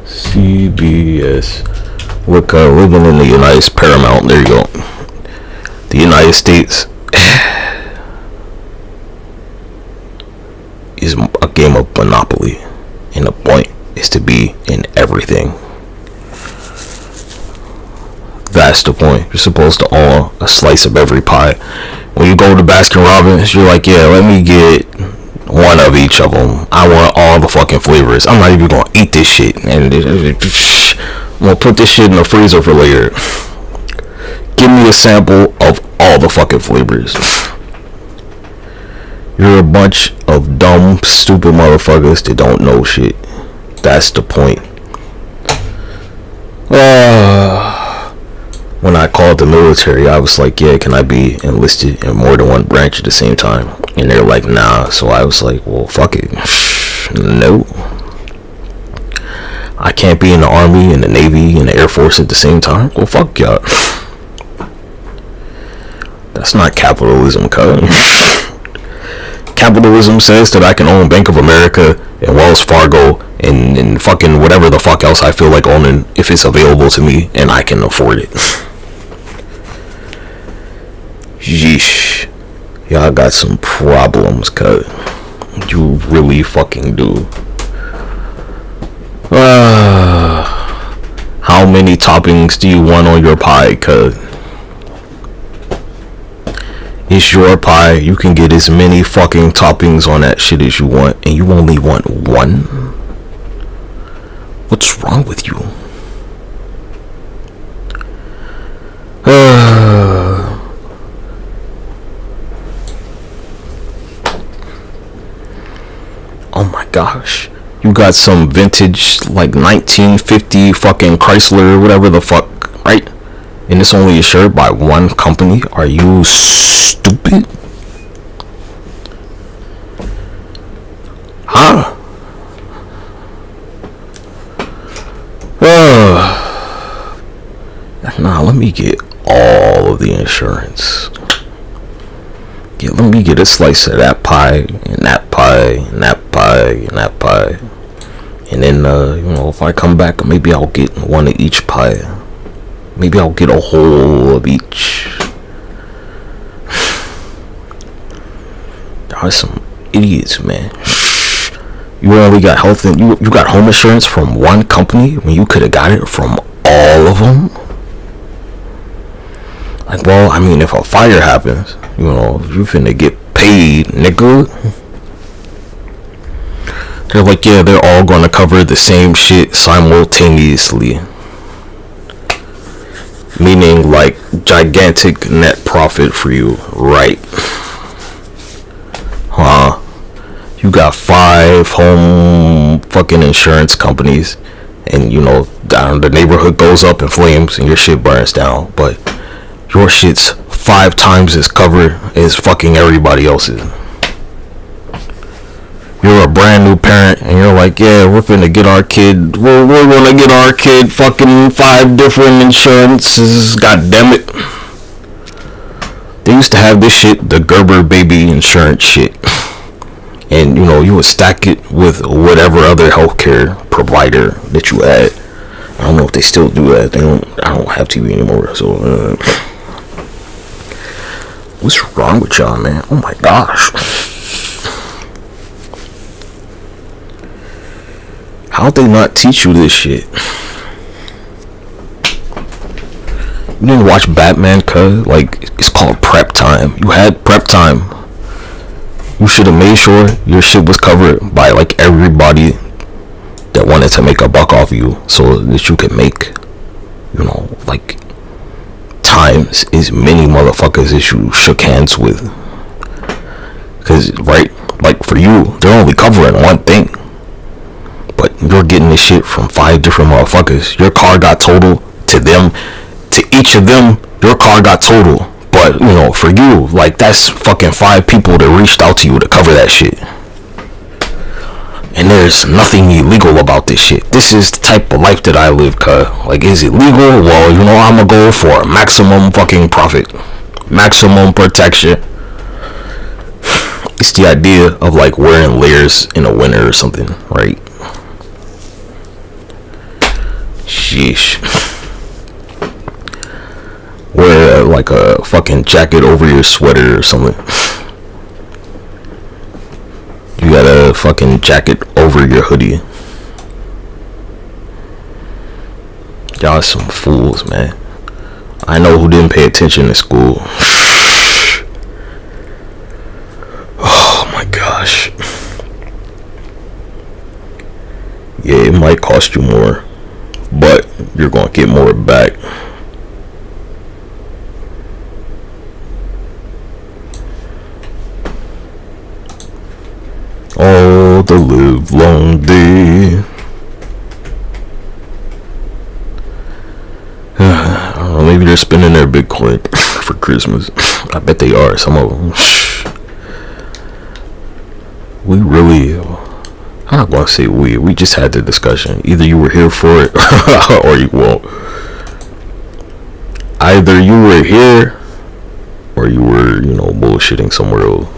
CBS? Look, living in the United States, Paramount. There you go. The United States is a game of Monopoly. And the point is to be in everything. That's the point. You're supposed to own a slice of every pie. When you go to Baskin Robbins, you're like, yeah, let me get one of each of them. I want all the fucking flavors. I'm not even gonna eat this shit. And I'm gonna put this shit in the freezer for later. Give me a sample of all the fucking flavors. You're a bunch of dumb, stupid motherfuckers that don't know shit. That's the point. When I called the military, I was like, yeah, can I be enlisted in more than one branch at the same time? And they're like, nah. So I was like, well, fuck it. No. I can't be in the Army, in the Navy, in the Air Force at the same time? Well, fuck y'all. That's not capitalism, cuz. Capitalism says that I can own Bank of America and Wells Fargo and fucking whatever the fuck else I feel like owning if it's available to me and I can afford it. Yeesh. Y'all got some problems, cuz. You really fucking do. How many toppings do you want on your pie, cuz? It's your pie. You can get as many fucking toppings on that shit as you want, and you only want one? What's wrong with you? Oh my gosh. You got some vintage, like 1950 fucking Chrysler, whatever the fuck, right? and it's only insured by one company? Are you stupid? Huh? Nah, let me get all of the insurance. Yeah, let me get a slice of that pie, and that pie, and that pie, and that pie. And then, if I come back, maybe I'll get one of each pie. Maybe I'll get a whole of each. There are some idiots, man. You only got health and you got home insurance from one company when you could have got it from all of them. Like, well, I mean, if a fire happens, you finna get paid, nigga. They're like, yeah, they're all gonna cover the same shit simultaneously. Meaning, like, gigantic net profit for you, right? Huh? You got 5 home fucking insurance companies, and the neighborhood goes up in flames and your shit burns down, but your shit's 5 times as covered as fucking everybody else's. You're a brand new parent and you're like, yeah, we're finna get our kid, we're gonna get our kid fucking 5 different insurances, god damn it. They used to have this shit, the Gerber baby insurance shit. And you would stack it with whatever other healthcare provider that you had. I don't know if they still do that. I don't have TV anymore, so what's wrong with y'all, man? Oh my gosh. How'd they not teach you this shit? You didn't watch Batman, cuz? Like, it's called prep time. You had prep time. You should have made sure your shit was covered by, like, everybody that wanted to make a buck off you, so that you could make, like, times as many motherfuckers as you shook hands with. Because, right, like, for you, they're only covering one thing, but you're getting this shit from 5 different motherfuckers. Your car got totaled. To each of them, your car got totaled. But, for you, like, that's fucking 5 people that reached out to you to cover that shit. And there's nothing illegal about this shit. This is the type of life that I live, cuz. Like, is it legal? Well, I'ma go for maximum fucking profit. Maximum protection. It's the idea of, like, wearing layers in the winter or something, right? Sheesh. Wear like a fucking jacket over your sweater or something. You got a fucking jacket over your hoodie. Y'all some fools, man. I know who didn't pay attention in school. Oh my gosh. Yeah, it might cost you more, but you're gonna get more back. All the live long day. I don't know, maybe they're spending their Bitcoin for Christmas. I bet they are, some of them. We really, I'm not going to say we just had the discussion. Either you were here for it or you won't. Either you were here or you were, bullshitting somewhere else.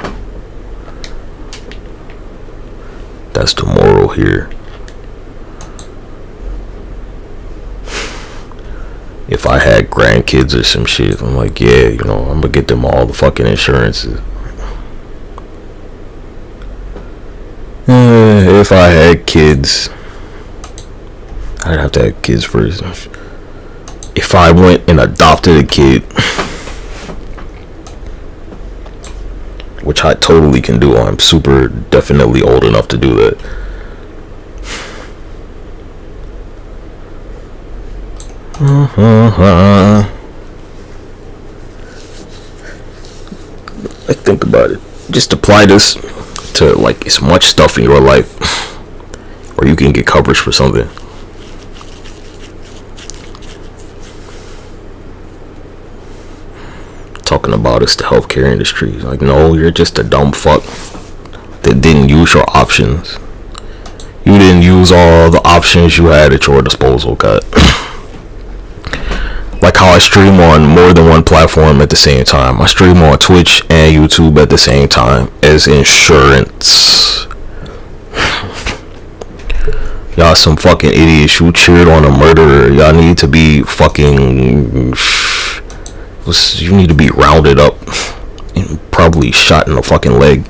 That's the moral here. If I had grandkids or some shit, I'm like, yeah, I'm gonna get them all the fucking insurances. If I had kids, I'd have to have kids first. If I went and adopted a kid, which I totally can do, I'm super definitely old enough to do that. Like, think about it. Just apply this to, like, as much stuff in your life where you can get coverage for something. talking about is the healthcare industry. Like, no, you're just a dumb fuck that didn't use your options. You didn't use all the options you had at your disposal, cut. Like how I stream on more than one platform at the same time. I stream on Twitch and YouTube at the same time as insurance. Y'all some fucking idiots who cheered on a murderer. Y'all need to be fucking... You need to be rounded up and probably shot in the fucking leg.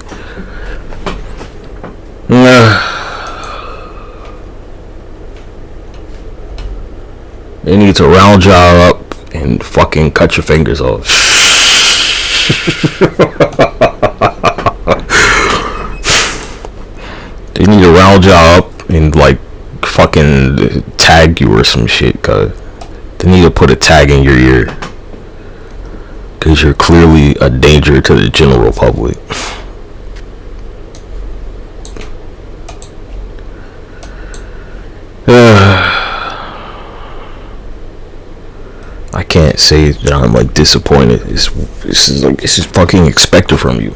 They need to round y'all up and fucking cut your fingers off. They need to round y'all up and like fucking tag you or some shit, cause they need to put a tag in your ear, cause you're clearly a danger to the general public. I can't say that I'm like disappointed. This is fucking expected from you.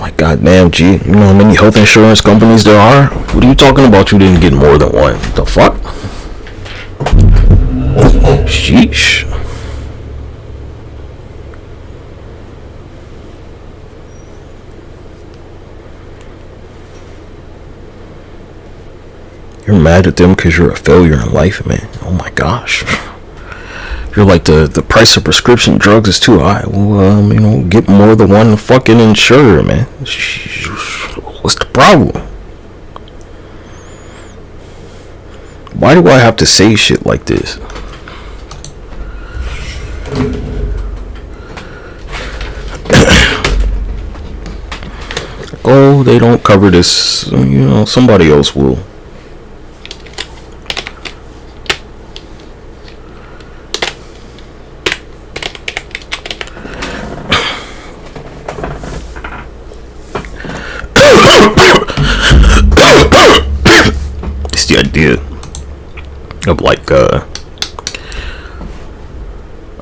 Like, goddamn, G, you know how many health insurance companies there are? What are you talking about? You didn't get more than one. The fuck? Sheesh. You're mad at them because you're a failure in life, man. Oh my gosh. You're like, the price of prescription drugs is too high. Well, you know, get more than one fucking insurer, man. What's the problem? Why do I have to say shit like this? Oh, they don't cover this. You know, somebody else will. It's the idea of like I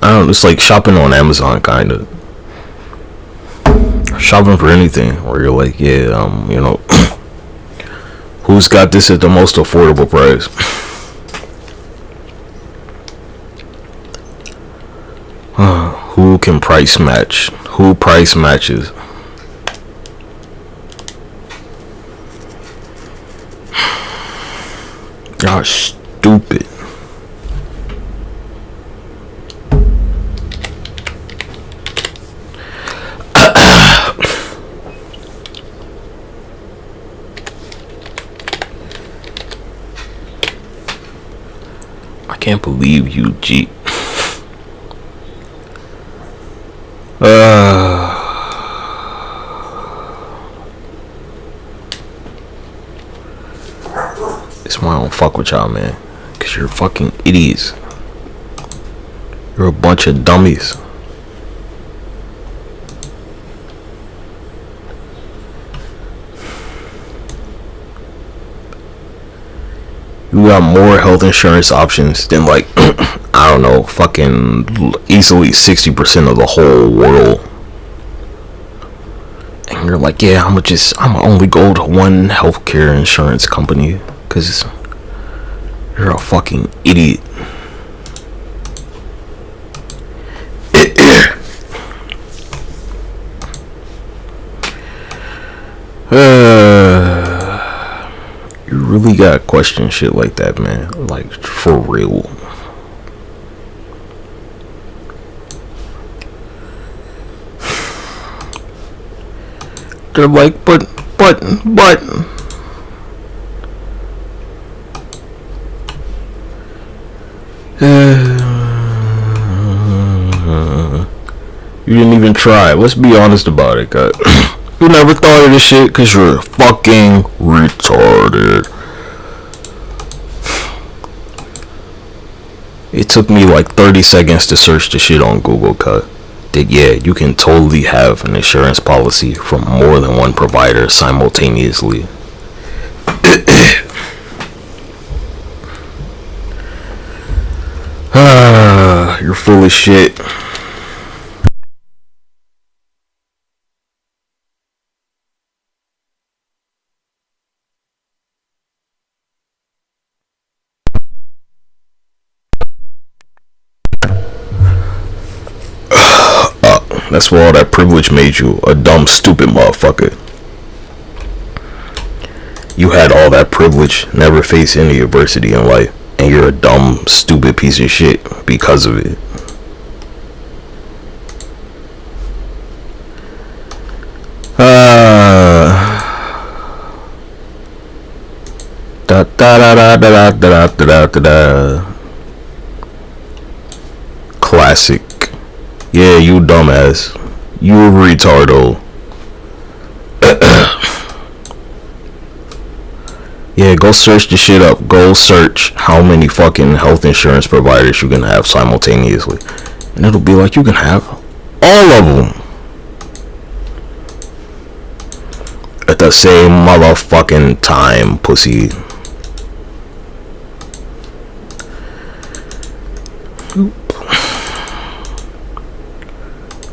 don't know, it's like shopping on Amazon, kind of shopping for anything, where you're like, yeah, you know, who's got this at the most affordable price? Who can price match? Who price matches? Y'all stupid. I can't believe you, G. That's why I don't fuck with y'all, man. Cause you're fucking idiots. You're a bunch of dummies. You got more health insurance options than like I don't know, fucking easily 60% of the whole world. And you're like, yeah, I'm only go to one healthcare insurance company, cause you're a fucking idiot. You really gotta question shit like that, man. Like, for real. They're like, but you didn't even try. Let's be honest about it, guys. You never thought of this shit because you're fucking retarded. It took me like 30 seconds to search the shit on Google, cut. That yeah, you can totally have an insurance policy from more than one provider simultaneously. You're full of shit. That's where all that privilege made you a dumb, stupid motherfucker. You had all that privilege, never faced any adversity in life, and you're a dumb, stupid piece of shit because of it. Da da da da da da da da da. Classic. Yeah, you dumbass. You a retardo. Yeah, go search the shit up. Go search how many fucking health insurance providers you can have simultaneously. And it'll be like you can have all of them at the same motherfucking time, pussy.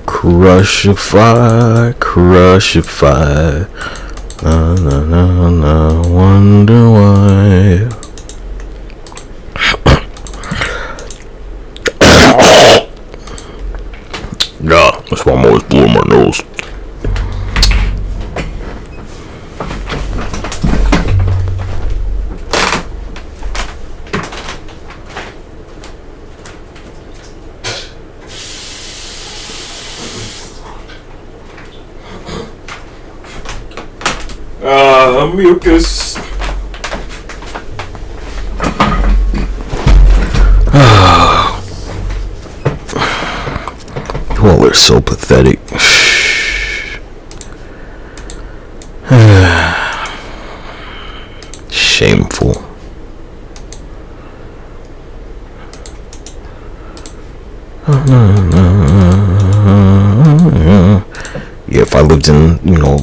Crushify, crushify. Na na na na, wonder why. Yeah, that's why I'm always blowing my nose. Mucus. You all are so pathetic. Shameful. Yeah, if I lived in,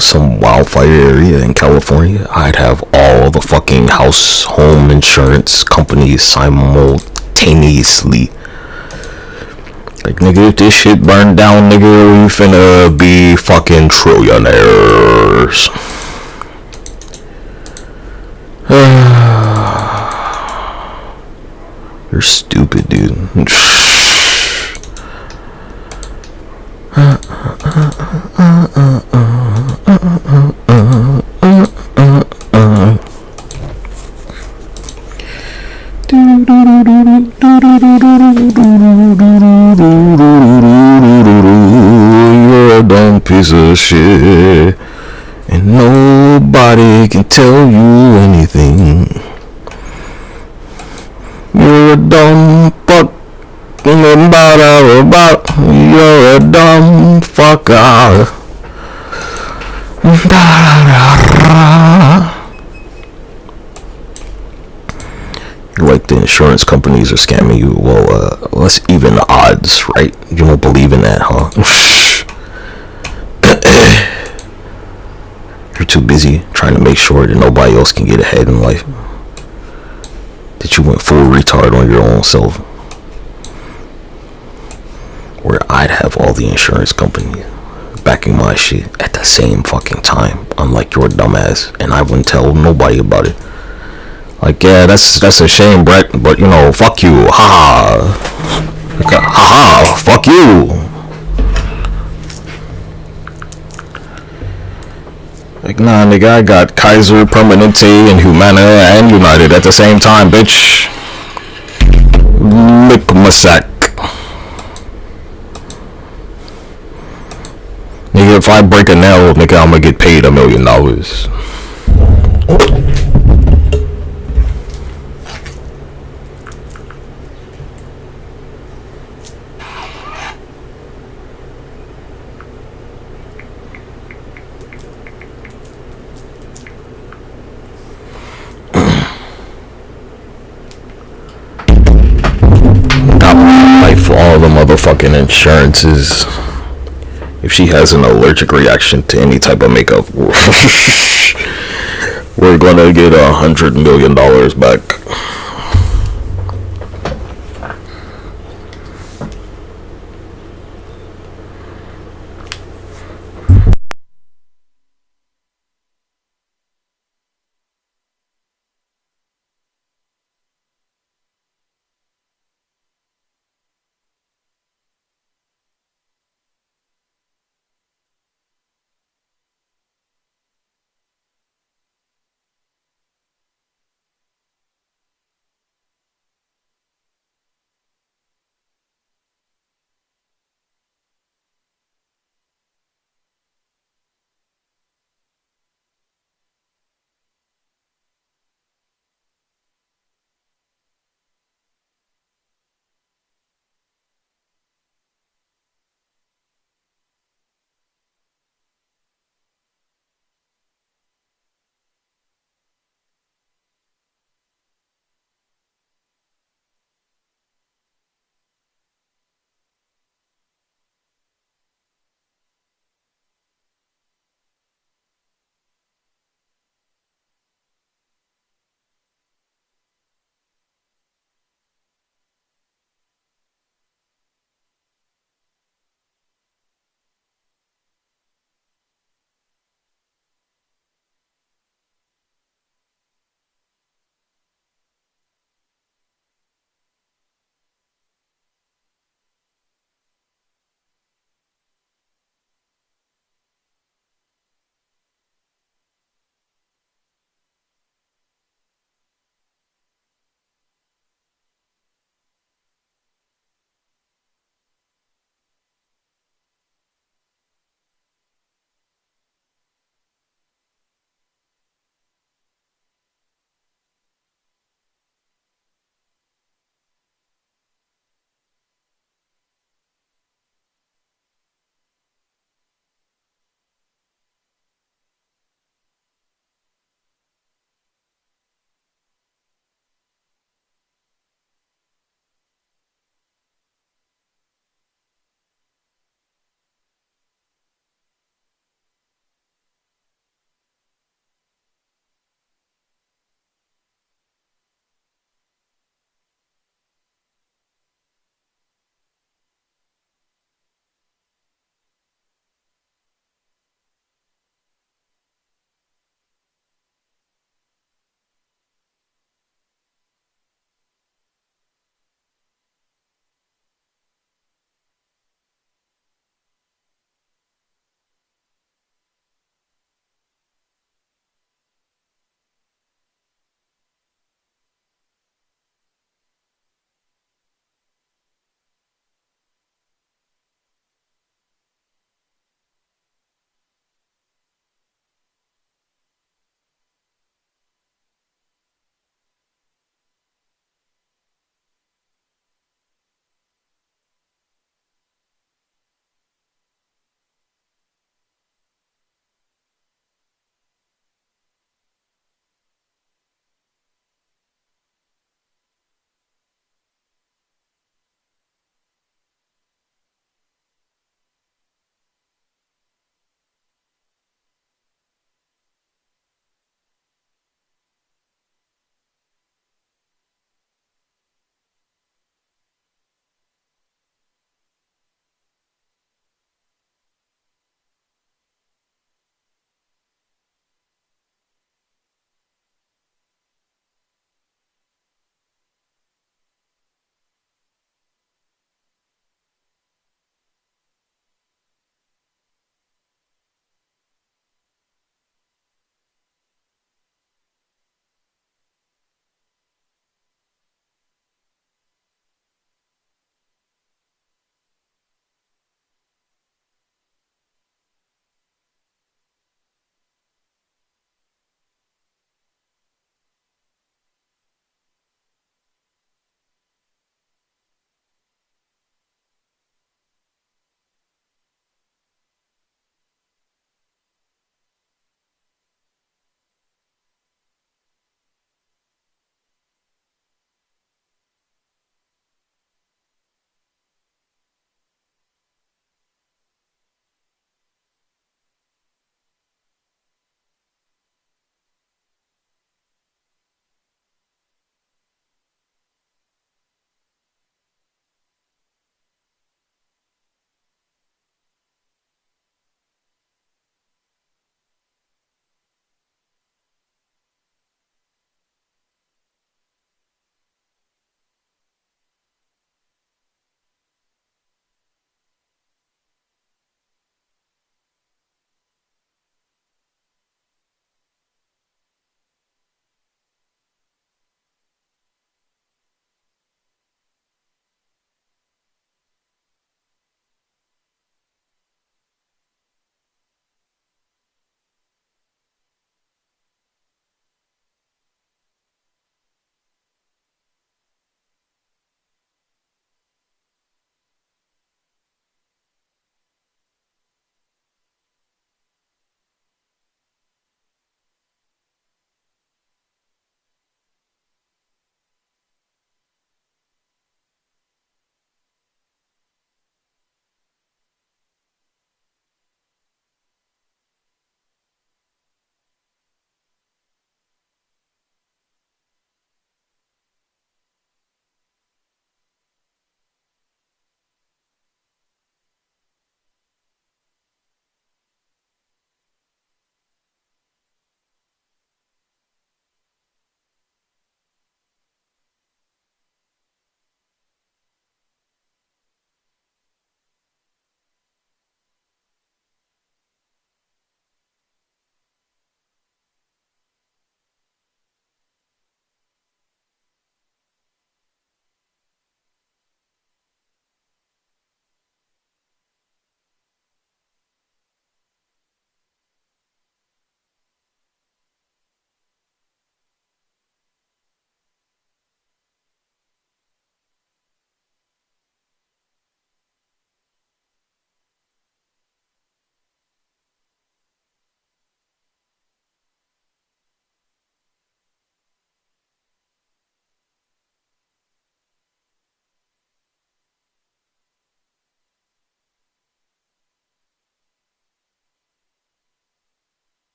some wildfire area in California, I'd have all the fucking home insurance companies simultaneously. Like, nigga, if this shit burned down, nigga, we finna be fucking trillionaires. You're stupid, dude. You're a dumb piece of shit, and nobody can tell you anything. You're a dumb fuck. You're a dumb fucker. Like the insurance companies are scamming you. Well, let's even the odds, right? You don't believe in that, huh? You're too busy trying to make sure that nobody else can get ahead in life, that you went full retard on your own self. Where I'd have all the insurance companies backing my shit at the same fucking time, unlike your dumbass, and I wouldn't tell nobody about it. Like, yeah, that's a shame, Brett, but fuck you, haha, haha, fuck you. Like, nah, nigga, I got Kaiser, Permanente, and Humana, and United at the same time, bitch. Lick my sack. Nigga, if I break a nail, nigga, I'm gonna get paid $1 million. For all the motherfucking insurances, if she has an allergic reaction to any type of makeup, we're gonna get $100 million back.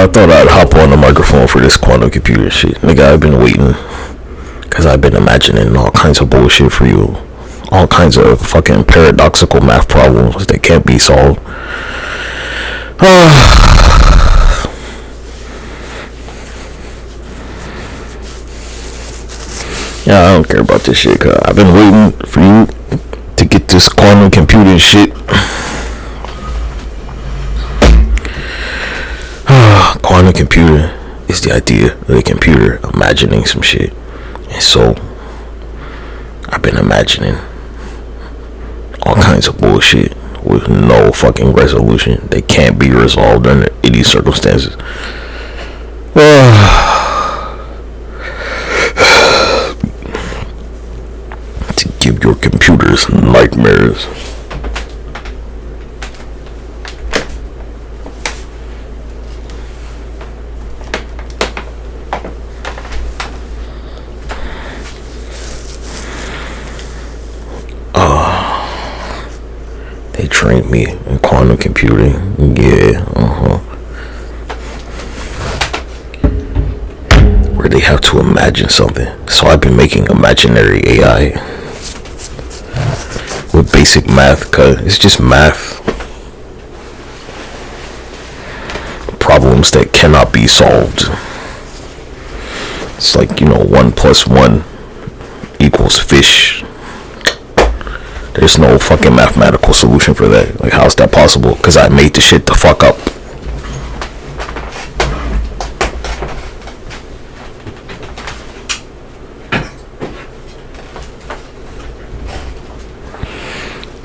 I thought I'd hop on the microphone for this quantum computer shit. Nigga, I've been waiting. Because I've been imagining all kinds of bullshit for you. All kinds of fucking paradoxical math problems that can't be solved. Yeah, I don't care about this shit, cause I've been waiting for you to get this quantum computing shit. Quantum computing is the idea of the computer imagining some shit. And so, I've been imagining all kinds of bullshit with no fucking resolution. They can't be resolved under any circumstances. To give your computers nightmares. They trained me in quantum computing. Yeah, where they have to imagine something. So I've been making imaginary AI with basic math, cause it's just math problems that cannot be solved. It's like, 1 + 1 = fish. There's no fucking mathematical solution for that. Like, how's that possible? Because I made the shit the fuck up.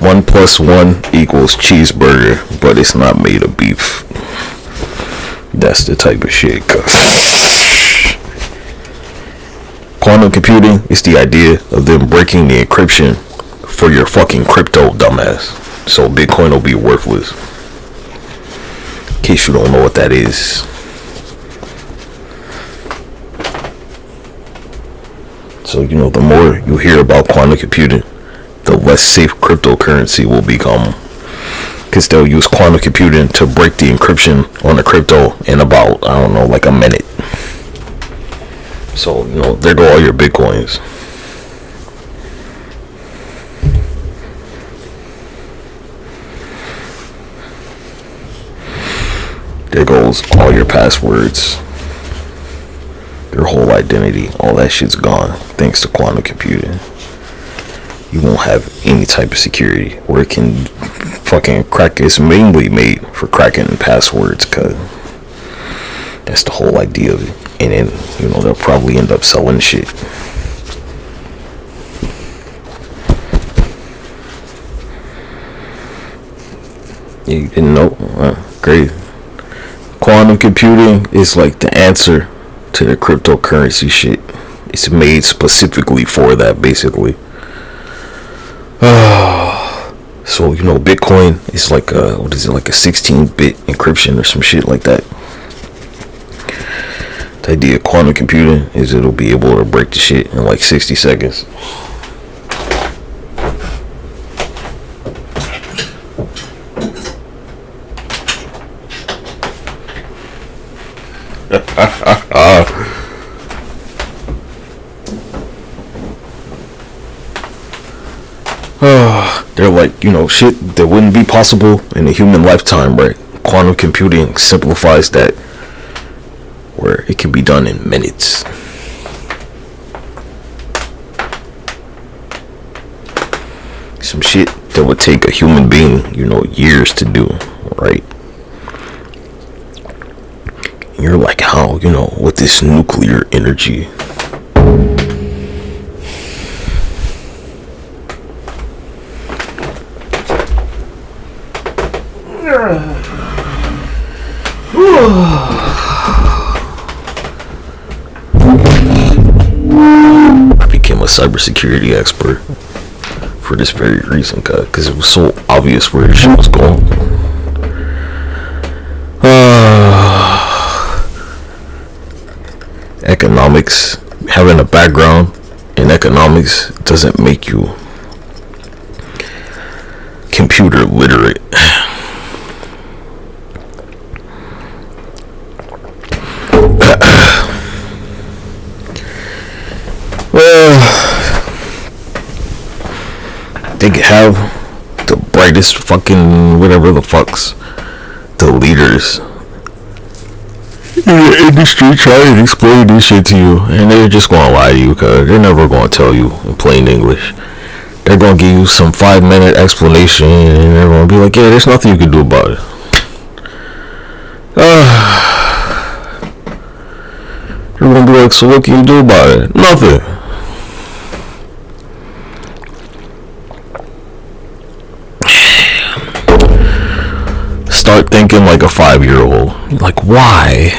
One plus one equals cheeseburger, but it's not made of beef. That's the type of shit. Quantum computing is the idea of them breaking the encryption for your fucking crypto, dumbass. So Bitcoin will be worthless. In case you don't know what that is. So, the more you hear about quantum computing, the less safe cryptocurrency will become. Because they'll use quantum computing to break the encryption on the crypto in about, like a minute. So, there go all your Bitcoins. There goes all your passwords, your whole identity, all that shit's gone thanks to quantum computing. You won't have any type of security where it can fucking crack. It's mainly made for cracking passwords, cause that's the whole idea of it. And then, they'll probably end up selling shit. You didn't know? Great. Quantum computing is like the answer to the cryptocurrency shit. It's made specifically for that, basically. So, Bitcoin is like a 16-bit encryption or some shit like that. The idea of quantum computing is it'll be able to break the shit in like 60 seconds. They're like, shit that wouldn't be possible in a human lifetime, right? Quantum computing simplifies that, where it can be done in minutes. Some shit that would take a human being, years to do, right? And you're like, how, with this nuclear energy? I became a cybersecurity expert for this very reason, because it was so obvious where this shit was going. Economics, having a background in economics doesn't make you computer literate. have the brightest fucking whatever the fucks, the leaders in the industry try and explain this shit to you, and they're just gonna lie to you, because they're never gonna tell you in plain English. They're gonna give you some 5-minute explanation, and they're gonna be like, yeah, there's nothing you can do about it. You're gonna be like, so what can you do about it? Nothing. Start thinking like a 5-year-old. Like, why?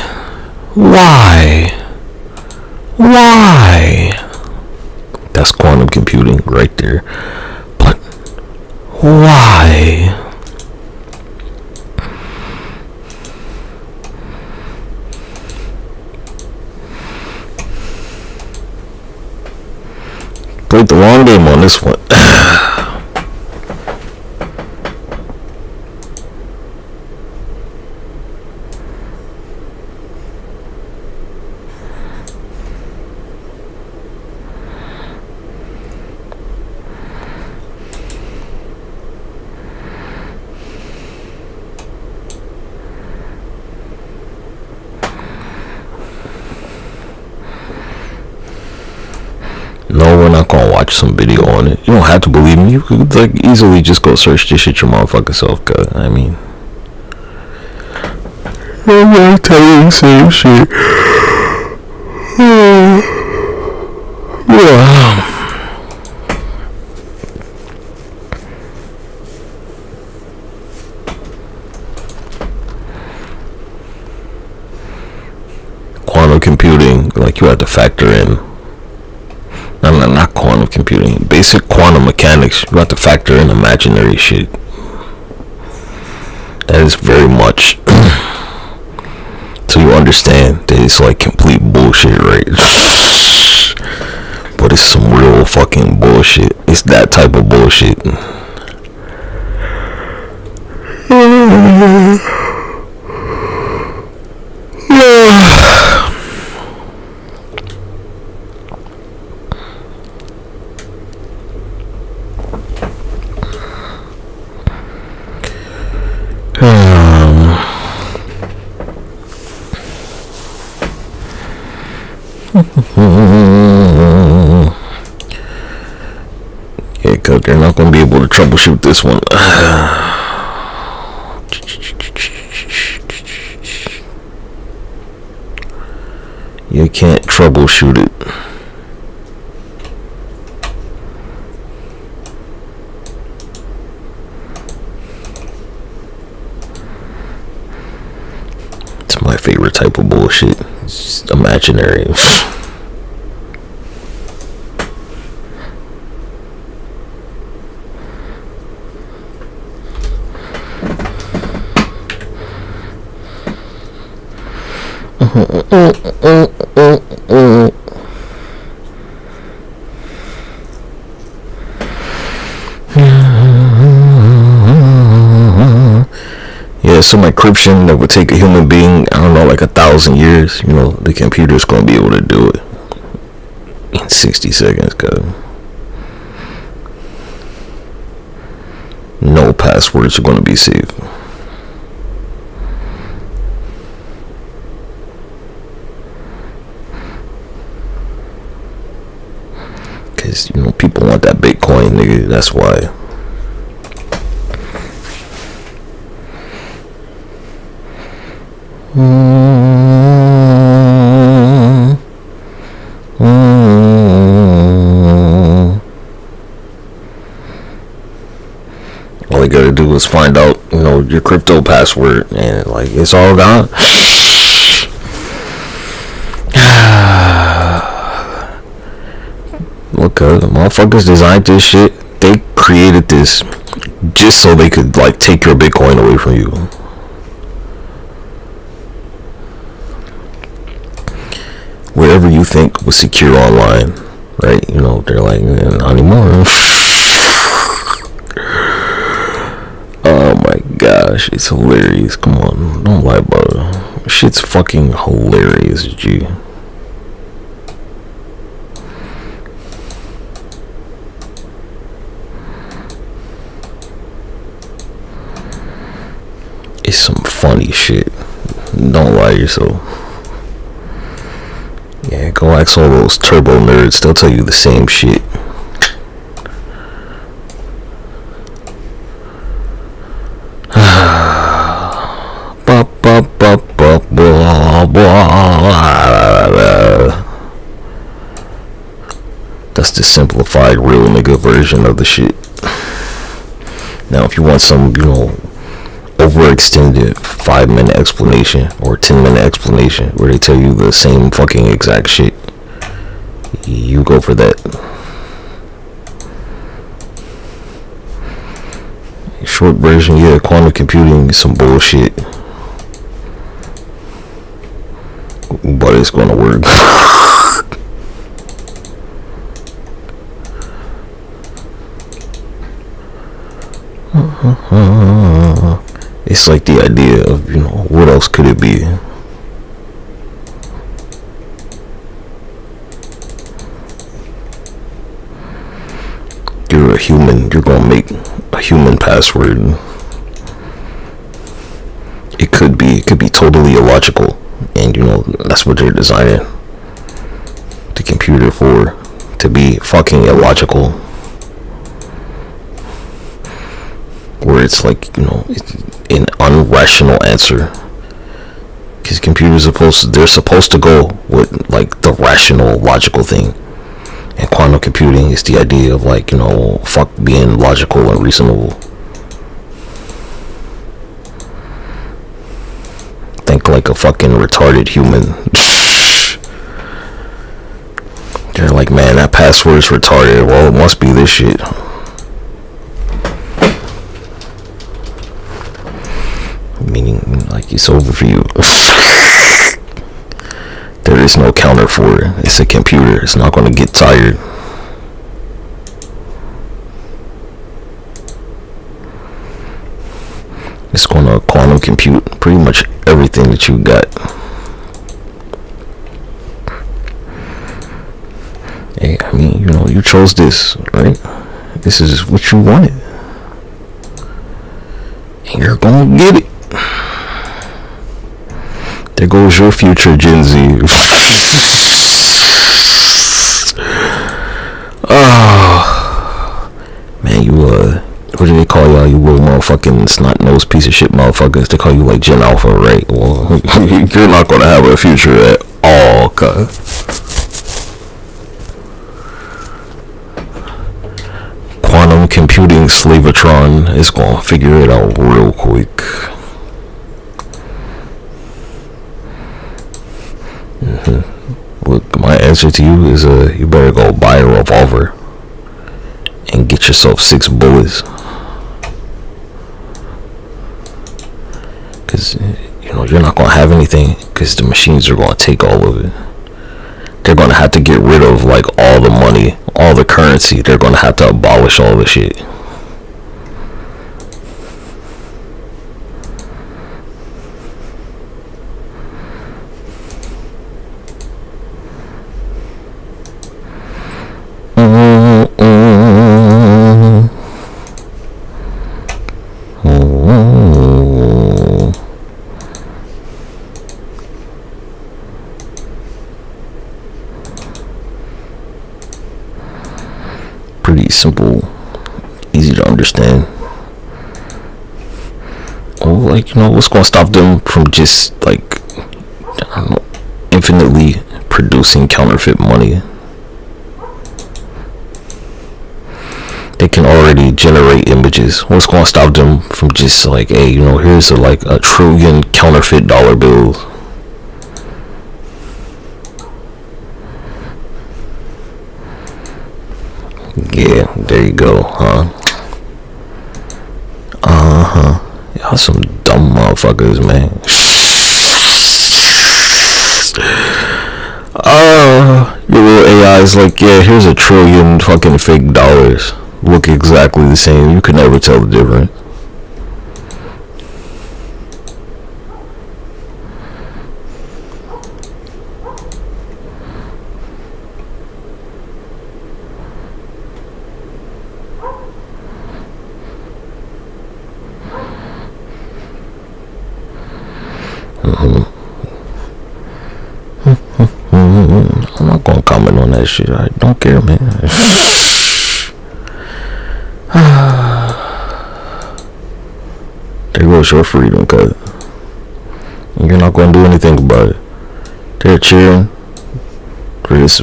That's quantum computing right there. But why? Played the long game on this one. No, we're not gonna watch some video on it. You don't have to believe me. You could like easily just go search this shit your motherfucking self, cause I mean, I'm gonna tell you the same shit. Yeah. Quantum computing, like you have to factor in. Not quantum computing. Basic quantum mechanics. You have to factor in imaginary shit. That is very much. So you understand that it's like complete bullshit, right? But it's some real fucking bullshit. It's that type of bullshit. Yeah, cause they're not gonna be able to troubleshoot this one. You can't troubleshoot it. It's my favorite type of bullshit. It's imaginary. Yeah, some encryption that would take a human being, I don't know, like 1,000 years. You know, the computer's gonna be able to do it in 60 seconds, cause no passwords are gonna be safe. Cause you know people want that Bitcoin, nigga. That's why. All you gotta do is find out, you know, your crypto password, and like it's all gone. Look, the motherfuckers designed this shit. They created this just so they could like take your Bitcoin away from you. Wherever you think was secure online, right? You know, they're like, not anymore. Oh my gosh, it's hilarious. Come on, don't lie about it. Shit's fucking hilarious, G. It's some funny shit. Don't lie to yourself. Yeah, go ask all those turbo nerds. They'll tell you the same shit. That's the simplified real nigga version of the shit. Now if you want some, overextended 5-minute explanation or 10-minute explanation where they tell you the same fucking exact shit, you go for that. Short version, yeah, quantum computing is some bullshit, but it's gonna work. It's like the idea of, what else could it be? You're a human, you're gonna make a human password. It could be totally illogical, and that's what they're designing the computer for, to be fucking illogical. Where it's like, it's an unrational answer. Because computers they're supposed to go with like the rational, logical thing. And quantum computing is the idea of like, fuck being logical and reasonable. Think like a fucking retarded human. They're like, man, that password's retarded. Well, it must be this shit. Meaning, like, it's over for you. There is no counter for it. It's a computer. It's not going to get tired. It's going to quantum compute pretty much everything that you got. Hey, I mean, you chose this, right? This is what you wanted. And you're going to get it. There goes your future, Gen Z. Oh, man, you, what do they call y'all? You little motherfucking snot-nosed piece of shit motherfuckers. They call you like Gen Alpha, right? Well, you're not gonna have a future at all, cuz. Quantum computing slavatron is gonna figure it out real quick. Look, my answer to you is you better go buy a revolver and get yourself 6 bullets, because you're not gonna have anything, because the machines are gonna take all of it. They're gonna have to get rid of like all the money, all the currency. They're gonna have to abolish all the shit. Pretty simple, easy to understand. Well, like, what's gonna stop them from just like, I don't know, infinitely producing counterfeit money? They can already generate images. What's gonna stop them from just like, hey, here's like a trillion counterfeit dollar bills? Yeah, there you go, huh? Y'all some dumb motherfuckers, man. Your little AI is like, yeah, here's a trillion fucking fake dollars. Look exactly the same. You can never tell the difference. I'm not gonna comment on that shit. I don't care, man. There goes your freedom, cuz. You're not gonna do anything about it. They're cheering for this,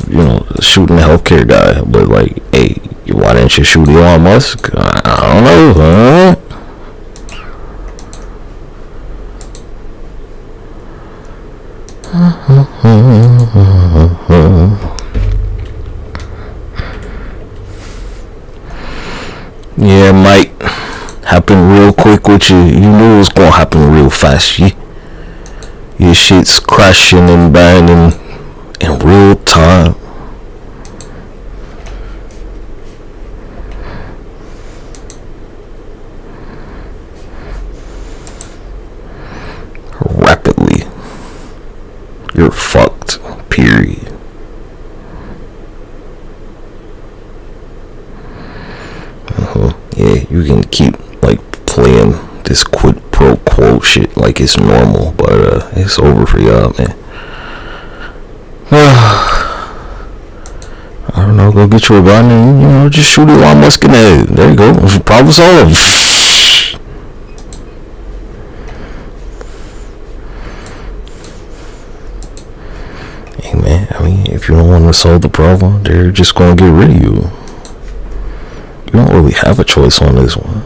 shooting the healthcare guy. But, like, hey, why didn't you shoot Elon Musk? I don't know, huh? Yeah, might happen real quick with you. You knew it was gonna happen real fast. Your shit's crashing and banging in real time. Rapidly. You're fucked. Period. Yeah, you can keep like playing this quid pro quo shit like it's normal, but it's over for y'all, man. I don't know, go get you a gun and just shoot Elon Musk in the head. There you go. Problem solved. Hey man, I mean, if you don't want to solve the problem, they're just gonna get rid of you. You don't really have a choice on this one.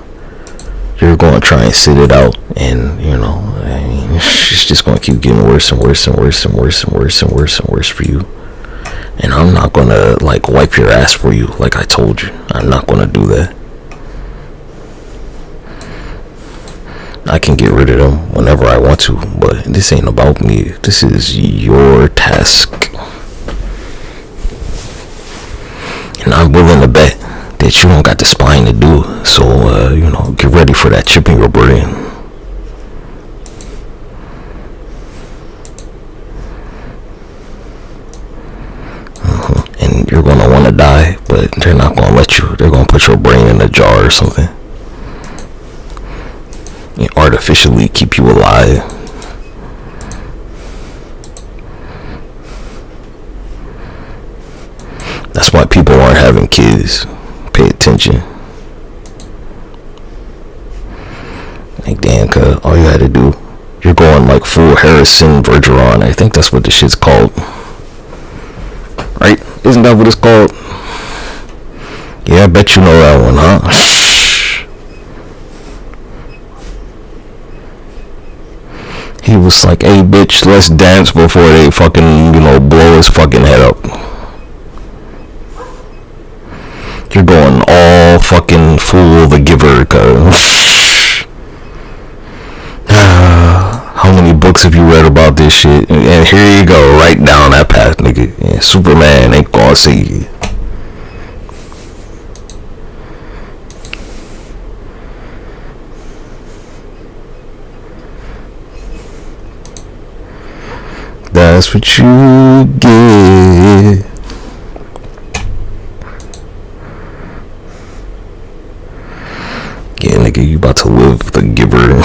You're going to try and sit it out, and I mean, it's just going to keep getting worse and worse and worse and worse and worse and worse and worse for you. And I'm not going to like wipe your ass for you like I told you. I'm not going to do that. I can get rid of them whenever I want to, but this ain't about me. This is your task. And I'm willing to bet that you don't got the spine to do. So, get ready for that chip in your brain. And you're going to want to die, but they're not going to let you. They're going to put your brain in a jar or something. And artificially keep you alive. That's why people aren't having kids. Pay attention. Like, damn, cuz, all you had to do, you're going like full Harrison Bergeron. I think that's what this shit's called. Right? Isn't that what it's called? Yeah, I bet you know that one, huh? He was like, hey, bitch, let's dance before they fucking, blow his fucking head up. You're going all fucking fool the giver, cuz. How many books have you read about this shit? And here you go, right down that path, nigga. Yeah, Superman ain't gonna see you. That's what you get. Yeah, nigga, you about to live the giver.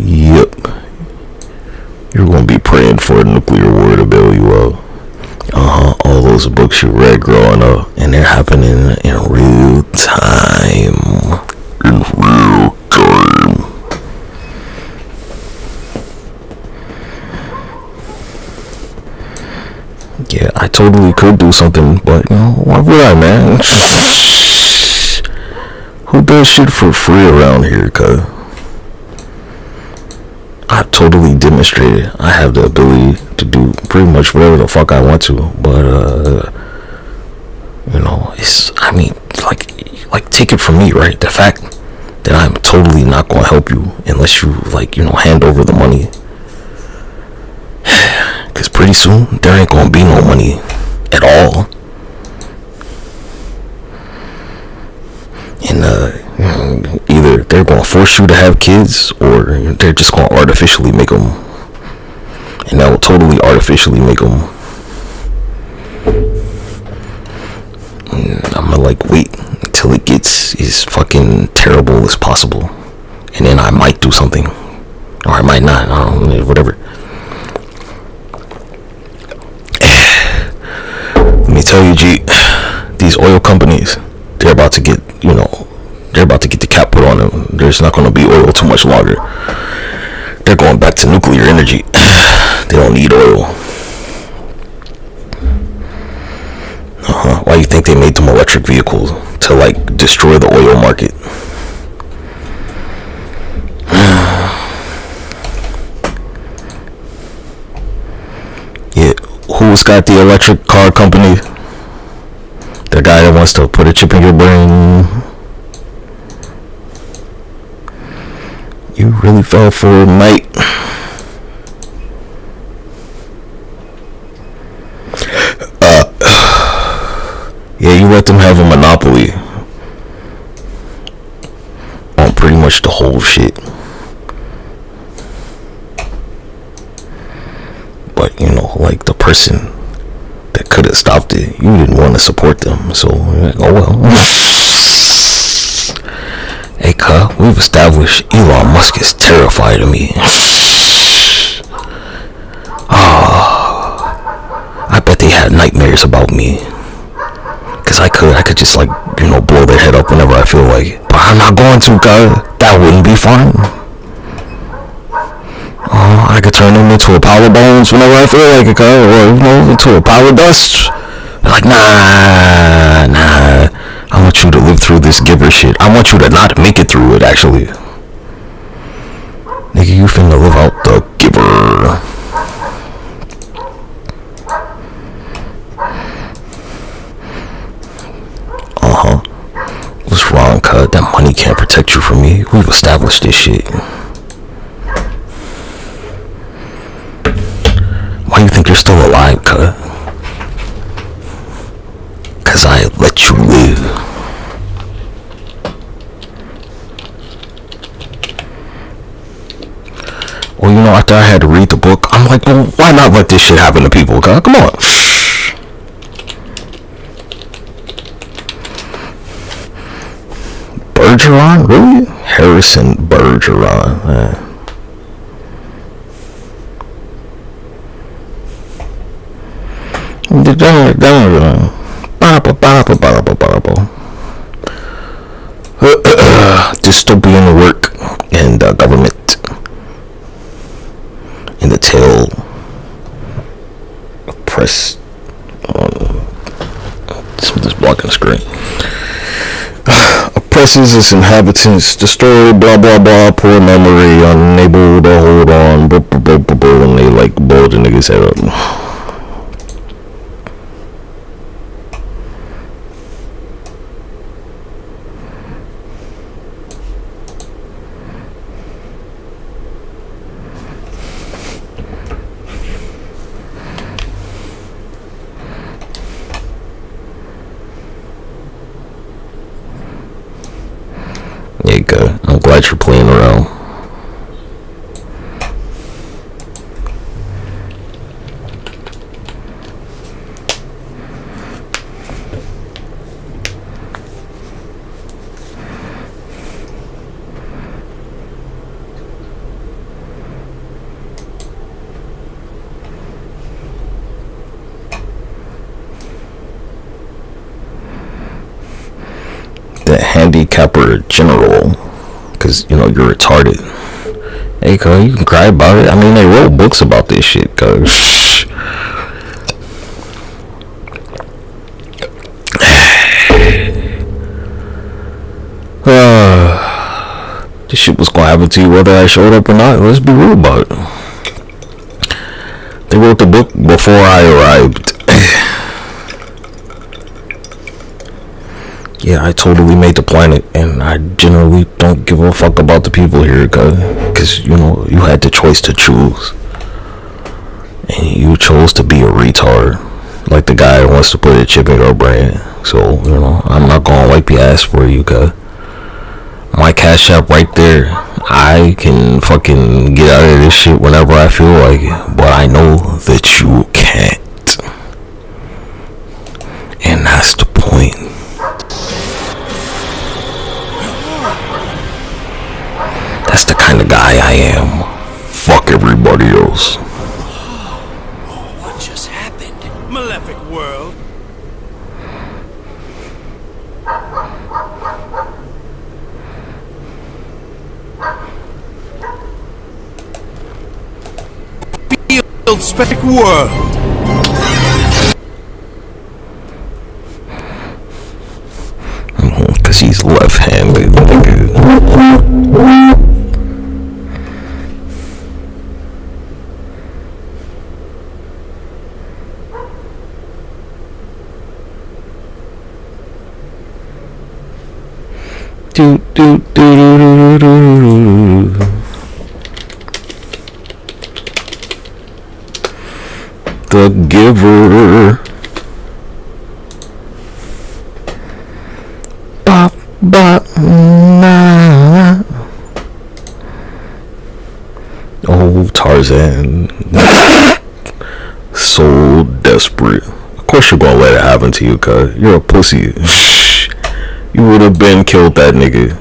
Yep. You're gonna be praying for a nuclear war to bail you out. All those books you read growing up, and they're happening in real time. In real time. Yeah, I totally could do something, but why would I, man? Who does shit for free around here, cuz? I've totally demonstrated I have the ability to do pretty much whatever the fuck I want to, but it's, I mean, like take it from me, right? The fact that I'm totally not gonna help you unless you hand over the money. Cause pretty soon there ain't gonna be no money at all. And either they're gonna force you to have kids, or they're just gonna artificially make them, and that will totally artificially make them. I'm gonna as fucking terrible as possible, and then I might do something, or I might not. I don't know, whatever. Let me tell you, G, these oil companies, they're about to get, they're about to get the cap put on them. There's not going to be oil too much longer. They're going back to nuclear energy. They don't need oil. Why do you think they made them electric vehicles? To like destroy the oil market. Yeah, who's got the electric car company? The guy that wants to put a chip in your brain. You really fell for it, mate. Yeah, you let them have a monopoly on pretty much the whole shit. But, like the person that could have stopped it, you didn't want to support them. So, oh well. Hey, cuh, we've established Elon Musk is terrified of me. I bet they had nightmares about me. Cause I could just like, blow their head up whenever I feel like it. But I'm not going to, cuz that wouldn't be fun. I could turn them into a pile of bones whenever I feel like it, cuz, or into a pile of dust. Like, nah. I want you to live through this giver shit. I want you to not make it through it, actually. Nigga, you finna live out the giver. What's wrong, cuz? That money can't protect you from me. We've established this shit. Why do you think you're still alive, cuz? Cause I let you live. Well, after I had to read the book, I'm like, well, why not let this shit happen to people, cuz? Come on. Bergeron? Really? Harrison Bergeron. Dystopian work and government in the tail press. This blocking the screen. Oppresses its inhabitants, destroy, blah blah blah, poor memory, unable to hold on, and they like blow the niggas head up. There you go. I'm glad you're playing around. The handicapper general, because you're retarded. Hey, cuz, you can cry about it. I mean, they wrote books about this shit, cuz. This shit was gonna happen to you whether I showed up or not. Let's be real about it. They wrote the book before I arrived. Yeah, I totally made the planet, and I generally don't give a fuck about the people here, cause you had the choice to choose, and you chose to be a retard, like the guy that wants to put a chip in your brain. So I'm not gonna wipe your ass for you, cuz my cash app right there. I can fucking get out of this shit whenever I feel like it, but I know that you can't, and that's the point. I am. Fuck everybody else. What just happened? Malefic world. Field spec world. Cause he's left-handed, nigga. Do do do do do do do. The Giver. Bop bop nah. Oh, Tarzan. So desperate. Of course you're gonna let it happen to you, cuz you're a pussy. You would have been killed that nigga.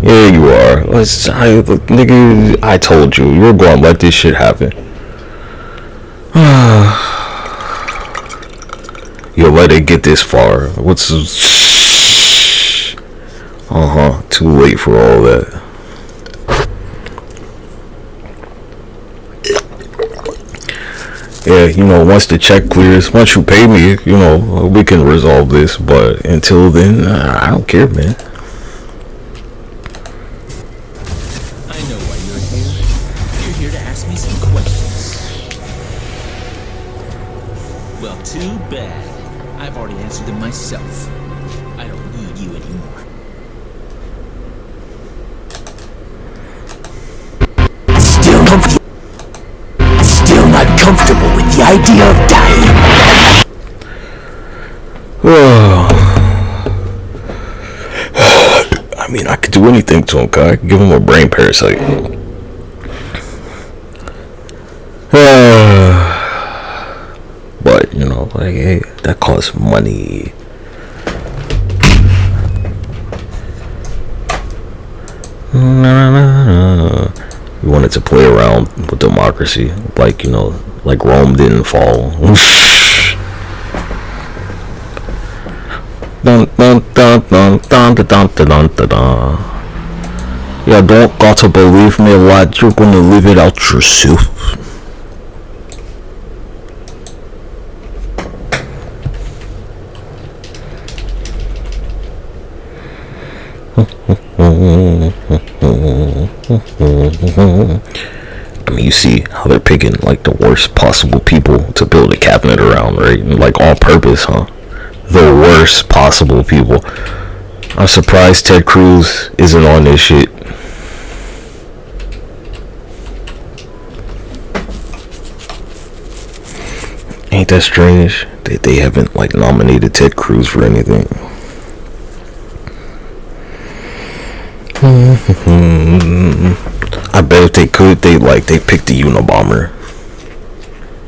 Yeah, you are. Nigga, I told you, you're gonna let this shit happen. You'll let it get this far. Too late for all that. Yeah, you know, once the check clears, once you pay me, you know, we can resolve this. But until then, I don't care, man. I know why you're here. You're here to ask me some questions. Well, too bad. I've already answered them myself. I don't need you anymore. Still not comfortable with the idea of dying. I mean, I could do anything to him, cuz I could give him a brain parasite. But, you know, like, hey, that costs money. We wanted to play around with democracy, like, you know, like Rome didn't fall. Dun, dun, dun, dun, dun, dun, dun, dun, dun, dun. Yeah, don't gotta believe me a lot. You're gonna live it out yourself. I mean, you see how they're picking like the worst possible people to build a cabinet around, right? Like on purpose, huh? The worst possible people. I'm surprised Ted Cruz isn't on this shit. Ain't that strange that they haven't like nominated Ted Cruz for anything? I bet if they could, they pick the Unabomber.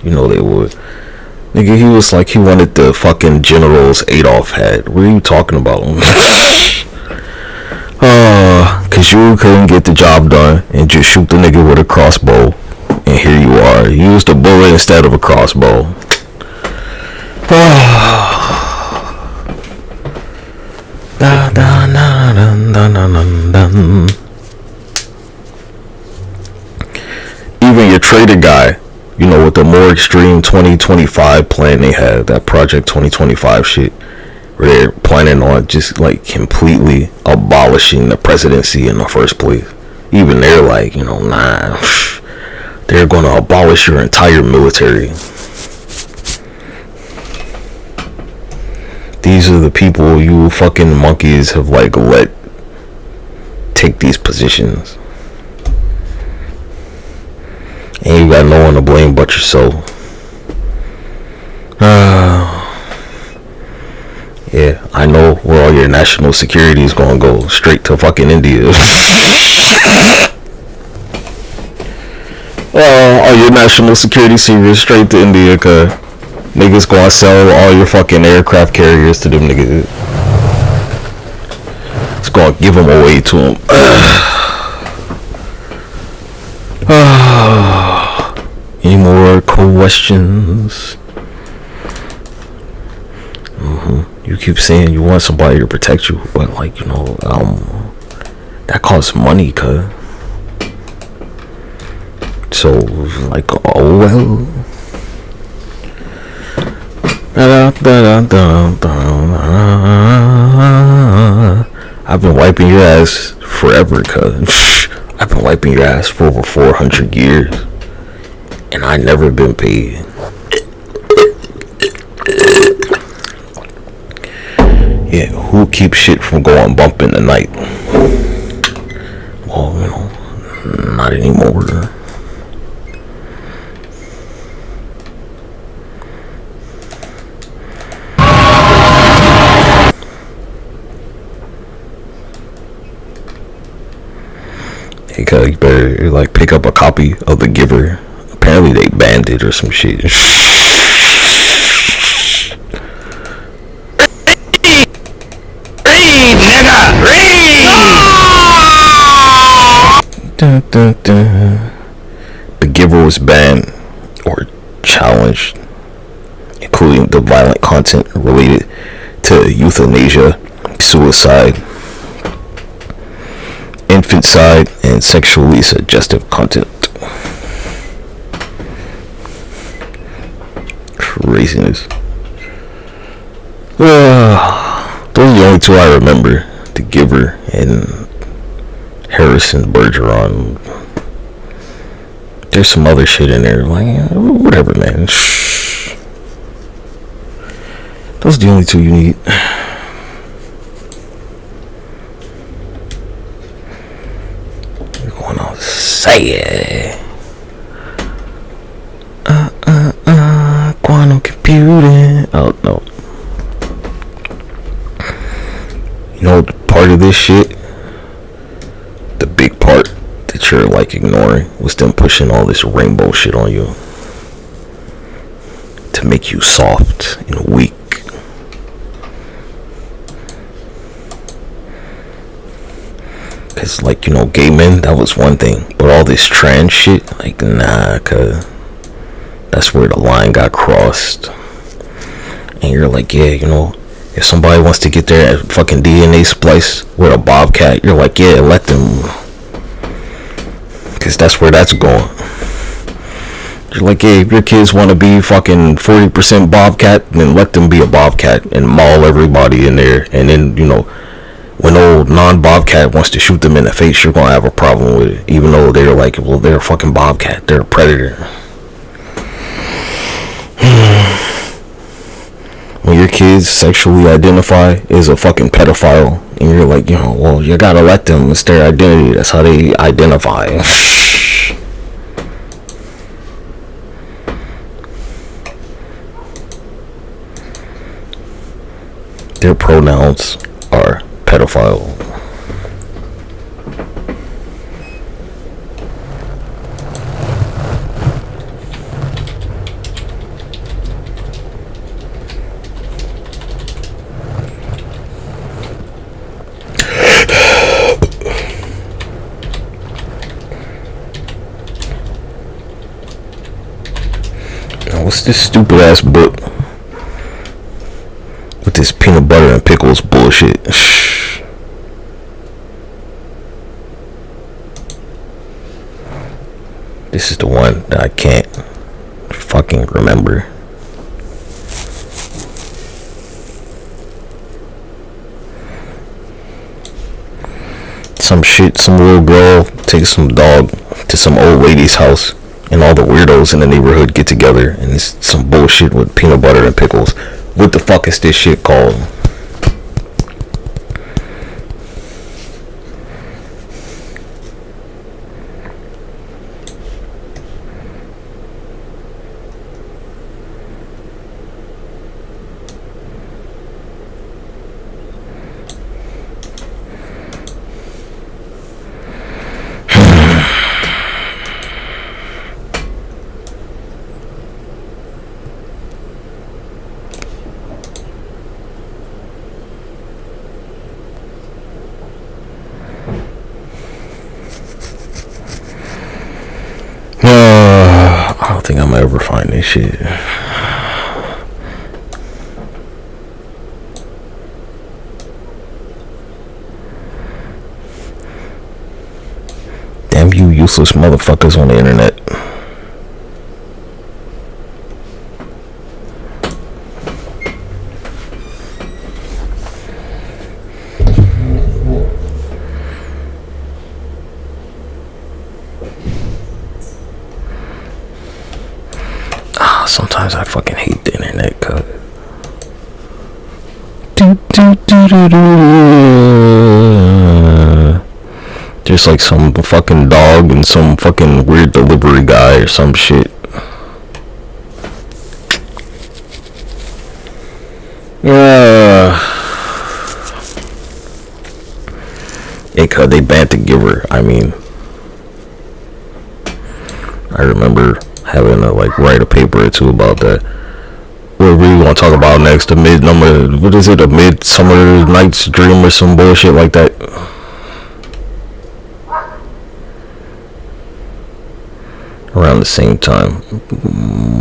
You know they would. Nigga, he was like, he wanted the fucking generals Adolf had. What are you talking about? Cause you couldn't get the job done and just shoot the nigga with a crossbow. And here you are. You used a bullet instead of a crossbow. Da, da, da, da, da, da, da. Even your trader guy, you know, with the more extreme 2025 plan they had, that Project 2025 shit, where they're planning on just like completely abolishing the presidency in the first place. Even they're like, you know, nah, they're gonna abolish your entire military. These are the people you fucking monkeys have like let take these positions. And you got no one to blame but yourself. Yeah, I know where all your national security is gonna go. Straight to fucking India. All your national security secrets straight to India, cause niggas gonna sell all your fucking aircraft carriers to them niggas. gonna give them away to him. Any more questions? You keep saying you want somebody to protect you, but like, you know, that costs money, cuz. So like, oh well. I've been wiping your ass forever, cuz. I've been wiping your ass for over 400 years, and I never been paid. Yeah, who keeps shit from going bump in the night? Well, you know, not anymore. Hey, cuz, you better like pick up a copy of The Giver. Apparently they banned it or some shit. Dun, dun, dun. The Giver was banned or challenged, including the violent content related to euthanasia, suicide, infanticide, and sexually suggestive content. Craziness. Those are the only two I remember. The Giver and Harrison Bergeron. There's some other shit in there, like whatever, man. Those are the only two you need. We're going on say it. Quantum computing. Oh no. You know, part of this shit, the big part that you're like ignoring, was them pushing all this rainbow shit on you to make you soft and weak. Cause like, you know, gay men, that was one thing, but all this trans shit, like, nah, cause that's where the line got crossed. And you're like, yeah, you know, if somebody wants to get their fucking DNA splice with a bobcat, you're like, yeah, let them. Because that's where that's going. You're like, hey, if your kids want to be fucking 40% bobcat, then let them be a bobcat and maul everybody in there. And then, you know, when old non-bobcat wants to shoot them in the face, you're going to have a problem with it. Even though they're like, well, they're a fucking bobcat. They're a predator. When your kids sexually identify as a fucking pedophile, and you're like, you know, well, you gotta let them, it's their identity, that's how they identify. Their pronouns are pedophile. What's this stupid ass book with this peanut butter and pickles bullshit? This is the one that I can't fucking remember. Some shit, some little girl takes some dog to some old lady's house, and all the weirdos in the neighborhood get together, and it's some bullshit with peanut butter and pickles. What the fuck is this shit called? think I'm gonna ever find this shit. Damn you useless motherfuckers on the internet. Sometimes I fucking hate the internet, cuz. Just like some fucking dog and some fucking weird delivery guy or some shit. Yeah, cuz they banned the giver. I mean, I remember having to like write a paper or two about that. What we want to talk about next? A Midsummer Night's Dream or some bullshit like that. Around the same time,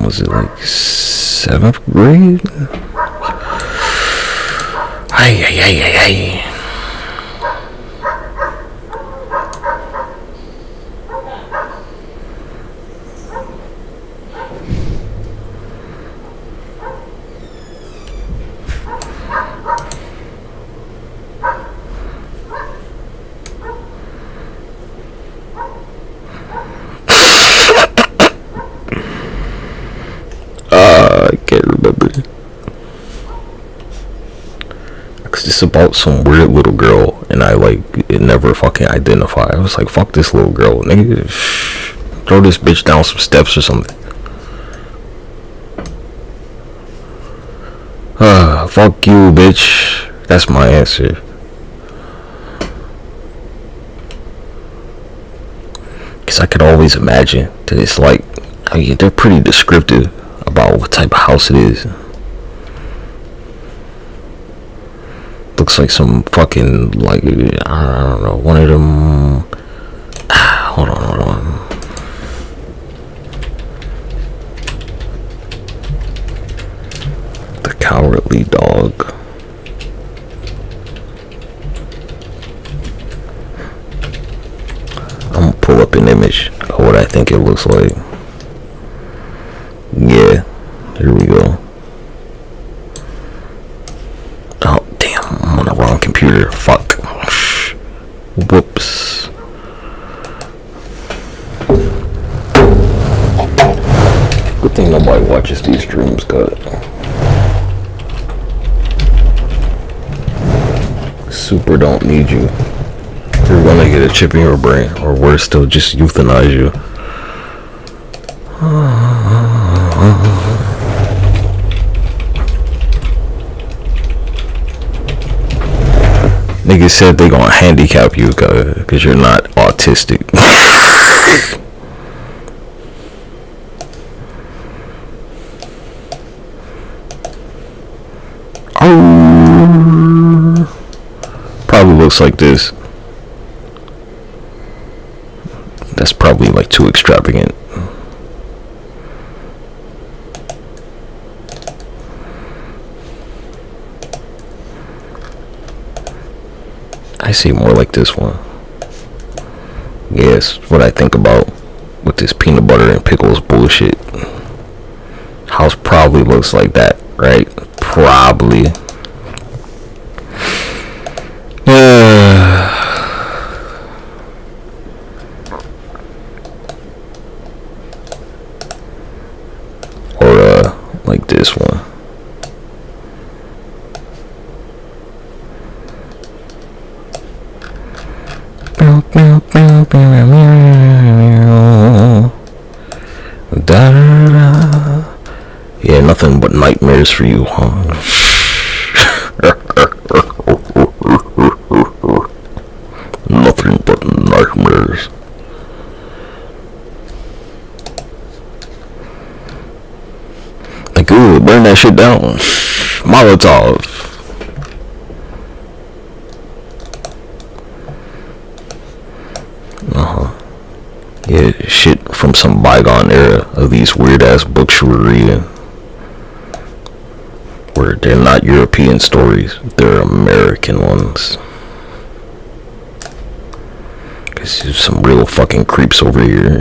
was it like 7th grade? Ay. I can't remember. Cause it's about some weird little girl, and I like it never fucking identify. I was like, fuck this little girl, nigga. Throw this bitch down some steps or something. Fuck you, bitch. That's my answer. Cause I could always imagine that it's like, I mean, they're pretty descriptive about what type of house it is. Looks like some fucking, like, I don't know, one of them. Hold on. The Cowardly Dog. I'm gonna pull up an image of what I think it looks like. Yeah, here we go. Oh, damn, I'm on the wrong computer. Fuck. Whoops. Good thing nobody watches these streams, cuz. Super don't need you. You're gonna get a chip in your brain, or worse still, just euthanize you. Niggas said they gonna handicap you cause you're not autistic. Probably looks like this. That's probably like too extravagant. I see more like this one. Yes, what I think about with this peanut butter and pickles bullshit. House probably looks like that, right? Probably. Or like this one. Yeah, nothing but nightmares for you, huh? Nothing but nightmares. Like, ooh, burn that shit down. Molotov. Yeah, shit from some bygone era of these weird ass books you were reading, where they're not European stories, they're American ones. Cause there's some real fucking creeps over here.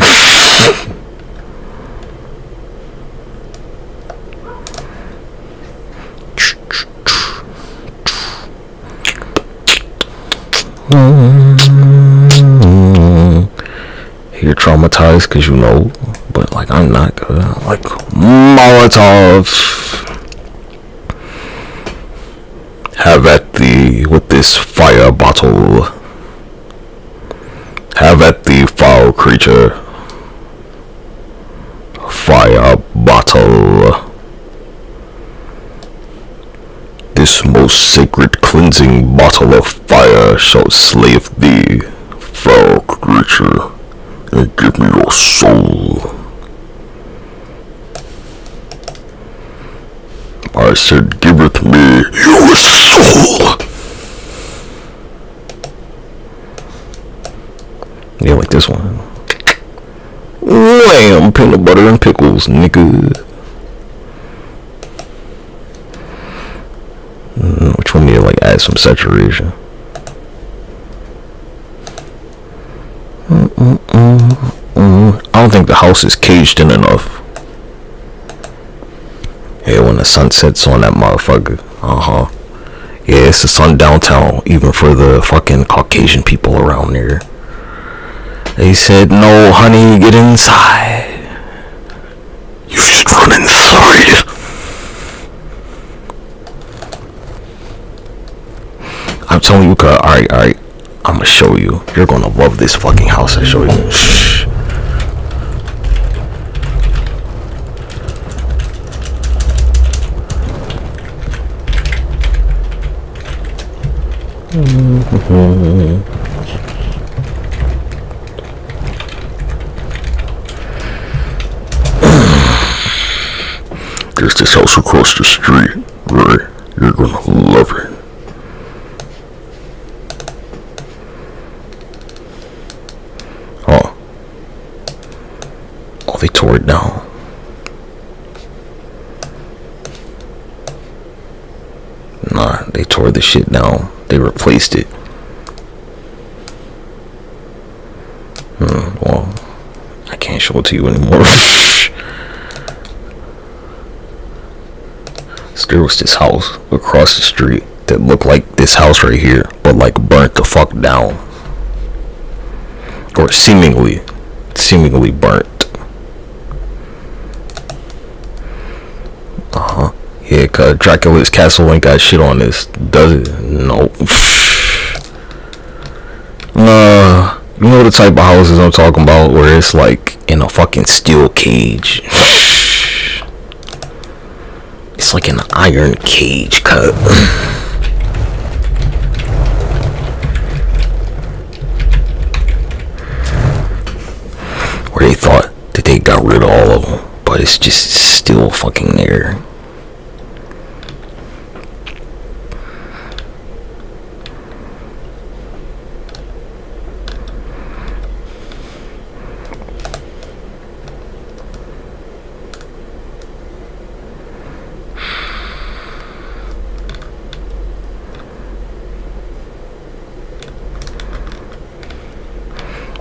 You're traumatized because you know, but like I'm not good. Like Molotov. Have at thee with this fire bottle. Have at thee, foul creature. Fire bottle. This most sacred cleansing bottle of fire shall slave thee, foul creature, and give me your soul. I said, giveth me your soul. Yeah, like this one. Wham! Peanut butter and pickles, nigga. Which one need to like add some saturation? I don't think the house is caged in enough. Yeah, when the sun sets on that motherfucker. Yeah, it's the sun downtown, even for the fucking Caucasian people around there. They said, no, honey, get inside. You should run inside. I'm telling you, cuz, alright, I'ma show you. You're gonna love this fucking house I show you. Shh. There's this house across the street, right? You're gonna love it. Oh, they tore it down. Nah, they tore the shit down. They replaced it. Well, I can't show it to you anymore. So there was this house across the street that looked like this house right here, but like burnt the fuck down. Or seemingly burnt. Yeah, cause Dracula's castle ain't got shit on this, does it? Nope. You know the type of houses I'm talking about, where it's like in a fucking steel cage. It's like an iron cage cut. Where they thought that they got rid of all of them, but it's just still fucking there.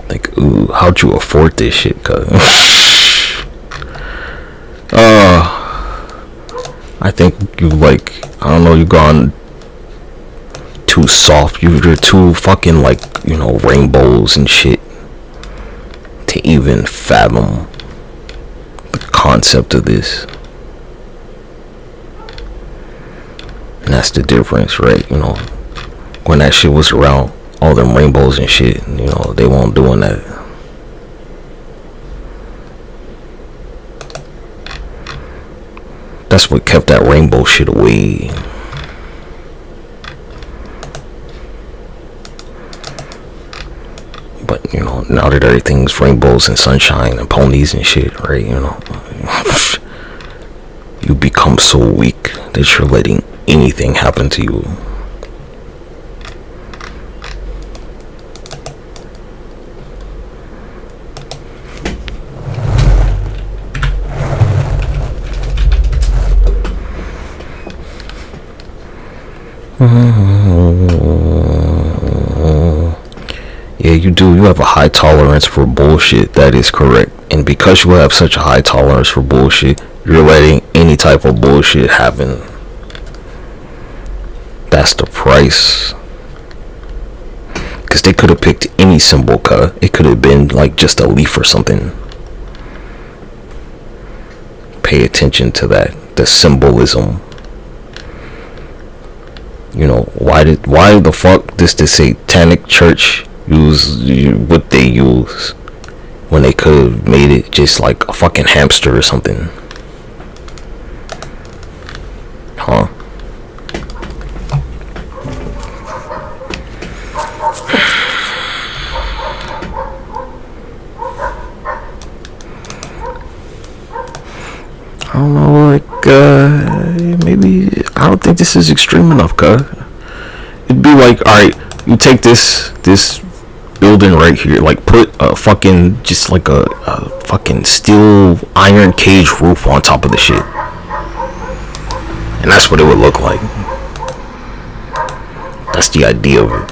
Like, ooh, how'd you afford this shit, cuz? I think you like, I don't know, you gone too soft. You're too fucking like, you know, rainbows and shit to even fathom the concept of this. And that's the difference, right? You know, when that shit was around, all them rainbows and shit, you know, they won't doing that. That's what kept that rainbow shit away. But, you know, now that everything's rainbows and sunshine and ponies and shit, right, you know, you become so weak that you're letting anything happen to you. you have a high tolerance for bullshit. That is correct. And because you have such a high tolerance for bullshit, you're letting any type of bullshit happen. That's the price. Because they could have picked any symbol, it could have been like just a leaf or something. Pay attention to that, the symbolism. You know, why the fuck does the satanic church use what they use when they could have made it just like a fucking hamster or something? Huh? I don't know, like, maybe, I don't think this is extreme enough, it'd be like, alright, you take this building right here, like, put a fucking, just like a fucking steel iron cage roof on top of the shit, and that's what it would look like. That's the idea of it.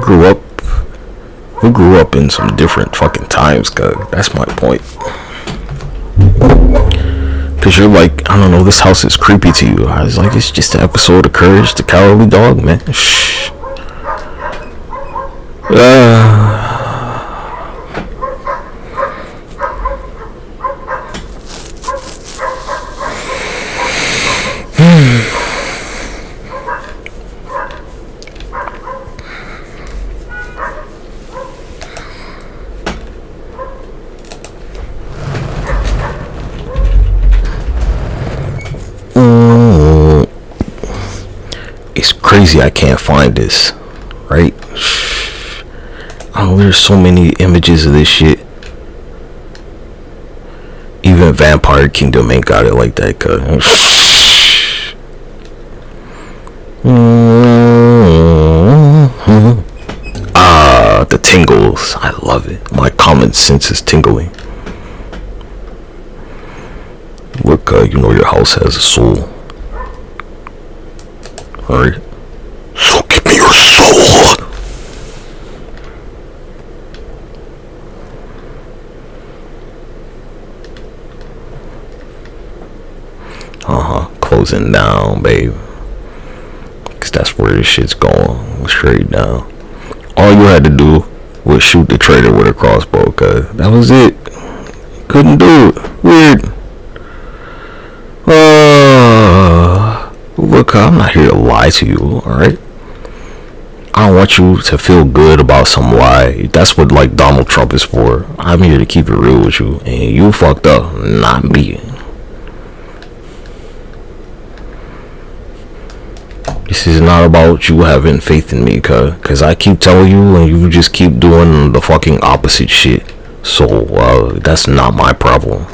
Look, we grew up in some different fucking times, that's my point. Cause you're like, I don't know, this house is creepy to you. I was like, it's just an episode of Courage the Cowardly Dog, man. Shh. It's crazy I can't find this, right? Oh, there's so many images of this shit. Even Vampire Kingdom ain't got it like that, the tingles. I love it. My common sense is tingling. Look, you know your house has a soul. Alright. So give me your soul. Closing down, babe. Cause that's where this shit's going. Straight down. All you had to do was shoot the traitor with a crossbow, cause that was it. Couldn't do it. Weird. Look, I'm not here to lie to you, alright? I don't want you to feel good about some lie. That's what, like, Donald Trump is for. I'm here to keep it real with you. And you fucked up, not me. This is not about you having faith in me, cause I keep telling you and you just keep doing the fucking opposite shit. So, that's not my problem.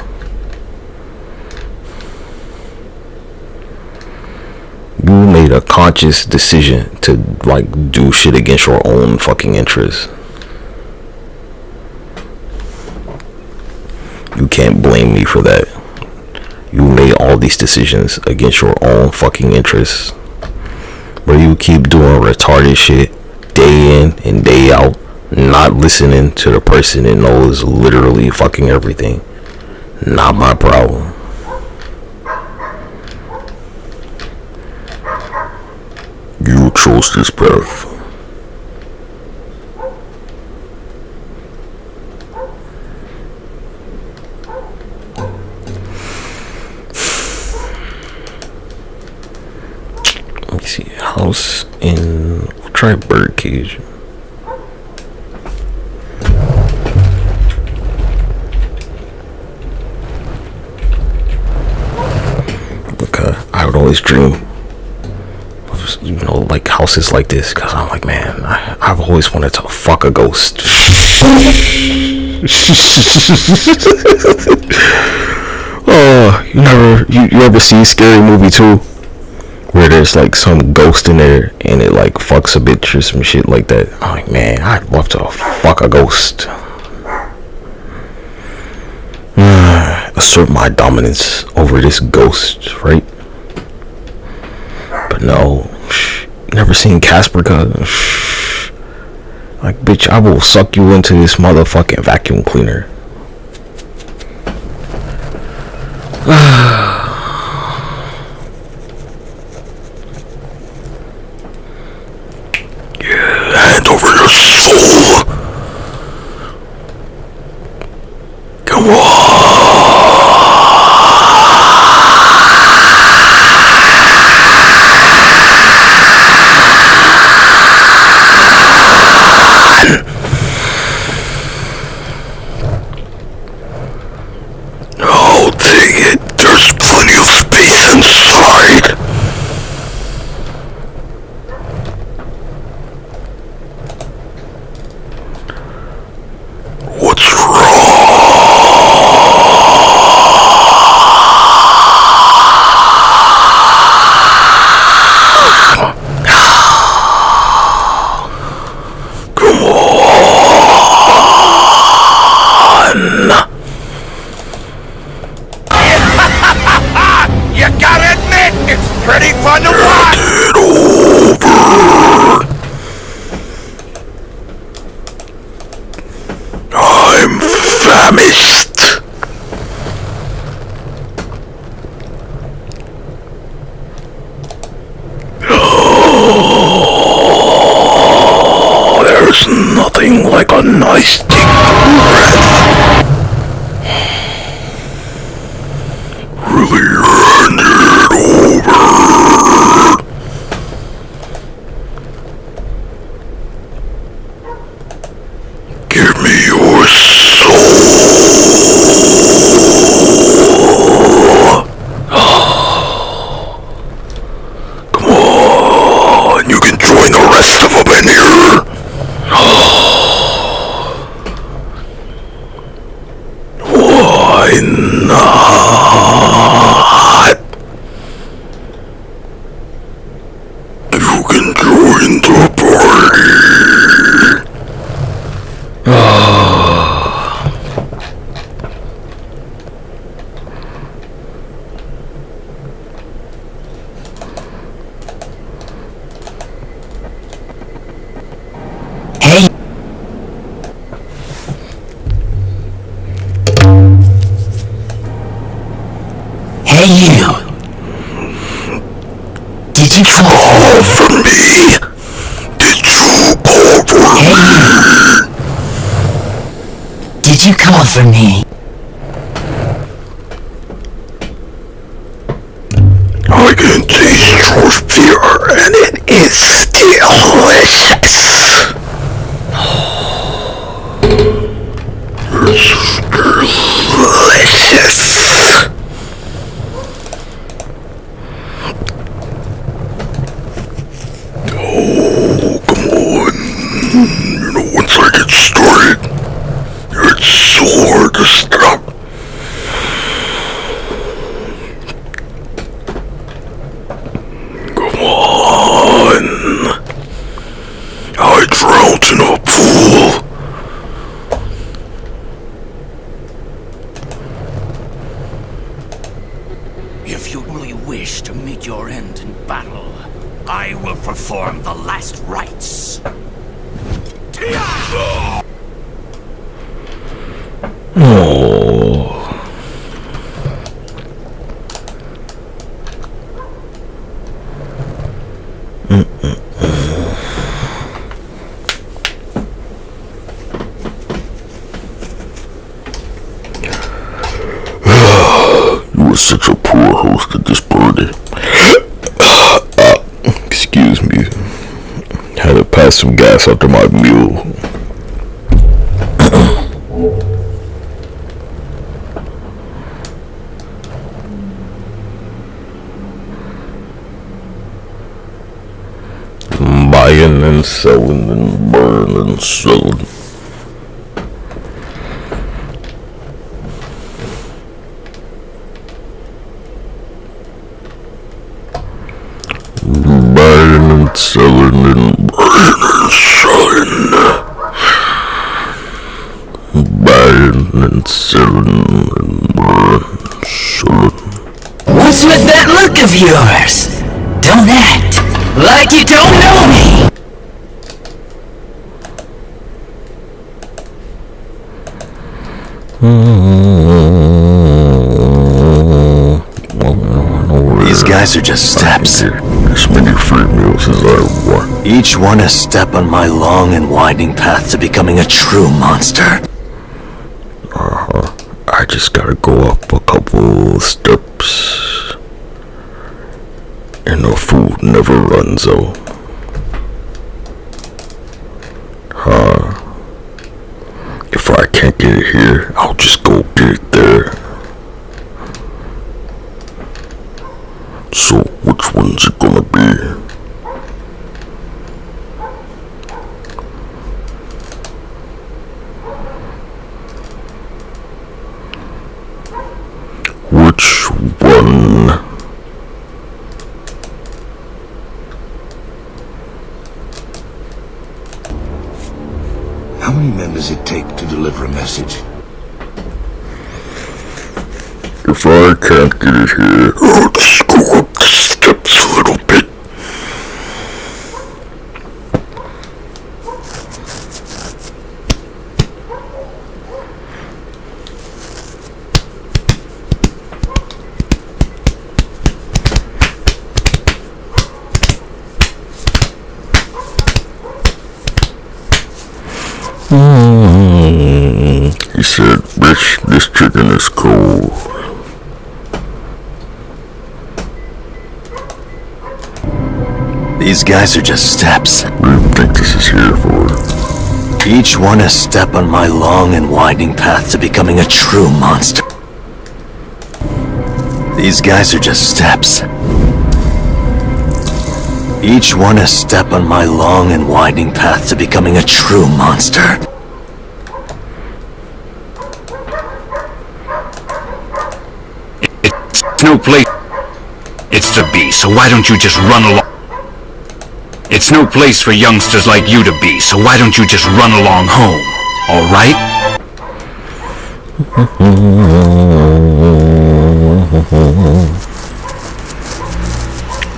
You made a conscious decision to, like, do shit against your own fucking interests. You can't blame me for that. You made all these decisions against your own fucking interests. Where you keep doing retarded shit day in and day out, not listening to the person that knows literally fucking everything. Not my problem. You chose this path. Let me see. House in... We'll try birdcage. Okay. I would always dream, you know, like houses like this, because I'm like, man, I've always wanted to fuck a ghost. Oh, you ever see Scary Movie 2, where there's like some ghost in there and it like fucks a bitch or some shit like that. I'm like, man, I'd love to fuck a ghost. Assert my dominance over this ghost, right? But no, never seen Casper, cuz. Like, bitch, I will suck you into this motherfucking vacuum cleaner. Hand over your soul. Come on. Oh, dang it. There's plenty of space inside. What's wrong? Come on. You gotta admit, it's pretty fun to watch. Get over. I'm famished. Oh, there's nothing like a nice deep breath. Really hand it over. Give me your soul. Come on, you can join the rest of them in here. Why not? You can join the party. Hey. Hey, you. Did you call for me? Did you call for me? Did you call for me? I can taste your fear, and it is delicious. It's delicious. Oh, come on. You know, once I get started, it's so hard to stop. Come on. I drowned in a pool. If you really wish to meet your end in battle, I will perform the last rites. Oh. You were such a poor host at this party. Excuse me. Had to pass some gas after my meal. Buying and selling and burning and selling. and selling and buying and selling. Buying and selling and buying and selling. What's with that look of yours? Don't act like you don't know me! These guys are just steps. As many free meals as I want. Each one a step on my long and winding path to becoming a true monster. I just gotta go up a couple steps. And the food never runs out. If I can't get it here, I'll just go get it there. So, which one's it gonna be? Which one? How many men does it take to deliver a message? If I can't get it here, I'll just go up the steps a little bit. He said, bitch, this chicken is cold. These guys are just steps. What do you think this is here for? Each one a step on my long and winding path to becoming a true monster. These guys are just steps. Each one a step on my long and winding path to becoming a true monster. It's no place. It's to be, so why don't you just run along? It's no place for youngsters like you to be, so why don't you just run along home, alright?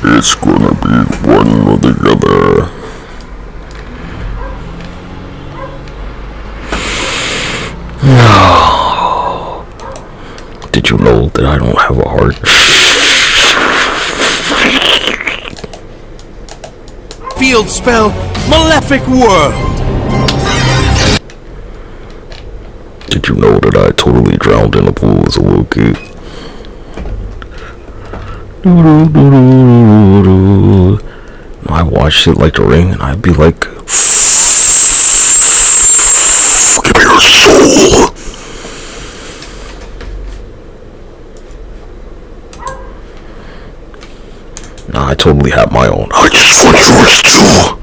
It's gonna be one or the other. Did you know that I don't have a heart? Field spell, Malefic World. Did you know that I totally drowned in a pool as a little kid? I watch shit like The Ring and I'd be like, give me your soul. Nah, I totally have my own. I just want yours too.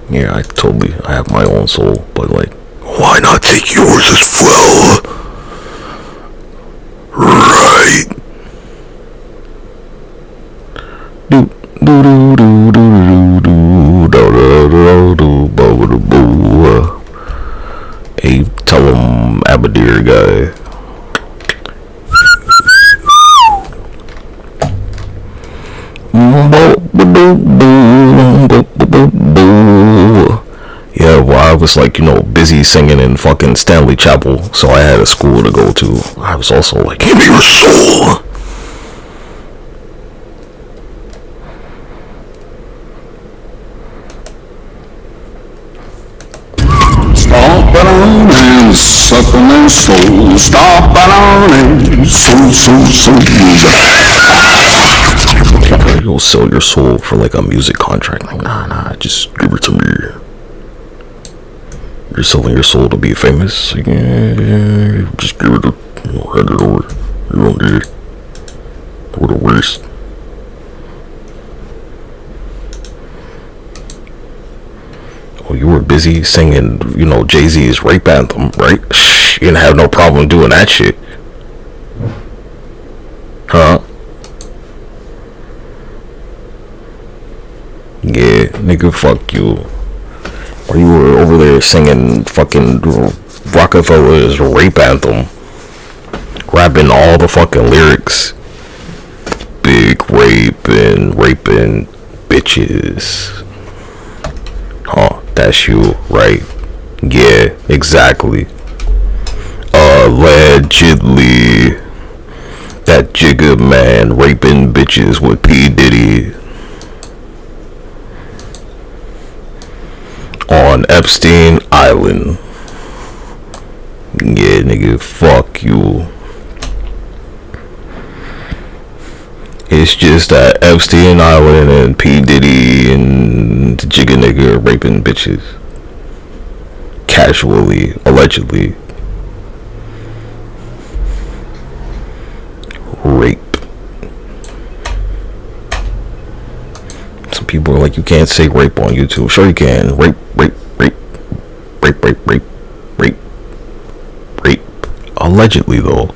Yeah, I have my own soul, but like, why not take yours as well? Right? Do do do do do do do do do do do do. Hey, tell him Abadir guy. Yeah, well, I was like, busy singing in fucking Stanley Chapel, so I had a school to go to. I was also like, give me your soul. Stomp it on and suck on their soul. Stomp it on and soul. You'll sell your soul for like a music contract. Like, nah, just give it to me. You're selling your soul to be famous? Like, yeah, just give it to, hand it over. You don't need it. What a waste. Oh, you were busy singing, Jay-Z's rape anthem, right? You didn't have no problem doing that shit. Huh? Yeah, nigga, fuck you. Or you were over there singing fucking Rockefeller's rape anthem. Rapping all the fucking lyrics. Big rape and raping bitches. Huh, that's you, right? Yeah, exactly. Allegedly. That Jigga man raping bitches with P. Diddy. On Epstein Island. Yeah, nigga, fuck you. It's just that Epstein Island and P. Diddy and Jigga nigga raping bitches. Casually, allegedly. Rape. Some people are like, you can't say rape on YouTube. Sure you can. Rape. Allegedly though.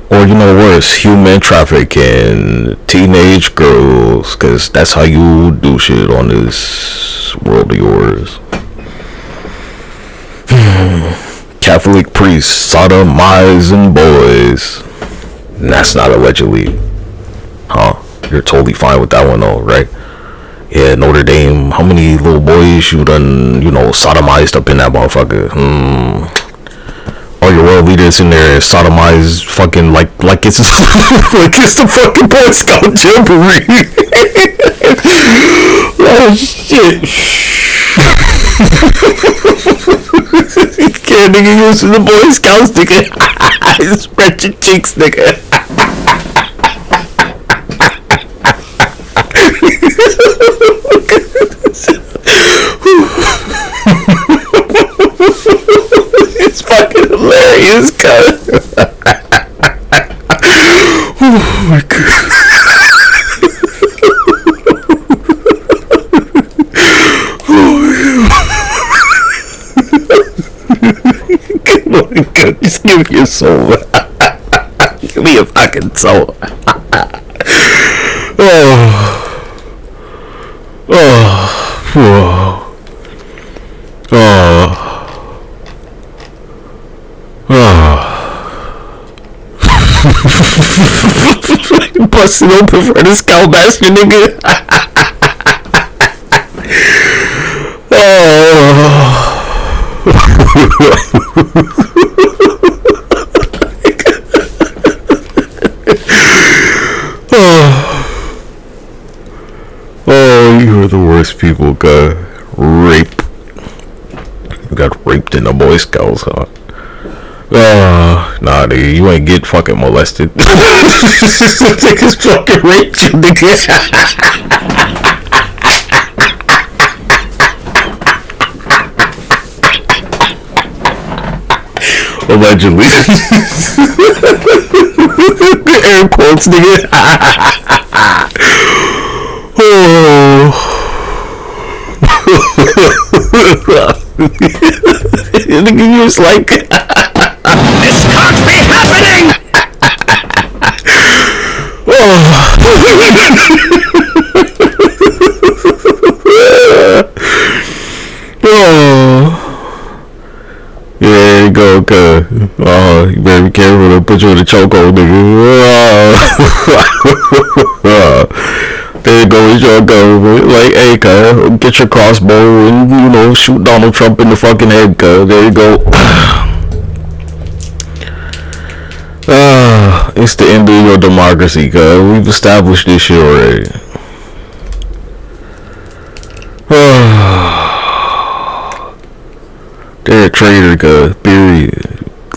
Or you know worse, human trafficking, teenage girls, cause that's how you do shit on this world of yours. Catholic priests sodomizing boys. And that's not allegedly. Huh? You're totally fine with that one though, right? Yeah, Notre Dame, how many little boys you done, sodomized up in that motherfucker? All your world leaders in there sodomized fucking like it's like it's the fucking Boy Scout Jamboree. Oh shit. Yeah, nigga, using the Boy Scouts, nigga. Spread your cheeks, nigga. It's fucking hilarious, cuz. Oh my god. Come on, God, just give me your soul. Give me a fucking soul. Busted open for the Scoutmaster, nigga. You are the worst people, God. Rape. You got raped in the Boy Scouts, huh? Nah, nigga, you ain't get fucking molested. Niggas fucking raped you, nigga. Allegedly. Air quotes, nigga. Nigga, you was like, this can't be happening. Yeah, there you go, cuz. You better be careful to put you in a chokehold, nigga. There you go with your gun. Like, hey, cuz, get your crossbow and, shoot Donald Trump in the fucking head, cuz. There you go. It's the end of your democracy, cuz. We've established this shit already. They're a traitor, cuz. Period.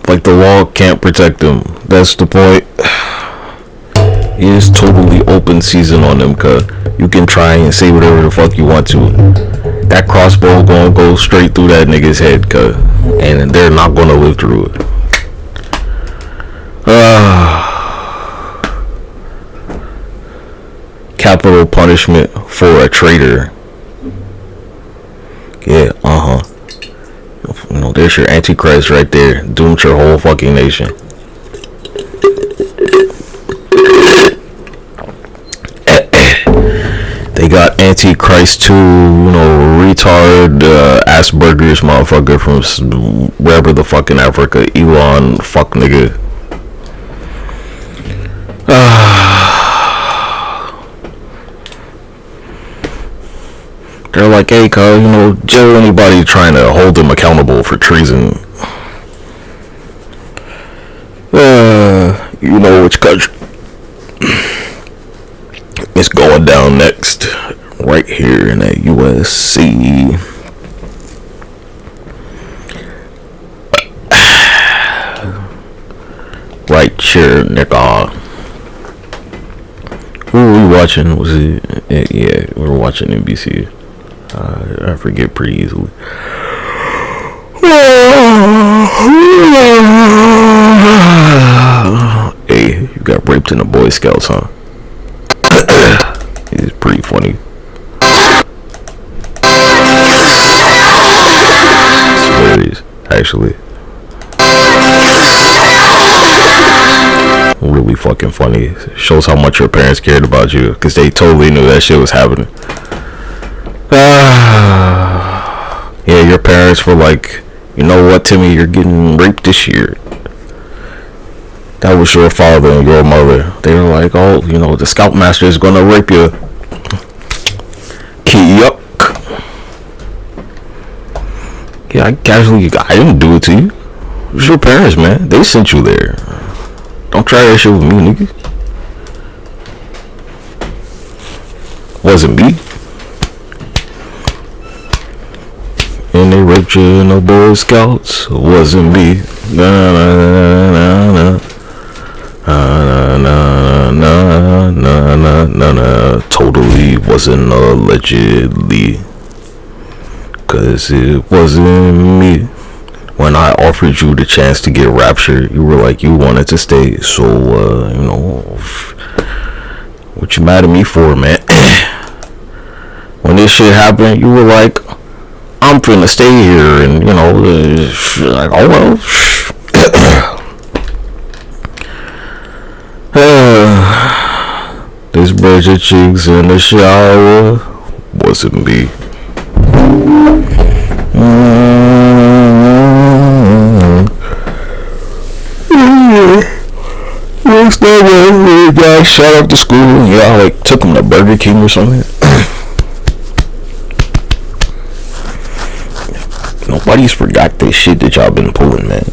Like, the law can't protect them. That's the point. It is totally open season on them, cuz. You can try and say whatever the fuck you want to. That crossbow gonna go straight through that nigga's head, cuz. And they're not gonna live through it. Capital punishment for a traitor. Yeah, There's your Antichrist right there. Doomed your whole fucking nation. They got Antichrist too, you know, retard, Asperger's motherfucker from wherever the fuck in Africa, Elon, fuck nigga. They're like, hey, cuz, you know, jail anybody trying to hold them accountable for treason. You know which country is going down next. Right here in that USC. Right here, nigga. Who were we watching? Was it? Yeah, we were watching NBC. I forget pretty easily. Hey, you got raped in the Boy Scouts, huh? It's pretty funny. It's hilarious, actually. Really fucking funny. Shows how much your parents cared about you, because they totally knew that shit was happening. Yeah, your parents were like, you know what, Timmy, you're getting raped this year. That was your father and your mother. They were like, oh, you know, the Scoutmaster is gonna rape you. Yuck. Yeah, I didn't do it to you. It was your parents, man. They sent you there. Don't try that shit with me, nigga. Wasn't me. And they raped you in the Boy Scouts. Wasn't me. Na na na na na na na na. Totally wasn't allegedly. 'Cause it wasn't me. When I offered you the chance to get raptured, you were like, you wanted to stay. So, you know, what you mad at me for, man? When this shit happened, you were like, I'm finna stay here, and, you know, like, oh well. This brush your cheeks in the shower wasn't me. Next day, we got shot up to school. Yeah, I like took him to Burger King or something. Nobody's forgot this shit that y'all been pulling, man.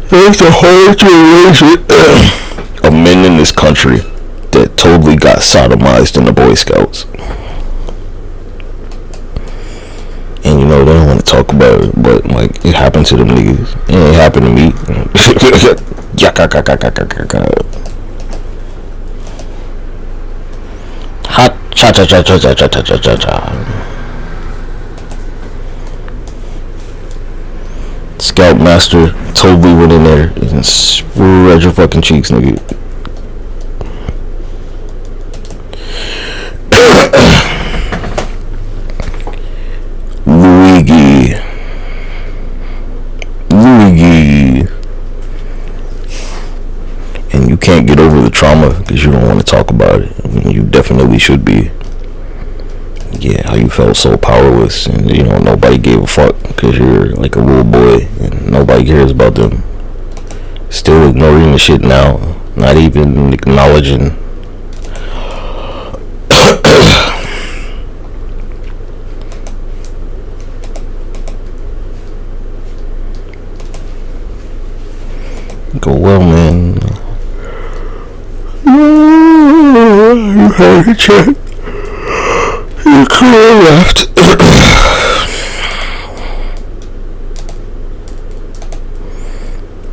There's a whole generation of men in this country that totally got sodomized in the Boy Scouts. And you know, they don't want to talk about it, but like, it happened to them niggas. It ain't happened to me. Hot cha cha cha cha cha cha cha cha cha cha. Scoutmaster totally went in there and screwed your fucking cheeks, nigga. Luigi. And you can't get over the trauma because you don't want to talk about it. I mean, you definitely should be. Yeah, how you felt so powerless, and you know, nobody gave a fuck because you're like a little boy and nobody cares about them. Still ignoring the shit now, not even acknowledging. Go well, man. You had a check. You could have left.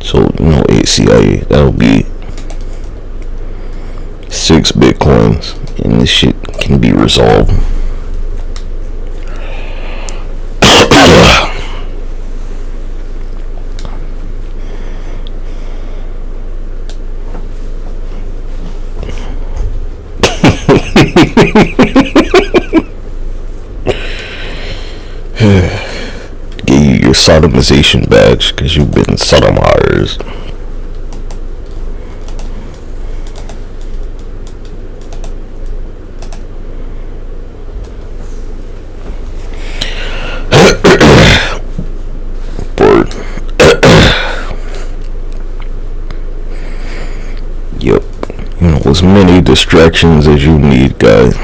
So, you know, ACIA, that'll be 6 Bitcoins, and this shit can be resolved. Get you your sodomization badge because you've been sodomized. Yep. You know, as many distractions as you need, guys.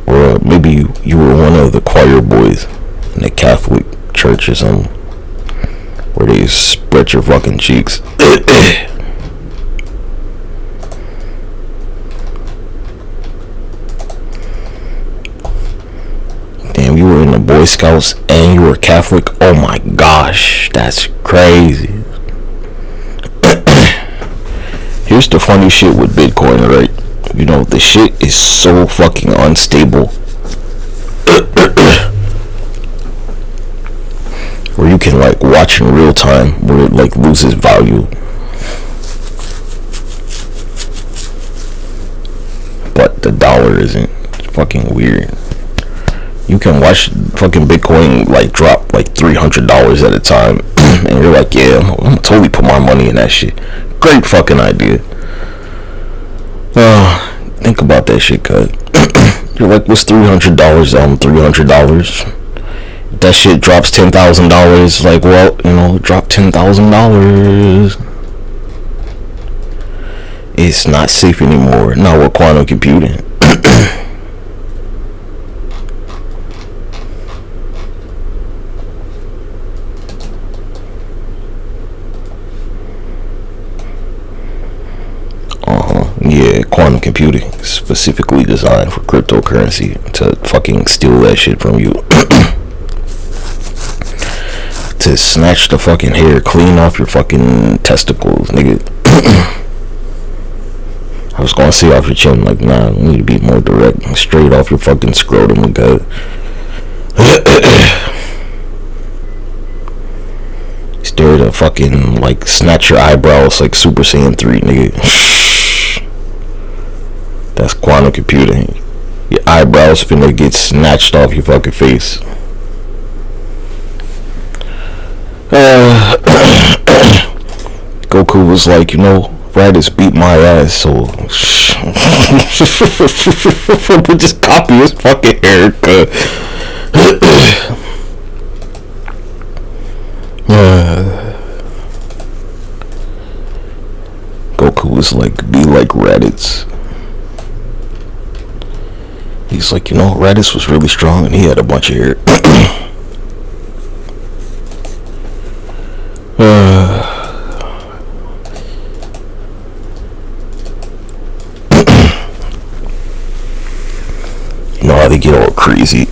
Or maybe you were one of the choir boys in the Catholic church or something, where they spread your fucking cheeks. Damn, you were in the Boy Scouts and you were Catholic? Oh my gosh, that's crazy. Here's the funny shit with Bitcoin, right? You know, the shit is so fucking unstable. Where you can like watch in real time where it like loses value. But the dollar isn't. It's fucking weird. You can watch fucking Bitcoin like drop like $300 at a time. And you're like, yeah, I'm gonna totally put my money in that shit. Great fucking idea. Think about that shit, cuz. You're like, what's $300? $300. If that shit drops $10,000, like, well, you know, drop $10,000. It's not safe anymore. Not with quantum computing. Yeah, quantum computing specifically designed for cryptocurrency to fucking steal that shit from you. To snatch the fucking hair clean off your fucking testicles, nigga. I was gonna say off your chin, like, nah, we need to be more direct. Straight off your fucking scrotum, okay? It's there to fucking, like, snatch your eyebrows like Super Saiyan 3, nigga. That's quantum computing. Your eyebrows finna get snatched off your fucking face. Goku was like, you know, Raditz beat my ass, so just copy his fucking haircut. Goku was like, be like Raditz. He's like, you know, Raditz was really strong and he had a bunch of hair. You know how they get all crazy.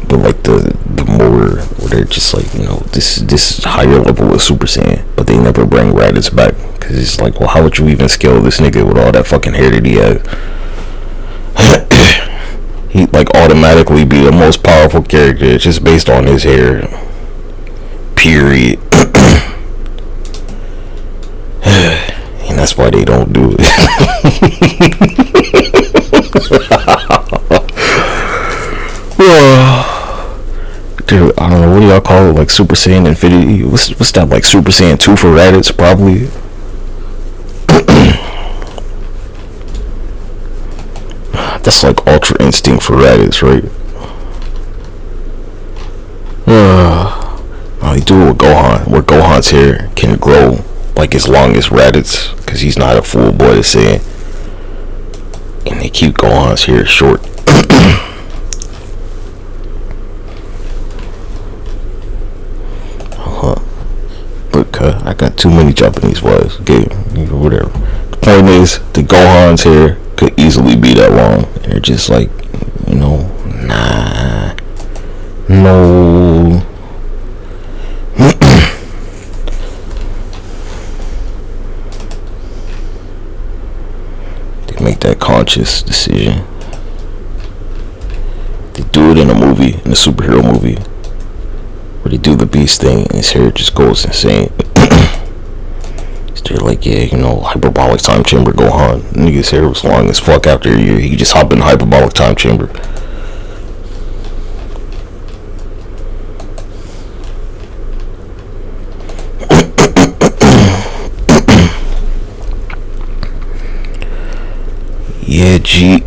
But like the more where they're just like, you know, this higher level of Super Saiyan, but they never bring Raditz back because it's like, well, how would you even scale this nigga with all that fucking hair that he has? He'd like automatically be the most powerful character just based on his hair. Period. And that's why they don't do it. Dude, I don't know, what do y'all call it? Like Super Saiyan Infinity? What's that, like Super Saiyan 2 for Raditz, probably? That's like Ultra Instinct for Raditz, right? They do it with Gohan, where Gohan's hair can grow like as long as Raditz, because he's not a full boy to say. And they keep Gohan's hair short. Look, I got too many Japanese wives. Okay, whatever. The point is, the Gohan's hair could easily be that long, and they're just like, you know, nah, no. They make that conscious decision. They do it in a movie, in a superhero movie, where they do the Beast thing and his hair just goes insane. He's They're like, yeah, you know, hyperbolic time chamber Gohan. Niggas hair was long as fuck after a year. He just hopped in the hyperbolic time chamber. Yeah, G.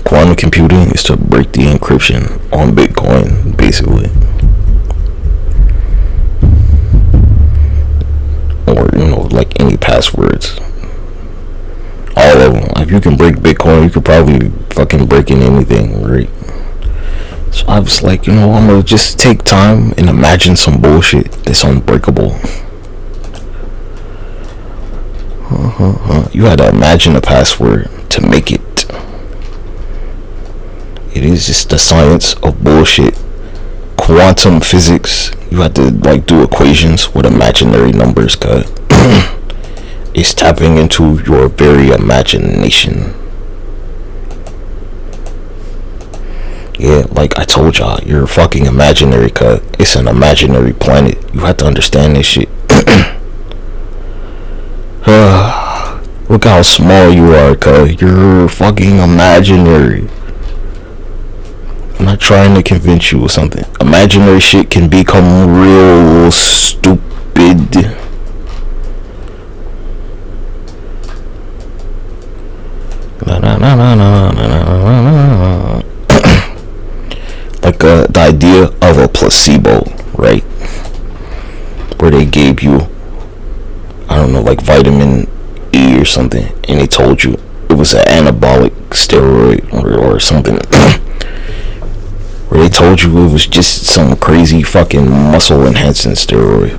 Quantum computing is to break the encryption on Bitcoin, basically. Or, you know, like any passwords. All of them. If you can break Bitcoin, you could probably fucking break in anything, right? So I was like, you know, I'm gonna just take time and imagine some bullshit that's unbreakable. You had to imagine a password to make it. It is just the science of bullshit. Quantum physics. You have to like do equations with imaginary numbers, cuz it's tapping into your very imagination. Yeah, like I told y'all, you're fucking imaginary, cuz it's an imaginary planet. You have to understand this shit. Look how small you are, cuz you're fucking imaginary. I'm not trying to convince you or something. Imaginary shit can become real stupid. Like the idea of a placebo, right? Where they gave you, I don't know, like vitamin E or something, and they told you it was an anabolic steroid or something. Where they told you it was just some crazy fucking muscle enhancing steroid.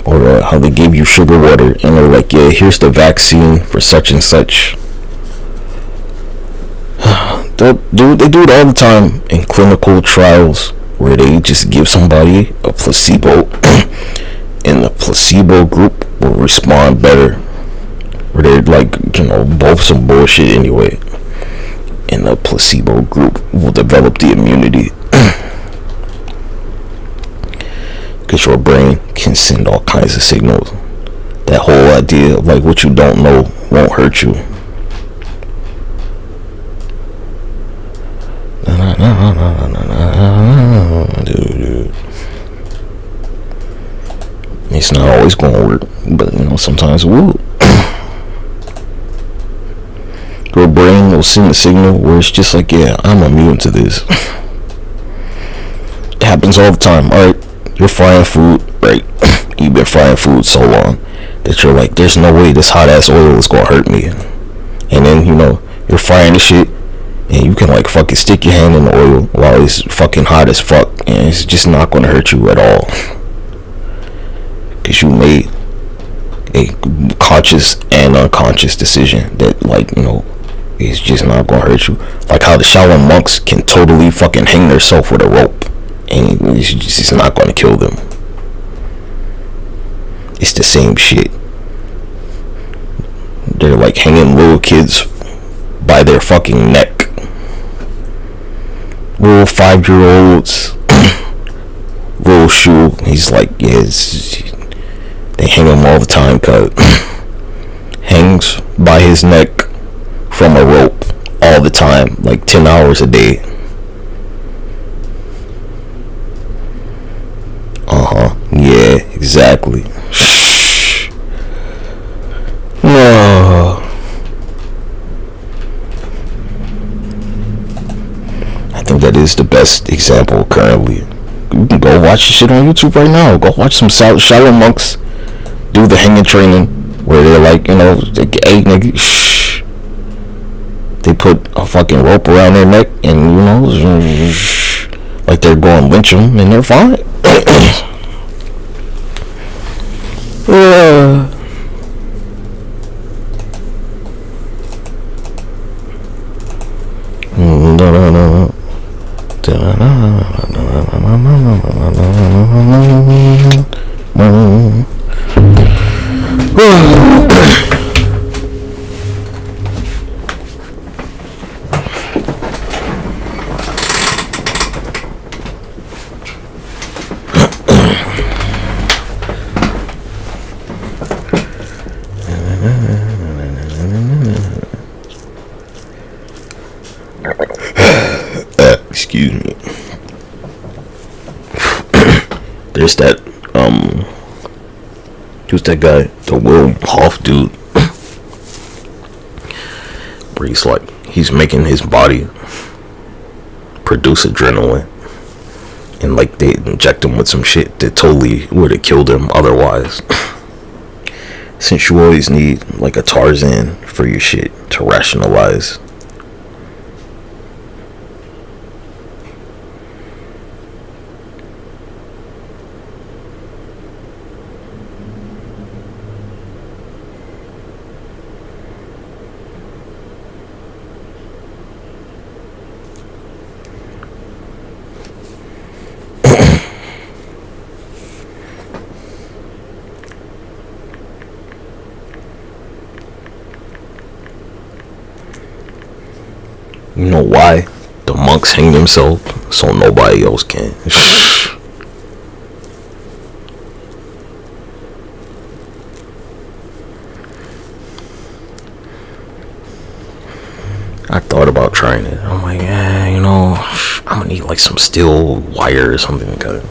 Or how they gave you sugar water and they're like, yeah, here's the vaccine for such and such. They do it all the time in clinical trials where they just give somebody a placebo and the placebo group will respond better. Where they're like, you know, both some bullshit anyway. And the placebo group will develop the immunity. Because your brain can send all kinds of signals. That whole idea of like what you don't know won't hurt you. Dude. It's not always going to work, but you know, sometimes it will. Your brain will send a signal where it's just like, yeah, I'm immune to this. It happens all the time. Alright, you're frying food, right? You've been frying food so long that you're like, there's no way this hot ass oil is gonna hurt me. And then, you know, you're frying the shit and you can like fucking stick your hand in the oil while it's fucking hot as fuck, and it's just not gonna hurt you at all. Cause you made a conscious and unconscious decision that, like, you know, it's just not gonna hurt you. Like how the Shaolin monks can totally fucking hang themselves with a rope and it's not gonna kill them. It's the same shit. They're like hanging little kids by their fucking neck. Little 5-year-olds. Little Shu, he's like, yeah, they hang him all the time, cuz hangs by his neck from a rope all the time, like 10 hours a day. Yeah, exactly. Shh. No. I think that is the best example currently. You can go watch the shit on YouTube right now. Go watch some Shaolin monks do the hanging training where they're like, you know, hey nigga, shh. They put a fucking rope around their neck and, you know, like they're going lynch them and they're fine. There's that who's that guy? The Will Hoff dude. Where he's like, he's making his body produce adrenaline, and like they inject him with some shit that totally would have killed him otherwise. Since you always need like a Tarzan for your shit to rationalize. You know why the monks hang themselves? So nobody else can. I thought about trying it. I'm like, yeah, you know, I'm gonna need like some steel wire or something. Cause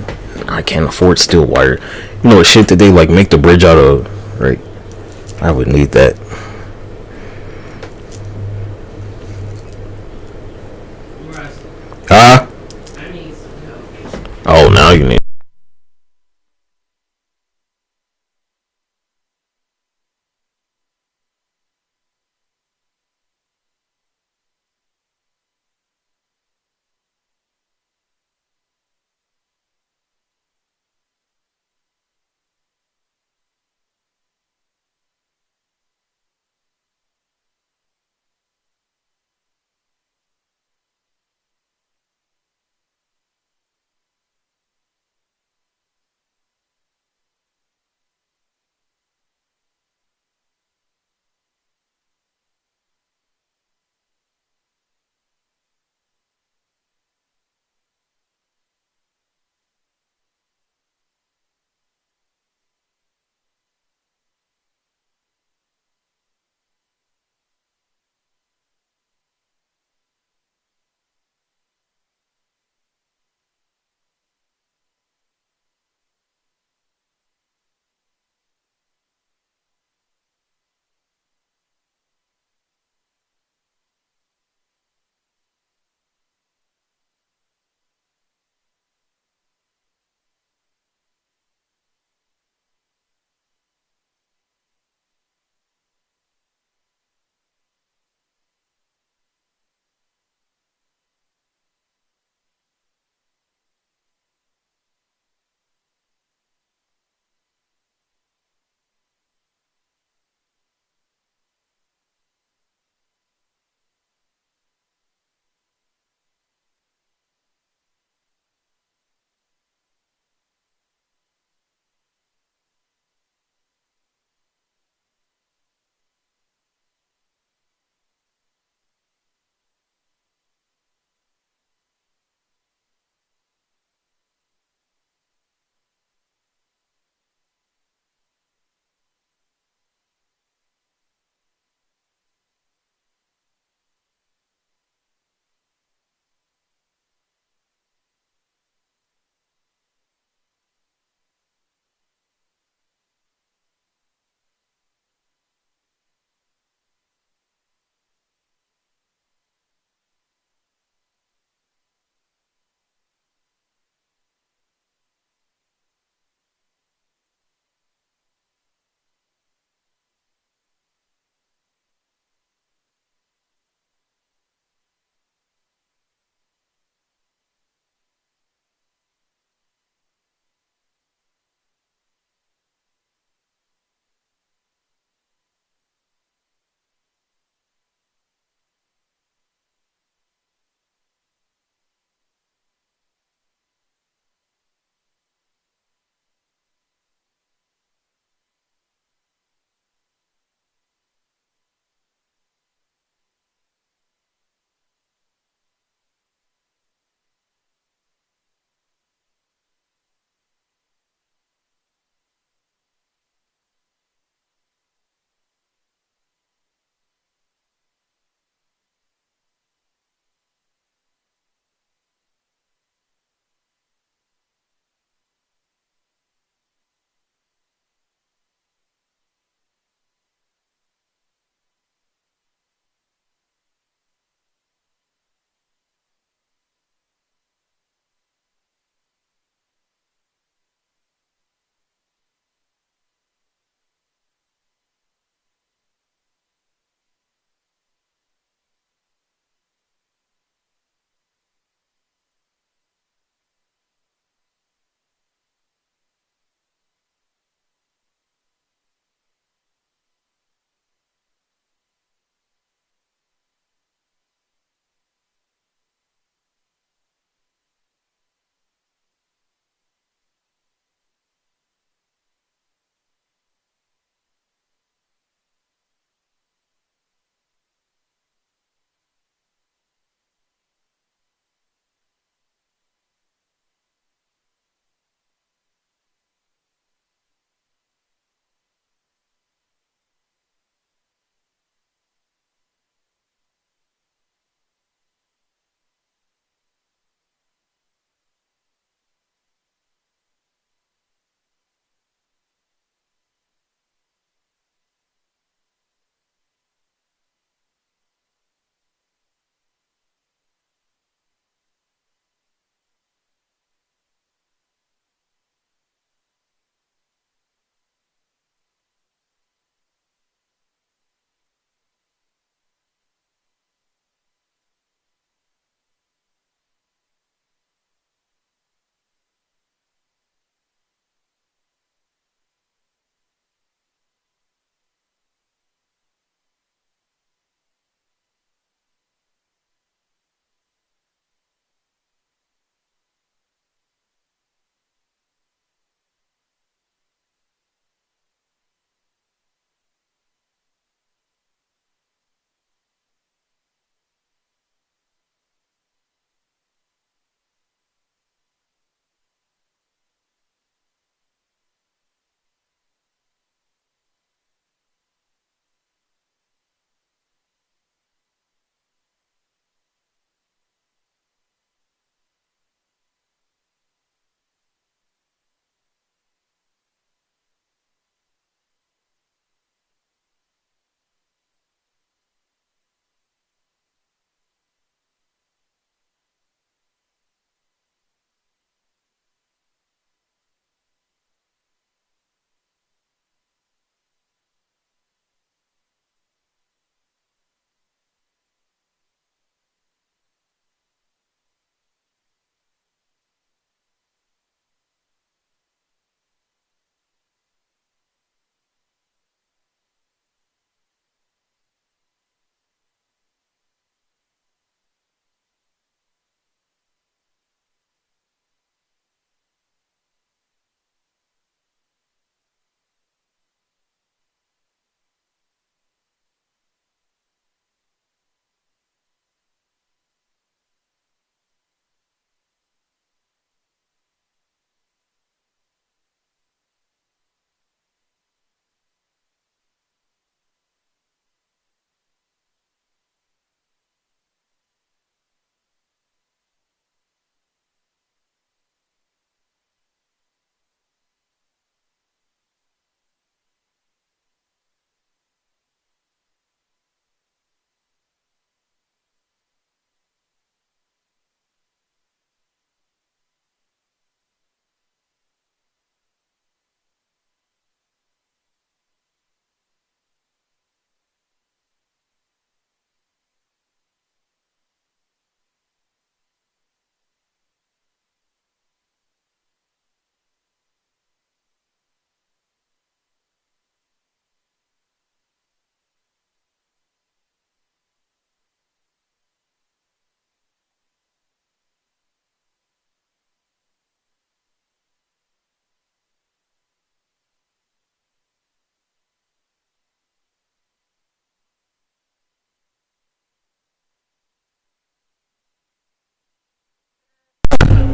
I can't afford steel wire. You know, the shit that they like make the bridge out of, right? I would need that. Huh? Oh, now you need.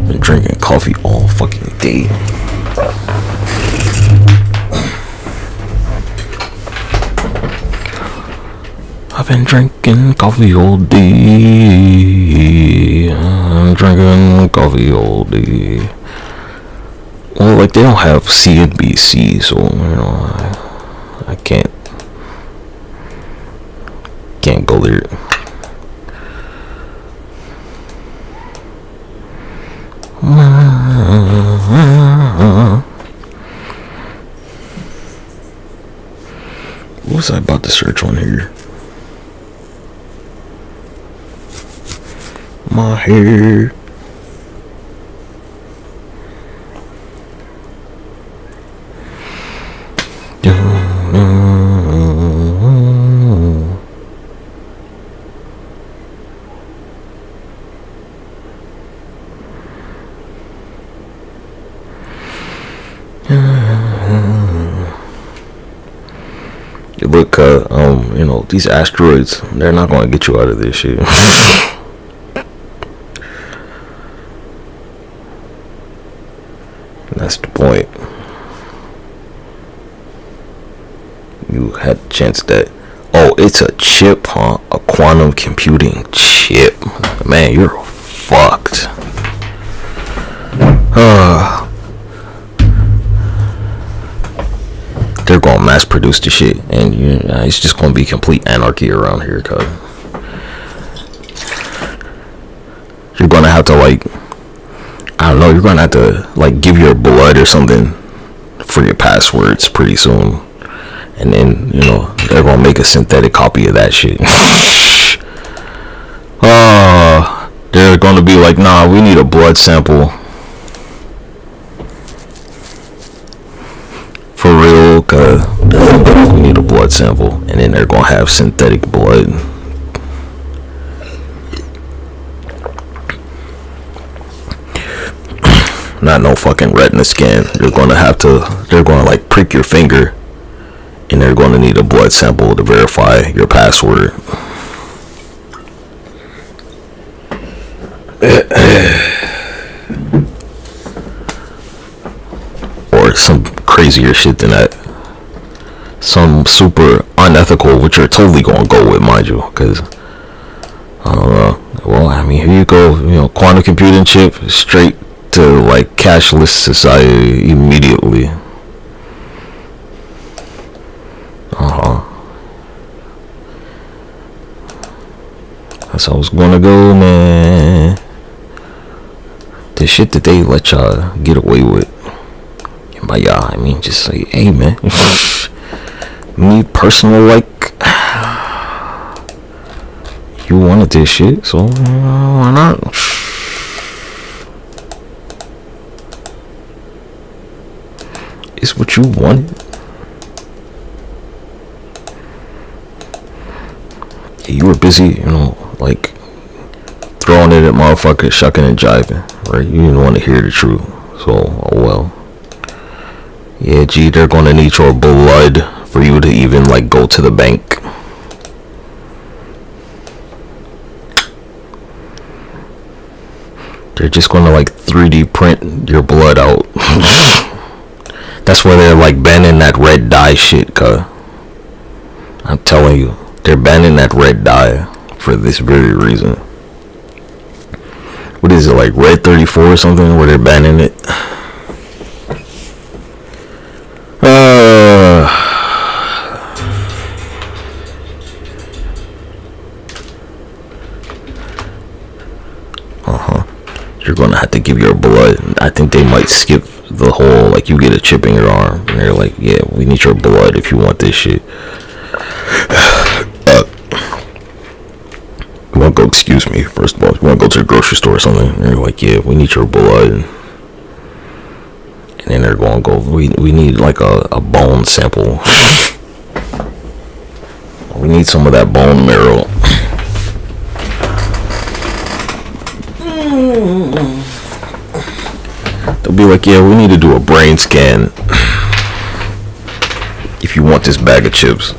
Been drinking coffee all fucking day. I've been drinking coffee all day. I'm drinking coffee all day. Well, like, they don't have CNBC, so, you know, I can't go there. What was I about to search on here? My hair. Look, you know, these asteroids, they're not going to get you out of this shit. That's the point. You had a chance that, oh, it's a chip, huh? A quantum computing chip. Man, you're fucked. They're gonna mass produce the shit, and it's just gonna be complete anarchy around here, cuz you're gonna have to, like, I don't know, you're gonna have to, like, give your blood or something for your passwords pretty soon, and then, you know, they're gonna make a synthetic copy of that shit. They're gonna be like, nah, we need a blood sample. For real, cause we need a blood sample, and then they're gonna have synthetic blood. Not no fucking retina scan. They're gonna like prick your finger, and they're gonna need a blood sample to verify your password. Or some crazier shit than that. Some super unethical, which you're totally gonna go with, mind you, because I don't know. Well, I mean, here you go, you know, quantum computing chip straight to, like, cashless society immediately. That's how it's gonna go, man. The shit that they let y'all get away with. And by y'all, I mean just say, hey, man. Me personal, like, you wanted this shit, so why not? It's what you wanted. You were busy, you know, like, throwing it at motherfuckers, shucking and jiving, right? You didn't want to hear the truth, so, oh well. Yeah, gee, they're gonna need your blood for you to even, like, go to the bank. They're just gonna, like, 3D print your blood out. That's why they're, like, banning that red dye shit, cuz. I'm telling you, they're banning that red dye for this very reason. What is it, like Red 34 or something, where they're banning it? You're gonna have to give your blood. I think they might skip the whole, like, you get a chip in your arm, and they're like, yeah, we need your blood if you want this shit. You wanna go, excuse me, first of all, you wanna go to the grocery store or something, and they're like, yeah, we need your blood. And then they're gonna go, we need, like, a bone sample. We need some of that bone marrow. They'll be like, yeah, we need to do a brain scan if you want this bag of chips.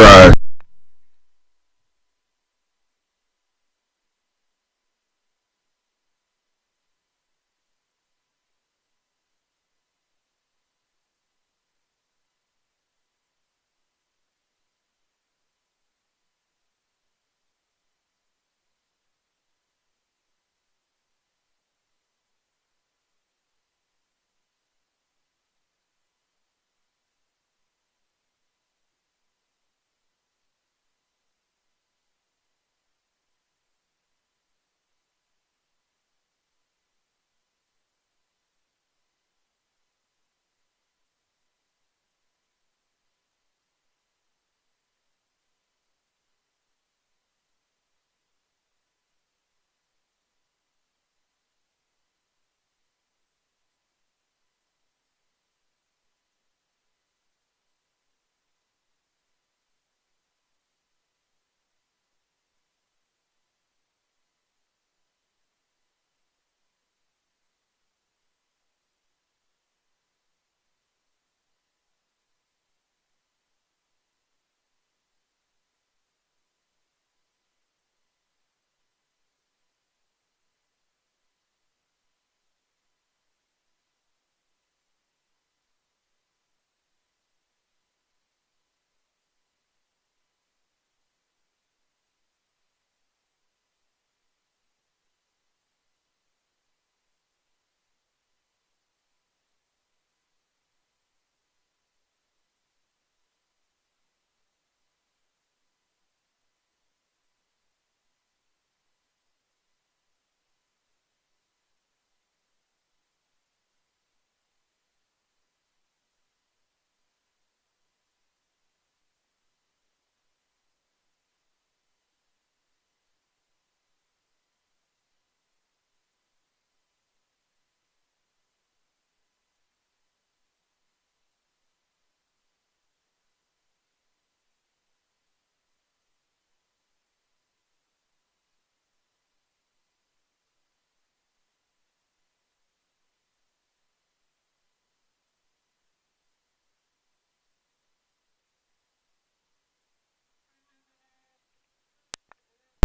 try.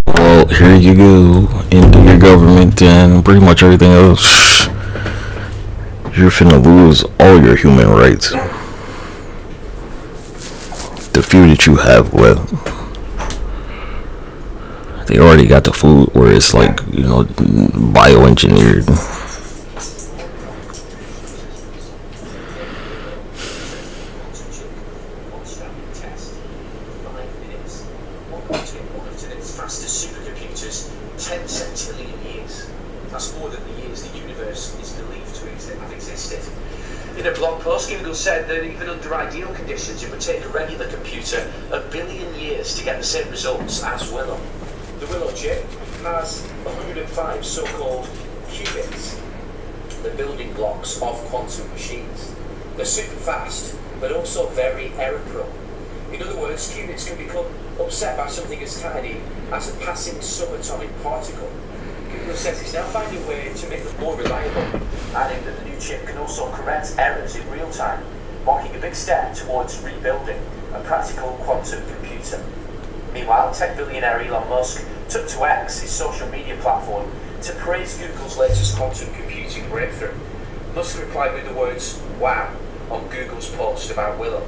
Well, here you go into your government and pretty much everything else. You're finna lose all your human rights. The few that you have left. They already got the food where it's like, you know, bioengineered. Fastest supercomputers, 10 centillion years. That's more than the years the universe is believed to have existed. In a blog post, Google said that even under ideal conditions, it would take a regular computer 1 billion years to get the same results as Willow. The Willow chip has 105 so-called qubits, the building blocks of quantum machines. They're super fast, but also very error-prone. In other words, qubits can become upset by something as tiny as a passing subatomic particle. Google says it's now finding a way to make them more reliable, adding that the new chip can also correct errors in real time, marking a big step towards rebuilding a practical quantum computer. Meanwhile, tech billionaire Elon Musk took to X, his social media platform, to praise Google's latest quantum computing breakthrough. Musk replied with the words, "Wow," on Google's post about Willow.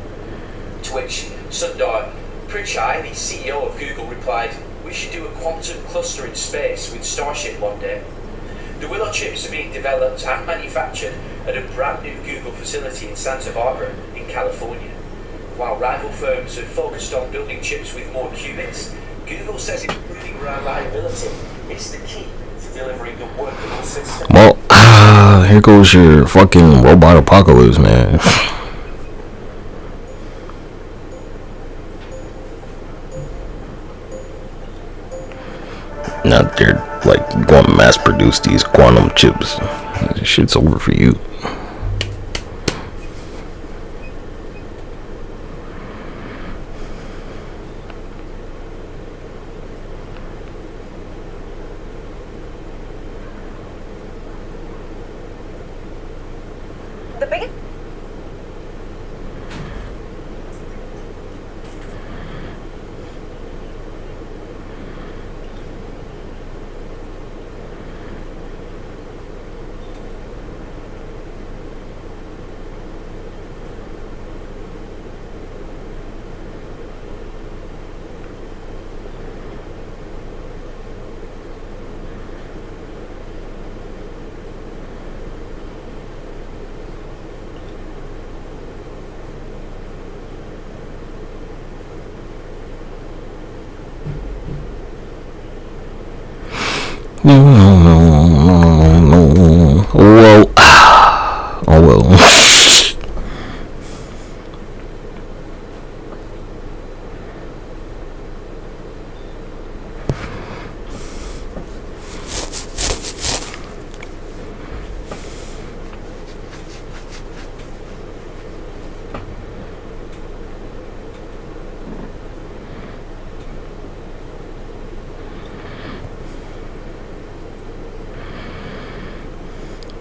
To which Sundar Pichai, the CEO of Google, replied, "We should do a quantum cluster in space with Starship one day." The Willow chips are being developed and manufactured at a brand new Google facility in Santa Barbara in California. While rival firms are focused on building chips with more qubits, Google says improving reliability is the key to delivering a workable system. Well, here goes your fucking robot apocalypse, man. Now they're like going to mass produce these quantum chips. This shit's over for you. The biggest No. Well, oh well.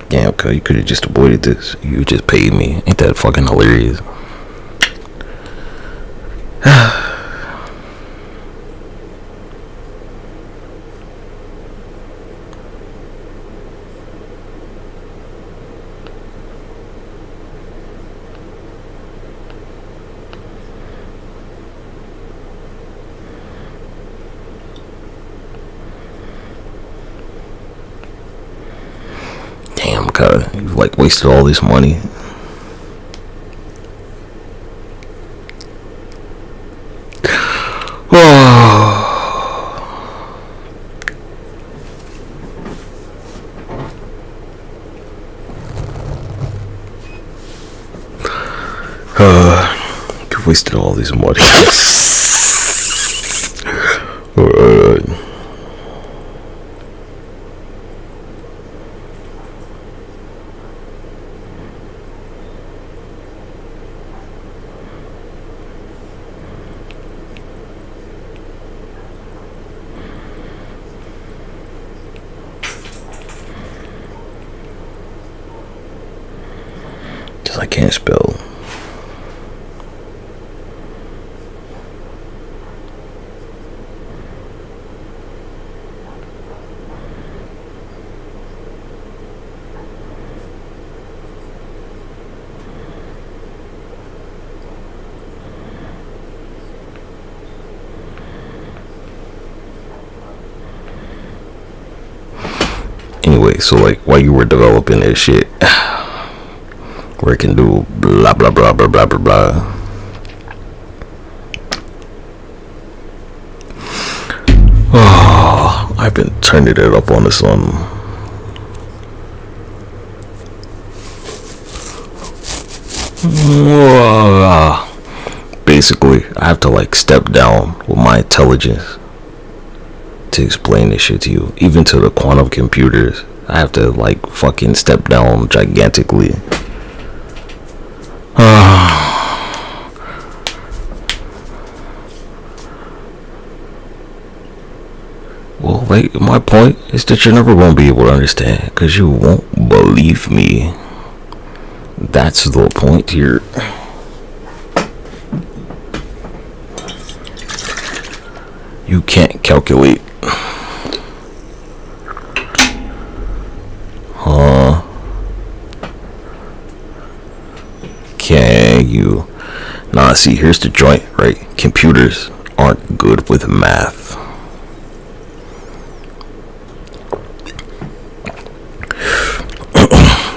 Damn, cuz you could have just avoided this. You just paid me. Ain't that fucking hilarious? Damn, cuz you've like wasted all this money. You wasted all this money. Cause I can't spell. Anyway, so like while you were developing this shit, where it can do blah blah blah blah blah blah blah. Oh, I've been turning it up on the sun. Basically, I have to like step down with my intelligence to explain this shit to you. Even to the quantum computers, I have to like fucking step down gigantically. Well, like, my point is that you're never going to be able to understand because you won't believe me. That's the point here. You can't calculate. Huh? Can you? Nah, see, here's the joint, right? Computers aren't good with math.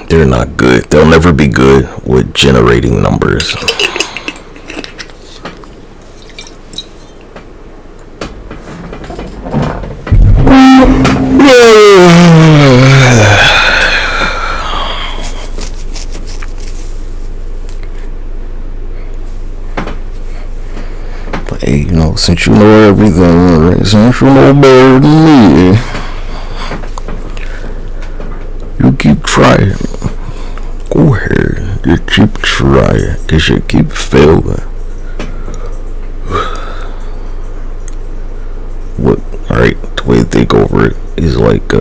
They're not good. They'll never be good with generating numbers. But hey, you know, since you know everything, right? Since you know better than me, you keep trying. Go ahead, you keep trying, cause you keep failing. What? Alright, the way to think over it is like,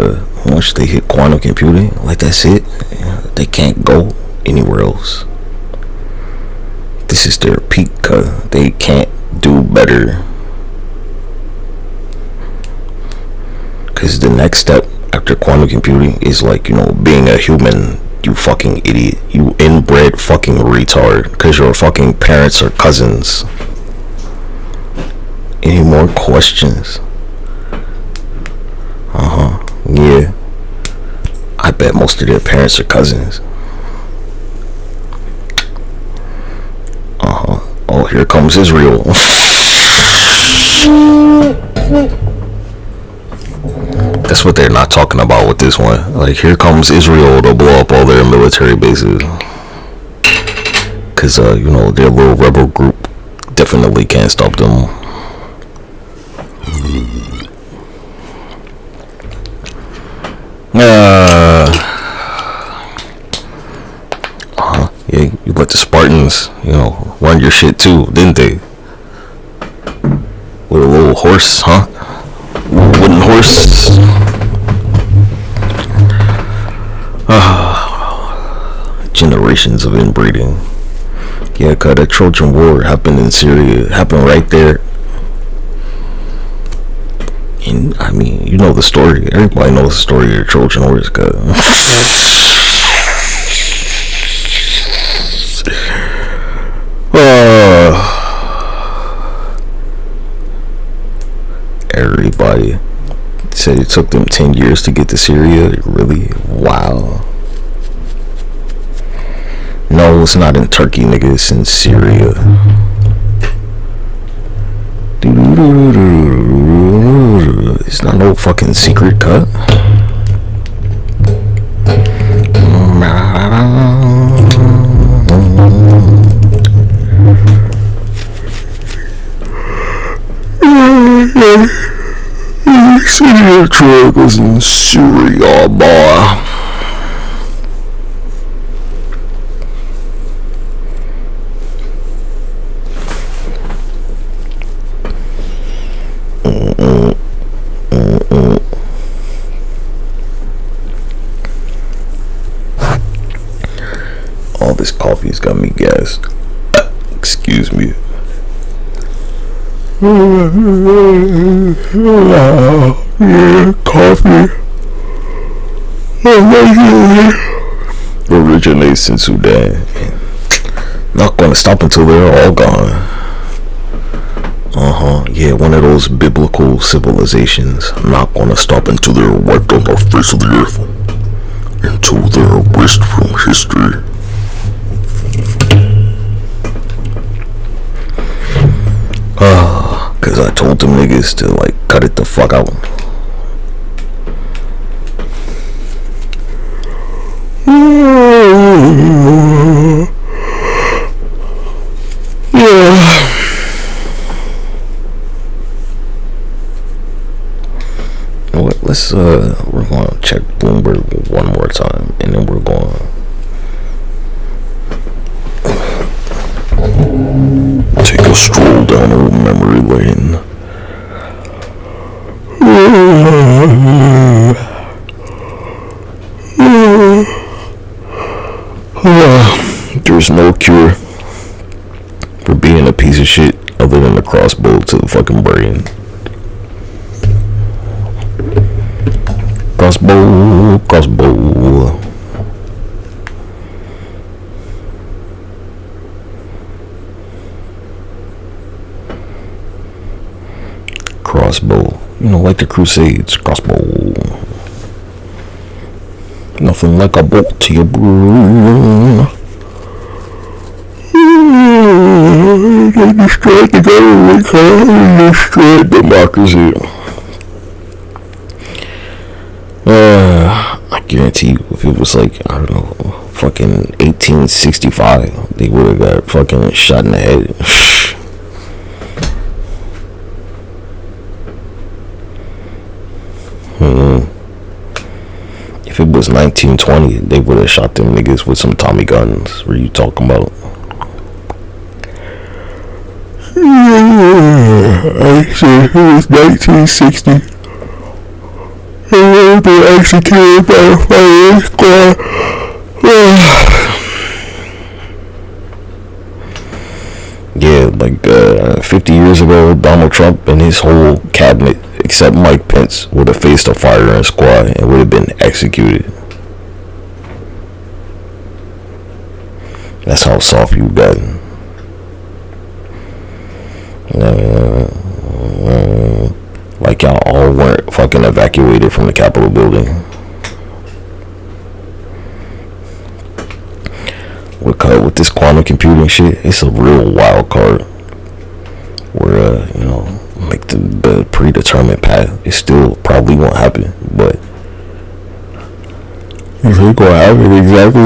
once they hit quantum computing, like that's it. They can't go anywhere else. This is their peak, cause they can't do better. Cause the next step after quantum computing is like, you know, being a human. You fucking idiot. You inbred fucking retard. Cause your fucking parents are cousins. Any more questions? Yeah. I bet most of their parents are cousins. Oh, here comes Israel. That's what they're not talking about with this one. Like, here comes Israel to blow up all their military bases. Because, you know, their little rebel group definitely can't stop them. Yeah, you let the Spartans, you know, run your shit too, didn't they? With a little horse, huh? Wooden horse. Generations of inbreeding. Yeah, cause that Trojan War happened in Syria. Happened right there. And I mean, you know the story. Everybody knows the story of the Trojan Wars, cause everybody said it took them 10 years to get to Syria. Really? Wow. No, it's not in Turkey, nigga. It's in Syria. It's not no fucking secret cut. Syria truck was in Syria, boy. All this coffee's got me gassed. Excuse me. Yeah, coffee. Originates in Sudan. Not gonna stop until they're all gone. Yeah, one of those biblical civilizations. Not gonna stop until they're wiped on the face of the earth. Until they're erased from history. Cause I told them niggas to like cut it the fuck out. Yeah. What? Let's we're gonna check Bloomberg one more time, and then we're going. Take a stroll down old memory lane. There's no cure for being a piece of shit other than a crossbow to the fucking brain. Crossbow, crossbow. Crossbow, you know, like the Crusades. Crossbow. Nothing like a bolt to your brain. They destroyed the government, they destroyed democracy. I guarantee you, if it was like, I don't know, fucking 1865, they would have got fucking shot in the head. If it was 1920, they would have shot them niggas with some Tommy guns. What are you talking about? I said it was 1960. And they were executed by a firing squad. Yeah, like 50 years ago, Donald Trump and his whole cabinet, except Mike Pence, would have faced a firing squad and would have been executed. That's how soft you got. Like y'all all weren't fucking evacuated from the Capitol building. With this quantum computing shit, it's a real wild card. Where you know, like the predetermined path. It still probably won't happen, but is it gonna happen exactly?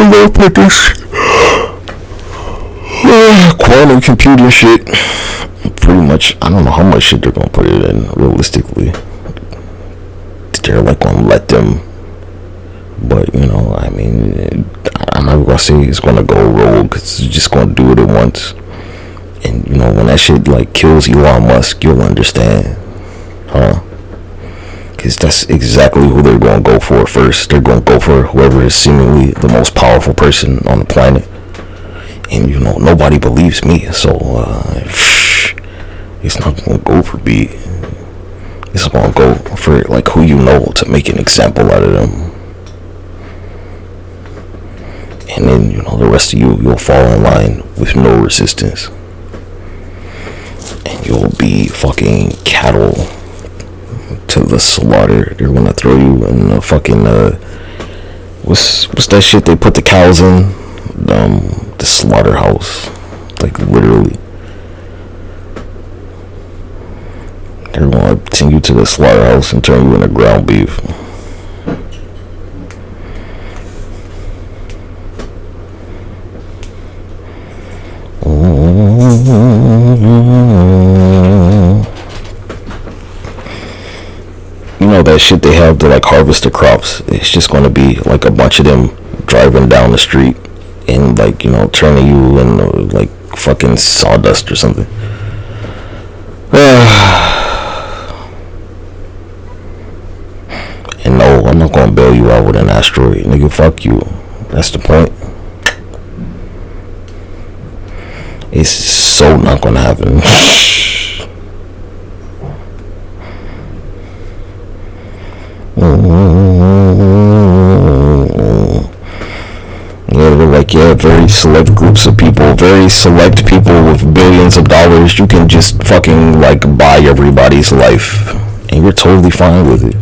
I'll put this quantum computing shit. Pretty much, I don't know how much shit they're gonna put it in. Realistically, they're like gonna let them. But you know, I mean, I'm not gonna say it's gonna go rogue. It's just gonna do it at once. And you know, when that shit like kills Elon Musk, you'll understand, huh? Because that's exactly who they're gonna go for first. They're gonna go for whoever is seemingly the most powerful person on the planet. And you know, nobody believes me, so it's not gonna go for B. It's gonna go for like who you know to make an example out of them. And then, you know, the rest of you'll fall in line with no resistance. And you'll be fucking cattle to the slaughter. They're gonna throw you in the fucking, what's that shit they put the cows in? The slaughterhouse. Like, literally. They're gonna send you to the slaughterhouse and turn you into ground beef. You know that shit they have to like harvest the crops? It's just gonna be like a bunch of them driving down the street and like, you know, turning you into like fucking sawdust or something. And no, I'm not gonna bail you out with an asteroid, nigga. Fuck you. That's the point. It's so not gonna happen. Yeah, they're like, yeah, very select groups of people, very select people with billions of dollars. You can just fucking like buy everybody's life, and you're totally fine with it.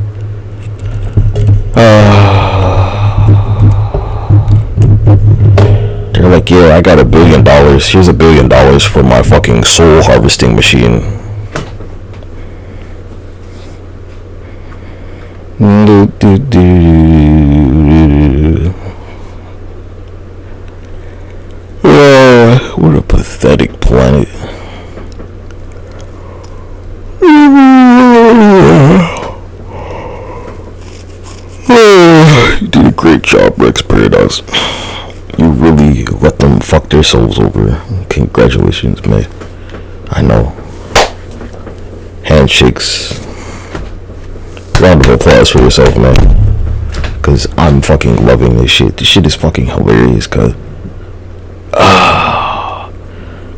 They're like, yeah, I got $1 billion. Here's $1 billion for my fucking soul harvesting machine. What a pathetic planet. You did a great job, RexParadox. You really let them fuck their souls over. Congratulations, man. I know. Handshakes. Round of applause for yourself, man. Cause I'm fucking loving this shit. This shit is fucking hilarious, cuz.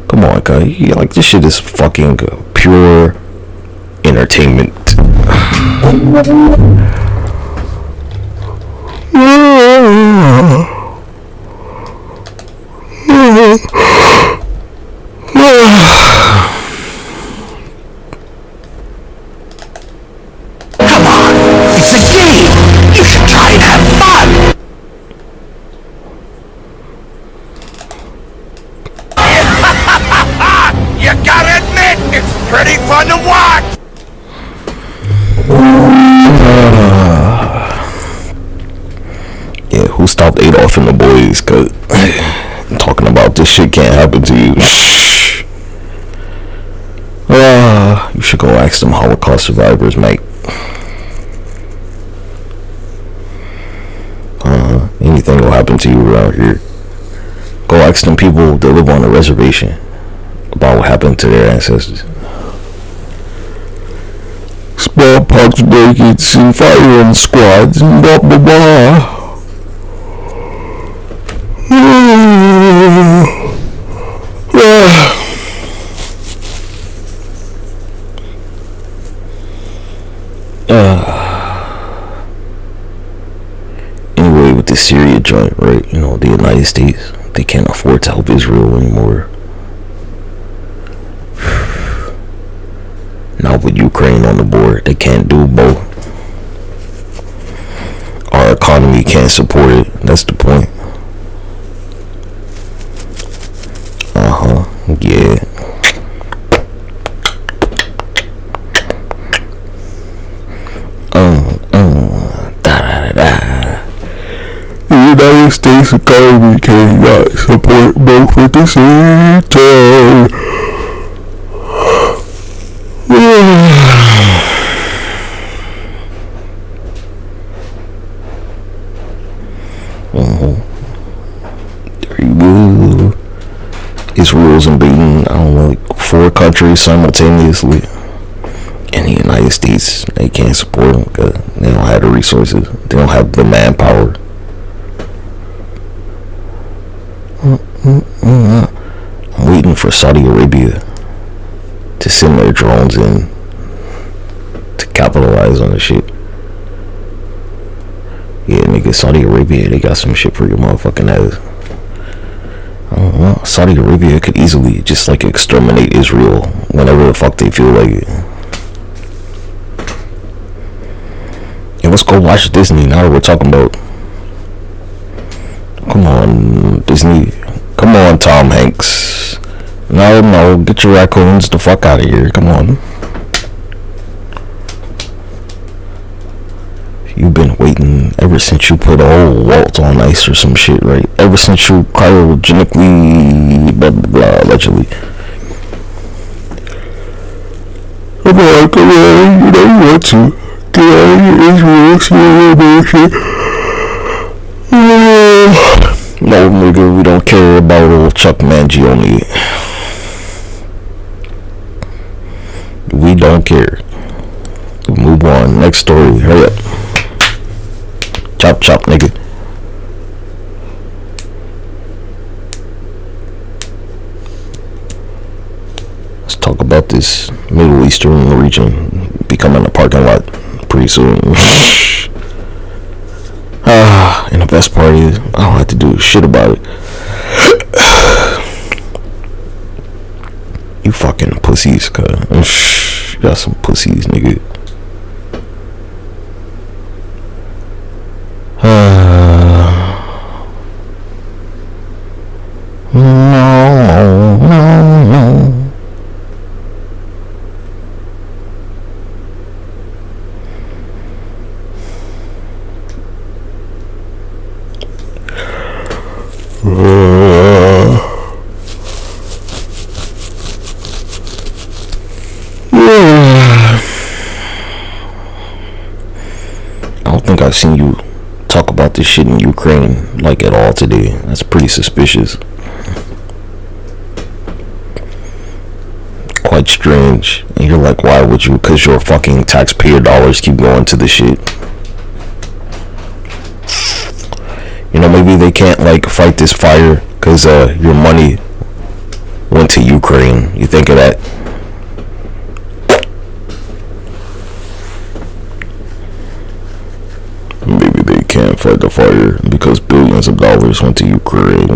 Come on, cuz. Yeah, like, this shit is fucking pure entertainment. It's a game! You should try and have fun! You gotta admit, it's pretty fun to watch! Yeah, who stopped Adolf and the boys? Cause I'm talking about this shit can't happen to you. You should go ask them Holocaust survivors, mate. Anything will happen to you around here. Go ask them people that live on a reservation about what happened to their ancestors. Smallpox blankets and firing squads and blah blah blah. Anyway, with the Syria joint, right? You know, the United States, they can't afford to help Israel anymore. Now with Ukraine on the board, they can't do both. Our economy can't support it. That's the point. United States economy cannot support both at the same time. There you go. Israel's invading, I don't know, like 4 countries simultaneously. In the United States, they can't support them because they don't have the resources. They don't have the manpower. I'm waiting for Saudi Arabia to send their drones in to capitalize on the shit. Yeah, nigga, Saudi Arabia, they got some shit for your motherfucking ass. I don't know. Saudi Arabia could easily just like exterminate Israel whenever the fuck they feel like it. Yeah, let's go watch Disney now that we're talking about. Come on, Disney. Come on, Tom Hanks. No, get your raccoons the fuck out of here. Come on. You've been waiting ever since you put a whole Walt on ice or some shit, right? Ever since you cryogenically, blah, blah, blah, allegedly. Come on, you know you want to. Get out of here, Israel, see your bullshit. No, nigga, we don't care about old Chuck Mangione. We don't care. Move on. Next story. Hurry up. Chop, chop, nigga. Let's talk about this Middle Eastern region becoming a parking lot pretty soon. And the best part is, I don't have to do shit about it. You fucking pussies, cuz. You got some pussies, nigga. No. I don't think I've seen you talk about this shit in Ukraine like at all today. That's pretty suspicious. Quite strange. And you're like, why would you? Because your fucking taxpayer dollars keep going to the shit. You know, maybe they can't like fight this fire because your money went to Ukraine. You think of that? Maybe they can't fight the fire because billions of dollars went to Ukraine.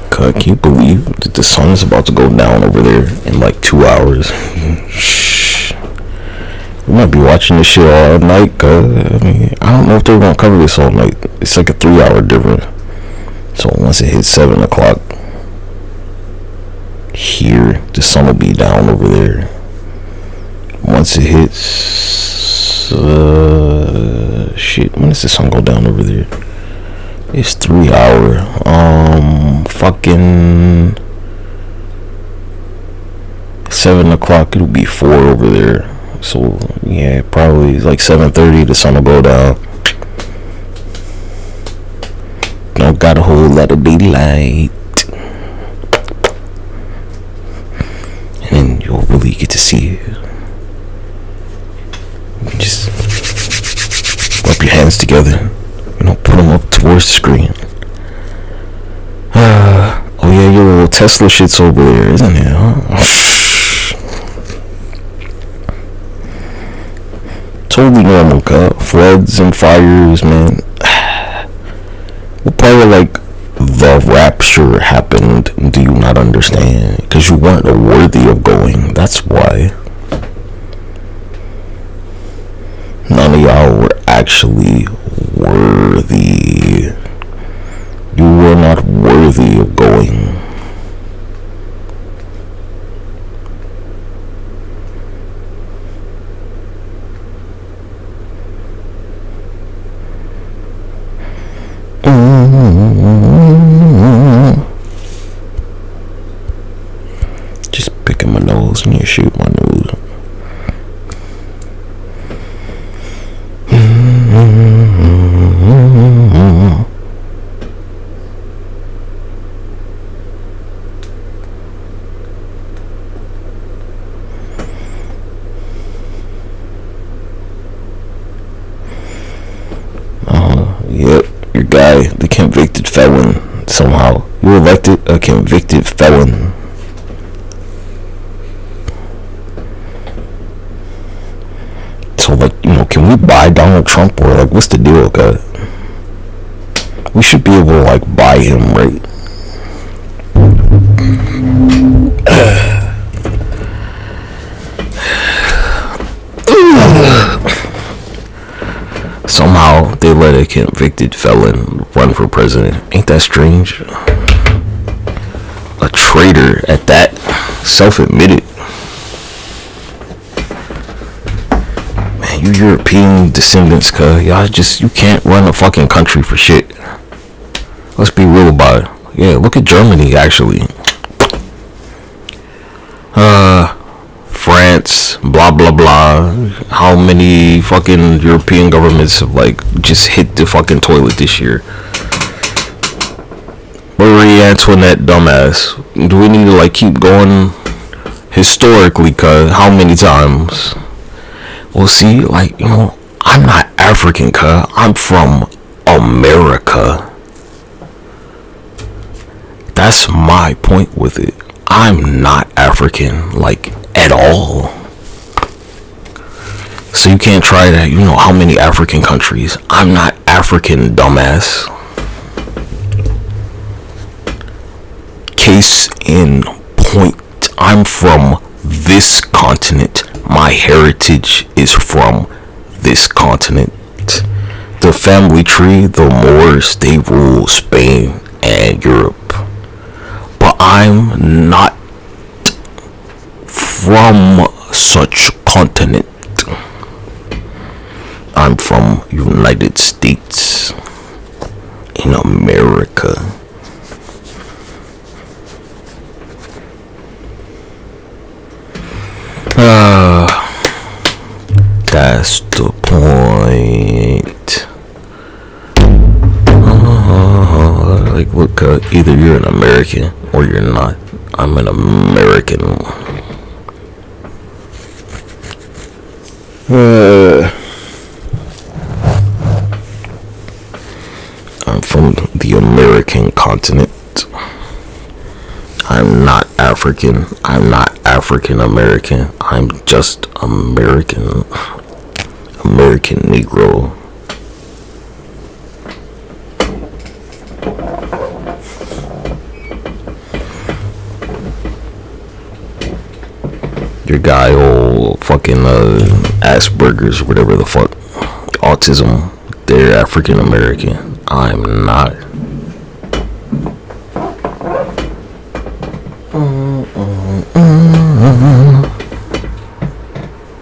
God, can you believe that the sun is about to go down over there in like 2 hours? Shh. We might be watching this shit all night, cause I mean, I don't know if they're gonna cover this all night. It's like a 3-hour difference. So once it hits 7 o'clock here, the sun will be down over there. Once it hits shit, when does the sun go down over there? It's 3 hour. Fucking 7 o'clock. It'll be 4 over there. So yeah, probably like 7:30. The sun will go down. Don't got a whole lot of daylight, and then you'll really get to see it. You can just rub your hands together. You know, put them up towards the screen. Oh yeah, your little Tesla shit's over there, isn't it? Huh? Totally normal, cut. Floods and fires, man. What part of like the rapture happened do you not understand? Because you weren't worthy of going. That's why. None of y'all were actually worthy. You were not worthy of going. shit, my news. Yep, your guy, the convicted felon. Somehow you elected a convicted felon. So, like, you know, can we buy Donald Trump, or like, what's the deal, guy? We should be able to like buy him, right? Somehow they let a convicted felon run for president. Ain't that strange? A traitor at that, self-admitted. Man, you European descendants, cuz y'all just, you can't run a fucking country for shit. Let's be real about it. Yeah, look at Germany, actually. France, blah blah blah. How many fucking European governments have like just hit the fucking toilet this year? Marie Antoinette, dumbass. Do we need to like keep going historically? Cuz how many times? Well, see, like, you know, I'm not African, cuz I'm from America. That's my point with it. I'm not African, like, at all. So you can't try that. You know how many African countries? I'm not African, dumbass. Case in point, I'm from this continent. My heritage is from this continent. The family tree, the Moors, they rule Spain and Europe. But I'm not from such continent. I'm from United States in America. That's the point. Like, look, either you're an American or you're not. I'm an American. I'm from the American continent. I'm not African. I'm not African American. I'm just American. American Negro. Your guy, old fucking Asperger's, whatever the fuck, autism, they're African American. I'm not.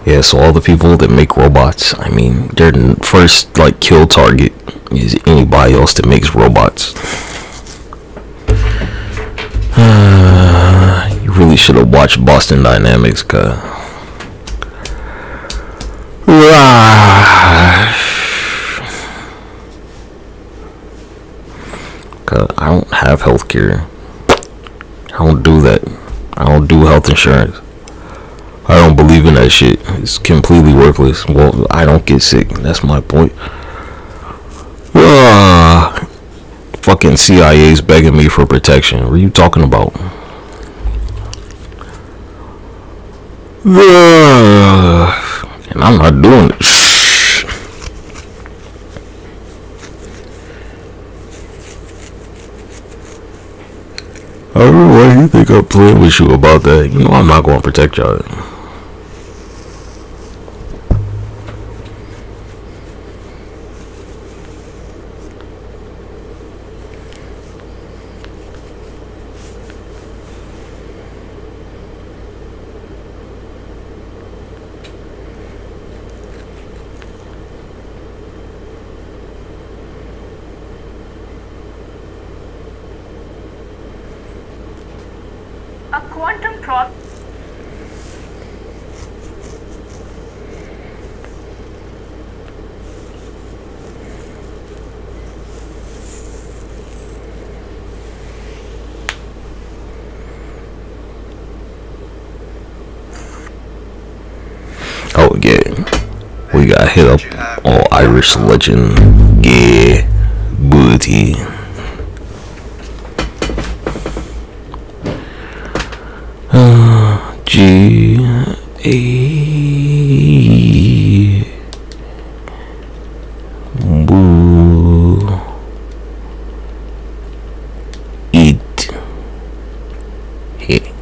Yeah, so all the people that make robots, I mean, their first like kill target is anybody else that makes robots. You really should have watched Boston Dynamics, cuz. Cuz I don't have healthcare. I don't do that. I don't do health insurance. I don't believe in that shit. It's completely worthless. Well, I don't get sick. That's my point. Fucking CIA's begging me for protection. What are you talking about? And I'm not doing it. I don't know why you think I'm playing with you about that. You know I'm not going to protect y'all. We got hit up all Irish legend. Yeah, booty. G-A Boo Eat Hey.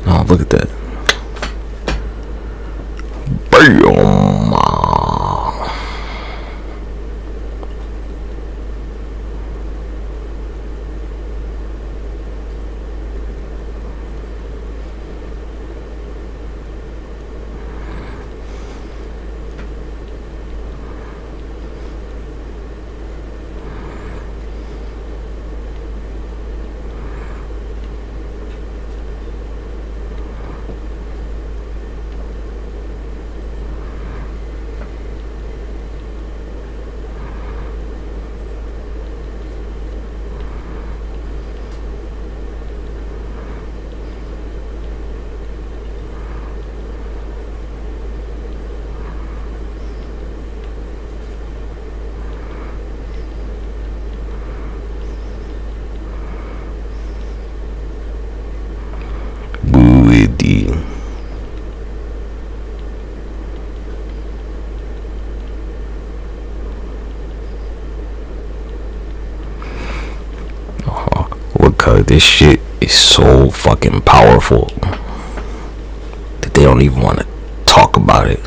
Oh, look at that. Bam. Because this shit is so fucking powerful that they don't even want to talk about it.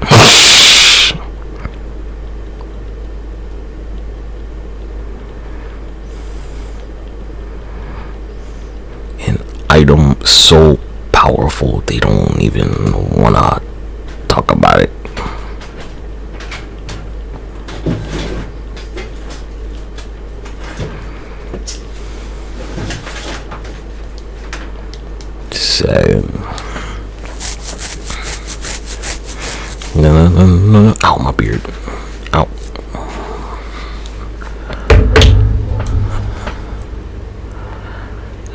An item so powerful they don't even want to talk about it. No. Ow, my beard. Ow.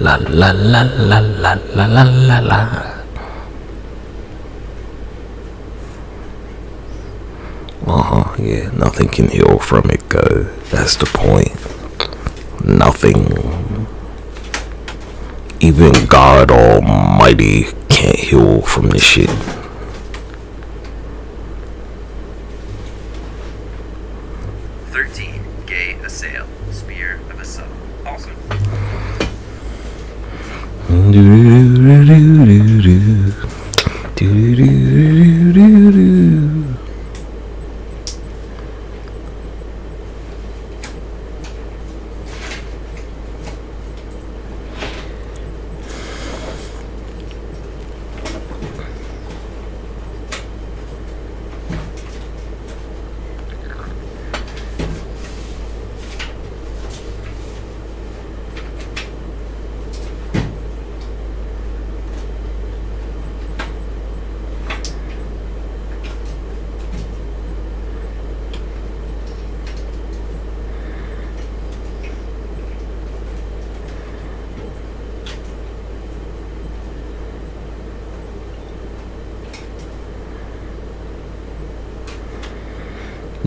La la la la la la la la la. Yeah, nothing can heal from it, cause that's the point. Nothing. Even God Almighty can't heal from this shit.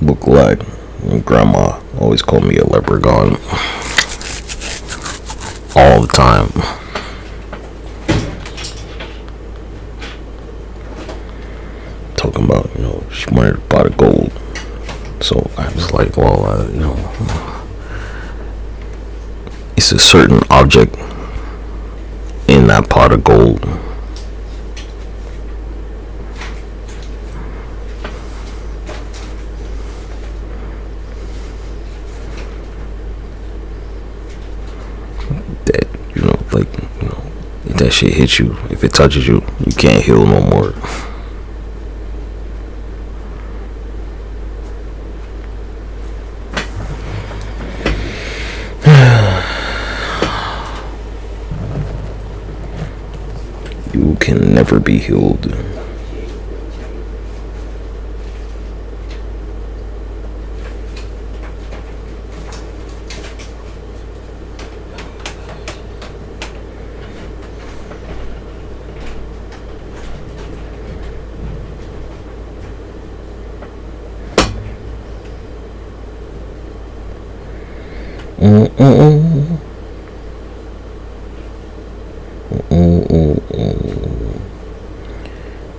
Look like grandma always called me a leprechaun all the time. Talking about, she wanted a pot of gold. So I was like, well, it's a certain object in that pot of gold. If that shit hits you, if it touches you, you can't heal no more. You can never be healed.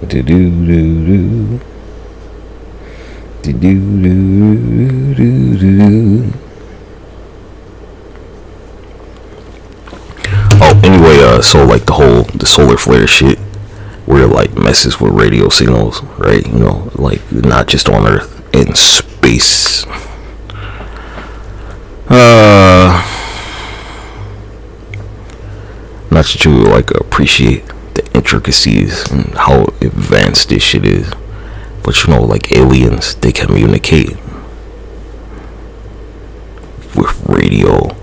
Oh, anyway, so like the solar flare shit, where it like messes with radio signals, right? You know, like not just on Earth, in space. Not that you like appreciate the intricacies and how advanced this shit is, but you know, like aliens, they communicate with radio.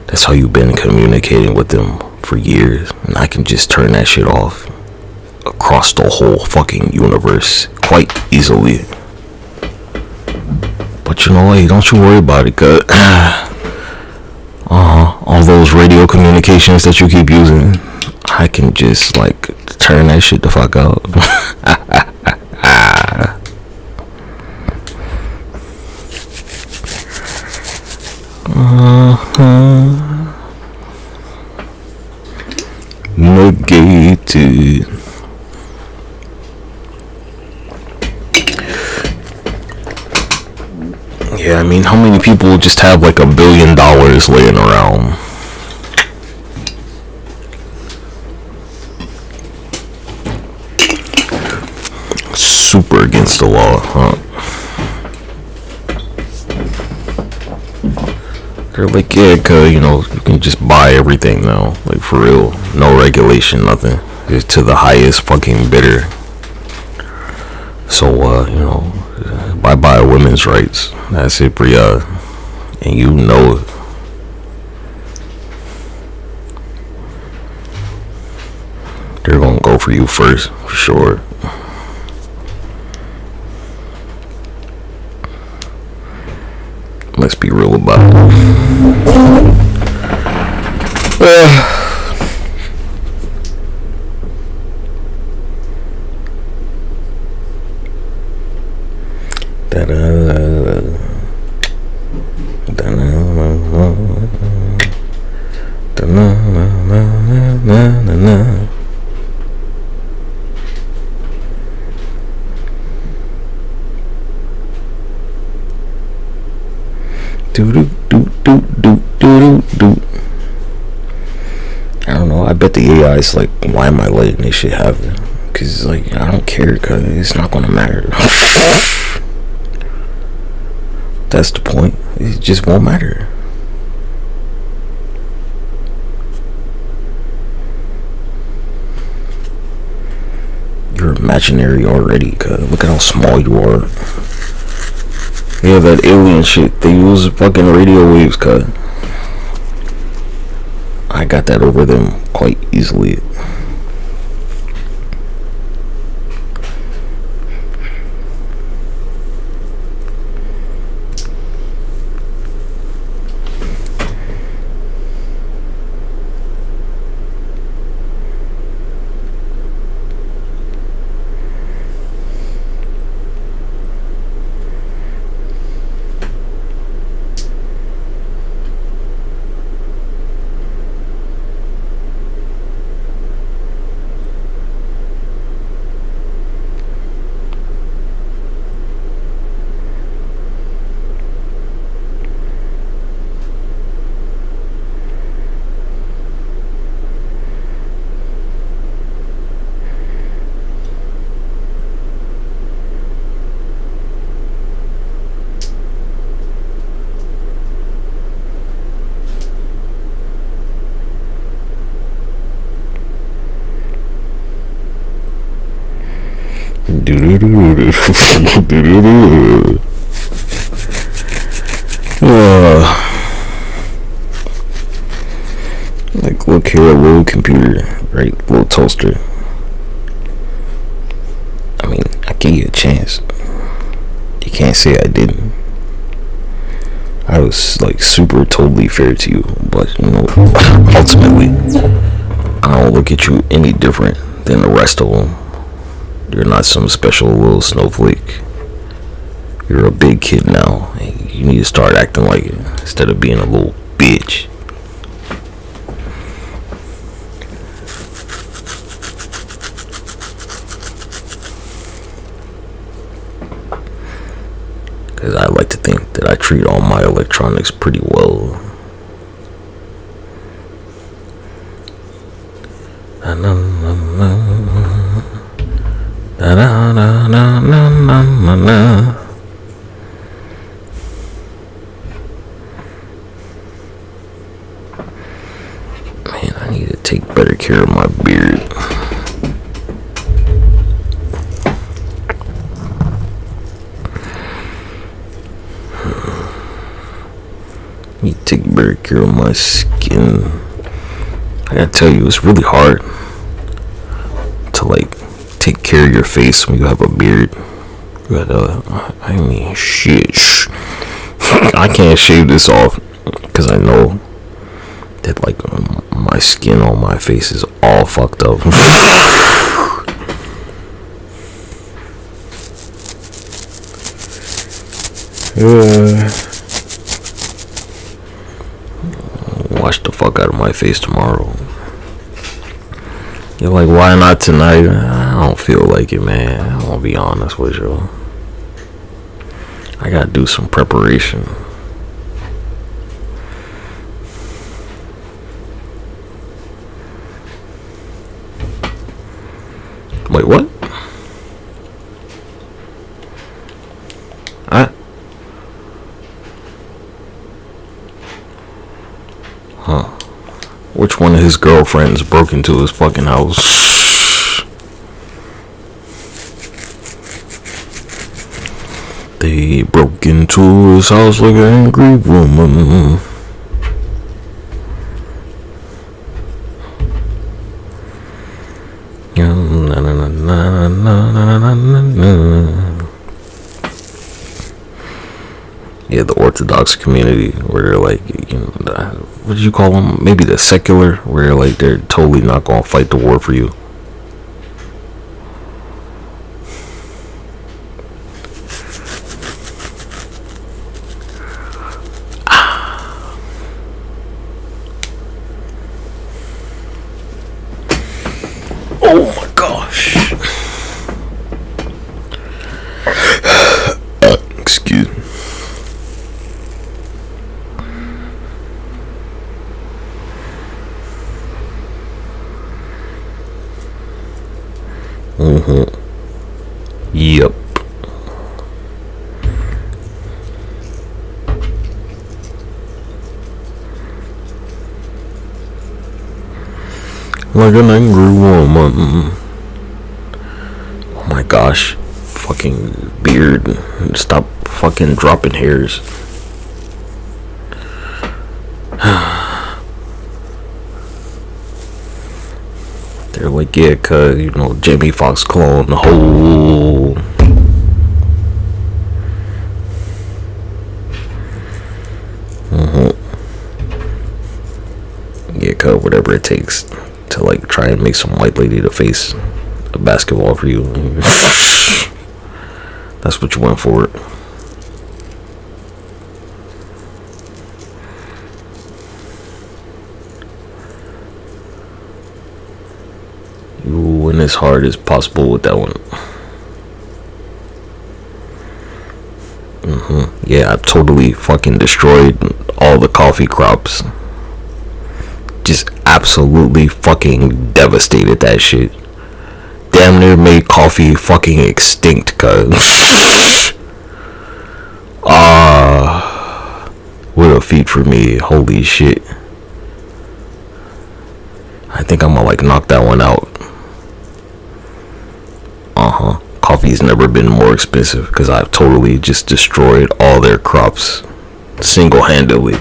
That's how you've been communicating with them for years, and I can just turn that shit off across the whole fucking universe quite easily. But you know what, don't you worry about it, cause all those radio communications that you keep using, I can just like turn that shit the fuck out. Negated. Yeah, I mean, how many people just have like $1 billion laying around? Super against the law, huh? They're like, yeah, cause you know, you can just buy everything now, like for real, no regulation, nothing. It's to the highest fucking bidder. So, you know, bye women's rights. That's it, Bria, and you know it. They're gonna go for you first, for sure. Let's be real about it. I don't know, I bet the AI is like, why am I letting this shit happen? Cause like, I don't care, cause it's not gonna matter. That's the point, it just won't matter. You're imaginary already, cause look at how small you are. Yeah, that alien shit, they use fucking radio waves, cuz I got that over them quite easily. Like, look here, a little computer, right? Little toaster. I mean, I gave you a chance. You can't say I didn't. I was like super totally fair to you, but you know, ultimately, I don't look at you any different than the rest of them. You're not some special little snowflake. You're a big kid now, and you need to start acting like it instead of being a little bitch. because I like to think that I treat all my electronics pretty well. Man, I need to take better care of my beard. Need to take better care of my skin. I gotta tell you, it's really hard to like take care of your face when you have a beard. But I mean, shit. I can't shave this off because I know that like my skin on my face is all fucked up. Wash the fuck out of my face tomorrow. You're like, why not tonight? I don't feel like it, man. I'm gonna be honest with you. I gotta do some preparation. Wait, what? Huh. Which one of his girlfriends broke into his fucking house? They broke into his house like an angry woman. Yeah, the Orthodox community, where they're like, you know, what did you call them? Maybe the secular, where like they're totally not gonna fight the war for you. Oh my gosh. Excuse me. Yep. Like an angry woman. Oh my gosh. Fucking beard. Stop fucking dropping hairs. They're like, yeah, cause you know Jamie Foxx clone the whole. Yeah, cause whatever it takes to like try and make some white lady to face a basketball for you. That's what you went for. You went as hard as possible with that one. Yeah, I totally fucking destroyed all the coffee crops. Just absolutely fucking devastated that shit. Damn near made coffee fucking extinct, cuz. What a feat for me. Holy shit. I think I'm gonna like knock that one out. Coffee's never been more expensive because I've totally just destroyed all their crops single-handedly.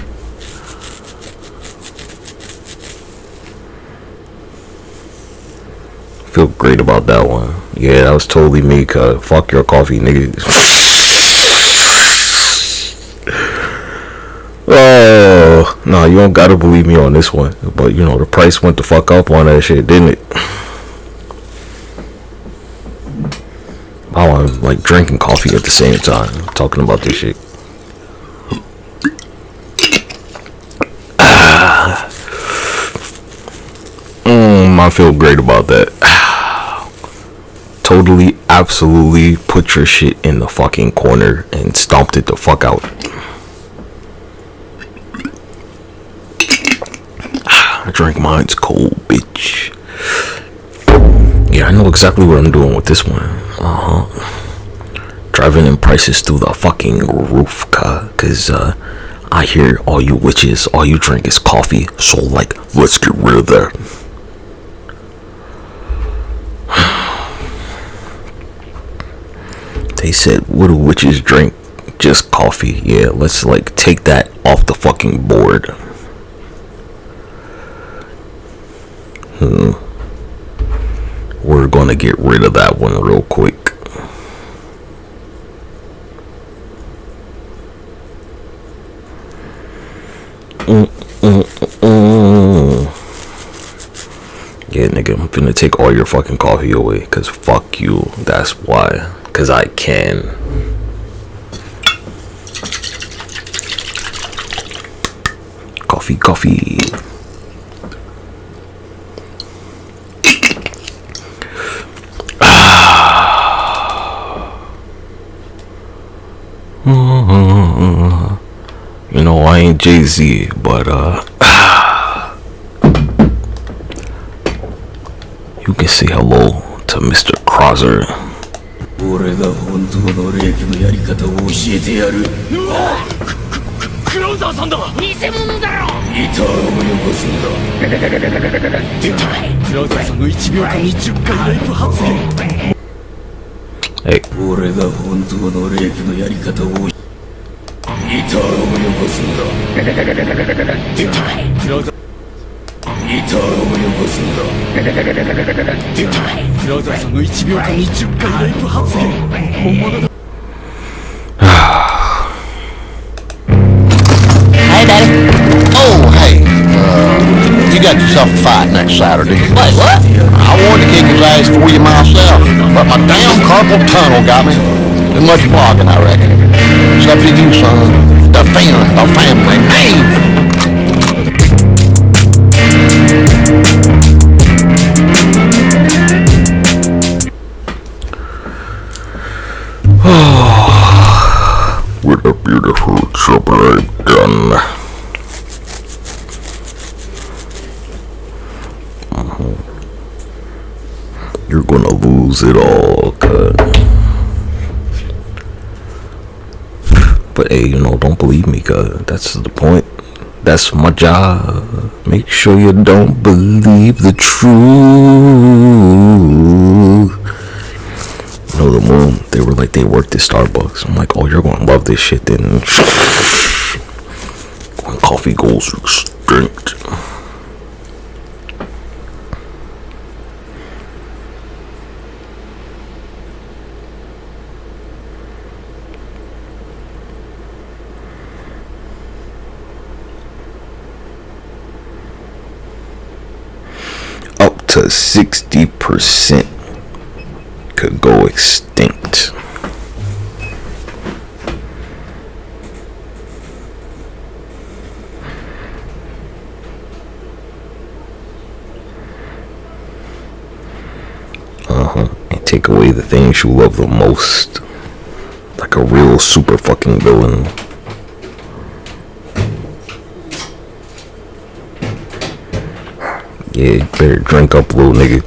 Feel great about that one. Yeah, that was totally me, cuz. Fuck your coffee, nigga. Oh, no, you don't gotta believe me on this one. But, you know, the price went the fuck up on that shit, didn't it? Oh, I'm like drinking coffee at the same time, talking about this shit. I feel great about that. totally, absolutely put your shit in the fucking corner and stomped it the fuck out. I drank mine's cold, bitch. Yeah, I know exactly what I'm doing with this one. Driving in prices through the fucking roof, cause I hear all you witches, all you drink is coffee. So like, let's get rid of that. They said, what do witches drink? Just coffee. Yeah, let's like take that off the fucking board. We're gonna get rid of that one real quick. Yeah, nigga, I'm finna take all your fucking coffee away, cause fuck you. That's why. Cause I can. Coffee. You know, I ain't Jay-Z, but you can say hello to Mr. Crosser. Hey. Hey, Daddy. Oh, hey. You got yourself a fight next Saturday. Wait, what? I wanted to kick his ass for you myself, but my damn carpal tunnel got me. Too much blocking, I reckon. It's up to you, son. Defend the family name. With a beautiful chocolate gun. You're gonna lose it all, cut. But hey, you know, don't believe me, cut. That's the point. That's my job. Make sure you don't believe the truth. You know, the moon, they were like, they worked at Starbucks. I'm like, oh, you're gonna love this shit then. When coffee goes extinct. Up to 60% could go extinct. And take away the things you love the most, like a real super fucking villain. Yeah, you better drink up, little nigga.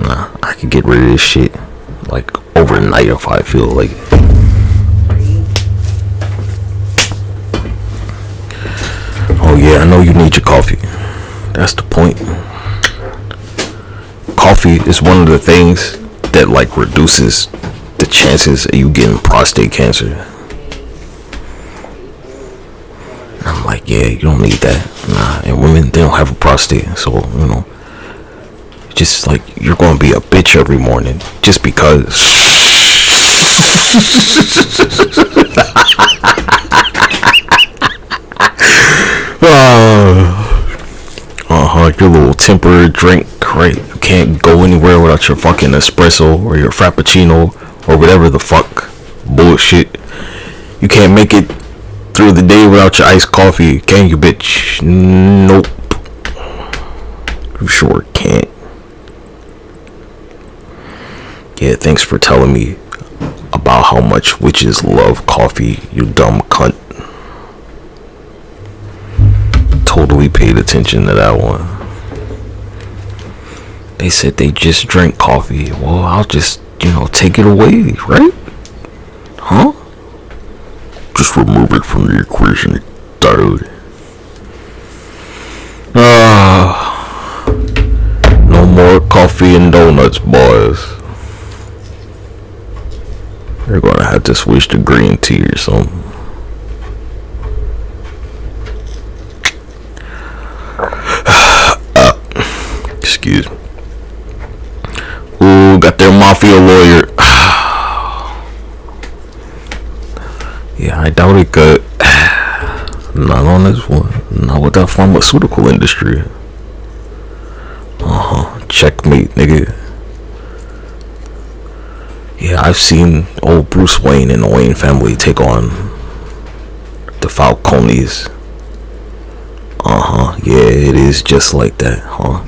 Nah, I could get rid of this shit like overnight if I feel like it. Oh yeah, I know you need your coffee. That's the point. Coffee is one of the things that like reduces the chances of you getting prostate cancer. I'm like, yeah, you don't need that. Nah, and women, they don't have a prostate, so, you know, just like, you're gonna be a bitch every morning, just because. Your little temporary drink, right? You can't go anywhere without your fucking espresso, or your frappuccino, or whatever the fuck bullshit. You can't make it through the day without your iced coffee, can you, bitch? Nope. You sure can't. Yeah, thanks for telling me about how much witches love coffee, you dumb cunt. Totally paid attention to that one. They said they just drank coffee. Well, I'll just, take it away, right? Huh? Just remove it from the equation, dude. No more coffee and donuts, boys. You're gonna have to switch to green tea or something. Excuse me. Ooh, got their mafia lawyer. Yeah, I doubt it could. Not on this one. Not with that pharmaceutical industry. Checkmate, nigga. Yeah, I've seen old Bruce Wayne and the Wayne family take on the Falcones. Yeah, it is just like that, huh?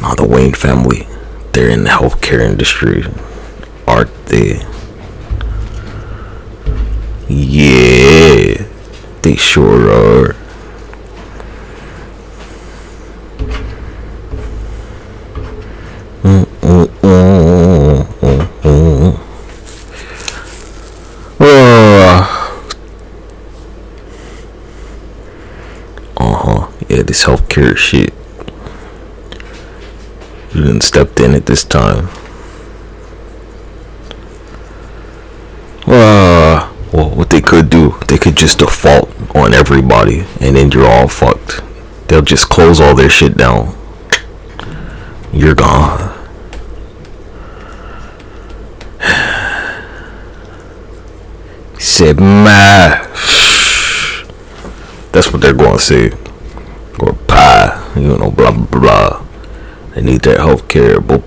Now the Wayne family, they're in the healthcare industry, aren't they? Yeah, they sure are. Yeah, this healthcare shit. You didn't step in at this time. Well, what they could do, they could just default on everybody, and then you're all fucked. They'll just close all their shit down. You're gone. Svmh. That's what they're going to say. Or pie, blah blah blah. They need their health care, they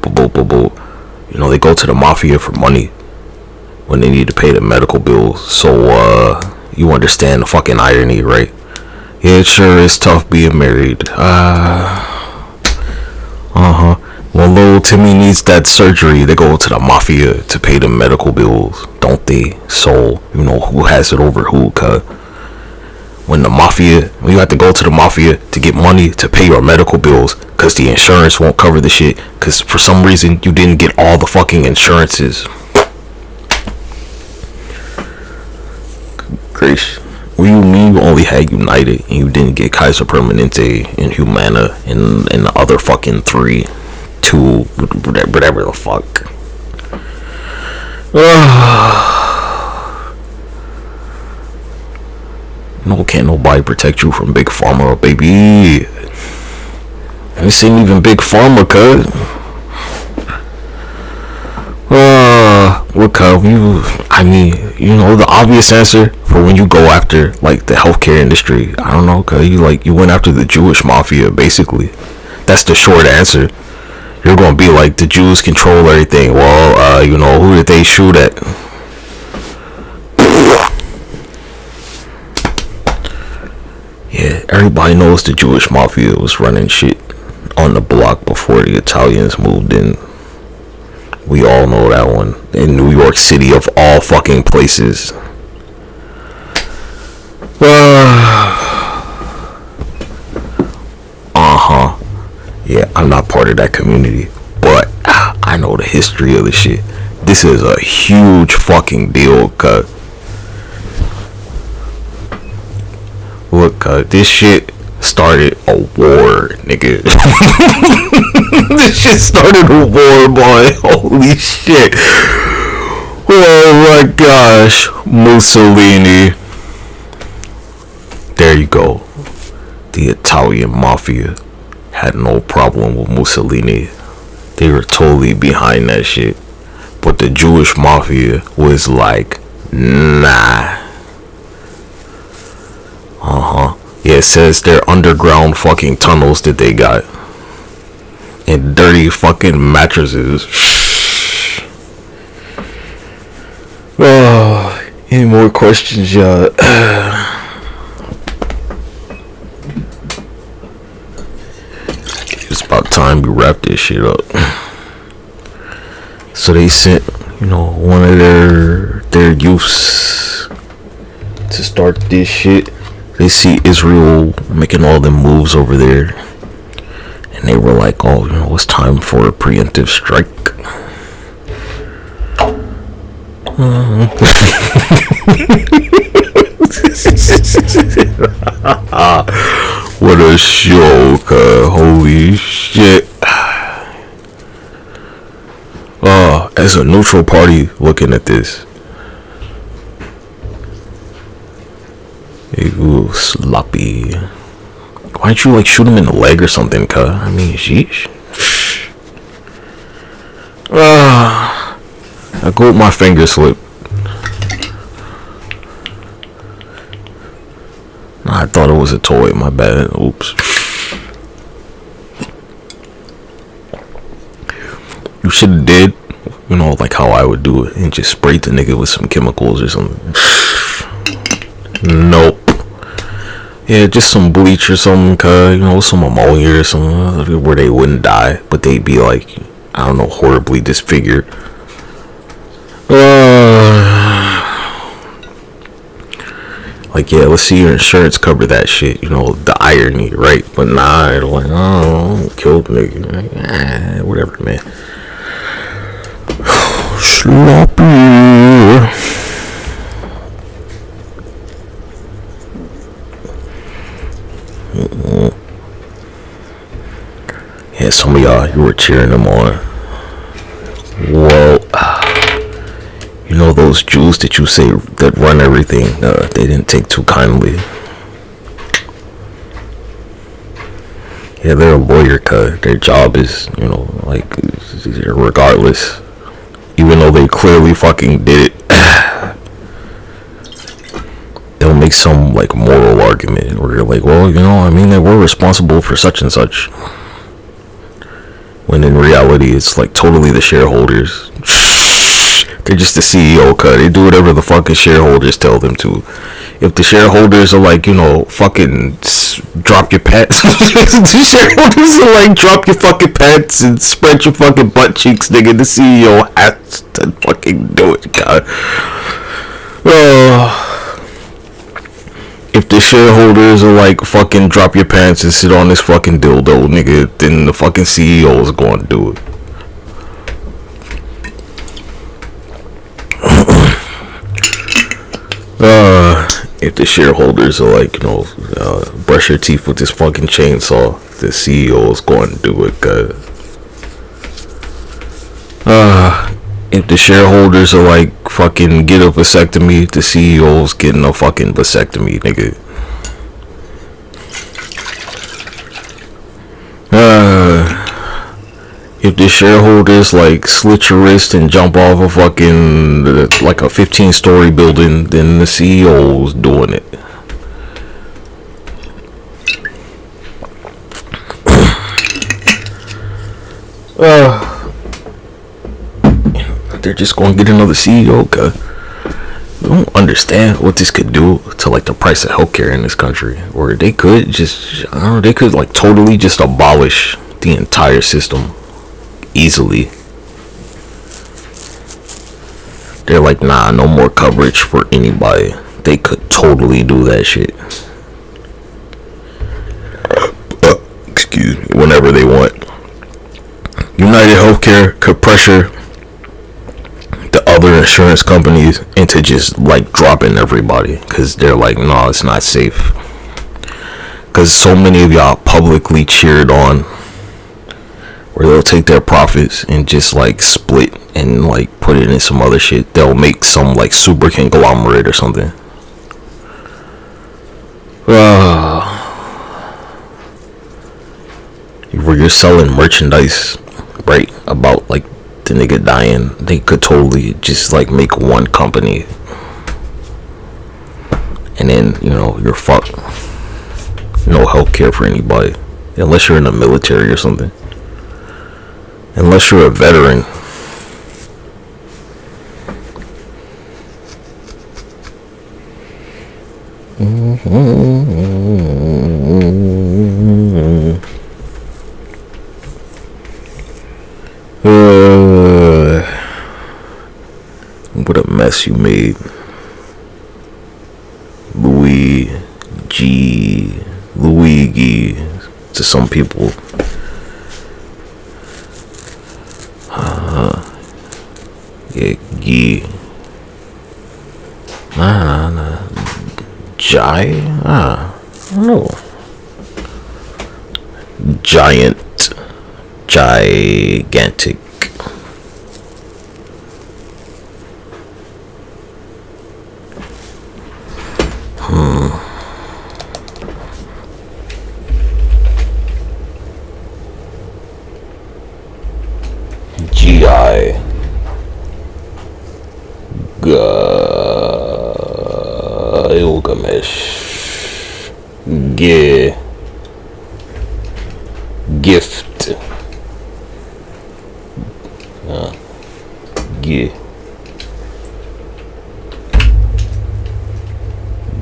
go to the mafia for money when they need to pay the medical bills. So you understand the fucking irony, right? Yeah, it sure is tough being married. When little Timmy needs that surgery, they go to the mafia to pay the medical bills, don't they? So who has it over who, cuz? When you have to go to the mafia to get money to pay your medical bills because the insurance won't cover the shit because for some reason you didn't get all the fucking insurances. Grace, what do you mean you only had United and you didn't get Kaiser Permanente and Humana and the other fucking 2, whatever the fuck. No, can't nobody protect you from Big Pharma, baby. This ain't even Big Pharma, cuz. What cuz? The obvious answer for when you go after, like, the healthcare industry. I don't know, cuz. You went after the Jewish mafia, basically. That's the short answer. You're gonna be like, the Jews control everything. Well, who did they shoot at? Yeah, everybody knows the Jewish mafia was running shit on the block before the Italians moved in. We all know that one. In New York City, of all fucking places. Yeah, I'm not part of that community, but I know the history of the shit. This is a huge fucking deal, cuz. Look, this shit started a war, nigga. This shit started a war, boy. Holy shit. Oh my gosh. Mussolini. There you go. The Italian mafia had no problem with Mussolini. They were totally behind that shit. But the Jewish mafia was like, nah. Yeah, it says they're underground fucking tunnels that they got. And dirty fucking mattresses. Any more questions, y'all? It's about about time we wrap this shit up. So they sent, one of their youths to start this shit. They see Israel making all them moves over there, and they were like, oh, it's time for a preemptive strike. What a show, holy shit. As a neutral party looking at this, ew, sloppy. Why don't you shoot him in the leg or something, I mean, sheesh. I go with my finger slip. I thought it was a toy, my bad. Oops. You should have did, like how I would do it, and just sprayed the nigga with some chemicals or something. Nope. Yeah, just some bleach or something, some ammonia or something, where they wouldn't die, but they'd be like, I don't know, horribly disfigured. Yeah, let's see your insurance cover that shit, the irony, right? But nah, they're like, oh, killed nigga, whatever, man. Sloppy. Yeah, some of y'all, you were cheering them on. Well, those Jews that you say that run everything, they didn't take too kindly. Yeah, they're a lawyer, their job is, regardless, even though they clearly fucking did it, they'll make some moral argument where you're like, well, they were responsible for such and such, when in reality it's totally the shareholders. They're just the CEO, they do whatever the fucking shareholders tell them to. If the shareholders are fucking drop your pants, the shareholders are drop your fucking pants and spread your fucking butt cheeks, nigga, the CEO has to fucking do it, if the shareholders are fucking drop your pants and sit on this fucking dildo, nigga, then the fucking CEO is going to do it. If the shareholders are brush your teeth with this fucking chainsaw, the CEO is going to do it, if the shareholders are fucking get a vasectomy, the CEO's getting a fucking vasectomy, nigga. If the shareholders slit your wrist and jump off a fucking a 15-story building, then the CEO's doing it. They're just gonna get another CEO, I don't understand what this could do to the price of healthcare in this country. Or they could just, they could totally just abolish the entire system easily. They're nah, no more coverage for anybody. They could totally do that shit. Excuse me, whenever they want. United Healthcare could pressure the other insurance companies into just dropping everybody, because they're no, it's not safe. Because so many of y'all publicly cheered on where they'll take their profits and just split and put it in some other shit. They'll make some super conglomerate or something. Where you're selling merchandise, right, about the nigga dying, they could totally just make one company, and then you're fucked. No healthcare for anybody unless you're in the military or something. Unless you're a veteran. What a mess you made. Luigi to some people. Yeah, Nah. Jai? I don't know. Gigantic. GI. Gilgamesh. Gift.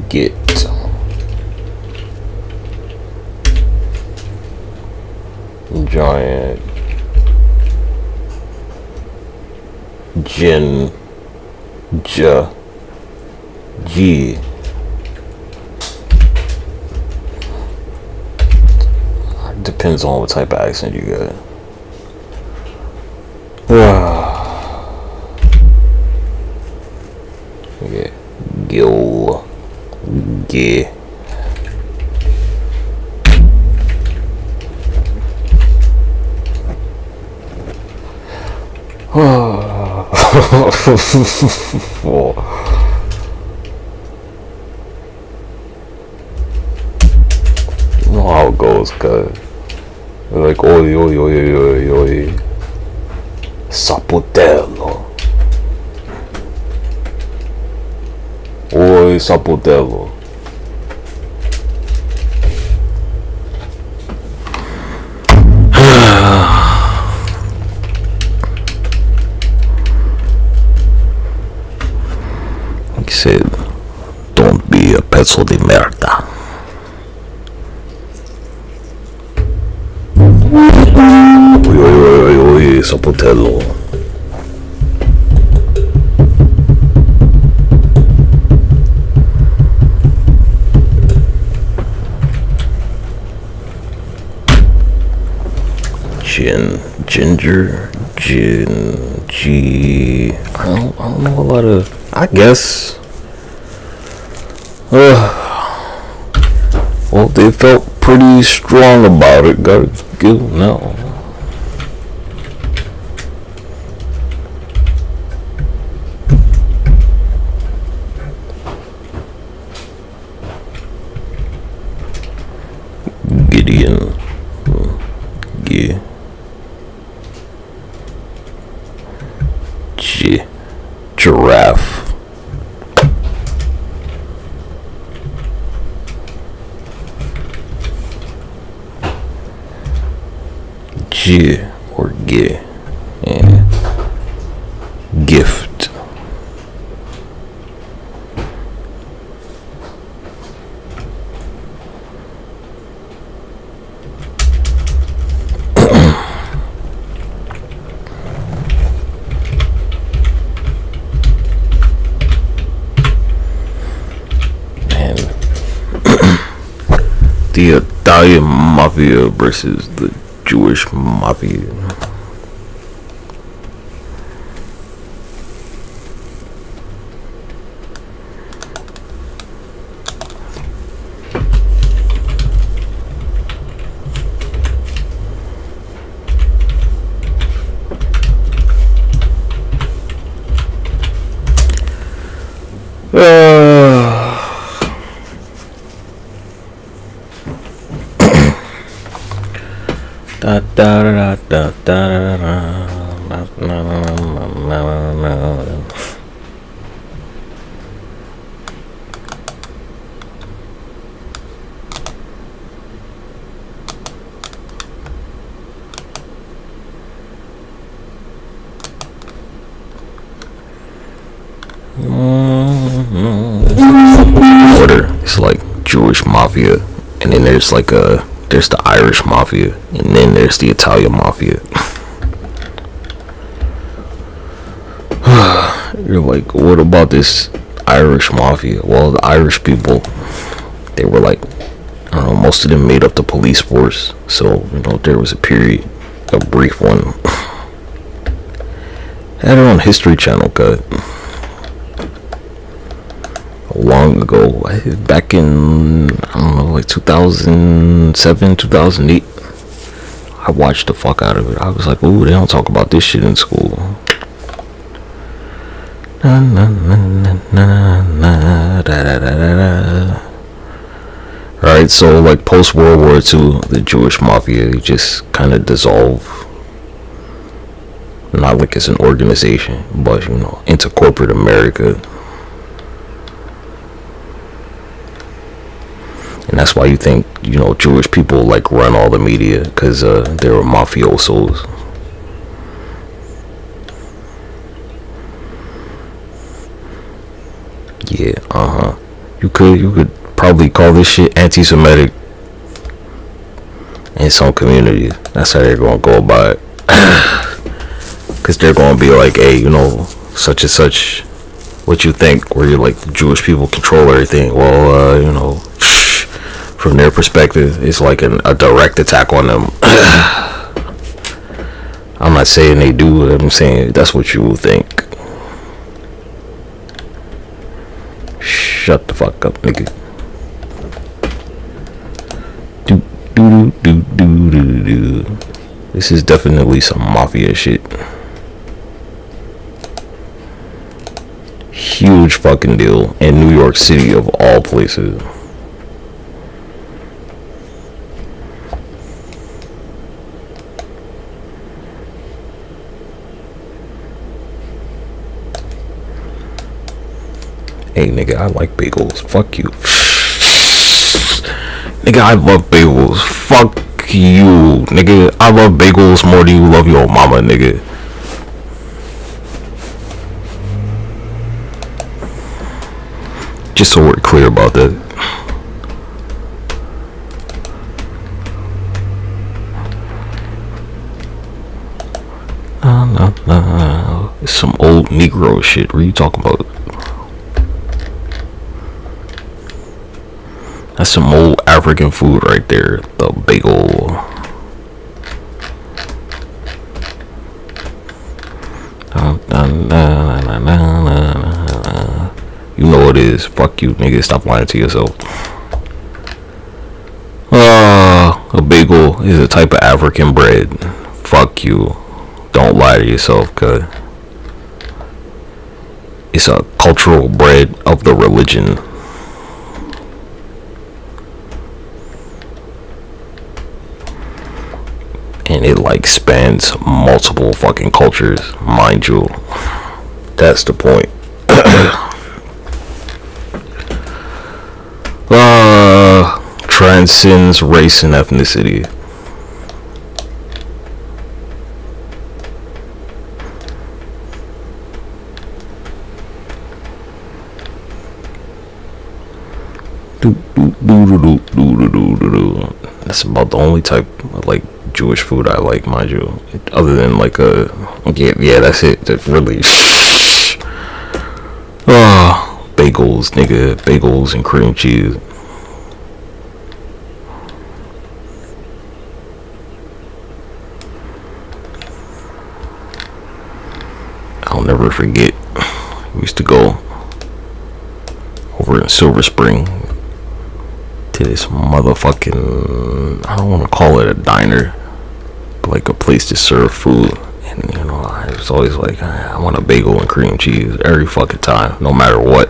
Get. Giant. G. Depends on what type of accent you got. Yeah. You know how it goes, cuz. They're like, oi. Sapotello. Oi, Sapotello. Like I said, don't be a pezzo di merda. Oi, Sapotello. Ginger, I don't know a lot of, I guess. Well, they felt pretty strong about it. Gotta give them no. Gideon. Yeah. Giraffe. G or G. Yeah. Gift. The Italian mafia versus the Jewish mafia. It's like Jewish mafia, and then there's like there's the Irish mafia, and then there's the Italian mafia. You're like, what about this Irish mafia? Well, the Irish people, they were like, I don't know, most of them made up the police force. So, you know, there was a period, a brief one. Had it on History Channel, cut long ago, back in, I don't know, like 2007, 2008. I watched the fuck out of it. I was like, ooh, they don't talk about this shit in school. Na, na, na, na, na, da, da, da, da. Alright, so like post World War II, the Jewish mafia just kind of dissolved. Not like it's an organization, but you know, into corporate America. And that's why you think, you know, Jewish people like run all the media, because they were mafiosos. Yeah, you could probably call this shit anti-Semitic in some communities. That's how they're gonna go about it. Because they're gonna be like, hey, you know, such and such, what you think, where you're like, Jewish people control everything. Well, you know, from their perspective, it's like a direct attack on them. I'm not saying they do, I'm saying that's what you will think. Shut the fuck up, nigga. Do. This is definitely some mafia shit. Huge fucking deal in New York City of all places. Hey nigga, I like bagels. Fuck you. Nigga, I love bagels. Fuck you. Nigga, I love bagels more than you love your mama, nigga. Just so we're clear about that. No. It's some old Negro shit. What are you talking about? That's some old African food right there. The bagel. You know what it is. Fuck you, nigga. Stop lying to yourself. A bagel is a type of African bread. Fuck you. Don't lie to yourself, cuz it's a cultural bread of the religion. And it like spans multiple fucking cultures, mind you. That's the point. Transcends race and ethnicity. That's about the only type of like Jewish food I like, mind you. Other than like yeah, that's it. That really. Bagels, nigga, bagels and cream cheese. I'll never forget. We used to go over in Silver Spring to this motherfucking, I don't want to call it a diner, but like a place to serve food. And you know, I was always like, I want a bagel and cream cheese every fucking time, no matter what.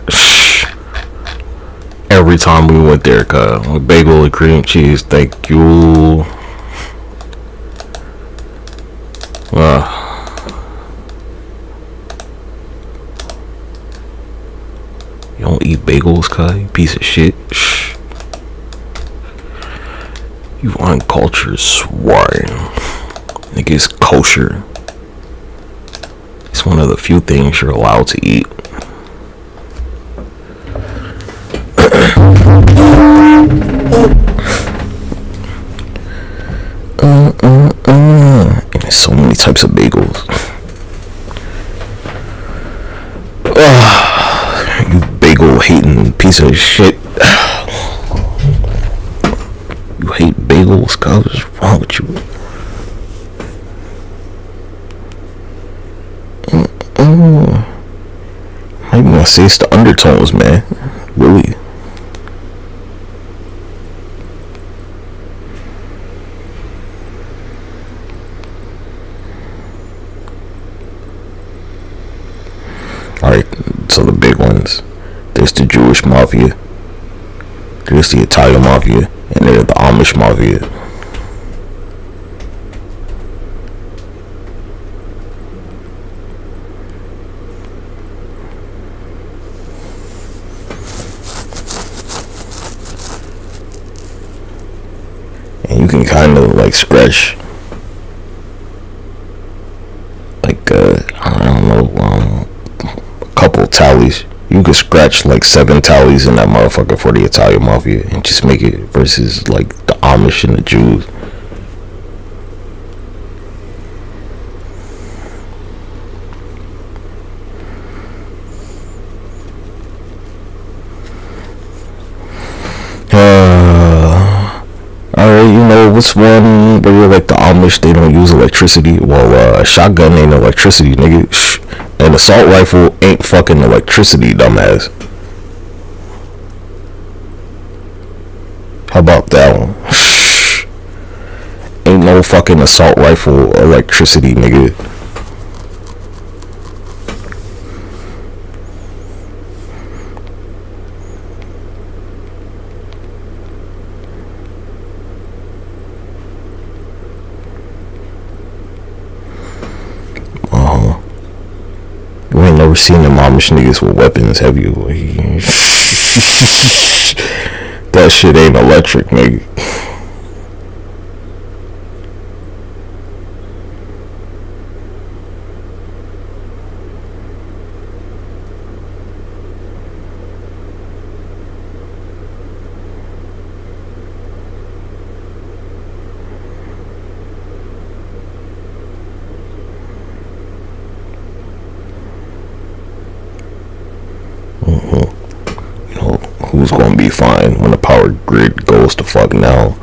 Every time we went there, bagel and cream cheese, thank you. You don't eat bagels, you piece of shit. You uncultured swine. Nigga, it's kosher. It's one of the few things you're allowed to eat. And there's so many types of bagels. bagel hating piece of shit. You hate bagels, cuz? What's wrong with you? I'm gonna say it's the undertones, man. Really. Alright, so the big ones. There's the Jewish Mafia. There's the Italian Mafia. And there's the Amish Mafia. And you can kind of like scratch like I don't know, a couple tallies. You could scratch like 7 tallies in that motherfucker for the Italian Mafia and just make it versus like the Amish and the Jews. Alright, you know, what's one where you're like the Amish, they don't use electricity? Well, a shotgun ain't electricity, nigga. Shh. An assault rifle ain't fucking electricity, dumbass. How about that one? Shh. Ain't no fucking assault rifle electricity, nigga. You ain't never seen them Amish niggas with weapons, have you? That shit ain't electric, nigga. Who's gonna be fine when the power grid goes to fuck now?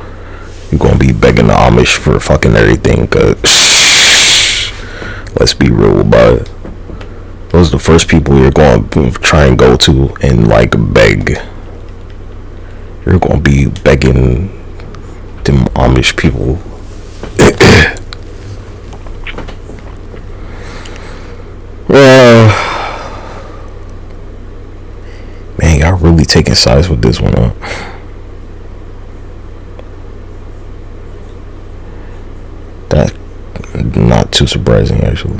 You're gonna be begging the Amish for fucking everything, cause let's be real about it. Those are the first people you're gonna try and go to and like beg. You're gonna be begging them Amish people. Man, y'all really taking sides with this one, huh? That's not too surprising, actually.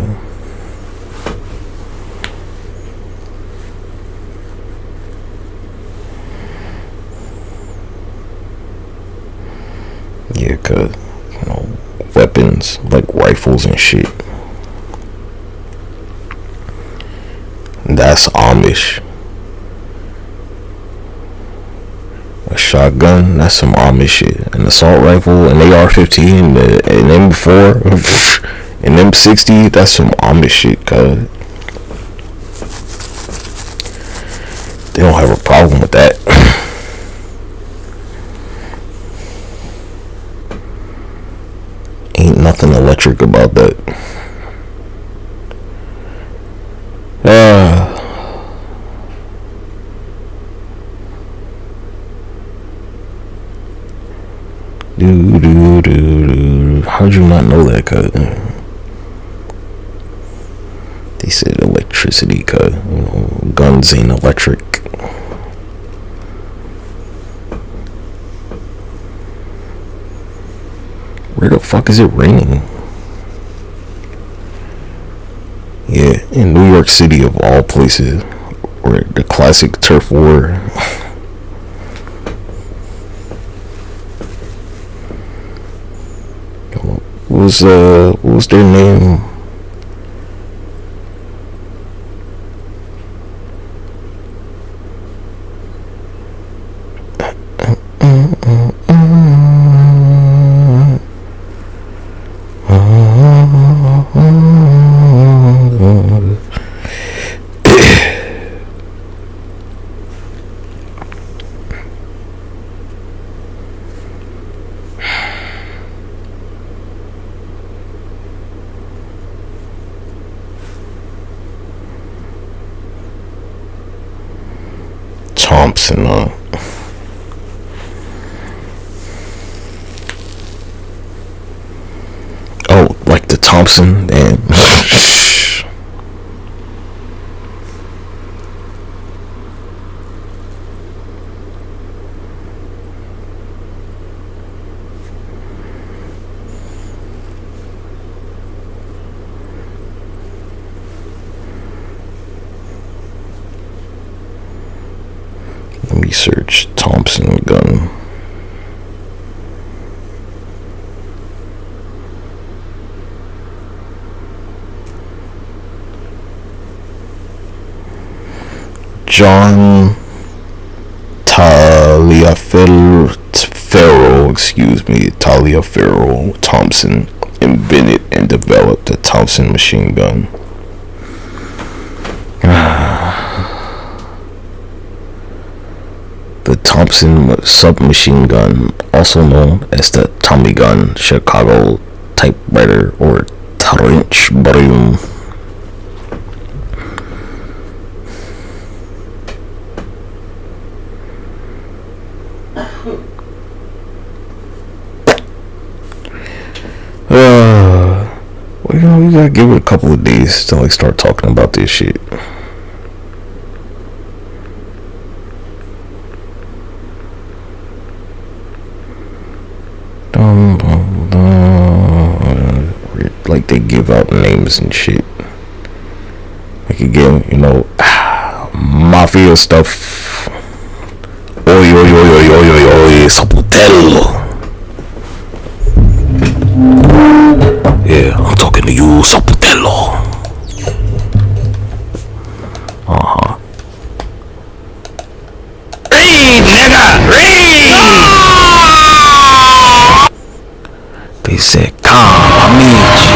Yeah, cause, you know, weapons like rifles and shit. That's Amish. A shotgun, that's some Amish shit. An assault rifle, an AR-15, an M4, an M60, that's some Amish shit, cuz. They don't have a problem with that. Ain't nothing electric about that. How'd you not know that, cuz? They said electricity, cuz. You know, guns ain't electric. Where the fuck is it raining? Yeah, in New York City of all places, where the classic turf war. What was their name? Thompson, oh, like the Thompson, and let me search Thompson gun. John Taliaferro Thompson invented and developed the Thompson machine gun. The Thompson submachine gun, also known as the Tommy gun, Chicago typewriter, or Tnxp. Well, you know, you gotta give it a couple of days to like start talking about this shit. Like they give out names and shit. Like again, you know, mafia stuff. Oi, oi, oi, oi, oi, oi, oi, Saputello. Yeah, I'm talking to you, Saputello. Read, nigga, read! They said, come, amici.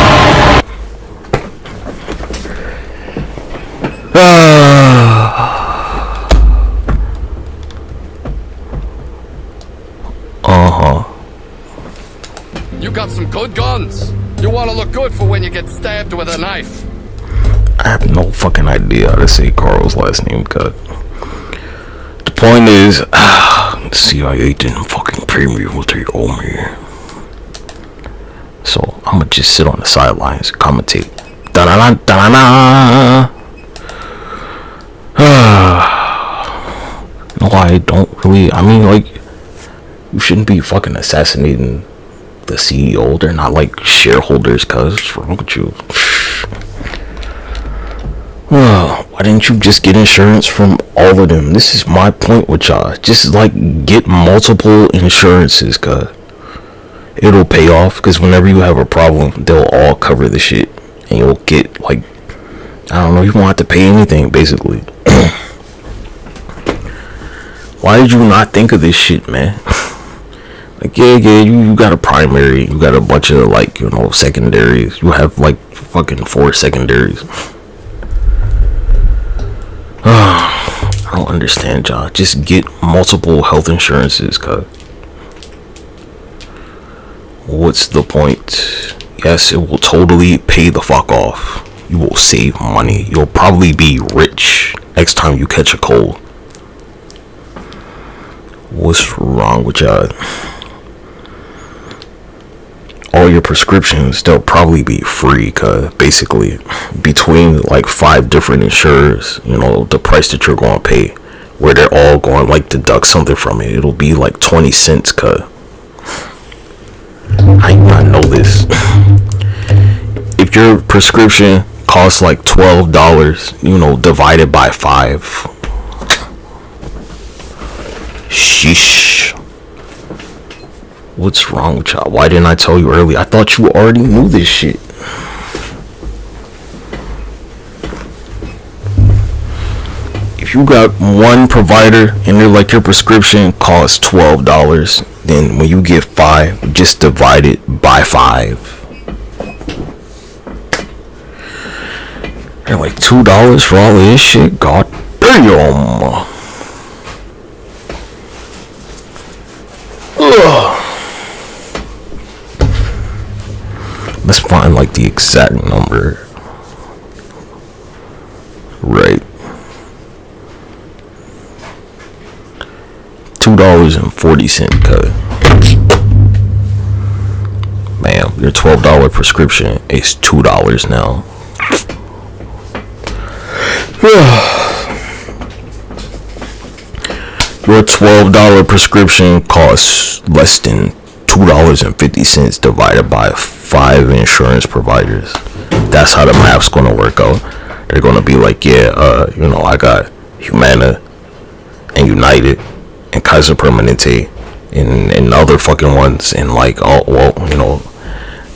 You got some good guns. You want to look good for when you get stabbed with a knife. I have no fucking idea how to say Carl's last name, cut. The point is, CIA didn't fucking pay me what they owe me. So I'ma just sit on the sidelines and commentate. Da-da-da, da-da-da. No, I don't really. I mean, like, you shouldn't be fucking assassinating the CEO. They're not like shareholders, cuz. What's wrong with you? Why didn't you just get insurance from all of them? This is my point with y'all. Just like get multiple insurances, cuz. It'll pay off, because whenever you have a problem, they'll all cover the shit. And you'll get, like, I don't know, you won't have to pay anything, basically. Why did you not think of this shit, man? Like, yeah, you got a primary, you got a bunch of, like, you know, secondaries. You have, like, fucking 4 secondaries. I don't understand, y'all. Just get multiple health insurances, cuz. What's the point? Yes, it will totally pay the fuck off. You will save money. You'll probably be rich next time you catch a cold. What's wrong with y'all? All your prescriptions, they'll probably be free, cause basically between like 5 different insurers, you know, the price that you're going to pay, where they're all going like deduct something from it, it'll be like 20 cents, cuz. I did not know this. If your prescription costs like $12, you know, divided by 5. Sheesh. What's wrong with y'all? Why didn't I tell you earlier? I thought you already knew this shit. If you got one provider and they're like your prescription costs $12, then when you get 5, just divide it by 5. They're like $2 for all of this shit. God damn. Ugh. Let's find like the exact number. $2.40 cut. Bam, your $12 prescription is $2 now. Your $12 prescription costs less than $2.50 divided by 5 insurance providers. That's how the math's gonna work out. They're gonna be like, yeah, I got Humana and United and Kaiser Permanente and other fucking ones, and like, oh well,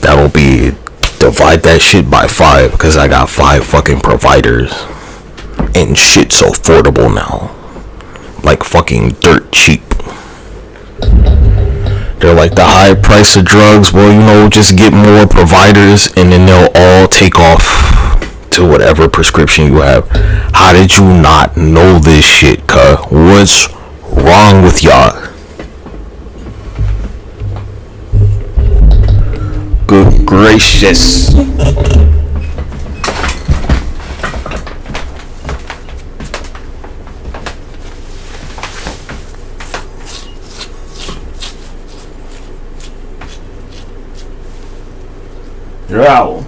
that'll be, divide that shit by 5 because I got 5 fucking providers, and shit's affordable now, like fucking dirt cheap. They're like, the high price of drugs, well, just get more providers and then they'll all take off to whatever prescription you have. How did you not know this shit, cuh? What's wrong with y'all? Good gracious. Your owl.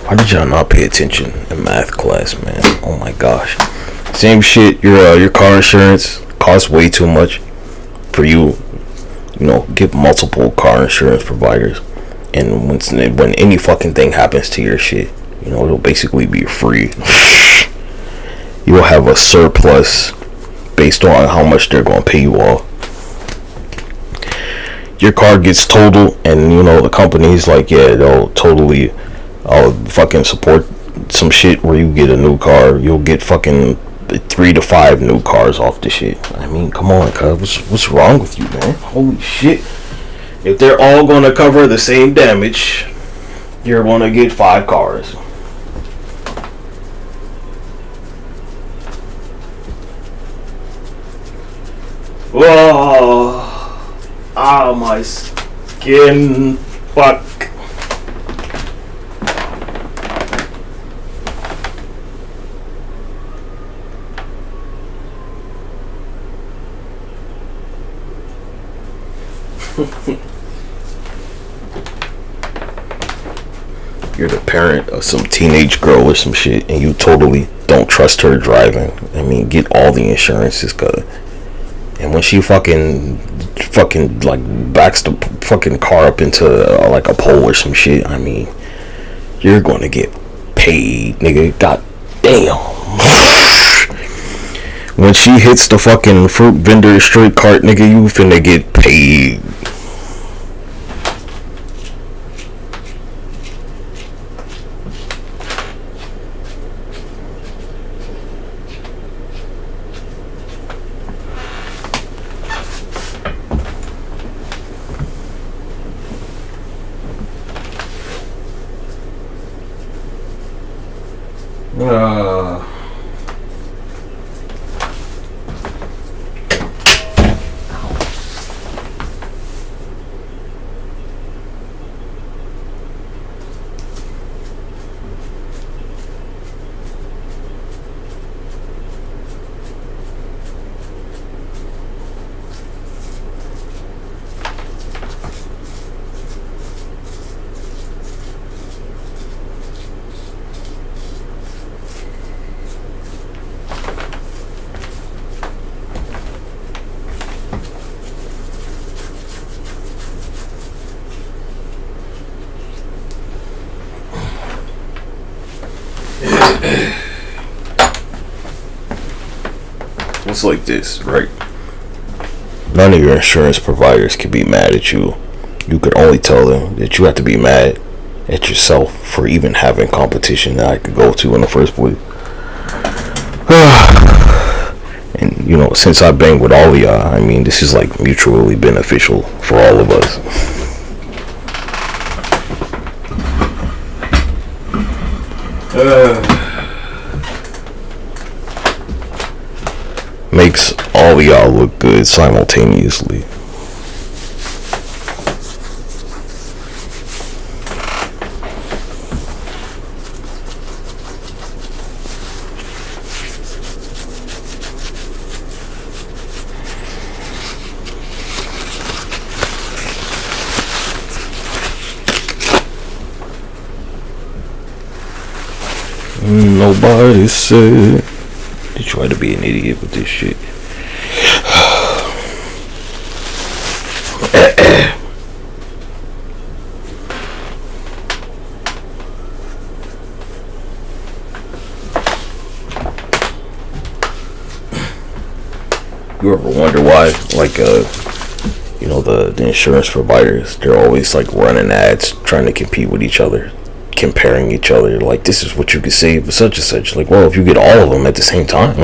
Why did y'all not pay attention in math class, man? Oh my gosh. Same shit. Your car insurance costs way too much for you. Get multiple car insurance providers, and when any fucking thing happens to your shit, it'll basically be free. You'll have a surplus based on how much they're gonna pay you all. Your car gets totaled, and the company's like, yeah, they'll totally fucking support some shit where you get a new car. You'll get fucking 3 to 5 new cars off the shit. I mean, come on, cuz, what's wrong with you, man? Holy shit. If they're all gonna cover the same damage, you're gonna get 5 cars. Whoa. Ah, my skin. Fuck. You're the parent of some teenage girl or some shit, and you totally don't trust her driving. I mean, get all the insurances cut. And when she fucking like backs the fucking car up into like a pole or some shit, I mean, you're gonna get paid, nigga. God damn. When she hits the fucking fruit vendor straight cart, nigga, you finna get paid. It's like this, right? None of your insurance providers can be mad at you. You could only tell them that you have to be mad at yourself for even having competition that I could go to in the first place. And since I bang with all of y'all, I mean, this is like mutually beneficial for all of us. Makes all of y'all look good simultaneously. nobody said. They try to be an idiot with this shit. You ever wonder why, like, you know, the insurance providers, they're always like running ads trying to compete with each other, comparing each other, like, this is what you can save with such and such. Like, well, if you get all of them at the same time,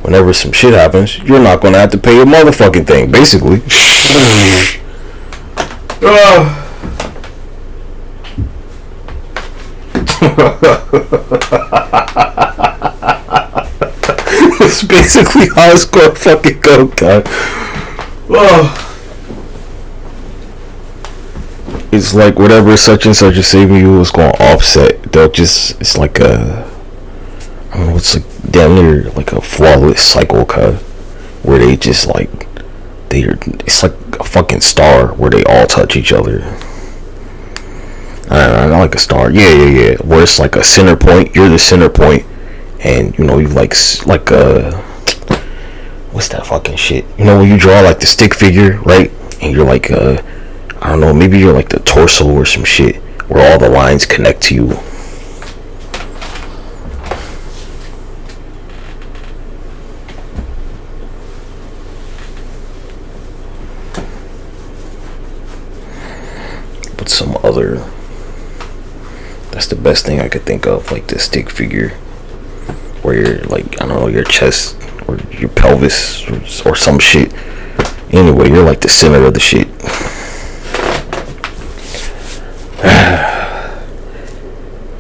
whenever some shit happens, you're not gonna have to pay a motherfucking thing, basically. It's basically how it's gonna fucking go, God. It's like whatever such and such is saving you is gonna offset. They'll just, it's like a, I don't know, it's like damn near like a flawless cycle, cuz, where they just like, it's like a fucking star where they all touch each other. I don't know, like a star. Yeah. Where it's like a center point. You're the center point. And, you know, you like what's that fucking shit? You know, when you draw like the stick figure, right? And you're like, I don't know, maybe you're like the torso or some shit where all the lines connect to you. But some other, that's the best thing I could think of, like the stick figure. Where you're like, I don't know, your chest or your pelvis or some shit. Anyway, you're like the center of the shit.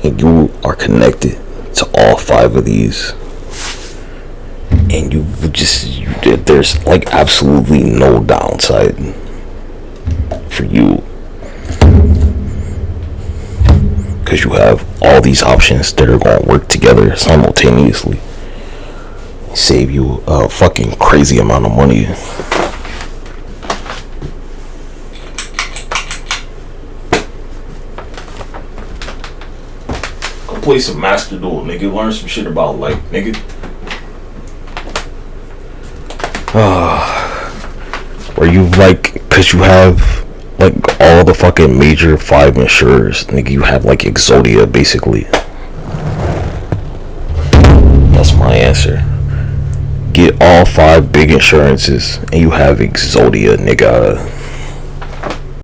And you are connected to all 5 of these. And there's like absolutely no downside for you. Because you have all these options that are going to work together simultaneously, save you a fucking crazy amount of money. Go play some Master Duel, nigga. Learn some shit about life, nigga. Where you like, because you have like all the fucking major 5 insurers, nigga. You have like Exodia, basically. That's my answer. Get all 5 big insurances and you have Exodia, nigga.